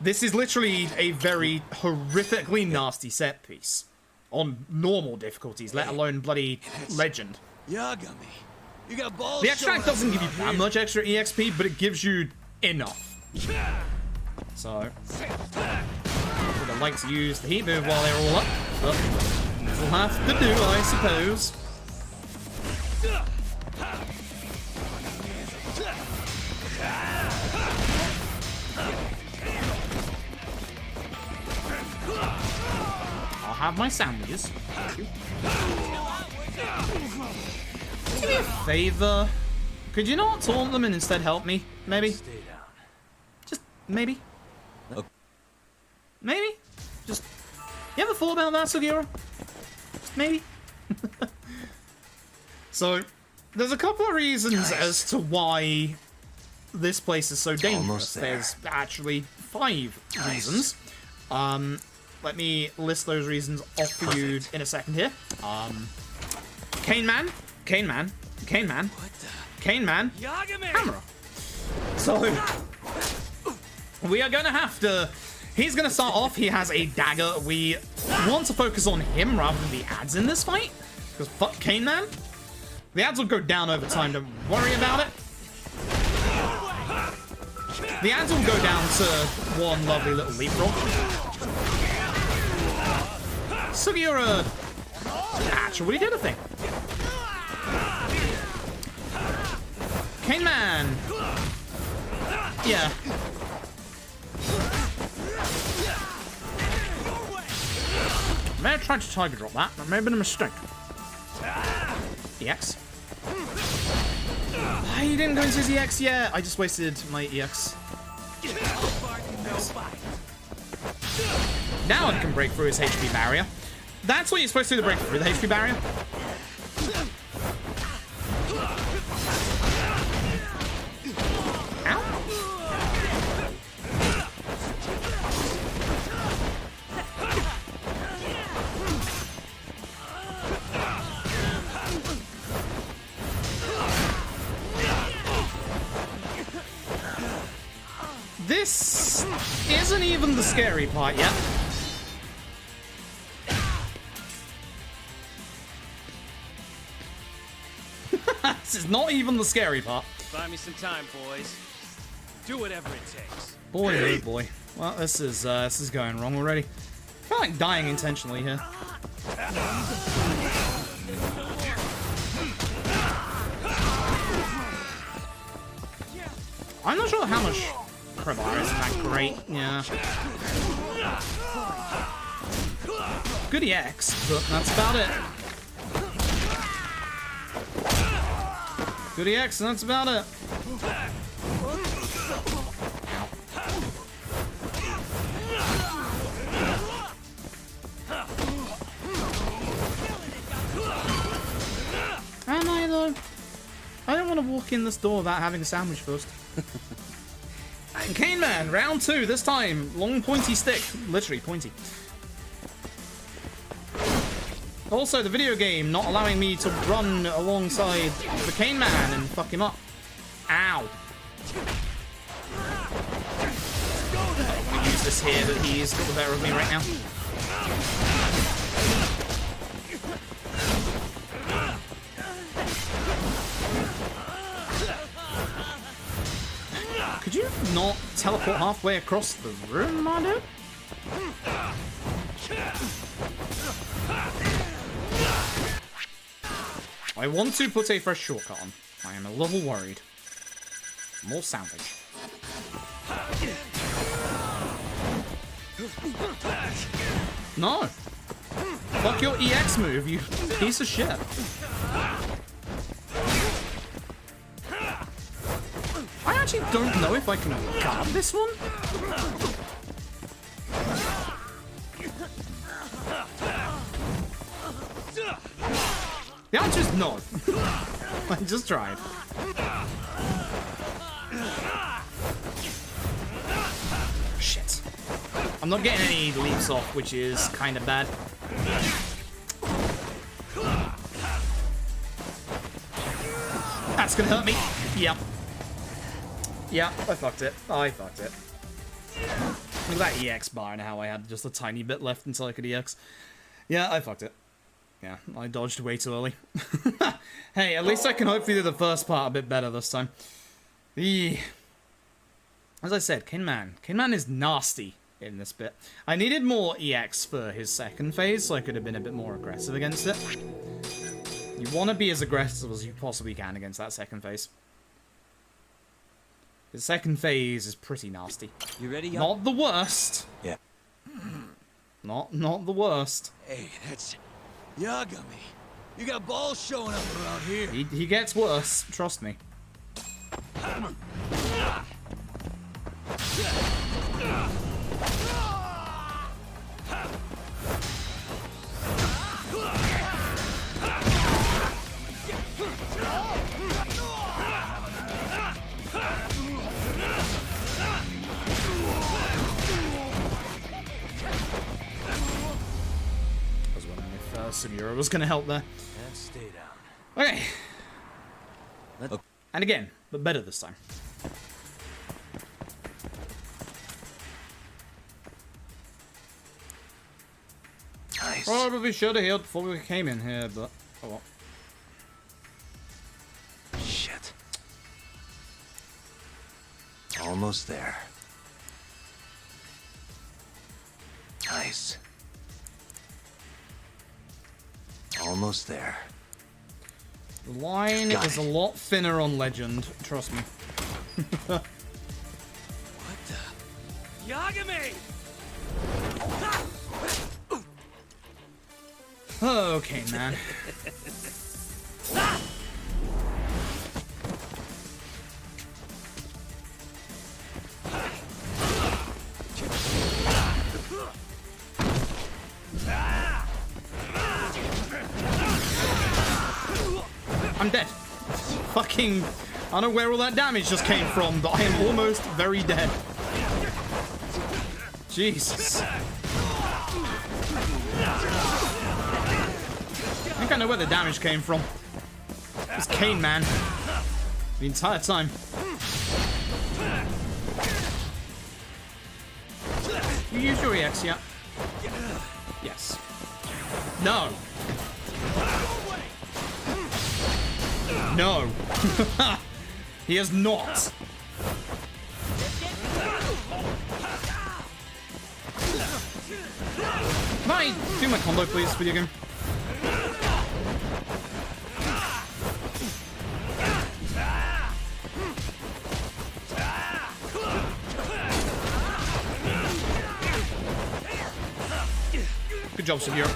Speaker 1: This is literally a very horrifically nasty set piece. On normal difficulties, let alone bloody legend.
Speaker 2: Yagami, you got balls.
Speaker 1: The extract doesn't give you that much extra EXP, but it gives you enough. So, with a like to use the heat move while they're all up. But we'll have to do, I suppose. I'll have my sandwiches. Thank you. Do me a favor. Could you not taunt them and instead help me? Maybe? Just maybe?
Speaker 7: Okay.
Speaker 1: Maybe? Just... You ever thought about that, Sugiura? Just maybe? So, there's a couple of reasons as to why this place is so dangerous. There's actually 5 reasons. Let me list those reasons off for you in a second here. Cane Man, Hammer. So, we are going to have to... He's going to start off, he has a dagger. We want to focus on him rather than the ads in this fight. Because fuck Cane Man. The ads will go down over time, don't worry about it. The ads will go down to one lovely little leapfrog. Sugiura actually did a thing. Cane Man. Yeah. I may have tried to tiger drop that. That may have been a mistake. EX. He didn't go into his EX yet. I just wasted my EX. Now I can break through his HP barrier. That's what you're supposed to do to break through the HP barrier. Ow. This isn't even the scary part yet. This is not even the scary part.
Speaker 10: Buy me some time, boys. Do whatever it takes.
Speaker 1: Boy, oh boy. Well, this is going wrong already. I feel like dying intentionally here. I'm not sure how much crowbar isn't that great. Yeah. Good EX, but that's about it. Good EX, and that's about it. Am I though? I don't want to walk in this door without having a sandwich first. Cane Man, round 2, this time. Long pointy stick. Literally pointy. Also, the video game not allowing me to run alongside the Cane Man and fuck him up. Ow. I'm gonna use this here that he's got the better of me right now. Could you not teleport halfway across the room, my dude? I want to put a fresh shortcut on. I am a little worried. More salvage. No! Fuck your EX move, you piece of shit. I actually don't know if I can guard this one. The answer is no. I just tried. Shit. I'm not getting any leaps off, which is kind of bad. That's gonna hurt me. Yep. Yeah, I fucked it. I fucked it. Look at that EX bar and how I had just a tiny bit left until I could EX. Yeah, I fucked it. Yeah, I dodged way too early. Hey, at least I can hopefully do the first part a bit better this time. As I said, Cane Man. Cane Man is nasty. in this bit. I needed more EX for his second phase, so I could have been a bit more aggressive against it. You want to be as aggressive as you possibly can against that second phase. The second phase is pretty nasty.
Speaker 2: You ready?
Speaker 1: Not the worst.
Speaker 7: Yeah.
Speaker 1: Not the worst.
Speaker 10: Hey, that's Yagami. You got balls showing up around here.
Speaker 1: He gets worse, trust me. Sumira was going to help there.
Speaker 2: And stay down.
Speaker 1: Okay. And again, but better this time.
Speaker 7: Nice.
Speaker 1: Probably should have healed before we came in here, but oh well.
Speaker 7: Shit. Almost there. Nice. Almost there.
Speaker 1: The line is a lot thinner on Legend, trust me.
Speaker 10: What the? Yagami!
Speaker 1: Okay, man. I'm dead. Fucking... I don't know where all that damage just came from, but I am almost very dead. Jesus. I think I know where the damage came from. It's Kane, man. The entire time. You use your EX, yeah? Yes. No. No. He has not. Can I do my combo, please, video game? Good job, Severe.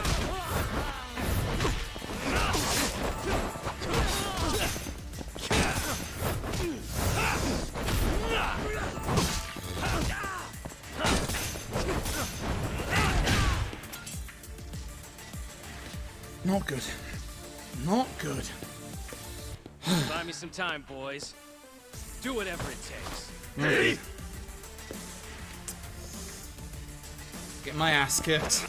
Speaker 1: Not good. Not good.
Speaker 10: Buy me some time, boys. Do whatever it takes.
Speaker 1: Hey! Get my ass kicked.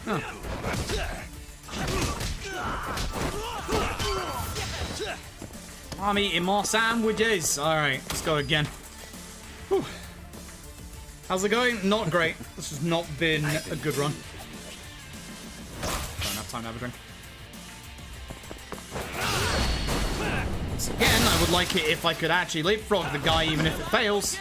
Speaker 1: Oh. I'm eating more sandwiches. Alright, let's go again. Whew. How's it going? Not great. This has not been a good run. Don't have time to have a drink. Once again, I would like it if I could actually leapfrog the guy even if it fails.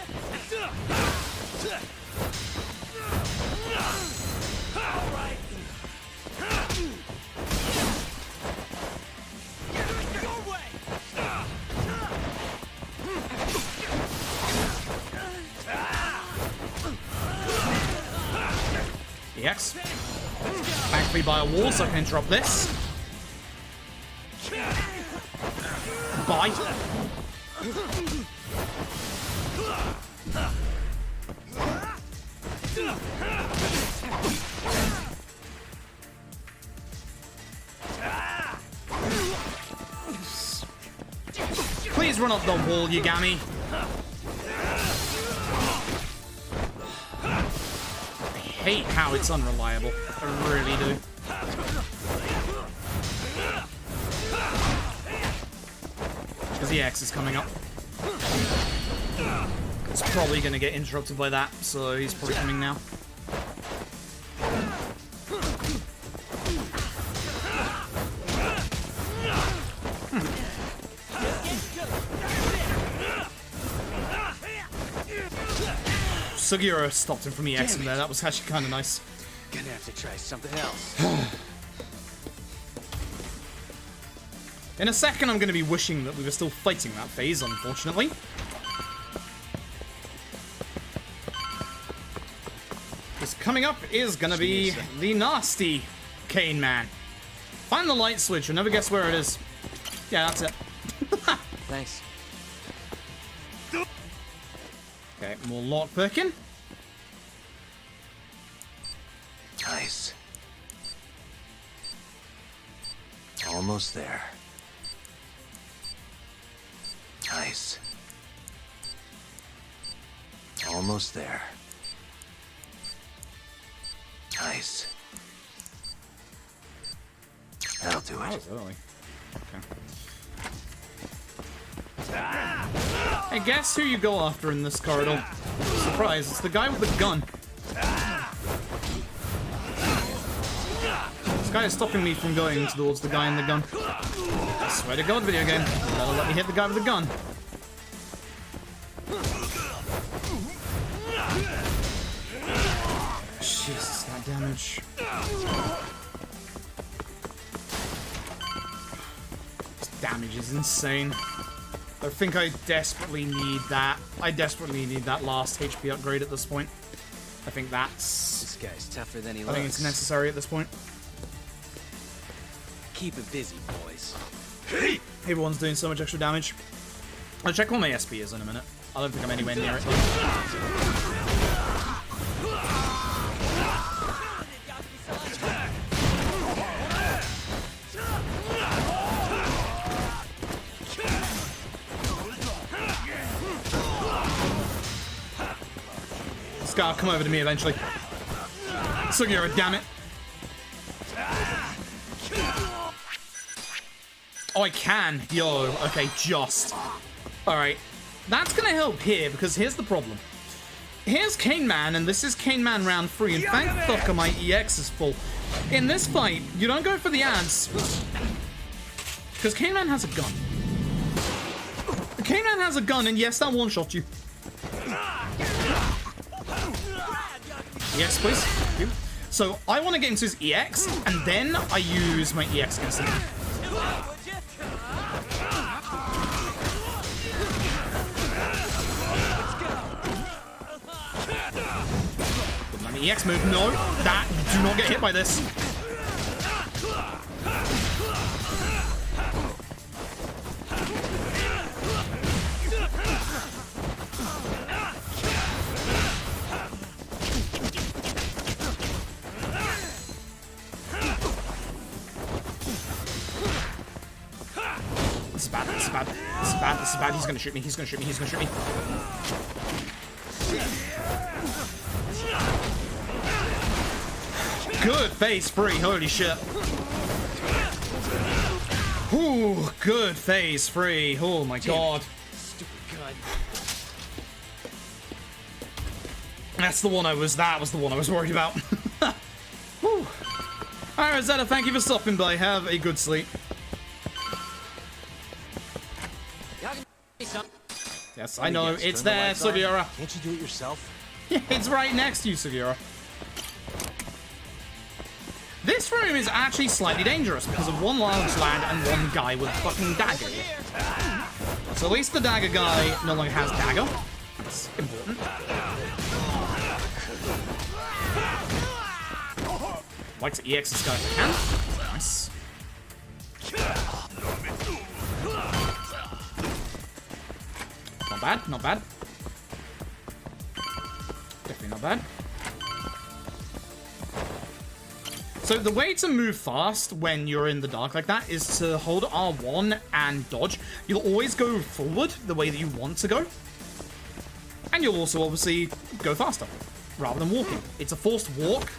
Speaker 1: EX. Thankfully by a wall, so I can interrupt this. Bye. Please run up the wall, Yagami. I hate how it's unreliable. I really do. Because the X is coming up. It's probably going to get interrupted by that, so he's probably coming now. Sugiura stopped him from EXing there. That was actually kind of nice.
Speaker 10: Gonna have to try something else.
Speaker 1: In a second, I'm going to be wishing that we were still fighting that phase, unfortunately. Because coming up is going to be the nasty Cane Man. Find the light switch. You'll never guess where it is. Yeah, that's it.
Speaker 10: Thanks.
Speaker 1: Okay, more lockpicking.
Speaker 7: Nice. Almost there. Nice. Almost there. Nice. That'll do it.
Speaker 1: Really? Okay. Hey, guess who you go after in this corridor? Surprise, it's the guy with the gun. This guy is stopping me from going towards the guy in the gun. I swear to God, video game. You better let me hit the guy with the gun. Jesus, that damage. This damage is insane. I think I desperately need that. I desperately need that last HP upgrade at this point. I think that's...
Speaker 10: This guy's tougher than he
Speaker 1: I
Speaker 10: looks.
Speaker 1: think it's necessary at this point.
Speaker 10: Keep it busy, boys.
Speaker 5: Hey!
Speaker 1: Everyone's doing so much extra damage. I'll check what my SP is in a minute. I don't think I'm anywhere near it. This guy will come over to me eventually. Sugiura, damn it. Oh, I can. Yo, okay, just. Alright. That's gonna help here, because here's the problem. Here's Cane Man, and this is Cane Man round 3, and thank fuck my EX is full. In this fight, you don't go for the ads, because Cane Man has a gun. Cane Man has a gun, and yes, that one-shot you. EX, please. Thank you. So, I want to get into his EX, and then I use my EX against him. Let me EX move. No, that, do not get hit by this. This is bad, this is bad, this is bad, this is bad. He's gonna shoot me, he's gonna shoot me, he's gonna shoot me. Good phase free, holy shit. Ooh, good phase free. Oh my god.
Speaker 10: Stupid gun.
Speaker 1: That was the one I was worried about. Whew. Alright, Rosetta, thank you for stopping by. Have a good sleep. Yes, I know, it's there, Sugiura.
Speaker 2: Can't you do it yourself?
Speaker 1: It's right next to you, Sugiura. This room is actually slightly dangerous because of one large lad and one guy with a fucking dagger. So at least the dagger guy no longer has dagger. That's important. I'd like to EX this guy if I can. Nice. Not bad, not bad. Definitely not bad. So the way to move fast when you're in the dark like that is to hold R1 and dodge. You'll always go forward the way that you want to go. And you'll also obviously go faster rather than walking. It's a forced walk.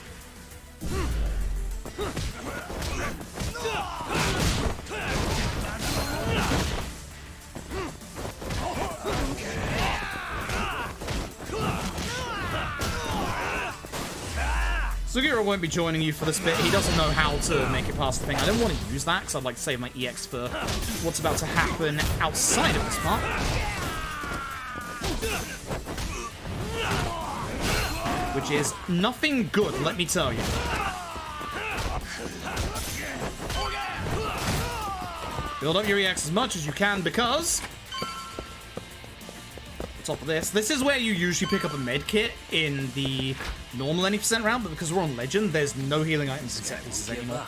Speaker 1: Sugiro won't be joining you for this bit. He doesn't know how to make it past the thing. I don't want to use that because I'd like to save my EX for what's about to happen outside of this part. Which is nothing good, let me tell you. Build up your EX as much as you can because... top of this. This is where you usually pick up a med kit in the normal any % round, but because we're on Legend, there's no healing items in set pieces anymore.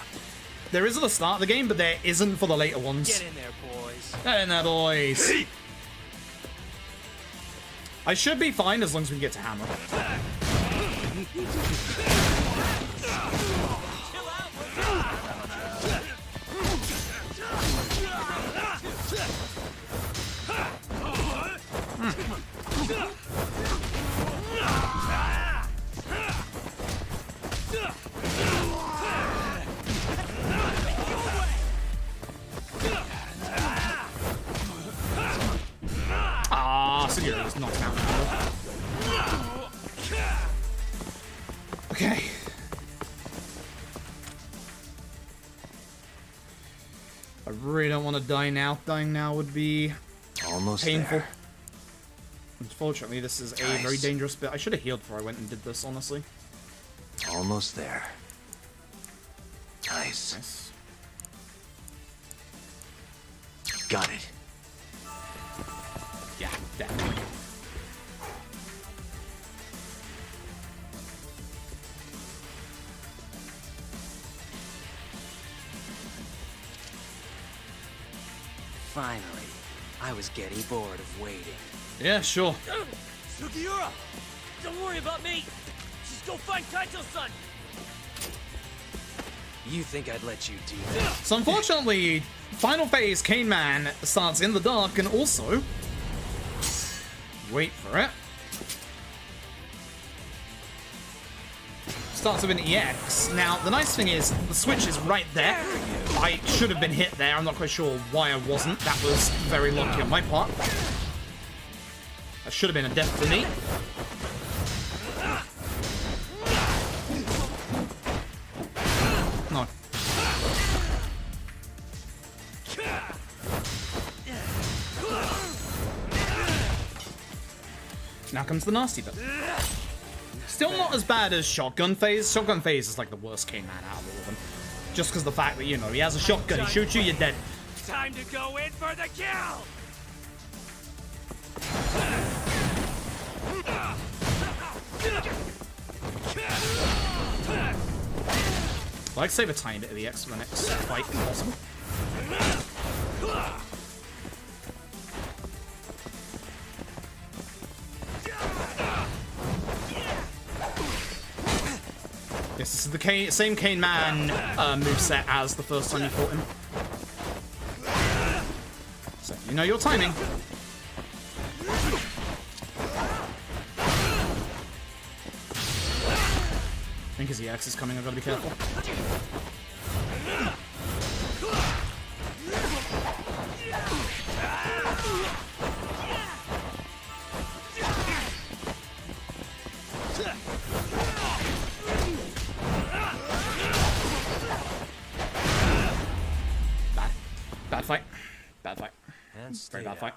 Speaker 1: There is at the start of the game, but there isn't for the later ones.
Speaker 10: Get in there, boys.
Speaker 1: Get in there, boys. I should be fine as long as we can get to Hammer. Sugiro was knocked out. Okay. I really don't want to die now. Dying now would be
Speaker 7: Almost
Speaker 1: painful.
Speaker 7: there.
Speaker 1: Unfortunately, this is a very dangerous bit. I should have healed before I went and did this, honestly.
Speaker 7: Almost there. Nice.
Speaker 1: Nice.
Speaker 7: Got it.
Speaker 1: Yeah, definitely.
Speaker 2: Finally, I was getting bored of waiting.
Speaker 1: Yeah, sure.
Speaker 10: Sugiura! Don't worry about me! Just go find Kaito-san!
Speaker 2: You think I'd let you do that?
Speaker 1: So unfortunately, final phase Cane Man starts in the dark and also... wait for it. Starts with an EX. Now, the nice thing is, the switch is right there. I should have been hit there. I'm not quite sure why I wasn't. That was very lucky on my part. That should have been a death for me. No. Now comes the nasty bit. Still not as bad as Shotgun Phase. Shotgun Phase is like the worst Cane Man out of all of them. Just because the fact that, you know, he has a shotgun, he shoots you, you're dead.
Speaker 10: Time to go in for the kill!
Speaker 1: I'd like to save a tiny bit of the X for the next fight if possible. Yes, this is the same Cane Man moveset as the first time you fought him. So, you know your timing. I think his EX is coming, I've got to be careful. Bad fight. Bad fight. Very bad fight.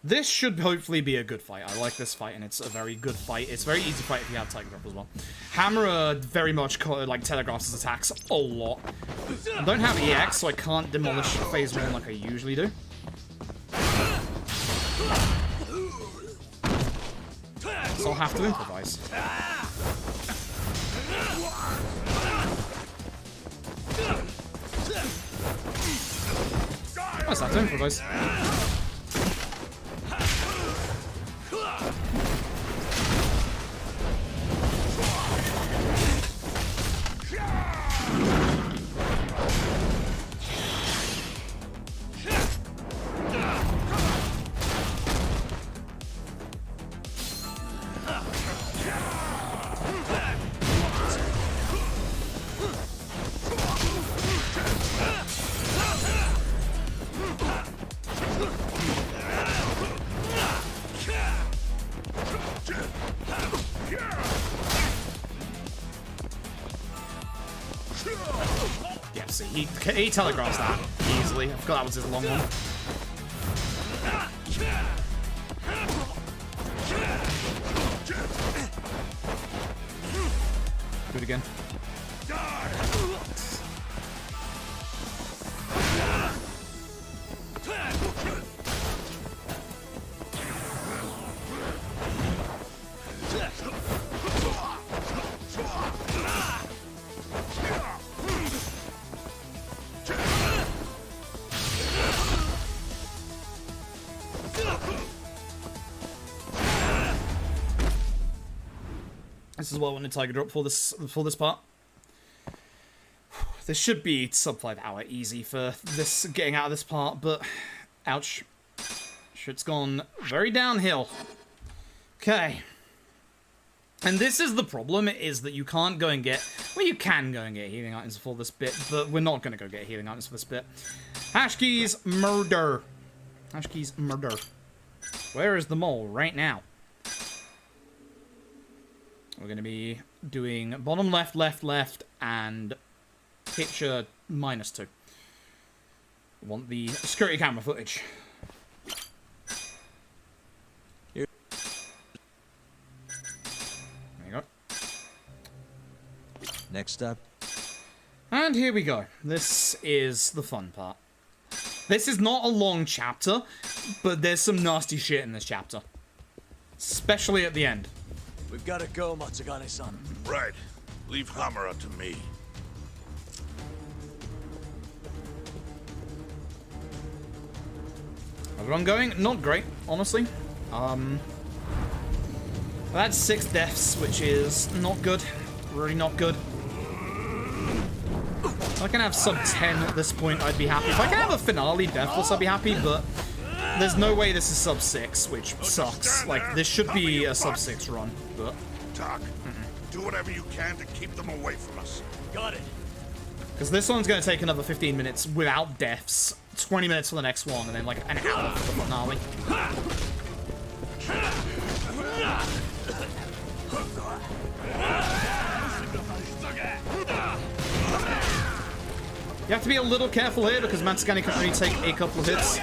Speaker 1: This should hopefully be a good fight. I like this fight, and it's a very good fight. It's a very easy fight if you have Telegraph as well. Hammer very much like telegraphs his attacks a lot. I don't have EX, so I can't demolish phase 1 like I usually do. So I'll have to improvise. What's that to improvise? Yeah, see, he telegraphs that easily. I forgot that was his long one. Do it again. This is what I wanted Tiger Drop for this part. This should be sub 5 hour easy for this getting out of this part, but ouch. Shit's gone very downhill. Okay. And this is the problem, is that you can't go and get... Well, you can go and get healing items for this bit, but we're not going to go get healing items for this bit. Hash keys, murder. Hash keys, murder. Where is the mole right now? We're going to be doing bottom left, left, left, and picture -2. I want the security camera footage. There you go.
Speaker 2: Next up.
Speaker 1: And here we go. This is the fun part. This is not a long chapter, but there's some nasty shit in this chapter. Especially at the end.
Speaker 2: We've got to go, Matsugane-san.
Speaker 5: Right. Leave Hamura to me.
Speaker 1: Everyone going? Not great, honestly. That's 6 deaths, which is not good. Really not good. If I can have sub 10 at this point, I'd be happy. If I can have a finale deathless, I'd be happy, but there's no way this is sub 6, which sucks. Like, this should be a sub 6 run, but...
Speaker 5: Talk. Do whatever you can to keep them away from us.
Speaker 2: Got it.
Speaker 1: Because this one's going to take another 15 minutes without deaths, 20 minutes for the next one, and then like an hour for the finale. You have to be a little careful here because Matsugane can only take a couple of hits.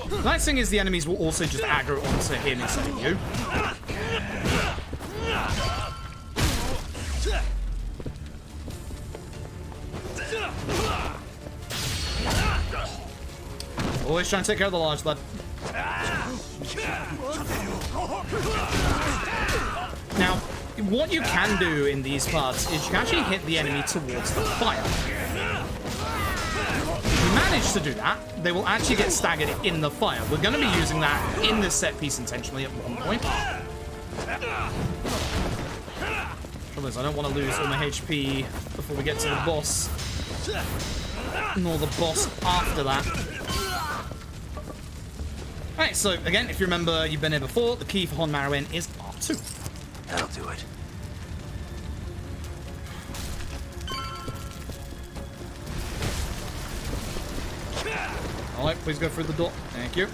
Speaker 1: The nice thing is the enemies will also just aggro onto him instead of you. Always trying to take care of the large lad. Now, what you can do in these parts is you can actually hit the enemy towards the fire. If you manage to do that, they will actually get staggered in the fire. We're going to be using that in this set piece intentionally at one point. Otherwise, I don't want to lose all my HP before we get to the boss. Nor the boss after that. Alright, so again, if you remember you've been here before, the key for Honmaru is R2.
Speaker 7: That'll do it.
Speaker 1: Alright, please go through the door. Thank you.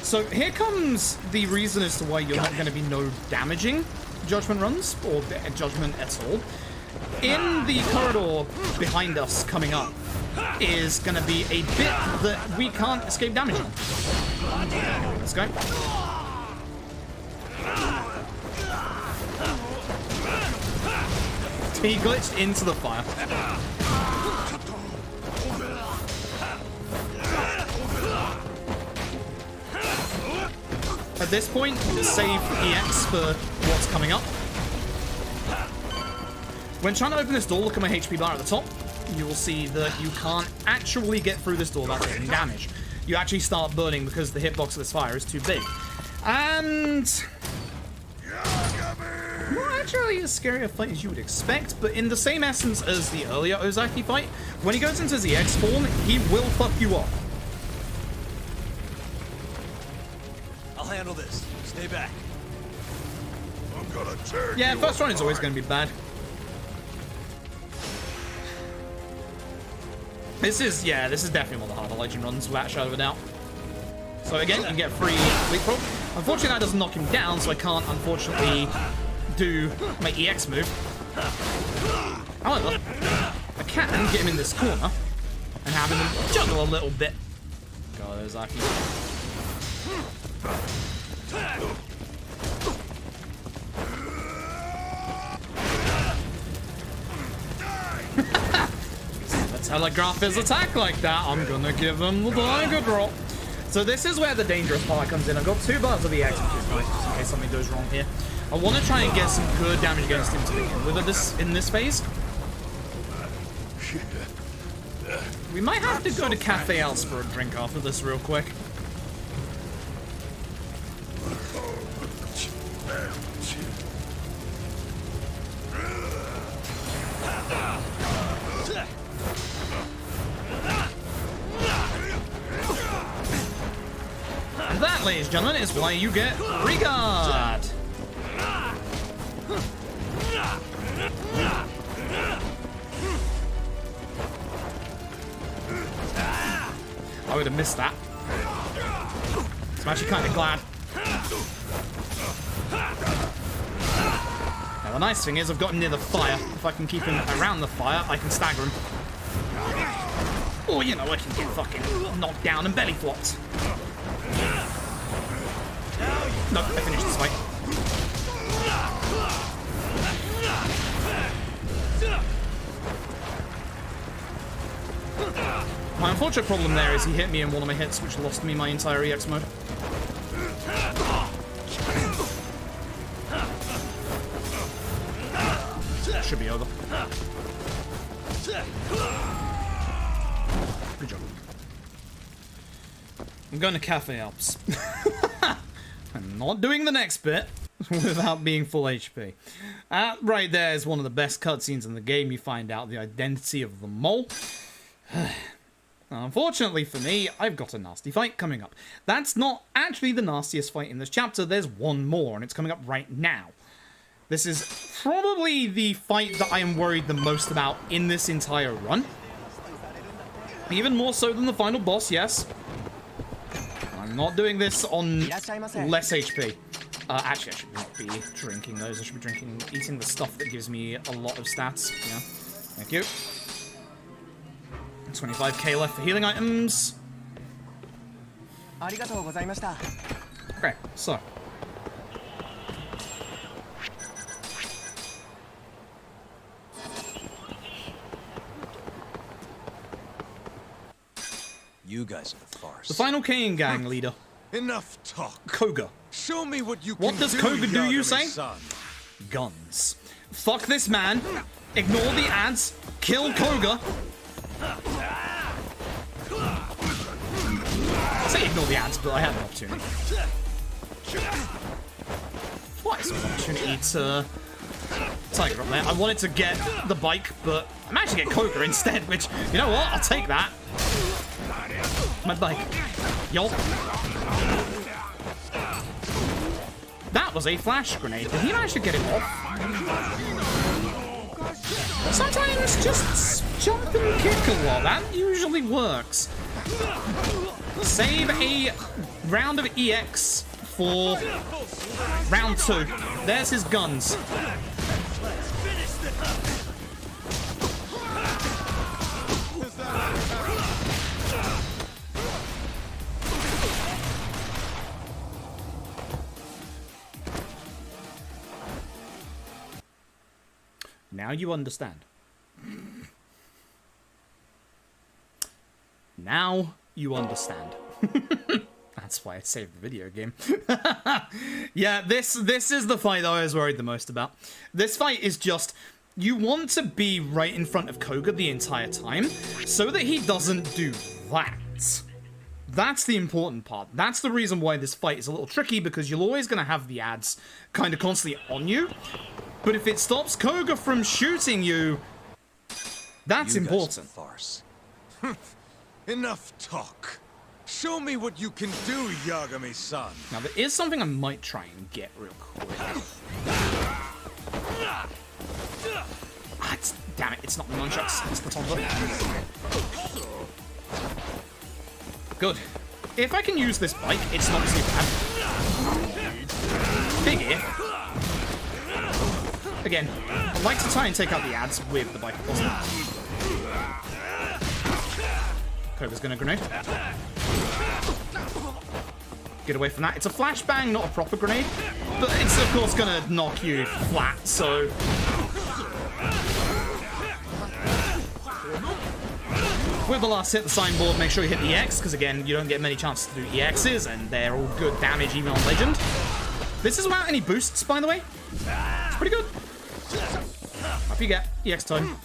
Speaker 1: So here comes the reason as to why you're not going to be no damaging judgment runs, or judgment at all. In the corridor behind us coming up is going to be a bit that we can't escape damage on. Let's go. He glitched into the fire. At this point, save EX for what's coming up. When trying to open this door, look at my HP bar at the top. You will see that you can't actually get through this door without taking damage. You actually start burning because the hitbox of this fire is too big. And... not actually as scary a fight as you would expect, but in the same essence as the earlier Ozaki fight, when he goes into his EX form, he will fuck you up.
Speaker 2: I'll handle this. Stay back.
Speaker 5: I'm gonna tear
Speaker 1: Yeah,
Speaker 5: you
Speaker 1: first run is
Speaker 5: apart.
Speaker 1: always going to be bad. This is definitely one of the harder legend runs, without a shadow of a doubt. So again, you can get free leapfrog. Unfortunately, that doesn't knock him down, so I can't, unfortunately, do my EX move. However, I can get him in this corner and have him juggle a little bit. God, Ozaki. The telegraph his attack like that. I'm gonna give him the tiger drop. So this is where the dangerous part comes in. I've got 2 bars of EX, which is nice, just in case something goes wrong here. I want to try and get some good damage against him to begin with in this phase. We might have to go to Cafe Al's for a drink after this real quick. And that, ladies and gentlemen, is why you get Regard. I would have missed that. So I'm actually kind of glad. Now the nice thing is I've got him near the fire. If I can keep him around the fire, I can stagger him. Or, you know, I can get fucking knocked down and belly flopped. No, I finished this fight. My unfortunate problem there is he hit me in one of my hits, which lost me my entire EX mode. Should be over. Good job. I'm going to Cafe Alps. I'm not doing the next bit without being full HP. Right there is one of the best cutscenes in the game. You find out the identity of the mole. Unfortunately for me, I've got a nasty fight coming up. That's not actually the nastiest fight in this chapter. There's one more, and it's coming up right now. This is probably the fight that I am worried the most about in this entire run. Even more so than the final boss, yes. I'm not doing this on less HP. Actually, I should not be drinking those. I should be eating the stuff that gives me a lot of stats. Yeah. Thank you. 25k left for healing items. Okay, so.
Speaker 2: You guys are the farce.
Speaker 1: The final Kane gang leader.
Speaker 5: Enough talk.
Speaker 1: Koga.
Speaker 5: Show me what you
Speaker 1: What
Speaker 5: can
Speaker 1: does
Speaker 5: do,
Speaker 1: Koga do, you
Speaker 5: Yagami
Speaker 1: say?
Speaker 5: Son.
Speaker 1: Guns. Fuck this man. Ignore the ads. Kill Koga. I say ignore the ads, but I had an opportunity. Twice an opportunity to tiger up there. I wanted to get the bike, but I managed to get Koga instead, which, you know what? I'll take that. My bike. Yo. That was a flash grenade. Did he manage to get it off? Sometimes just jump and kick a lot. That usually works. Save a round of EX for round 2. There's his guns. Now you understand. Now you understand. That's why I saved the video game. Yeah, this is the fight that I was worried the most about. This fight is just, you want to be right in front of Koga the entire time so that he doesn't do that. That's the important part. That's the reason why this fight is a little tricky, because you're always going to have the ads kind of constantly on you. But if it stops Koga from shooting you, that's important.
Speaker 5: Farce. Enough talk. Show me what you can do, Yagami-san.
Speaker 1: Now, there is something I might try and get real quick. Damn it, it's not the nunchucks, it's the tumbler. Good. If I can use this bike, it's not too bad. Big if. Again, I like to try and take out the ads with the bike if possible. Kova's gonna grenade. Get away from that. It's a flashbang, not a proper grenade. But it's, of course, gonna knock you flat, so... With the last hit, the signboard, make sure you hit the X, because, again, you don't get many chances to do EXs, and they're all good damage, even on Legend. This is without any boosts, by the way. It's pretty good. Up you get. EX time.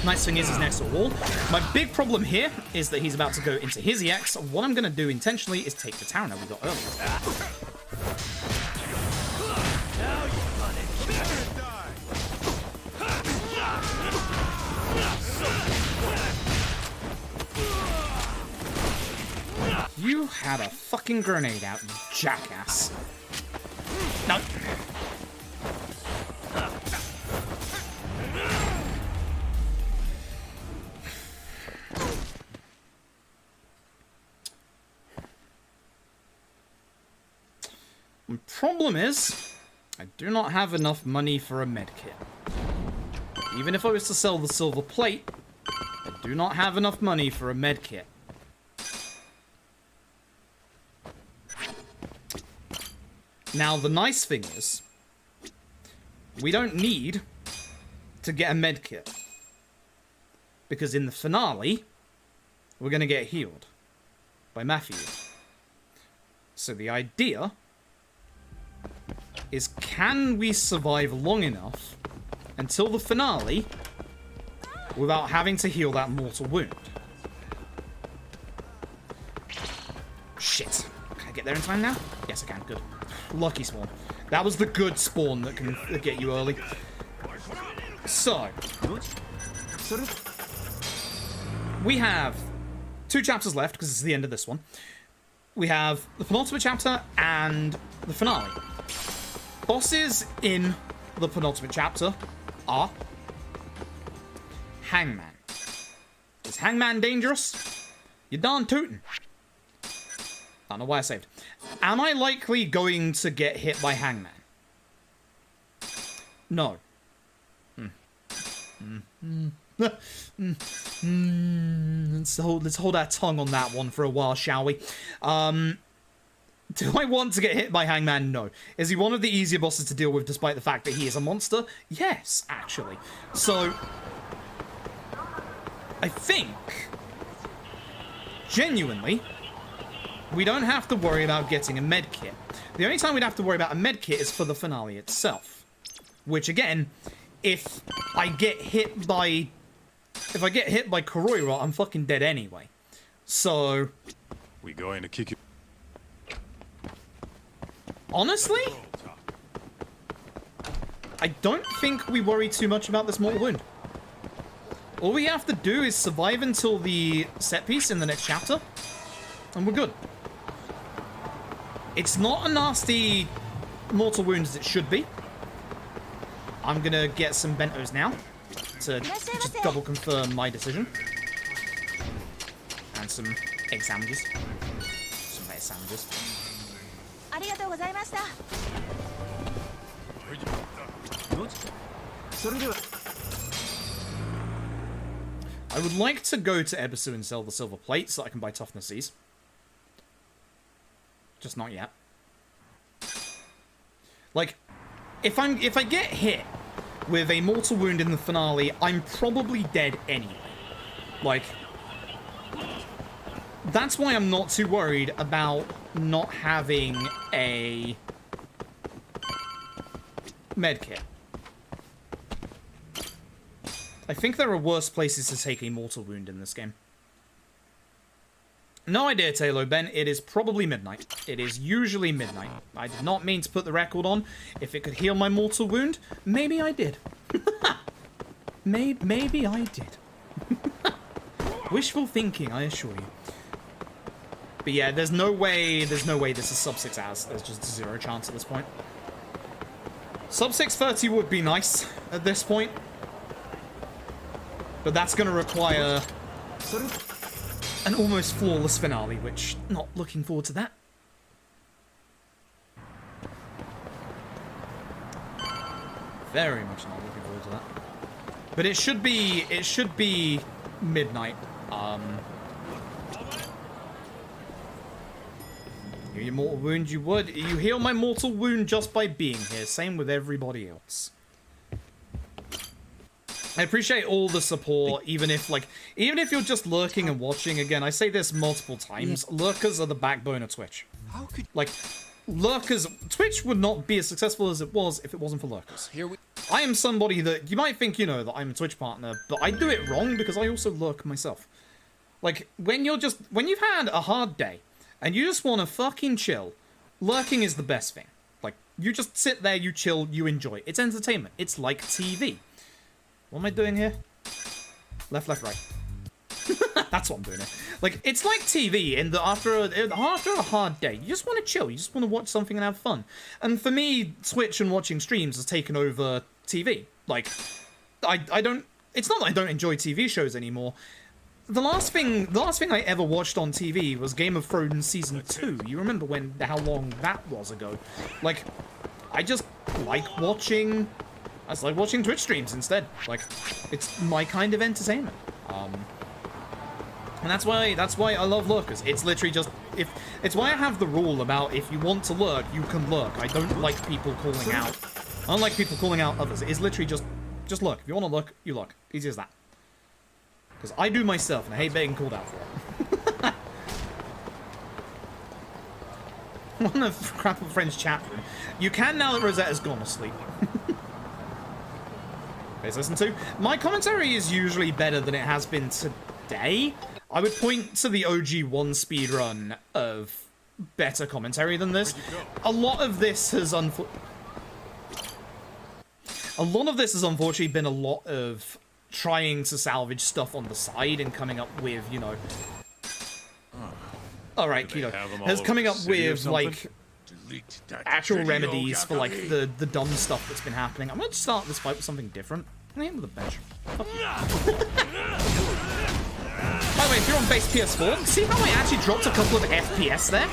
Speaker 1: Nice thing is he's next to a wall. My big problem here is that he's about to go into his EX. What I'm going to do intentionally is take the tower now we got earlier. You had a fucking grenade out, you jackass. No. The problem is, I do not have enough money for a medkit. Even if I was to sell the silver plate, I do not have enough money for a medkit. Now, the nice thing is, we don't need to get a medkit. Because in the finale, we're going to get healed by Matthew. So the idea is, can we survive long enough until the finale without having to heal that mortal wound? Shit. Can I get there in time now? Yes, I can. Good. Lucky spawn. That was the good spawn that can get you early. So, we have 2 chapters left, because it's the end of this one. We have the penultimate chapter and the finale. Bosses in the penultimate chapter are Hangman. Is Hangman dangerous? You're darn tootin'. I don't know why I saved. Am I likely going to get hit by Hangman? No. Let's hold our tongue on that one for a while, shall we? Do I want to get hit by Hangman? No. Is he one of the easier bosses to deal with despite the fact that he is a monster? Yes, actually. So, I think, genuinely, we don't have to worry about getting a medkit. The only time we'd have to worry about a medkit is for the finale itself. Which, again, if I get hit by Koroi Rot, I'm fucking dead anyway. So,
Speaker 5: We going to kick you?
Speaker 1: honestly, I don't think we worry too much about this mortal wound. All we have to do is survive until the set piece in the next chapter, and we're good. It's not a nasty mortal wound as it should be. I'm gonna get some bentos now to just double confirm my decision. And some egg sandwiches. Some lettuce sandwiches. I would like to go to Ebisu and sell the silver plate so that I can buy toughness C's. Just not yet. Like, if I get hit with a mortal wound in the finale, I'm probably dead anyway. Like, that's why I'm not too worried about not having a medkit. I think there are worse places to take a mortal wound in this game. No idea, Taylor Ben. It is probably midnight. It is usually midnight. I did not mean to put the record on. If it could heal my mortal wound, maybe I did. Maybe I did. Wishful thinking, I assure you. But yeah, there's no way this is sub 6 hours. There's just 0 chance at this point. Sub 630 would be nice at this point. But that's going to require an almost flawless finale, which, not looking forward to that. Very much not looking forward to that. But it should be midnight. Heal your mortal wound, you would. You heal my mortal wound just by being here. Same with everybody else. I appreciate all the support, even if you're just lurking and watching. Again, I say this multiple times. Lurkers are the backbone of Twitch.
Speaker 5: How could
Speaker 1: Lurkers, Twitch would not be as successful as it was if it wasn't for lurkers. I am somebody that, you might think, you know, that I'm a Twitch partner, but I do it wrong because I also lurk myself. Like, when you've had a hard day, and you just want to fucking chill, lurking is the best thing. Like, you just sit there, you chill, you enjoy. It's entertainment. It's like TV. What am I doing here? Left, right. That's what I'm doing here. Like, it's like TV in that after a hard day, you just want to chill. You just want to watch something and have fun. And for me, Twitch and watching streams has taken over TV. Like, I don't... It's not that I don't enjoy TV shows anymore. The last thing I ever watched on TV was Game of Thrones Season 2. You remember how long that was ago. Like, I just like watching... I just like watching Twitch streams instead. Like, it's my kind of entertainment. And that's why I love lurkers. It's literally just... It's why I have the rule about if you want to lurk, you can lurk. I don't like people calling out. I don't like people calling out others. It's literally just lurk. If you want to lurk, you lurk. Easy as that. Because I do myself, and I hate being called out for it. One of Crap of Friends chat room. You can now that Rosetta's gone asleep. Please listen to. My commentary is usually better than it has been today. I would point to the OG1 speedrun of better commentary than this. A lot of this has unfortunately been a lot of trying to salvage stuff on the side and coming up with, you know... Alright, Keto. Has coming up with, like, actual remedies for, like, the dumb stuff that's been happening. I'm going to start this fight with something different. I'm going to hit with a bench. By the way, if you're on base PS4, see how I actually dropped a couple of FPS there?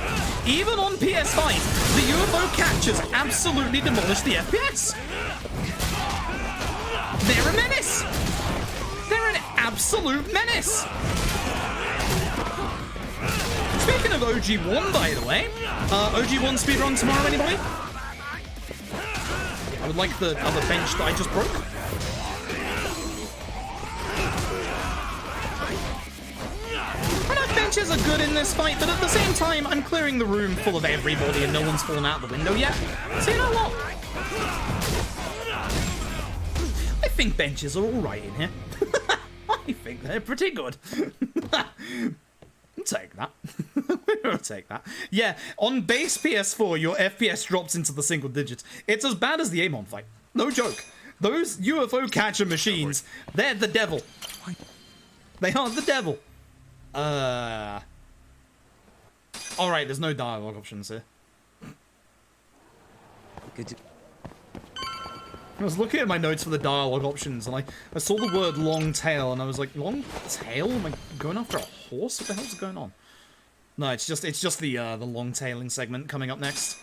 Speaker 1: Even on PS5, the UFO catchers absolutely demolished the FPS! They're a menace! They're an absolute menace! Speaking of OG1, by the way, OG1 speedrun tomorrow, anybody? I would like the other bench that I just broke. I know benches are good in this fight, but at the same time, I'm clearing the room full of everybody and no one's fallen out the window yet. So you know what? I think benches are alright in here. I think they're pretty good. I'll take that. We'll take that. Yeah, on base PS4, your FPS drops into the single digits. It's as bad as the Amon fight. No joke. Those UFO catcher machines, they're the devil. They are the devil. Alright, there's no dialogue options here. I was looking at my notes for the dialogue options, and I saw the word long tail, and I was like, long tail? Am I going after a horse? What the hell's going on? No, it's just the long tailing segment coming up next.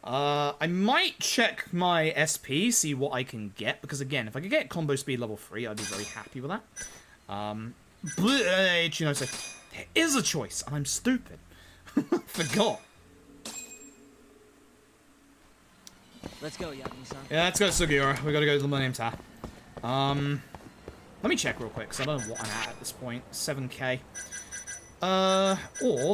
Speaker 1: I might check my SP, see what I can get, because again, if I could get combo speed level 3, I'd be very happy with that. But, you know, so there is a choice, and I'm stupid. Forgot.
Speaker 2: Let's go, Yagami-san.
Speaker 1: Yeah, let's go, Sugiura. We gotta go to the Millennium Tower. Let me check real quick, because I don't know what I'm at this point. 7k. Or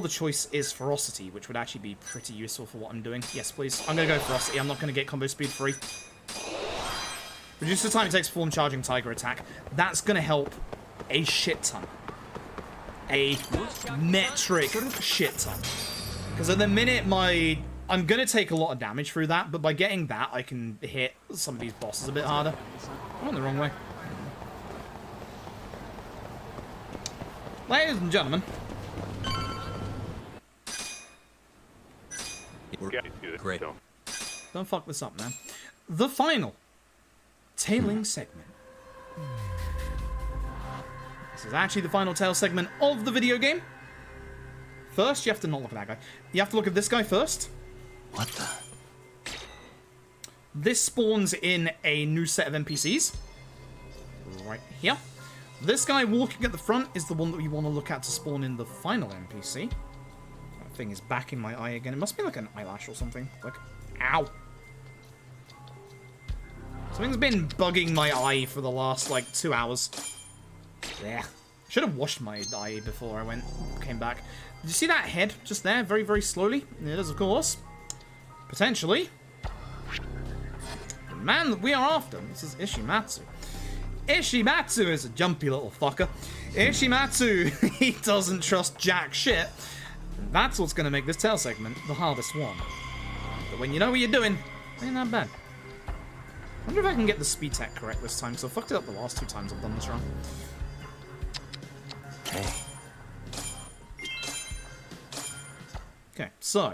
Speaker 1: the choice is Ferocity, which would actually be pretty useful for what I'm doing. Yes, please. I'm gonna go Ferocity. I'm not gonna get combo speed 3. Reduce the time it takes form charging Tiger attack. That's gonna help a shit ton. A metric shit ton. Because at the minute, I'm gonna take a lot of damage through that, but by getting that, I can hit some of these bosses a bit harder. I went the wrong way. Ladies and gentlemen.
Speaker 7: Great.
Speaker 1: Don't fuck this up, man. the final tailing segment. This is actually the final tail segment of the video game. First, you have to not look at that guy. You have to look at this guy first.
Speaker 7: What the?
Speaker 1: This spawns in a new set of NPCs. Right here. This guy walking at the front is the one that we want to look at to spawn in the final NPC. That thing is back in my eye again. It must be like an eyelash or something. Like, ow. Something's been bugging my eye for the last, like, 2 hours. Yeah. Should have washed my eye before I came back. Did you see that head just there? Very, very slowly. It is, of course. Potentially. The man that we are after. This is Ishimatsu. Ishimatsu is a jumpy little fucker. Ishimatsu, he doesn't trust jack shit. And that's what's going to make this tail segment the hardest one. But when you know what you're doing, ain't that bad. I wonder if I can get the speed tech correct this time, because I fucked it up the last 2 times I've done this run.
Speaker 7: Hey.
Speaker 1: Okay, so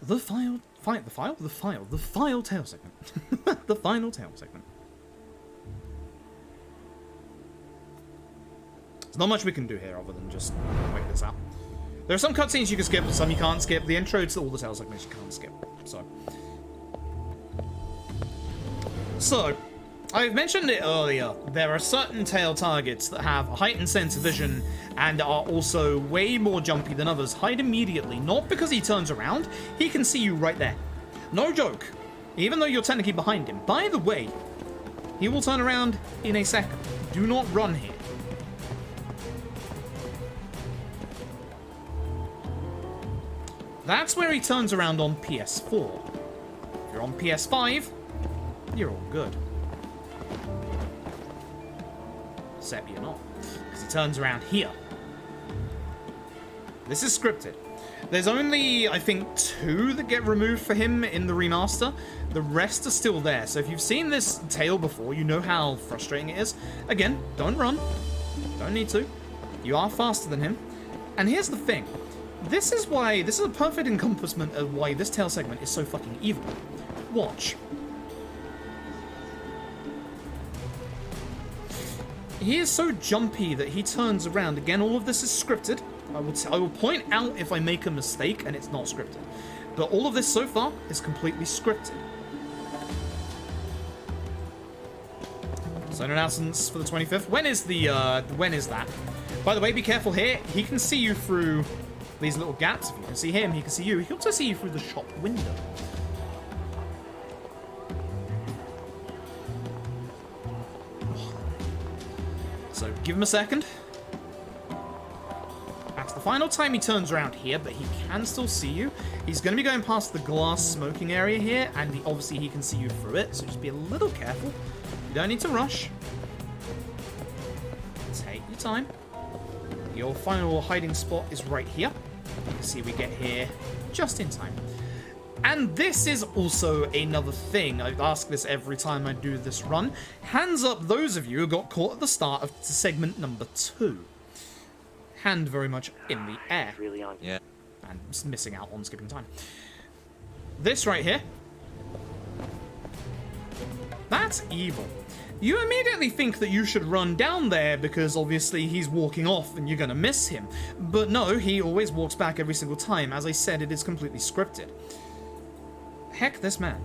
Speaker 1: the file tail segment. The final tail segment. There's not much we can do here other than just wait this out. There are some cutscenes you can skip and some you can't skip. The intro to all the tail segments you can't skip. So, I've mentioned it earlier, there are certain tail targets that have a heightened sense of vision and are also way more jumpy than others. Hide immediately, not because he turns around, he can see you right there. No joke, even though you're technically behind him. By the way, he will turn around in a second. Do not run here. That's where he turns around on PS4. If you're on PS5, you're all good. Except you're not, because he turns around here. This is scripted. There's only, I think, 2 that get removed for him in the remaster. The rest are still there. So if you've seen this tail before, you know how frustrating it is. Again, don't run. Don't need to. You are faster than him. And here's the thing. This is a perfect encompassment of why this tail segment is so fucking evil. Watch. He is so jumpy that he turns around. Again, all of this is scripted. I will point out if I make a mistake and it's not scripted. But all of this so far is completely scripted. So, announcements for the 25th. When is that? By the way, be careful here. He can see you through these little gaps. If you can see him, he can see you. He can also see you through the shop window. So, give him a second. That's the final time he turns around here, but he can still see you. He's going to be going past the glass smoking area here, and obviously he can see you through it, so just be a little careful. You don't need to rush. Take your time. Your final hiding spot is right here. You can see we get here just in time. And this is also another thing. I ask this every time I do this run. Hands up those of you who got caught at the start of segment number 2. Hand very much in the air.
Speaker 8: Yeah.
Speaker 1: And missing out on skipping time. This right here. That's evil. You immediately think that you should run down there because obviously he's walking off and you're gonna miss him. But no, he always walks back every single time. As I said, it is completely scripted. Heck, this man.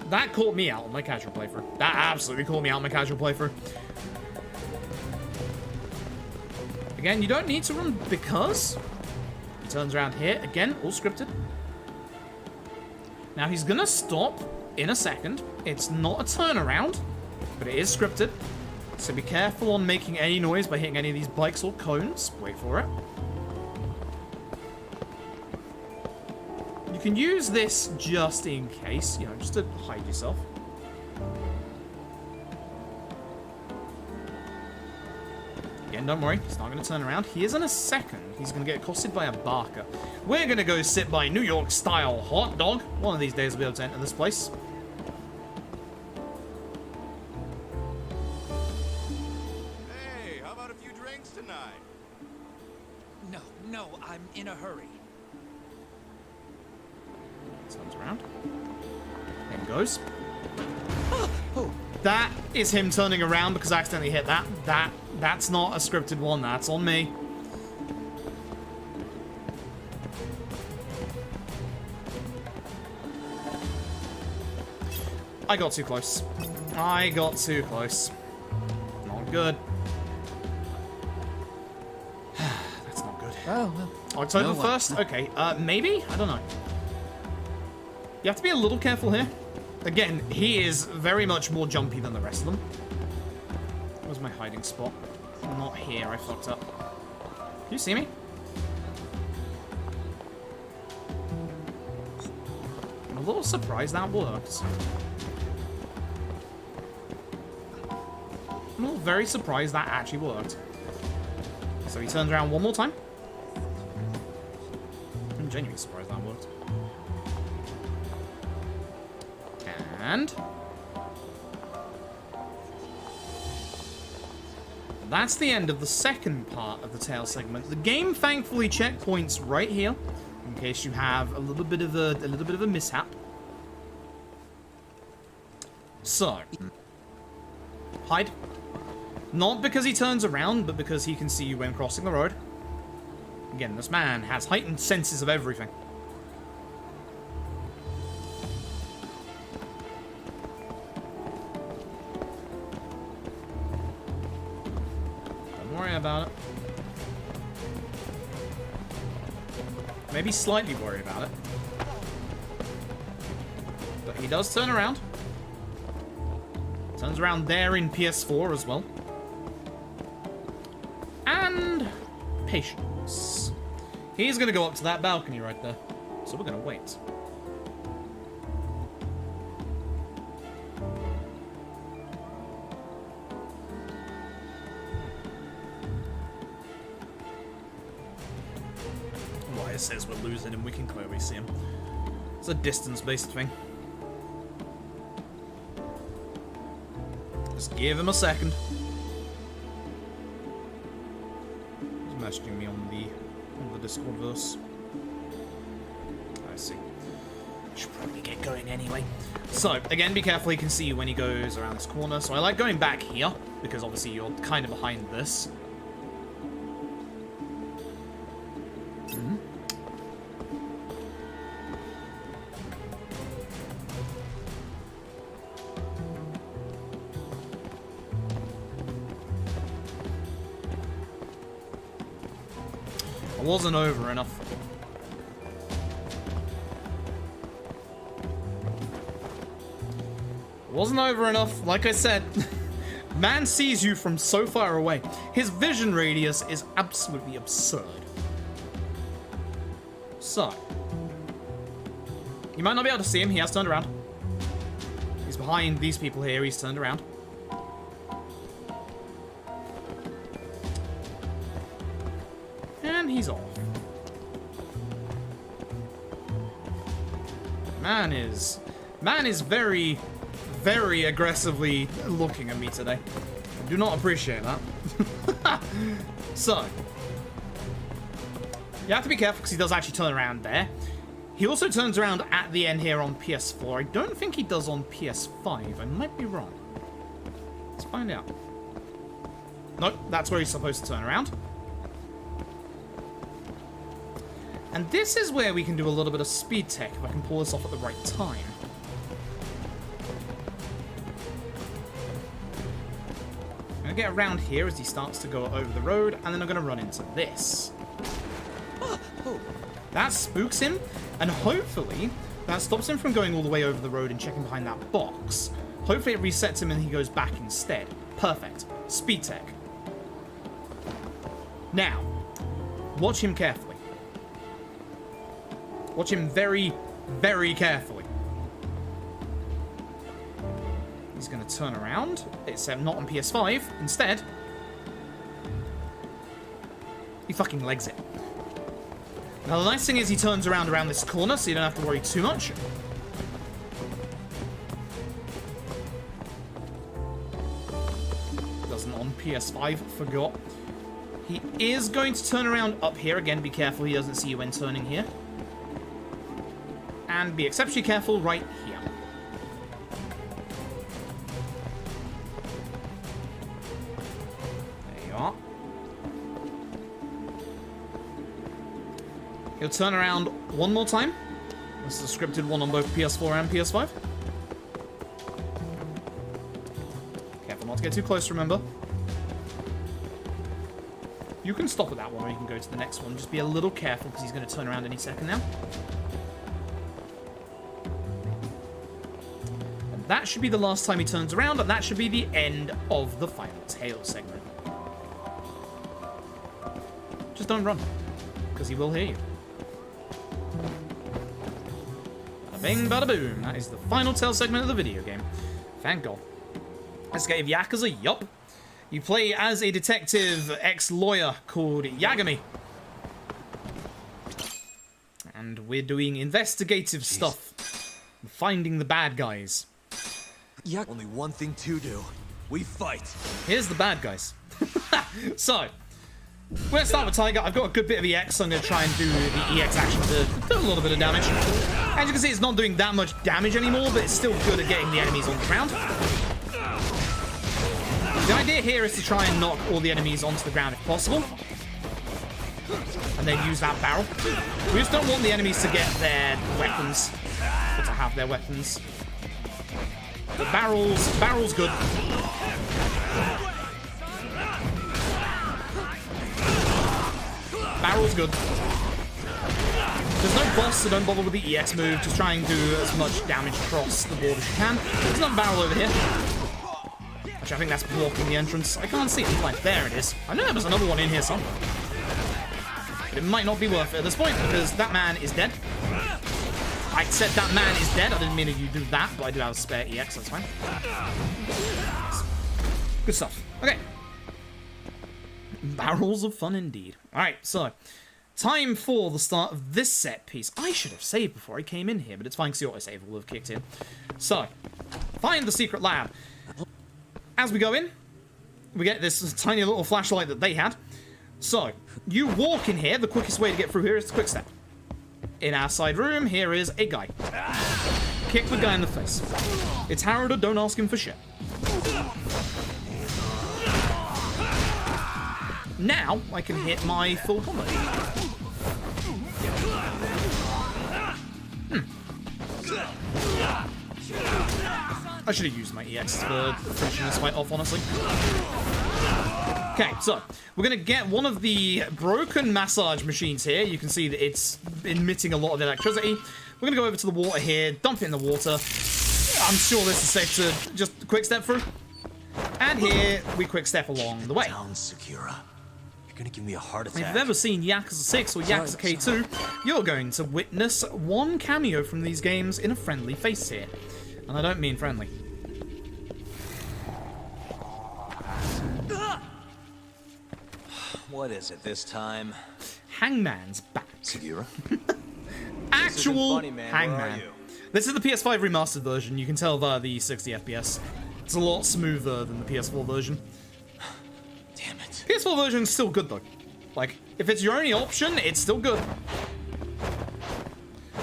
Speaker 1: That caught me out on my casual playthrough. That absolutely caught me out on my casual playthrough. Again, you don't need to run because he turns around here. Again, all scripted. Now he's gonna stop in a second. It's not a turnaround, but it is scripted. So be careful on making any noise by hitting any of these bikes or cones. Wait for it. You can use this just in case, you know, just to hide yourself. Again, don't worry, he's not going to turn around. He is in a second. He's going to get accosted by a barker. We're going to go sit by New York-style hot dog. One of these days we'll be able to enter this place.
Speaker 6: Hey, how about a few drinks tonight?
Speaker 2: No, I'm in a hurry.
Speaker 1: Turns around. Then goes. That is him turning around because I accidentally hit that. That's not a scripted one. That's on me. I got too close. I got too close. Not good. That's not good.
Speaker 3: Oh, well.
Speaker 1: October 1st? Okay, maybe? I don't know. You have to be a little careful here. Again, he is very much more jumpy than the rest of them. Where's my hiding spot? Not here, I fucked up. Can you see me? I'm a little surprised that worked. I'm a little very surprised that actually worked. So he turns around one more time. I'm genuinely surprised that worked. And that's the end of the second part of the tail segment. The game thankfully checkpoints right here, in case you have a little bit of a mishap. So, hide. Not because he turns around, but because he can see you when crossing the road. Again, this man has heightened senses of everything. Don't worry about it. Maybe slightly worry about it. But he does turn around. Turns around there in PS4 as well. And patience. He's going to go up to that balcony right there. So we're going to wait. Well, it says we're losing him. We can clearly see him. It's a distance-based thing. Just give him a second. Messaging me on the Discord verse. I see. Should probably get going anyway. So again, be careful. He can see you when he goes around this corner. So I like going back here because obviously you're kind of behind this. I wasn't over enough. Wasn't over enough. Like I said, man sees you from so far away. His vision radius is absolutely absurd. So, you might not be able to see him. He has turned around. He's behind these people here. He's turned around. And he's off. Man is very, very aggressively looking at me today. I do not appreciate that. So, you have to be careful because he does actually turn around there. He also turns around at the end here on PS4. I don't think he does on PS5. I might be wrong. Let's find out. Nope, that's where he's supposed to turn around. And this is where we can do a little bit of speed tech if I can pull this off at the right time. I'm going to get around here as he starts to go over the road, and then I'm going to run into this. That spooks him, and hopefully that stops him from going all the way over the road and checking behind that box. Hopefully it resets him and he goes back instead. Perfect. Speed tech. Now, watch him carefully. Watch him very, very carefully. He's going to turn around, except not on PS5. Instead, he fucking legs it. Now, the nice thing is he turns around this corner, so you don't have to worry too much. Doesn't on PS5, forgot. He is going to turn around up here. Again, be careful he doesn't see you when turning here. and be exceptionally careful right here. There you are. He'll turn around one more time. This is a scripted one on both PS4 and PS5. Careful not to get too close, remember. You can stop at that one, or you can go to the next one. Just be a little careful, because he's going to turn around any second now. And that should be the last time he turns around, and that should be the end of the final tail segment. Just don't run, because he will hear you. Bada bing, bada boom. That is the final tail segment of the video game. Thank God. Let's get Yakuza, yup. You play as a detective ex-lawyer called Yagami. And we're doing investigative stuff. Finding the bad guys.
Speaker 2: Only one thing to do. We fight.
Speaker 1: Here's the bad guys. So, we're going to start with Tiger. I've got a good bit of EX, so I'm going to try and do the EX action to do a little bit of damage. As you can see, it's not doing that much damage anymore, but it's still good at getting the enemies on the ground. The idea here is to try and knock all the enemies onto the ground if possible. And then use that barrel. We just don't want the enemies to get their weapons. Or to have their weapons. The barrel's good. Barrel's good. There's no boss, so don't bother with the EX move. Just try and do as much damage across the board as you can. There's another barrel over here. Actually, I think that's blocking the entrance. I can't see it. Like, there it is. I know there was another one in here somewhere. But it might not be worth it at this point, because that man is dead. I said that man is dead. I didn't mean you do that, but I do have a spare EX, that's fine. Good stuff. Okay. Barrels of fun indeed. Alright, so time for the start of this set piece. I should have saved before I came in here, but it's fine because the autosave will have kicked in. So, find the secret lab. As we go in, we get this tiny little flashlight that they had. So, you walk in here. The quickest way to get through here is the quick step. In our side room, here is a guy. Kick the guy in the face. It's Harada, don't ask him for shit. Now, I can hit my full combo. I should have used my EX for finishing this fight off, honestly. Okay, so we're going to get one of the broken massage machines here. You can see that it's emitting a lot of electricity. We're going to go over to the water here, dump it in the water. I'm sure this is safe to just quick step through. And here, we quick step along the way.
Speaker 2: Down, Sakura. You're gonna give me a heart attack.
Speaker 1: If you've ever seen Yakuza 6 or Yakuza K2, you're going to witness one cameo from these games in a friendly face here. And I don't mean friendly.
Speaker 2: What is it this time?
Speaker 1: Hangman's back.
Speaker 2: Sakura?
Speaker 1: Actual
Speaker 2: funny, man.
Speaker 1: Hangman.
Speaker 2: Where are you?
Speaker 1: This is the PS5 remastered version. You can tell via the 60 FPS. It's a lot smoother than the PS4 version.
Speaker 2: Damn it.
Speaker 1: PS4 version's still good though. Like, if it's your only option, it's still good.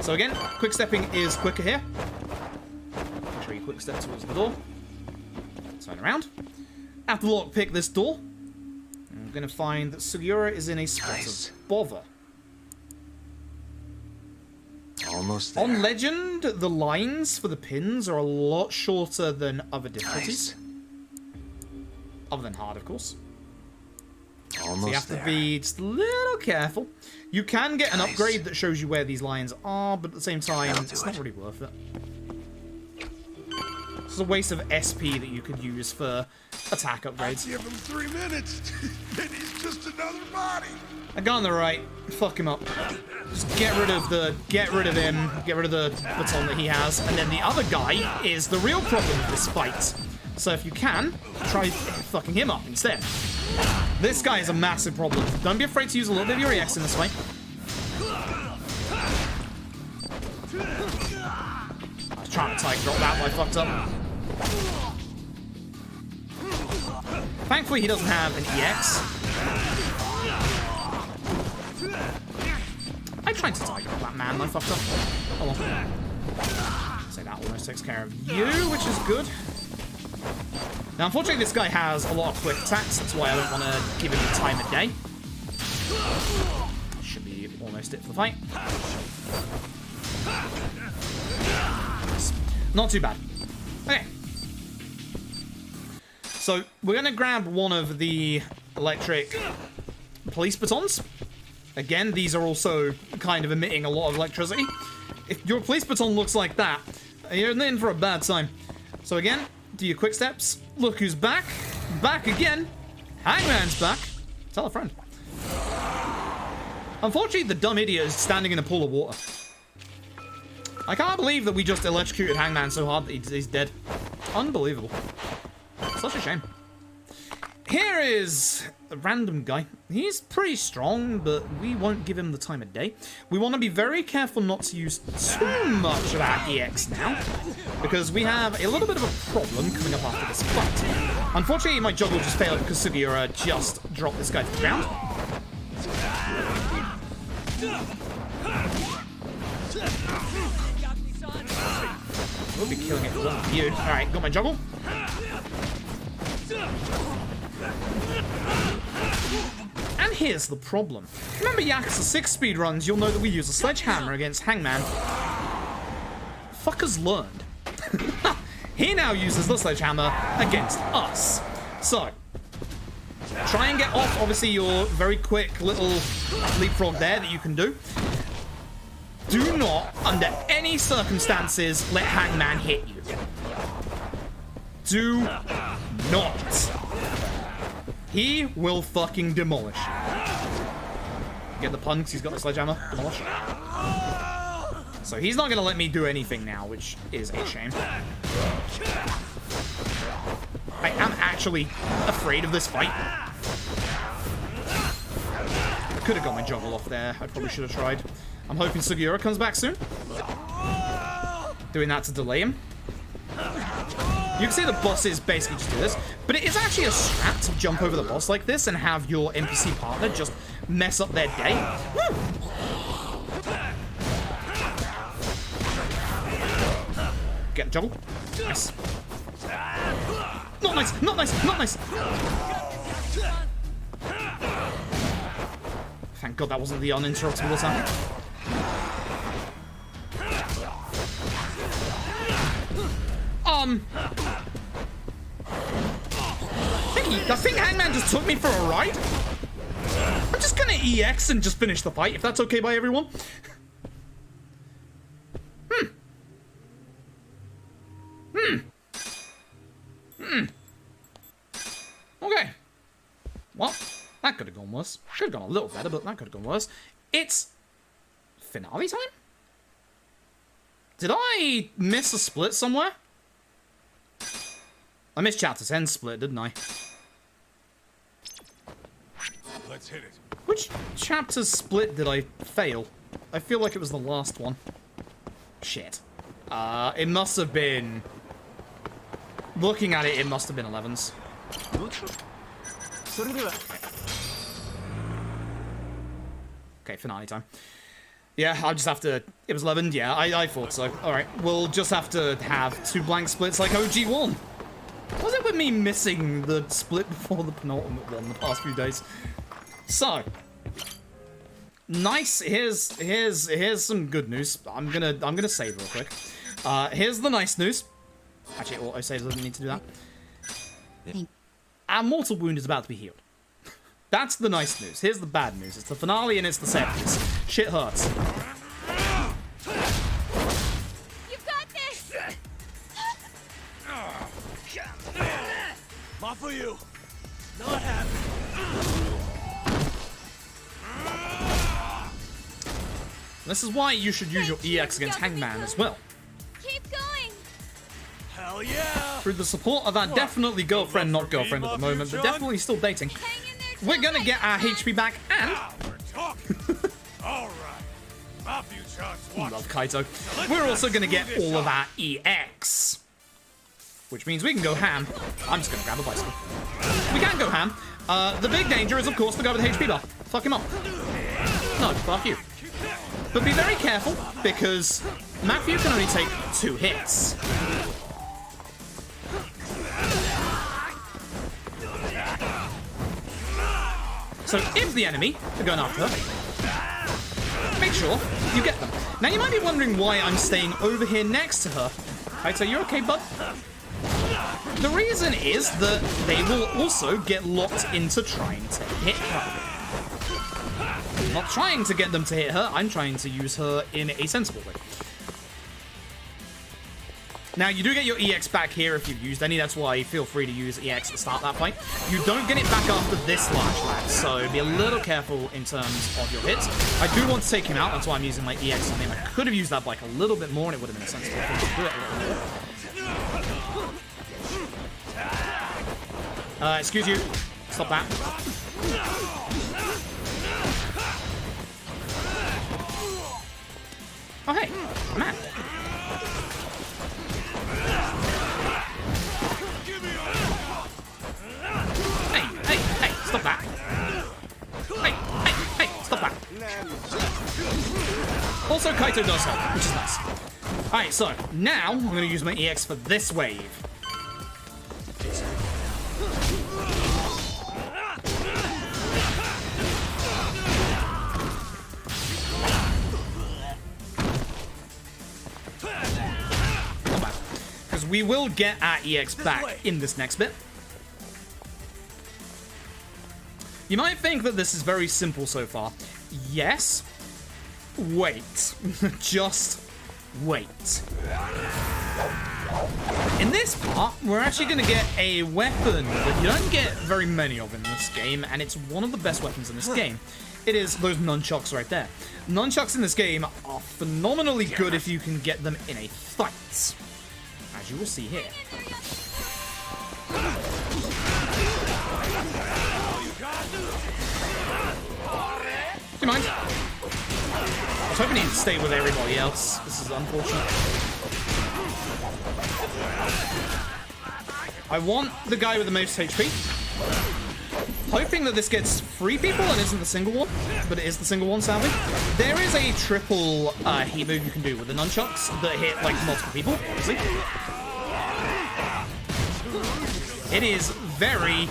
Speaker 1: So again, quick stepping is quicker here. Make sure you quick step towards the door. Turn around. Have to lockpick this door. I'm gonna find that Sugiura is in a spot of bother.
Speaker 7: Almost there.
Speaker 1: On Legend, the lines for the pins are a lot shorter than other difficulties. Other than hard, of course.
Speaker 7: Almost
Speaker 1: so you have
Speaker 7: there.
Speaker 1: to be just a little careful. You can get an upgrade that shows you where these lines are, but at the same time, it's not really worth it. It's a waste of SP that you could use for attack upgrades.
Speaker 5: Give him 3 minutes, and he's just another body.
Speaker 1: I got on the right. Fuck him up. Just get rid of him. Get rid of the baton that he has. And then the other guy is the real problem of this fight. So if you can, try fucking him up instead. This guy is a massive problem. Don't be afraid to use a little bit of your EX in this fight. I was trying to tight drop that, but I fucked up. Thankfully, he doesn't have an EX. I tried to tiger that man, and I fucked up. Oh well. So that almost takes care of you, which is good. Now, unfortunately, this guy has a lot of quick attacks. That's why I don't want to give him the time of day. Should be almost it for the fight. Not too bad. Okay. So, we're going to grab one of the electric police batons. Again, these are also kind of emitting a lot of electricity. If your police baton looks like that, you're in for a bad time. So again, do your quick steps. Look who's back. Back again. Hangman's back. Tell a friend. Unfortunately, the dumb idiot is standing in a pool of water. I can't believe that we just electrocuted Hangman so hard that he's dead. Unbelievable. Such a shame. Here is a random guy. He's pretty strong, but we won't give him the time of day. We want to be very careful not to use too much of our EX now, because we have a little bit of a problem coming up after this fight. Unfortunately, my juggle just failed because Sugiura just dropped this guy to the ground. We'll be killing it with you. Alright, got my juggle. And here's the problem. Remember Yakuza 6 speedruns, you'll know that we use a sledgehammer against Hangman. Fuckers learned. He now uses the sledgehammer against us. So, try and get off, obviously, your very quick little leapfrog there that you can do. Do not, under any circumstances, let Hangman hit you. Do not. He will fucking demolish. Get the pun because he's got the sledgehammer. Demolish. So he's not going to let me do anything now, which is a shame. I am actually afraid of this fight. I could have got my juggle off there. I probably should have tried. I'm hoping Sugiura comes back soon. Doing that to delay him. You can see the bosses basically just do this, but it is actually a strat to jump over the boss like this and have your NPC partner just mess up their day. Woo! Get the juggle. Nice. Not nice, not nice, not nice. Thank God that wasn't the uninterruptible attack. I think Hangman just took me for a ride. I'm just gonna EX and just finish the fight, if that's okay by everyone. Okay. Well, that could have gone worse. Should have gone a little better, but that could have gone worse. It's finale time? Did I miss a split somewhere? I missed Chapter 10 split, didn't I?
Speaker 5: Let's hit it.
Speaker 1: Which chapter split did I fail? I feel like it was the last one. Shit. It must have been... Looking at it, it must have been 11's. Okay, finale time. Yeah, I'll just have to... It was 11? Yeah, I thought so. Alright, we'll just have to have 2 blank splits like OG1. What was it with me missing the split before the penultimate one the past few days? So, nice. Here's some good news. I'm gonna save real quick. Here's the nice news. Actually, auto saves doesn't need to do that. Our mortal wound is about to be healed. That's the nice news. Here's the bad news. It's the finale and it's the 70s. Shit hurts.
Speaker 9: You got this!
Speaker 2: Not for you. Not happening.
Speaker 1: This is why you should use your EX against Hangman as well.
Speaker 9: Keep going!
Speaker 2: Hell yeah!
Speaker 1: Through the support of our definitely girlfriend, not girlfriend at the moment, but definitely still dating,
Speaker 9: Hang in there,
Speaker 1: we're gonna get our HP back and...
Speaker 5: We're talking. All right. My future's watching.
Speaker 1: Love Kaito. We're also gonna get all of our EX. Which means we can go ham. I'm just gonna grab a bicycle. We can go ham. The big danger is, of course, the guy with the HP bar. Fuck him up. No, fuck you. But be very careful, because Matthew can only take 2 hits. So if the enemy are going after her, make sure you get them. Now you might be wondering why I'm staying over here next to her. Right, so you're okay, bud? The reason is that they will also get locked into trying to hit her. I'm not trying to get them to hit her, I'm trying to use her in a sensible way. Now, you do get your EX back here if you've used any, that's why feel free to use EX to start that fight. You don't get it back after this large lad, so be a little careful in terms of your hits. I do want to take him out, that's why I'm using my EX on him. I could have used that bike a little bit more and it would have been a sensible thing to do it a little more. Excuse you. Stop that. Oh, hey, man. Hey, stop that. Hey, stop that. Also, Kaito does help, which is nice. Alright, so now I'm going to use my EX for this wave. Because we will get our EX back in this next bit. You might think that this is very simple so far. Yes. Wait. Just wait. In this part, we're actually going to get a weapon that you don't get very many of in this game, and it's one of the best weapons in this game. It is those nunchucks right there. Nunchucks in this game are phenomenally good if you can get them in a fight, as you will see here. Do you mind? I was hoping he'd stay with everybody else. This is unfortunate. I want the guy with the most HP. Hoping that this gets 3 people and isn't the single one, but it is the single one, sadly. There is a triple heat move you can do with the nunchucks that hit, like, multiple people, obviously. It is very,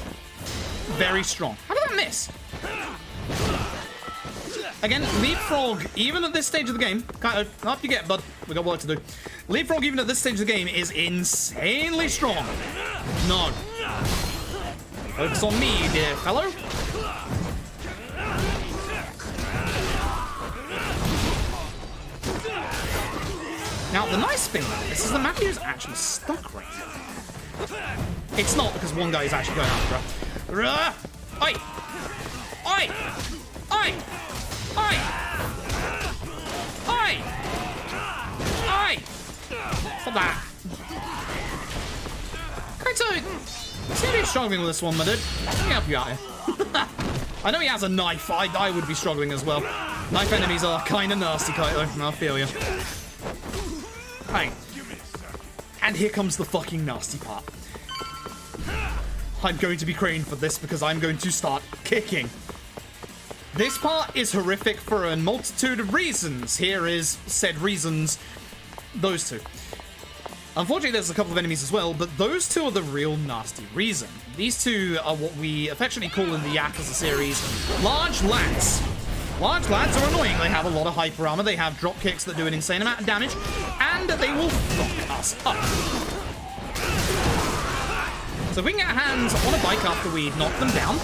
Speaker 1: very strong. How did that miss? Again, Leapfrog, even at this stage of the game, kind of, up you get, bud. We got work to do. Leapfrog, even at this stage of the game, is insanely strong. No. Focus on me, dear fellow. Now, the nice thing about this is that Matthew's actually stuck right now. It's not because one guy is actually going after her. Oi! Oi! Oi! Oi! Oi! Oi! Stop that. Kaito, seem to be struggling with this one, my dude. Let me help you out here. I know he has a knife. I would be struggling as well. Knife enemies are kind of nasty, Kaito. I feel you. Hey. And here comes the fucking nasty part. I'm going to be craning for this because I'm going to start kicking. This part is horrific for a multitude of reasons. Here is said reasons. Those two. Unfortunately, there's a couple of enemies as well, but those two are the real nasty reason. These two are what we affectionately call in the Yakuza series large lads. Large lads are annoying. They have a lot of hyper armor, they have drop kicks that do an insane amount of damage, and they will fuck us up. So if we can get our hands on a bike after we knock them down,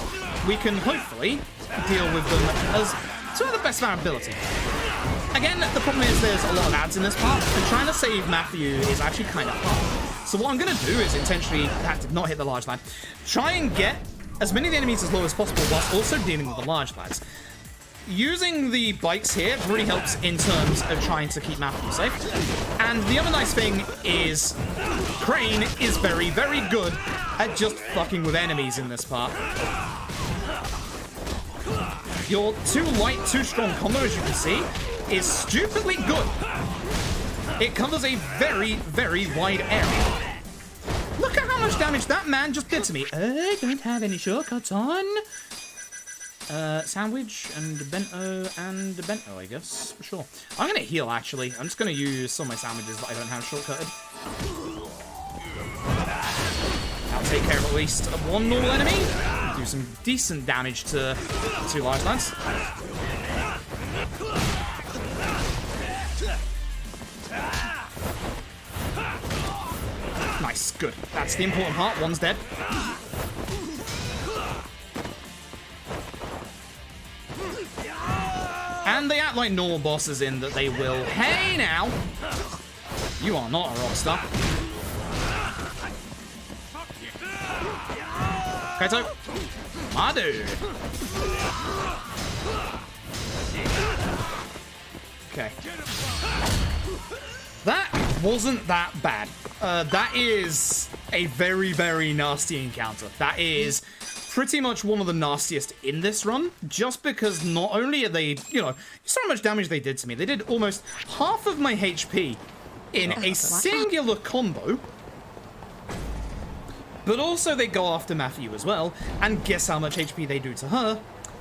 Speaker 1: we can hopefully deal with them as to the best of our ability. Again, the problem is there's a lot of ads in this part, and trying to save Matthew is actually kind of hard. So what I'm going to do is intentionally, that did not hit the large lad, try and get as many of the enemies as low as possible whilst also dealing with the large lads. Using the bikes here really helps in terms of trying to keep Matthew safe. And the other nice thing is Crane is very, very good at just fucking with enemies in this part. Your too light, too strong combo, as you can see, is stupidly good. It covers a very, very wide area. Look at how much damage that man just did to me. I don't have any shortcuts on. Sandwich and bento, I guess. For sure. I'm going to heal, actually. I'm just going to use some of my sandwiches that I don't have shortcutted. I'll take care of at least one normal enemy. Do some decent damage to the two large lads. Nice, good. That's the important part. One's dead. And they act like normal bosses in that they will. Hey now! You are not a rock star. Kaito! My dude! Okay. That wasn't that bad. That is a very, very nasty encounter. That is pretty much one of the nastiest in this run, just because not only are they, you know, so much damage they did to me. They did almost half of my HP in a singular combo, but also they go after Matthew as well, and guess how much HP they do to her?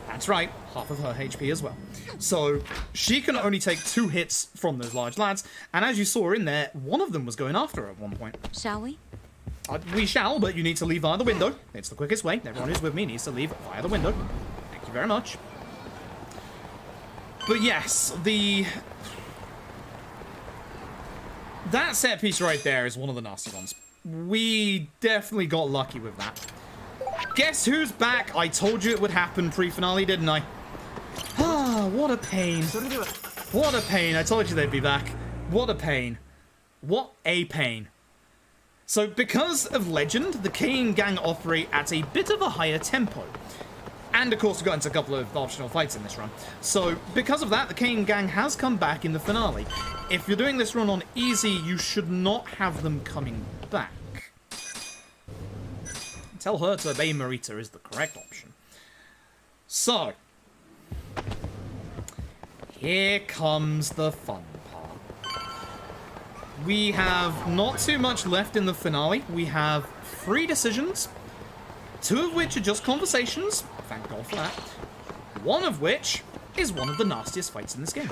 Speaker 1: That's right, half of her HP as well. So she can only take 2 hits from those large lads, and as you saw in there, one of them was going after her at one point.
Speaker 9: Shall we?
Speaker 1: We shall, but you need to leave via the window. It's the quickest way. Everyone who's with me needs to leave via the window. Thank you very much. But yes, that set piece right there is one of the nasty ones. We definitely got lucky with that. Guess who's back? I told you it would happen pre-finale, didn't I? Ah, what a pain. What a pain. I told you they'd be back. What a pain. What a pain. So, because of Legend, the Kane gang operate at a bit of a higher tempo. And, of course, we got into a couple of optional fights in this run. So, because of that, the Kane gang has come back in the finale. If you're doing this run on easy, you should not have them coming back. Tell her to obey Marita is the correct option. So, here comes the fun part. We have not too much left in the finale. We have 3 decisions, 2 of which are just conversations. Thank God for that. 1 of which is one of the nastiest fights in this game.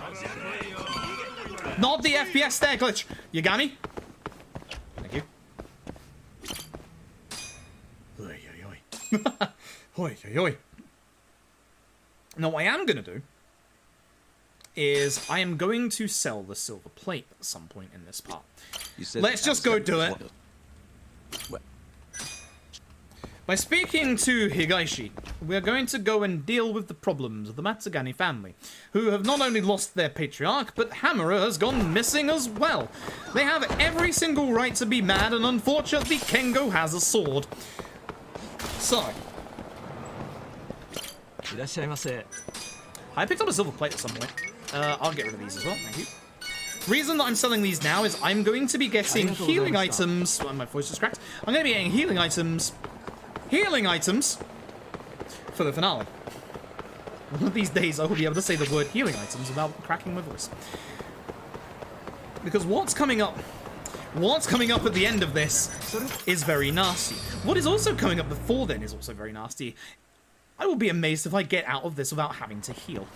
Speaker 1: Not the FPS stare glitch. You got me? Thank you. Oi, oi, oi. Oi, oi, oi. Now, what I am going to do is I am going to sell the silver plate at some point in this part. Let's just go do it. By speaking to Higaishi, we're going to go and deal with the problems of the Matsugane family, who have not only lost their patriarch, but Hamura has gone missing as well. They have every single right to be mad, and unfortunately Kengo has a sword. So, I picked up a silver plate at some point. I'll get rid of these as well, thank you. The reason that I'm selling these now is I'm going to be getting healing items. Well, my voice is cracked. I'm going to be getting healing items for the finale. One of these days I will be able to say the word healing items without cracking my voice. Because what's coming up at the end of this is very nasty. What is also coming up before then is also very nasty. I will be amazed if I get out of this without having to heal.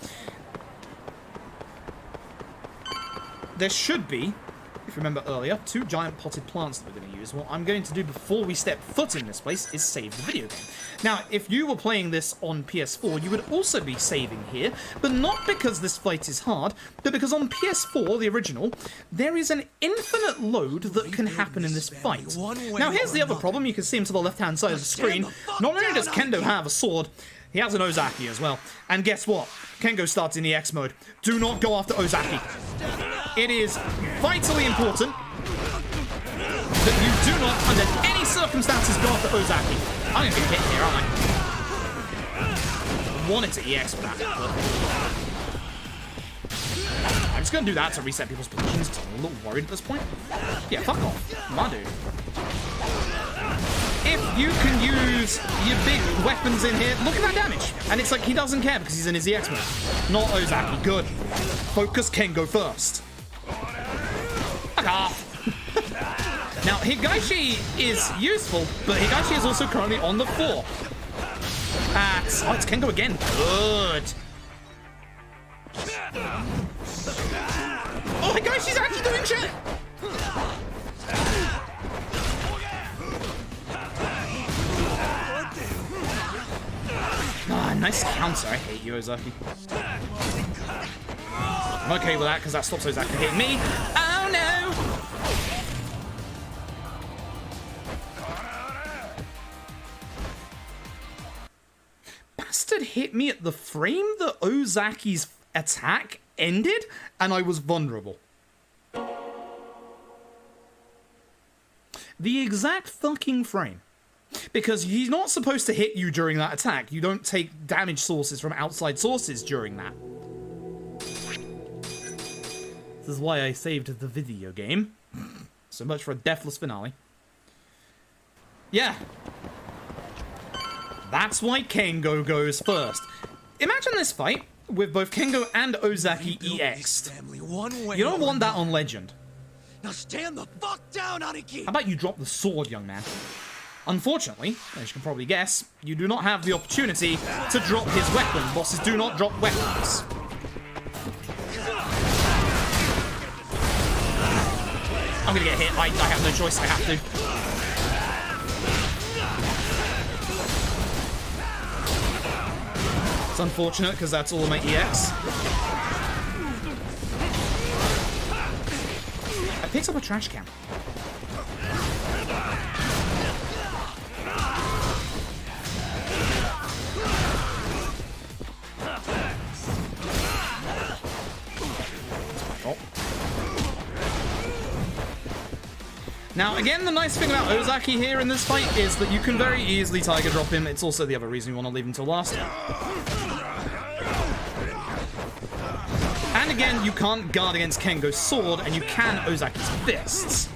Speaker 1: There should be, if you remember earlier, 2 giant potted plants that we're going to use. What I'm going to do before we step foot in this place is save the video game. Now, if you were playing this on PS4, you would also be saving here, but not because this fight is hard, but because on PS4, the original, there is an infinite load that can happen in this fight. Now, here's the other problem. You can see him to the left-hand side of the screen. Not only does Kendo have a sword, he has an Ozaki as well. And guess what? Kengo starts in the X mode. Do not go after Ozaki. It is vitally important that you do not, under any circumstances, go after Ozaki. I'm gonna get hit here, aren't I? Wanted to EX for that, but I'm just gonna do that to reset people's positions because I'm a little worried at this point. Yeah, fuck off. My dude. If you can use your big weapons in here, look at that damage. And it's like he doesn't care because he's in his EX mode. Not Ozaki. Good. Focus Kengo first. Fuck off. Now, Higaishi is useful, but Higaishi is also currently on the floor. At Yes! Oh, it's Kengo again. Good. Oh my gosh, she's actually doing shit! Ah, nice counter. I hate you, Ozaki. I'm okay with that, because that stops Ozaki hitting me. Oh no! Bastard hit me at the frame that Ozaki's attack ended, and I was vulnerable. The exact fucking frame. Because he's not supposed to hit you during that attack. You don't take damage sources from outside sources during that. This is why I saved the video game. So much for a deathless finale. Yeah. That's why Kengo goes first. Imagine this fight with both Kengo and Ozaki EX'd. You don't want that on Legend.
Speaker 2: Now stand the fuck down, Aniki!
Speaker 1: How about you drop the sword, young man? Unfortunately, as you can probably guess, you do not have the opportunity to drop his weapon. Bosses do not drop weapons. I'm gonna get hit. I have no choice. I have to. It's unfortunate because that's all of my EX. I picked up a trash can. Now, again, the nice thing about Ozaki here in this fight is that you can very easily Tiger Drop him. It's also the other reason you want to leave him till last. And again, you can't guard against Kengo's sword, and you can Ozaki's fists.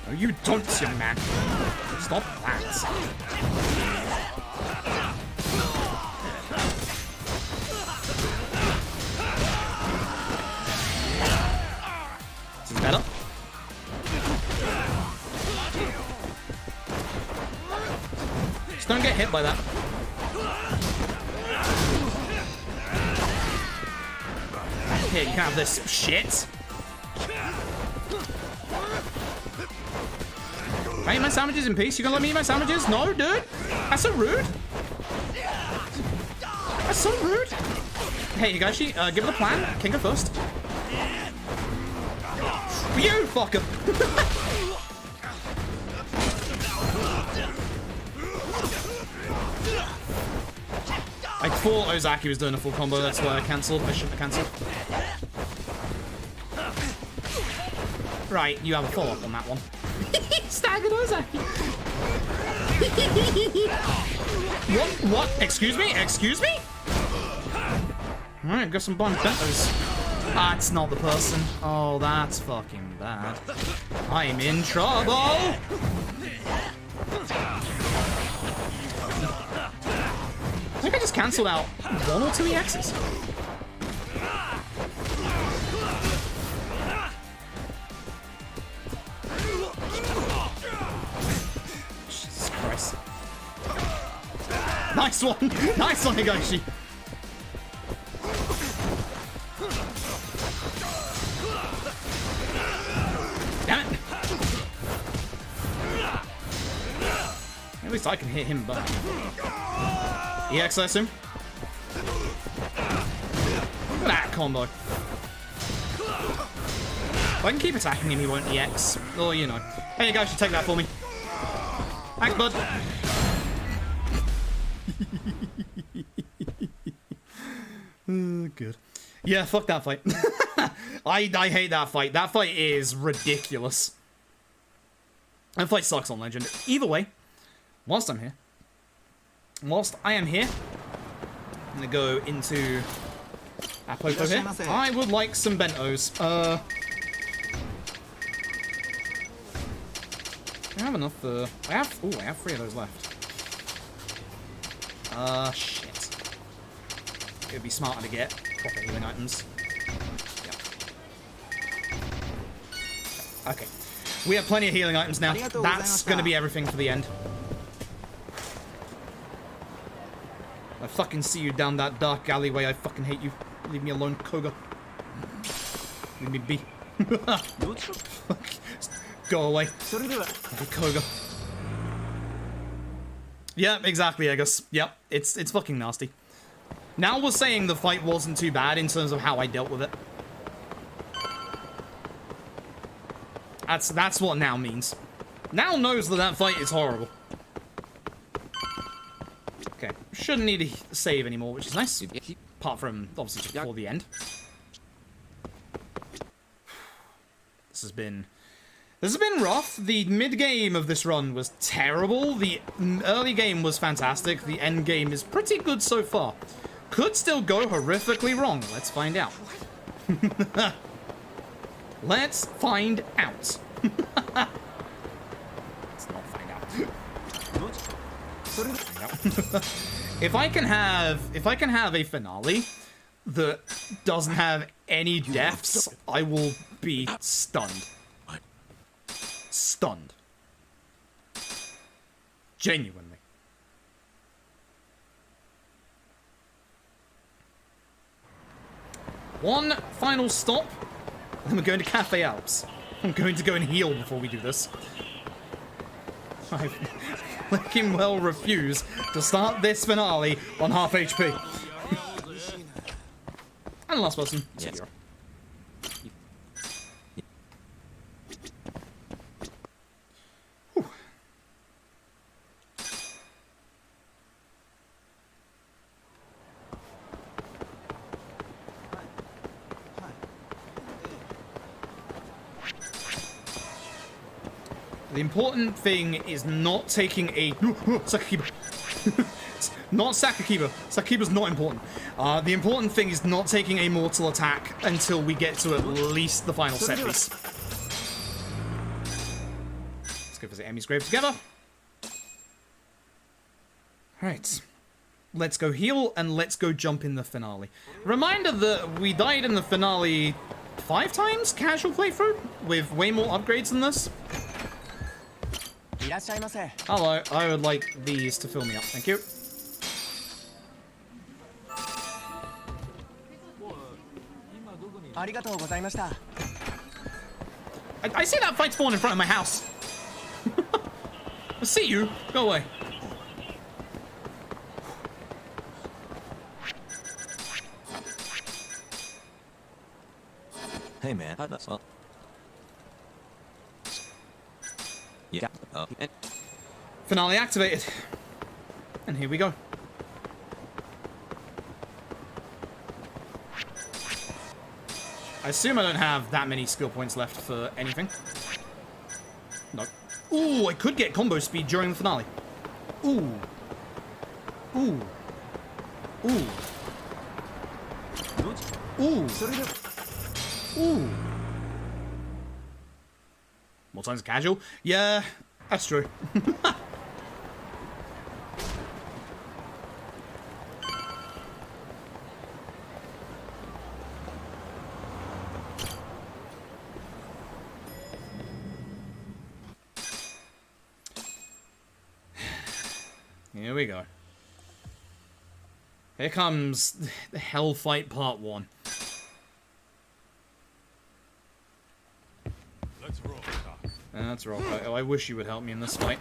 Speaker 1: No, you don't, young man. Stop that. Better. Just don't get hit by that. Here, you can have this shit. Can I eat my sandwiches in peace? You gonna let me eat my sandwiches? No, dude. That's so rude. That's so rude. Hey, Higashi, give it a plan. Kengo first. You fucker! I thought Ozaki was doing a full combo, that's why I cancelled. I shouldn't have cancelled. Right, you have a follow-up on that one. Staggered Ozaki! What? Excuse me? Excuse me? Alright, got some blind bentos. That's not the person. Oh, that's fucking bad. I'm in trouble! I think I just cancelled out 1 or 2 EXs. Jesus Christ. Nice one! Nice one, Higashi! Damn it! At least I can hit him back. EX, I assume. Look at that combo. If I can keep attacking him, he won't EX. Oh, you know. Hey, you guys should take that for me. Thanks, bud. Good. Yeah, fuck that fight. I hate that fight. That fight is ridiculous. That fight sucks on Legend. Either way, whilst I am here, I'm gonna go into Apopo here. I would like some bentos. I have enough for... I have 3 of those left. Shit. It would be smarter to get proper healing items. Yep. Okay. We have plenty of healing items now. That's going to be everything for the end. I fucking see you down that dark alleyway. I fucking hate you. Leave me alone, Koga. Leave me be. Go away. Okay, Koga. Yeah, exactly, I guess. Yep, it's fucking nasty. Now we're saying the fight wasn't too bad in terms of how I dealt with it. That's what now means. Now knows that that fight is horrible. Okay, shouldn't need to save anymore, which is nice. Apart from, obviously, just before the end. This has been rough. The mid-game of this run was terrible. The early game was fantastic. The end game is pretty good so far. Could still go horrifically wrong. Let's find out. Let's find out. Let's not find out. If I can have a finale that doesn't have any deaths, I will be stunned. Stunned. Genuinely. One final stop, and we're going to Cafe Alps. I'm going to go and heal before we do this. I fucking well refuse to start this finale on half HP. And the last person. Yes. The important thing is not taking a Sakakiba. Not Sakakiba. Sakakiba's not important. The important thing is not taking a mortal attack until we get to at least the final set piece. Let's go visit Emmy's grave together. Alright. Let's go heal and let's go jump in the finale. Reminder that we died in the finale 5 times casual playthrough with way more upgrades than this. Hello, I would like these to fill me up, thank you. I see that fight spawn in front of my house. I see you. Go away.
Speaker 2: Hey, man. That's all. Yeah.
Speaker 1: Finale activated. And here we go. I assume I don't have that many skill points left for anything. No. Ooh, I could get combo speed during the finale. Ooh. Ooh. Ooh. Ooh. Ooh. More times casual? Yeah, that's true. Here we go. Here comes the Hell Fight Part 1.
Speaker 5: Let's roll, Doc.
Speaker 1: That's roll fight. Oh, I wish you would help me in this fight.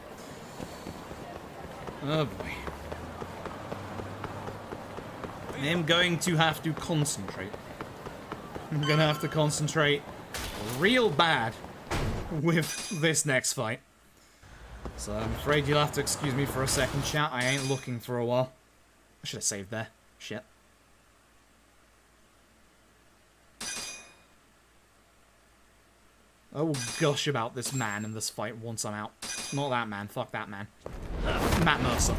Speaker 1: Oh boy. I am going to have to concentrate. I'm gonna have to concentrate real bad with this next fight. So I'm afraid you'll have to excuse me for a second, chat. I ain't looking for a while. I should have saved there. Shit. Oh gosh about this man in this fight once I'm out. Not that man. Fuck that man. Matt Mercer.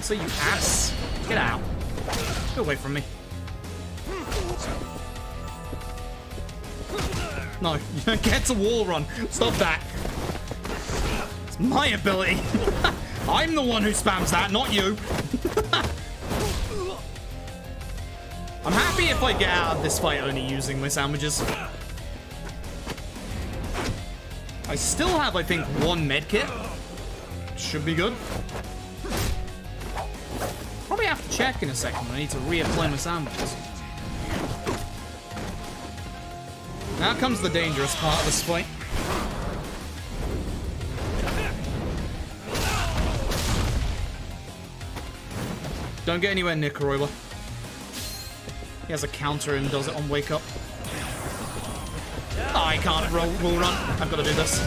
Speaker 1: counter, you ass. Get out. Get away from me. No, you don't get to wall run. Stop that. It's my ability. I'm the one who spams that, not you. I'm happy if I get out of this fight only using my sandwiches. I still have, I think, 1 medkit. Should be good. Probably have to check in a second when I need to reapply my sandwiches. Now comes the dangerous part of this fight. Don't get anywhere near Koroba. He has a counter and does it on wake up. Oh, I can't roll run. I've got to do this.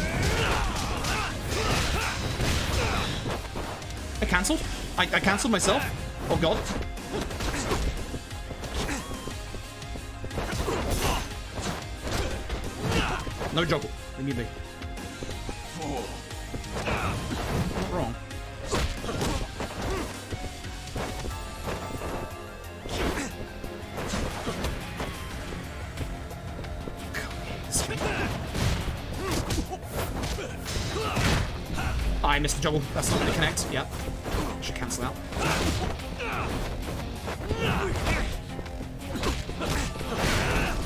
Speaker 1: I cancelled. I cancelled myself. Oh god. No juggle. Leave me be. Not wrong. I missed the juggle. That's not going to connect. Yep. Should cancel out.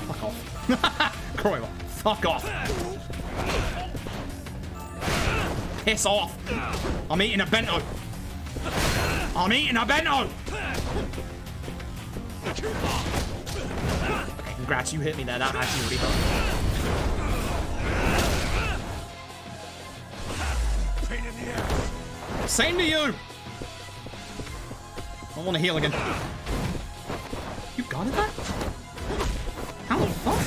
Speaker 1: Fuck off. Croy, fuck off. Piss off. I'm eating a bento. I'm eating a bento. Okay, congrats. You hit me there. That actually really hurt. Same to you! I want to heal again. You got it that? How the fuck?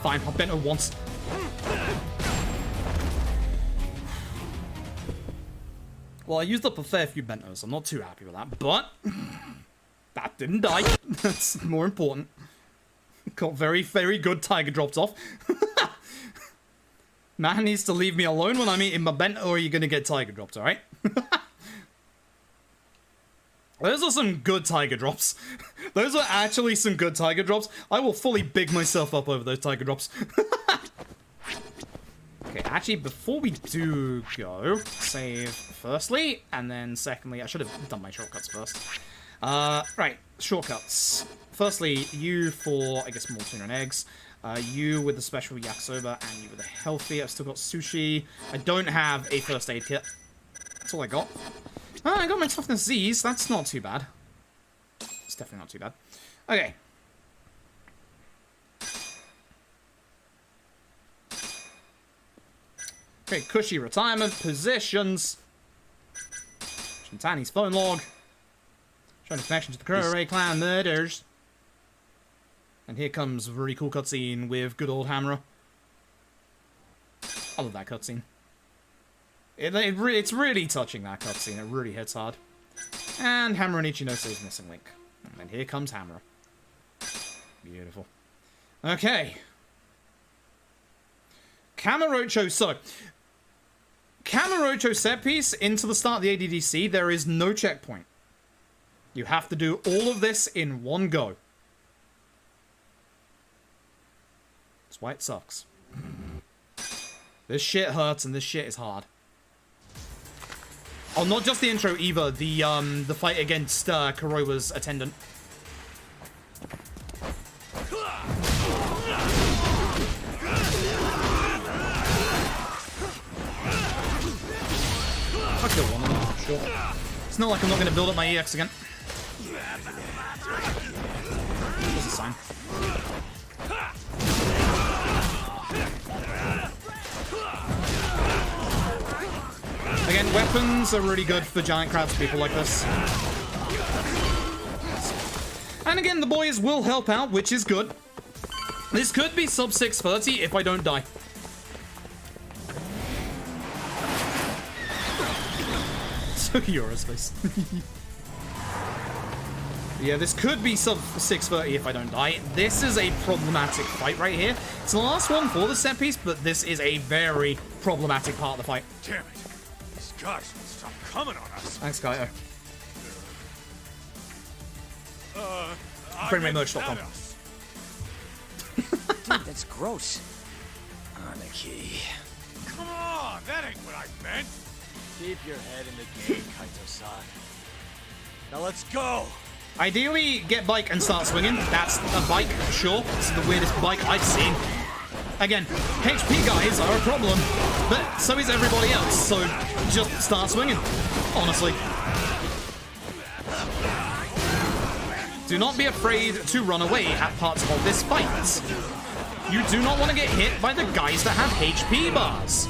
Speaker 1: Fine, I'll bent her once. Well, I used up a fair few bentos. I'm not too happy with that, but that didn't die. That's more important. Got very, very good tiger drops off. Man needs to leave me alone when I'm eating my bento or you're gonna get tiger dropped, alright? Those are some good tiger drops. Those are actually some good tiger drops. I will fully big myself up over those tiger drops. Okay, actually, before we do go, save firstly, and then secondly, I should have done my shortcuts first. Right, shortcuts. Firstly, you for, I guess, more tuna and eggs. You with the special yakisoba, and you with the healthy. I've still got sushi. I don't have a first aid kit. That's all I got. Oh, I got my toughness Z's. That's not too bad. It's definitely not too bad. Okay. Okay, cushy retirement positions. Shintani's phone log. Showing a connection to the Kurore clan murders. And here comes a really cool cutscene with good old Hamura. I love that cutscene. It's really touching, that cutscene. It really hits hard. And Hamura and Ichinose is missing link. And here comes Hamura. Beautiful. Okay. Kamurocho. So, Kamurocho set piece into the start of the ADDC, there is no checkpoint. You have to do all of this in one go. That's why it sucks. This shit hurts and this shit is hard. Oh, not just the intro either. The fight against Kuroiwa's attendant. I'll kill one of them, sure. It's not like I'm not going to build up my EX again. That's a sign. Again, weapons are really good for giant crowds of people like this. And again, the boys will help out, which is good. This could be sub 630 if I don't die. Tokyo's face. Yeah, this could be sub 630 if I don't die. This is a problematic fight right here. It's the last one for the set piece, but this is a very problematic part of the fight.
Speaker 5: Damn it. These guys won't stop coming on us.
Speaker 1: Thanks, Kaito. Framerate.com.
Speaker 2: Dude, that's gross.
Speaker 3: Anarchy.
Speaker 5: Come on, that ain't what I meant.
Speaker 2: Keep your head in the game, Kaito-san.
Speaker 5: Now let's go.
Speaker 1: Ideally, get bike and start swinging. That's a bike, sure. This is the weirdest bike I've seen. Again, HP guys are a problem, but so is everybody else, so just start swinging, honestly. Do not be afraid to run away at parts of this fight. You do not want to get hit by the guys that have HP bars.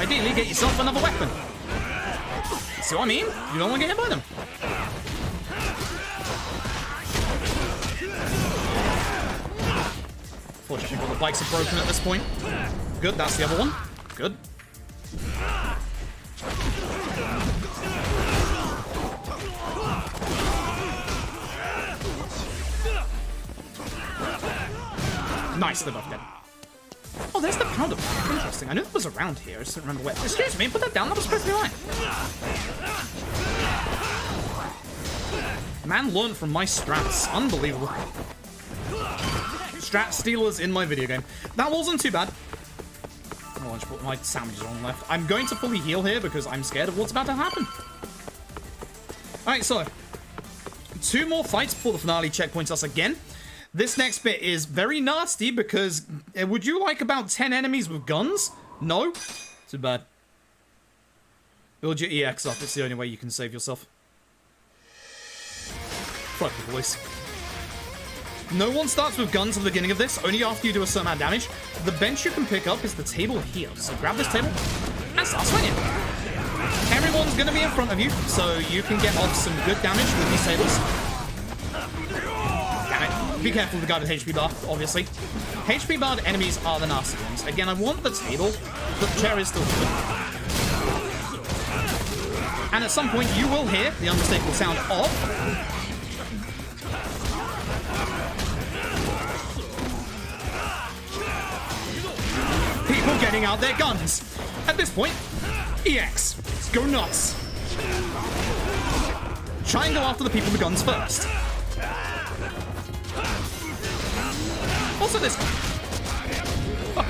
Speaker 1: Ideally, get yourself another weapon. See what I mean? You don't want to get hit by them. Fortunately, all the bikes are broken at this point. Good, that's the other one. Good. Nice, they're both dead. Oh, there's the powder pack. Interesting. I knew that was around here. I just don't remember where. Excuse me, put that down. That was supposed to be mine. Man learned from my strats. Unbelievable. Strat stealers in my video game. That wasn't too bad. Oh, I just put my sandwiches on left. I'm going to fully heal here because I'm scared of what's about to happen. Alright, so 2 more fights before the finale checkpoints us again. This next bit is very nasty because would you like about 10 enemies with guns? No? Too bad. Build your EX up. It's the only way you can save yourself. Fuck the voice. No one starts with guns at the beginning of this, only after you do a certain amount of damage. The bench you can pick up is the table here. So grab this table and start swinging. Everyone's going to be in front of you, so you can get off some good damage with these tables. Damn it. Be careful with the guy with HP bar, obviously. HP barred enemies are the nasty ones. Again, I want the table, but the chair is still good. And at some point, you will hear the unmistakable sound of... people getting out their guns. At this point, EX. Let's go nuts. Try and go after the people with guns first. Also this one. Fuck.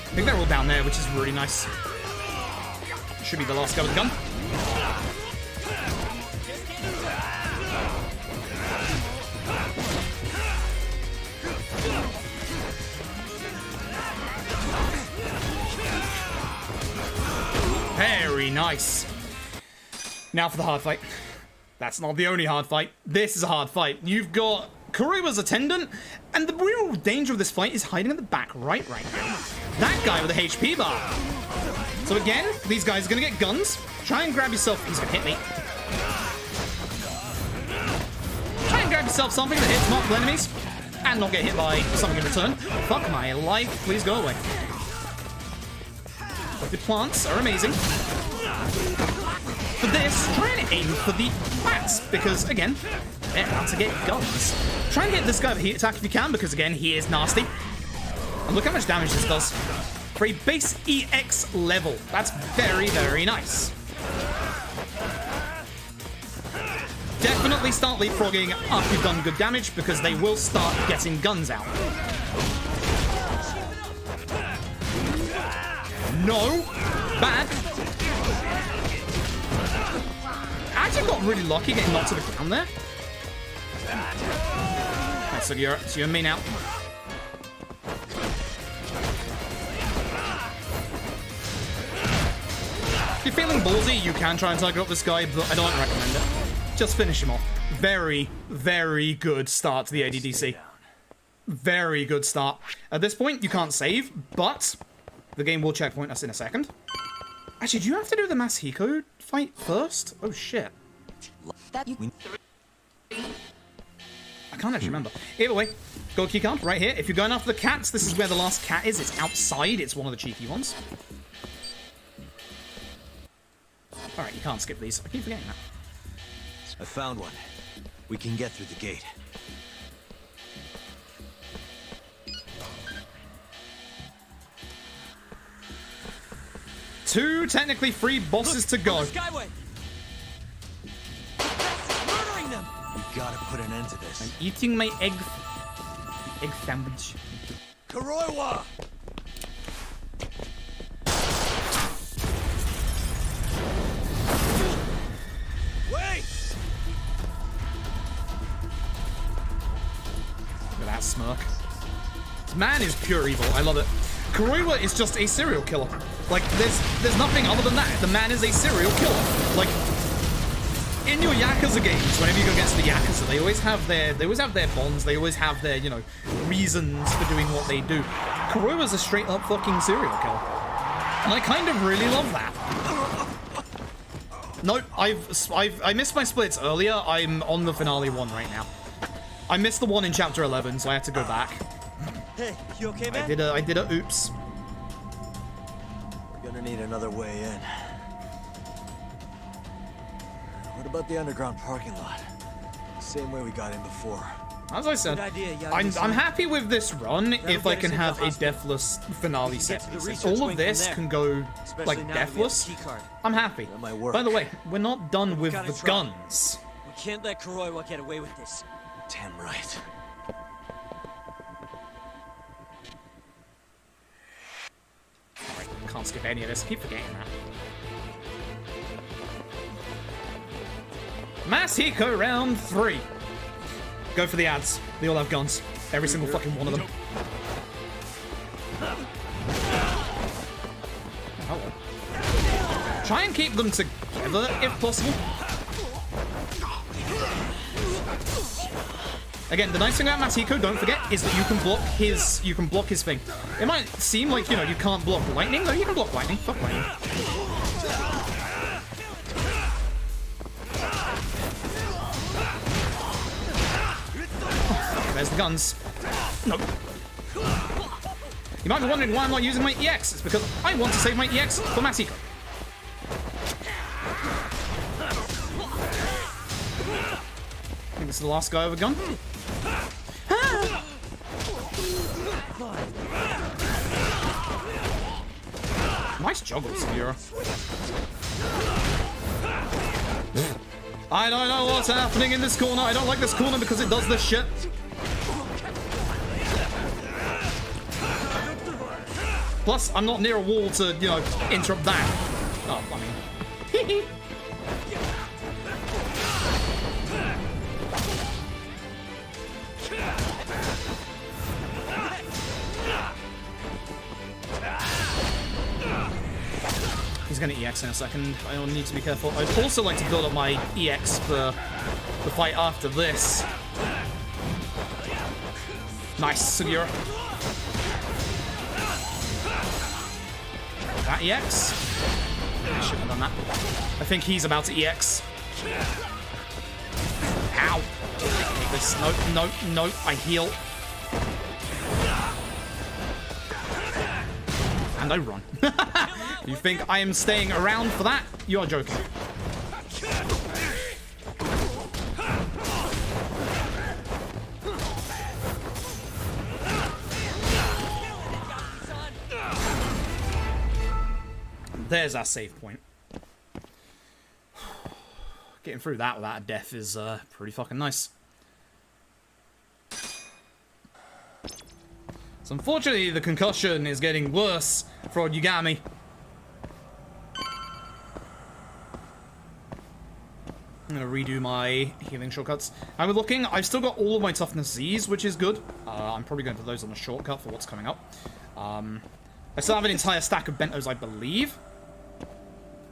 Speaker 1: I think they're all down there, which is really nice. Should be the last guy with the gun. Very nice. Now for the hard fight. That's not the only hard fight. This is a hard fight. You've got Kuroiwa's attendant, and the real danger of this fight is hiding in the back right now. That guy with a HP bar. So again, these guys are gonna get guns. Try and grab yourself. He's gonna hit me. Try and grab yourself something that hits multiple enemies, and not get hit by something in return. Fuck my life. Please go away. The plants are amazing. For this, try and aim for the plants, because, again, they're about to get guns. Try and get this guy with a heat attack if you can, because, again, he is nasty. And look how much damage this does. For a base EX level, that's very, very nice. Definitely start leapfrogging after you've done good damage, because they will start getting guns out. No! Bad! I actually got really lucky getting knocked to the ground there. Right, so you're and me now. If you're feeling ballsy, you can try and target up this guy, but I don't recommend it. Just finish him off. Very, very good start to the ADDC. Very good start. At this point, you can't save, but the game will checkpoint us in a second. Actually, do you have to do the Masahiko fight first? Oh, shit. can't actually remember. Either way, got a key card right here. If you're going after the cats, this is where the last cat is. It's outside. It's one of the cheeky ones. Alright, you can't skip these. I keep forgetting that.
Speaker 2: I found one. We can get through the gate.
Speaker 1: Two, technically 3 bosses to go.
Speaker 2: Skyway. Murdering them. We gotta put an end to this.
Speaker 1: I'm eating my egg sandwich.
Speaker 2: Kuroiwa! Wait!
Speaker 1: Look at that smirk. This man is pure evil. I love it. Kuroiwa is just a serial killer. Like, there's nothing other than that. The man is a serial killer. Like, in your Yakuza games, whenever you go against the Yakuza, they always have their bonds. They always have their, you know, reasons for doing what they do. Kuroiwa's a straight up fucking serial killer. And I kind of really love that. Nope, I missed my splits earlier. I'm on the finale one right now. I missed the one in chapter 11, so I had to go back.
Speaker 2: Hey, you okay, man?
Speaker 1: I did a oops.
Speaker 2: We're gonna need another way in. What about the underground parking lot? Same way we got in before.
Speaker 1: As I said,
Speaker 2: Good idea,
Speaker 1: I'm happy with this run if I can have a deathless finale set. If all of this can go like deathless, I'm happy.
Speaker 2: That might work.
Speaker 1: By the way, we're not done with the guns.
Speaker 10: We can't let Kuroiwa get away with this.
Speaker 2: Damn right.
Speaker 1: Alright, can't skip any of this. I keep forgetting that. Masiko round 3. Go for the ads. They all have guns. Every single fucking one of them. Oh, hello. Try and keep them together if possible. Again, the nice thing about Masiko, don't forget, is that you can block his thing. It might seem like, you know, you can't block lightning. No, you can block lightning. Fuck lightning. There's the guns. Nope. You might be wondering why I'm not using my EX. It's because I want to save my EX for Masiko. I think this is the last guy with a gun. Nice juggles, Vera. I don't know what's happening in this corner. I don't like this corner because it does this shit. Plus, I'm not near a wall to, you know, interrupt that. Oh, I mean... He's gonna EX in a second. I'll need to be careful. I'd also like to build up my EX for the fight after this. Nice, Sugiura. That EX? I shouldn't have done that. I think he's about to EX. Ow! Take this. Nope, nope, nope. I heal. And I run. You think I am staying around for that? You are joking. There's our save point. Getting through that without a death is pretty fucking nice. So unfortunately, the concussion is getting worse for old Yagami. I'm gonna redo my healing shortcuts. I'm looking, I've still got all of my toughness Z's, which is good. I'm probably going for those on the shortcut for what's coming up. I still have an entire stack of bentos, I believe.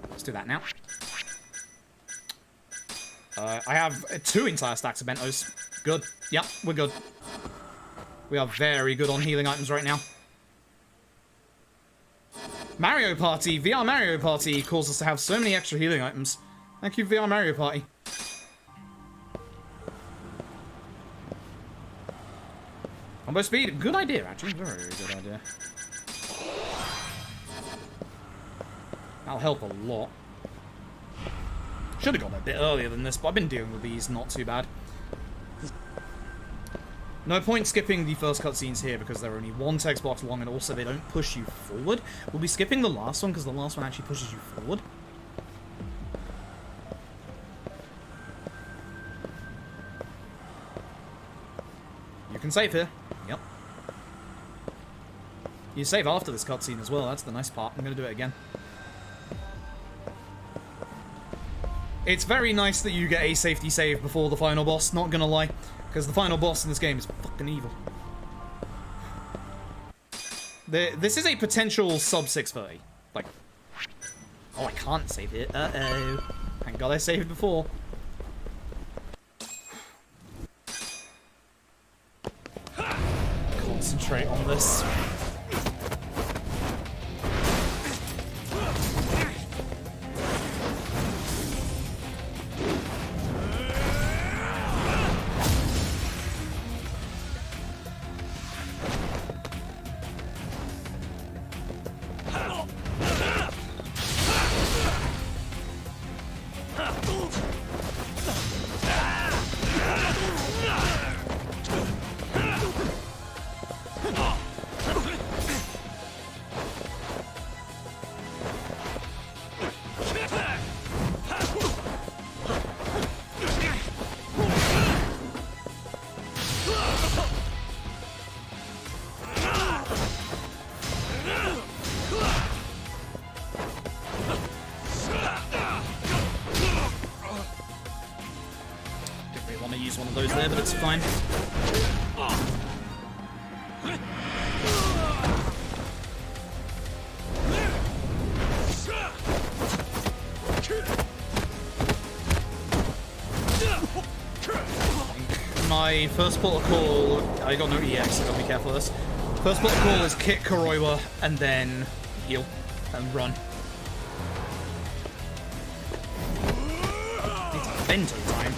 Speaker 1: Let's do that now. I have 2 entire stacks of bentos. Good. Yep, we're good. We are very good on healing items right now. Mario Party, VR Mario Party caused us to have so many extra healing items. Thank you, VR Mario Party. Combo speed, good idea, actually. Very, very good idea. That'll help a lot. Should have gone a bit earlier than this, but I've been dealing with these not too bad. No point skipping the first cutscenes here because they're only one text box long and also they don't push you forward. We'll be skipping the last one because the last one actually pushes you forward. You can save here. Yep. You save after this cutscene as well, that's the nice part. I'm going to do it again. It's very nice that you get a safety save before the final boss, not gonna lie. Because the final boss in this game is fucking evil. This is a potential sub 630. Like, oh, I can't save it. Uh-oh. Thank God I saved before. Concentrate on this. There, but it's fine. My first protocol, I got no EX, so I gotta be careful of this. First protocol is kick Kuroiwa and then heal and run. It's bento time.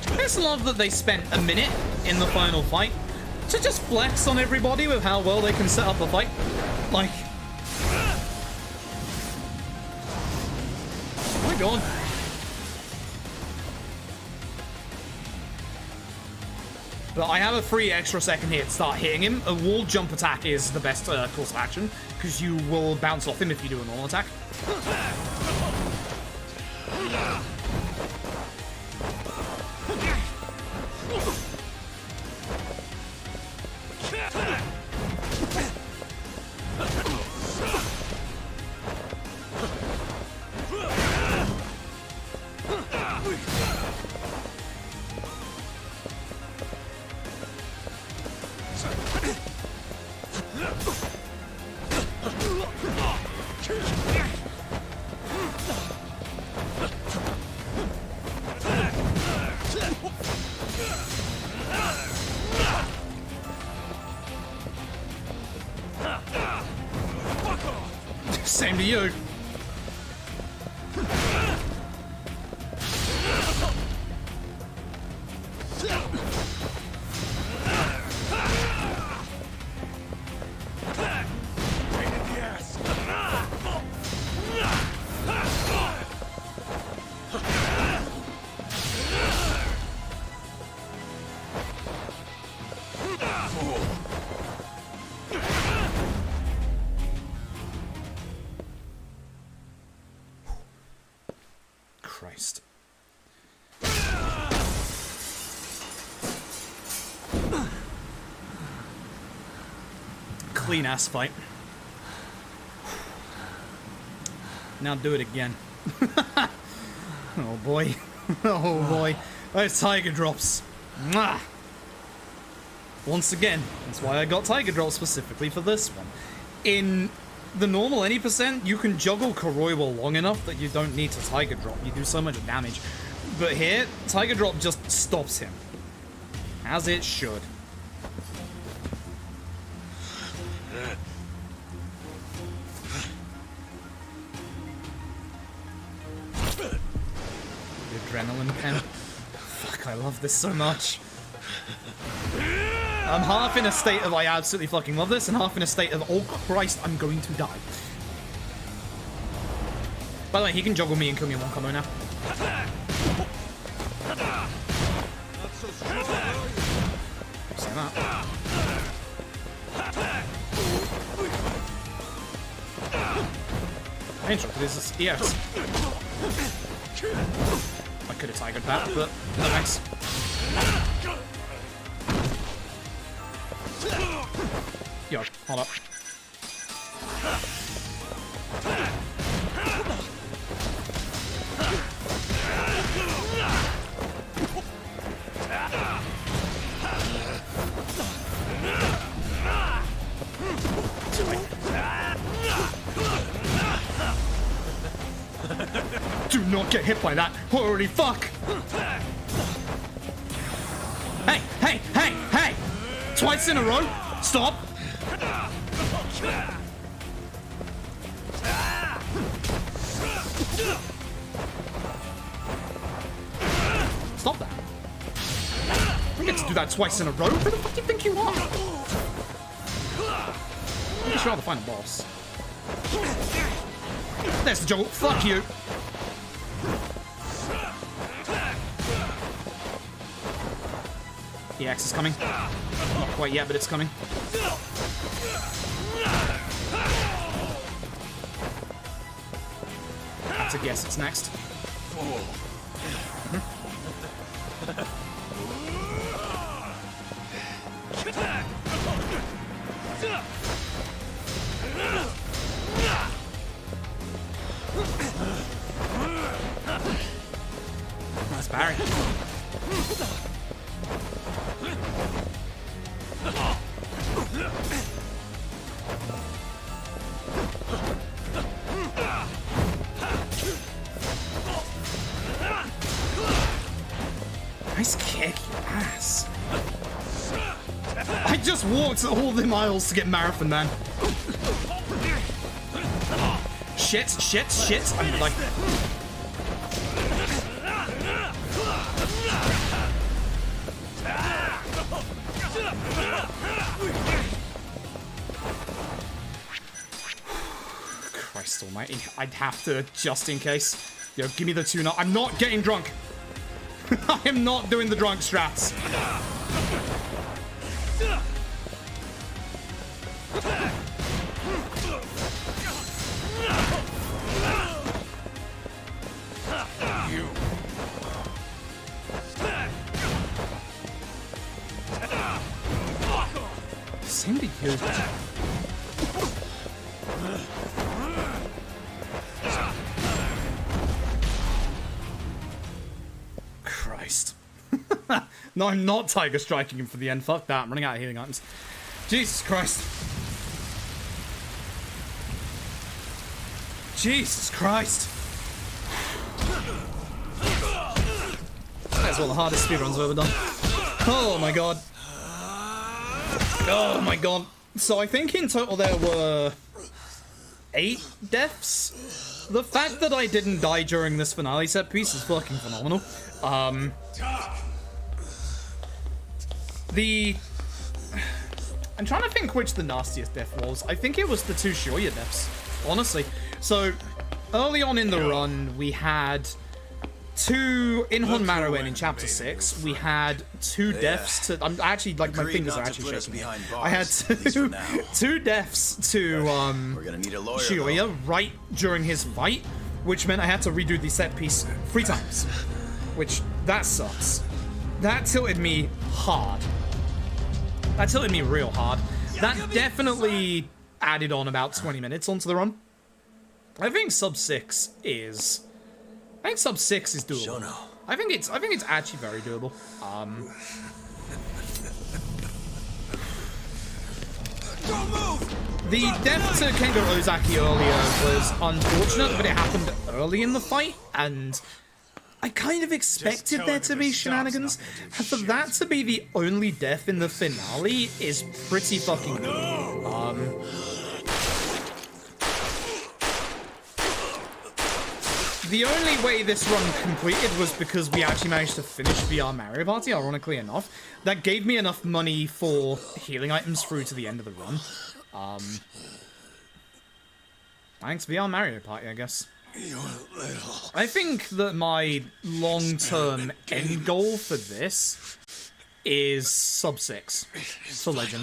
Speaker 1: I just love that they spent a minute in the final fight to just flex on everybody with how well they can set up a fight. Like, oh my god. But I have a free extra second here to start hitting him. A wall jump attack is the best course of action because you will bounce off him if you do a normal attack. Same to you. Christ. Clean ass fight. Now do it again. Oh boy. Oh boy. Those tiger drops. Mwah! Once again, that's why I got tiger drops specifically for this one. In the normal any percent, you can juggle Kuroiwa long enough that you don't need to tiger drop. You do so much damage. But here, tiger drop just stops him. As it should. The adrenaline pen. Fuck, I love this so much. I'm half in a state of I absolutely fucking love this, and half in a state of, oh Christ, I'm going to die. By the way, he can juggle me and kill me in one combo now. Say that. Angel, this is EX. I could have tigered that, but no thanks. Yo, hold up. Do not get hit by that. Holy fuck! Hey, hey, hey, hey! Twice in a row? Stop! Stop that. I get to do that twice in a row? Who the fuck do you think you are? I'm just rather find a boss. There's the juggle. Fuck you. EX is coming. Not quite yet, but it's coming. That's a guess. It's next. Nice parry. Nice kick, you ass. I just walked all the miles to get Marathon Man. Shit, shit, shit. I'm like... Christ almighty. I'd have to, just in case. Yo, give me the tuna. I'm not getting drunk. I am not doing the drunk strats. Same to you. Christ. No, I'm not Tiger Striking him for the end. Fuck that. I'm running out of healing items. Jesus Christ. Jesus Christ. That's one of the hardest speedruns I've ever done. Oh my god. Oh my god. So I think in total there were 8 deaths. The fact that I didn't die during this finale set piece is fucking phenomenal. I'm trying to think which the nastiest death was. I think it was the 2 Shoya deaths, honestly. So, early on in the run, we had 2 in Honmaruin in Chapter 6. We had 2 deaths to... I'm actually, like, my fingers are actually shaking. I had 2 deaths to Shoya right during his fight, which meant I had to redo the set piece 3 times. Which, that sucks. That tilted me hard. That tilted me real hard. That definitely added on about 20 minutes onto the run. I think sub 6 is... I think sub 6 is doable. I think it's actually very doable. The death to Kengo Ozaki earlier was unfortunate, but it happened early in the fight, and I kind of expected there to be shenanigans. And for that to be the only death in the finale is pretty fucking good. the only way this run completed was because we actually managed to finish VR Mario Party, ironically enough. That gave me enough money for healing items through to the end of the run. Thanks VR Mario Party, I guess. I think that my long-term end goal for this is sub 6 for Legend.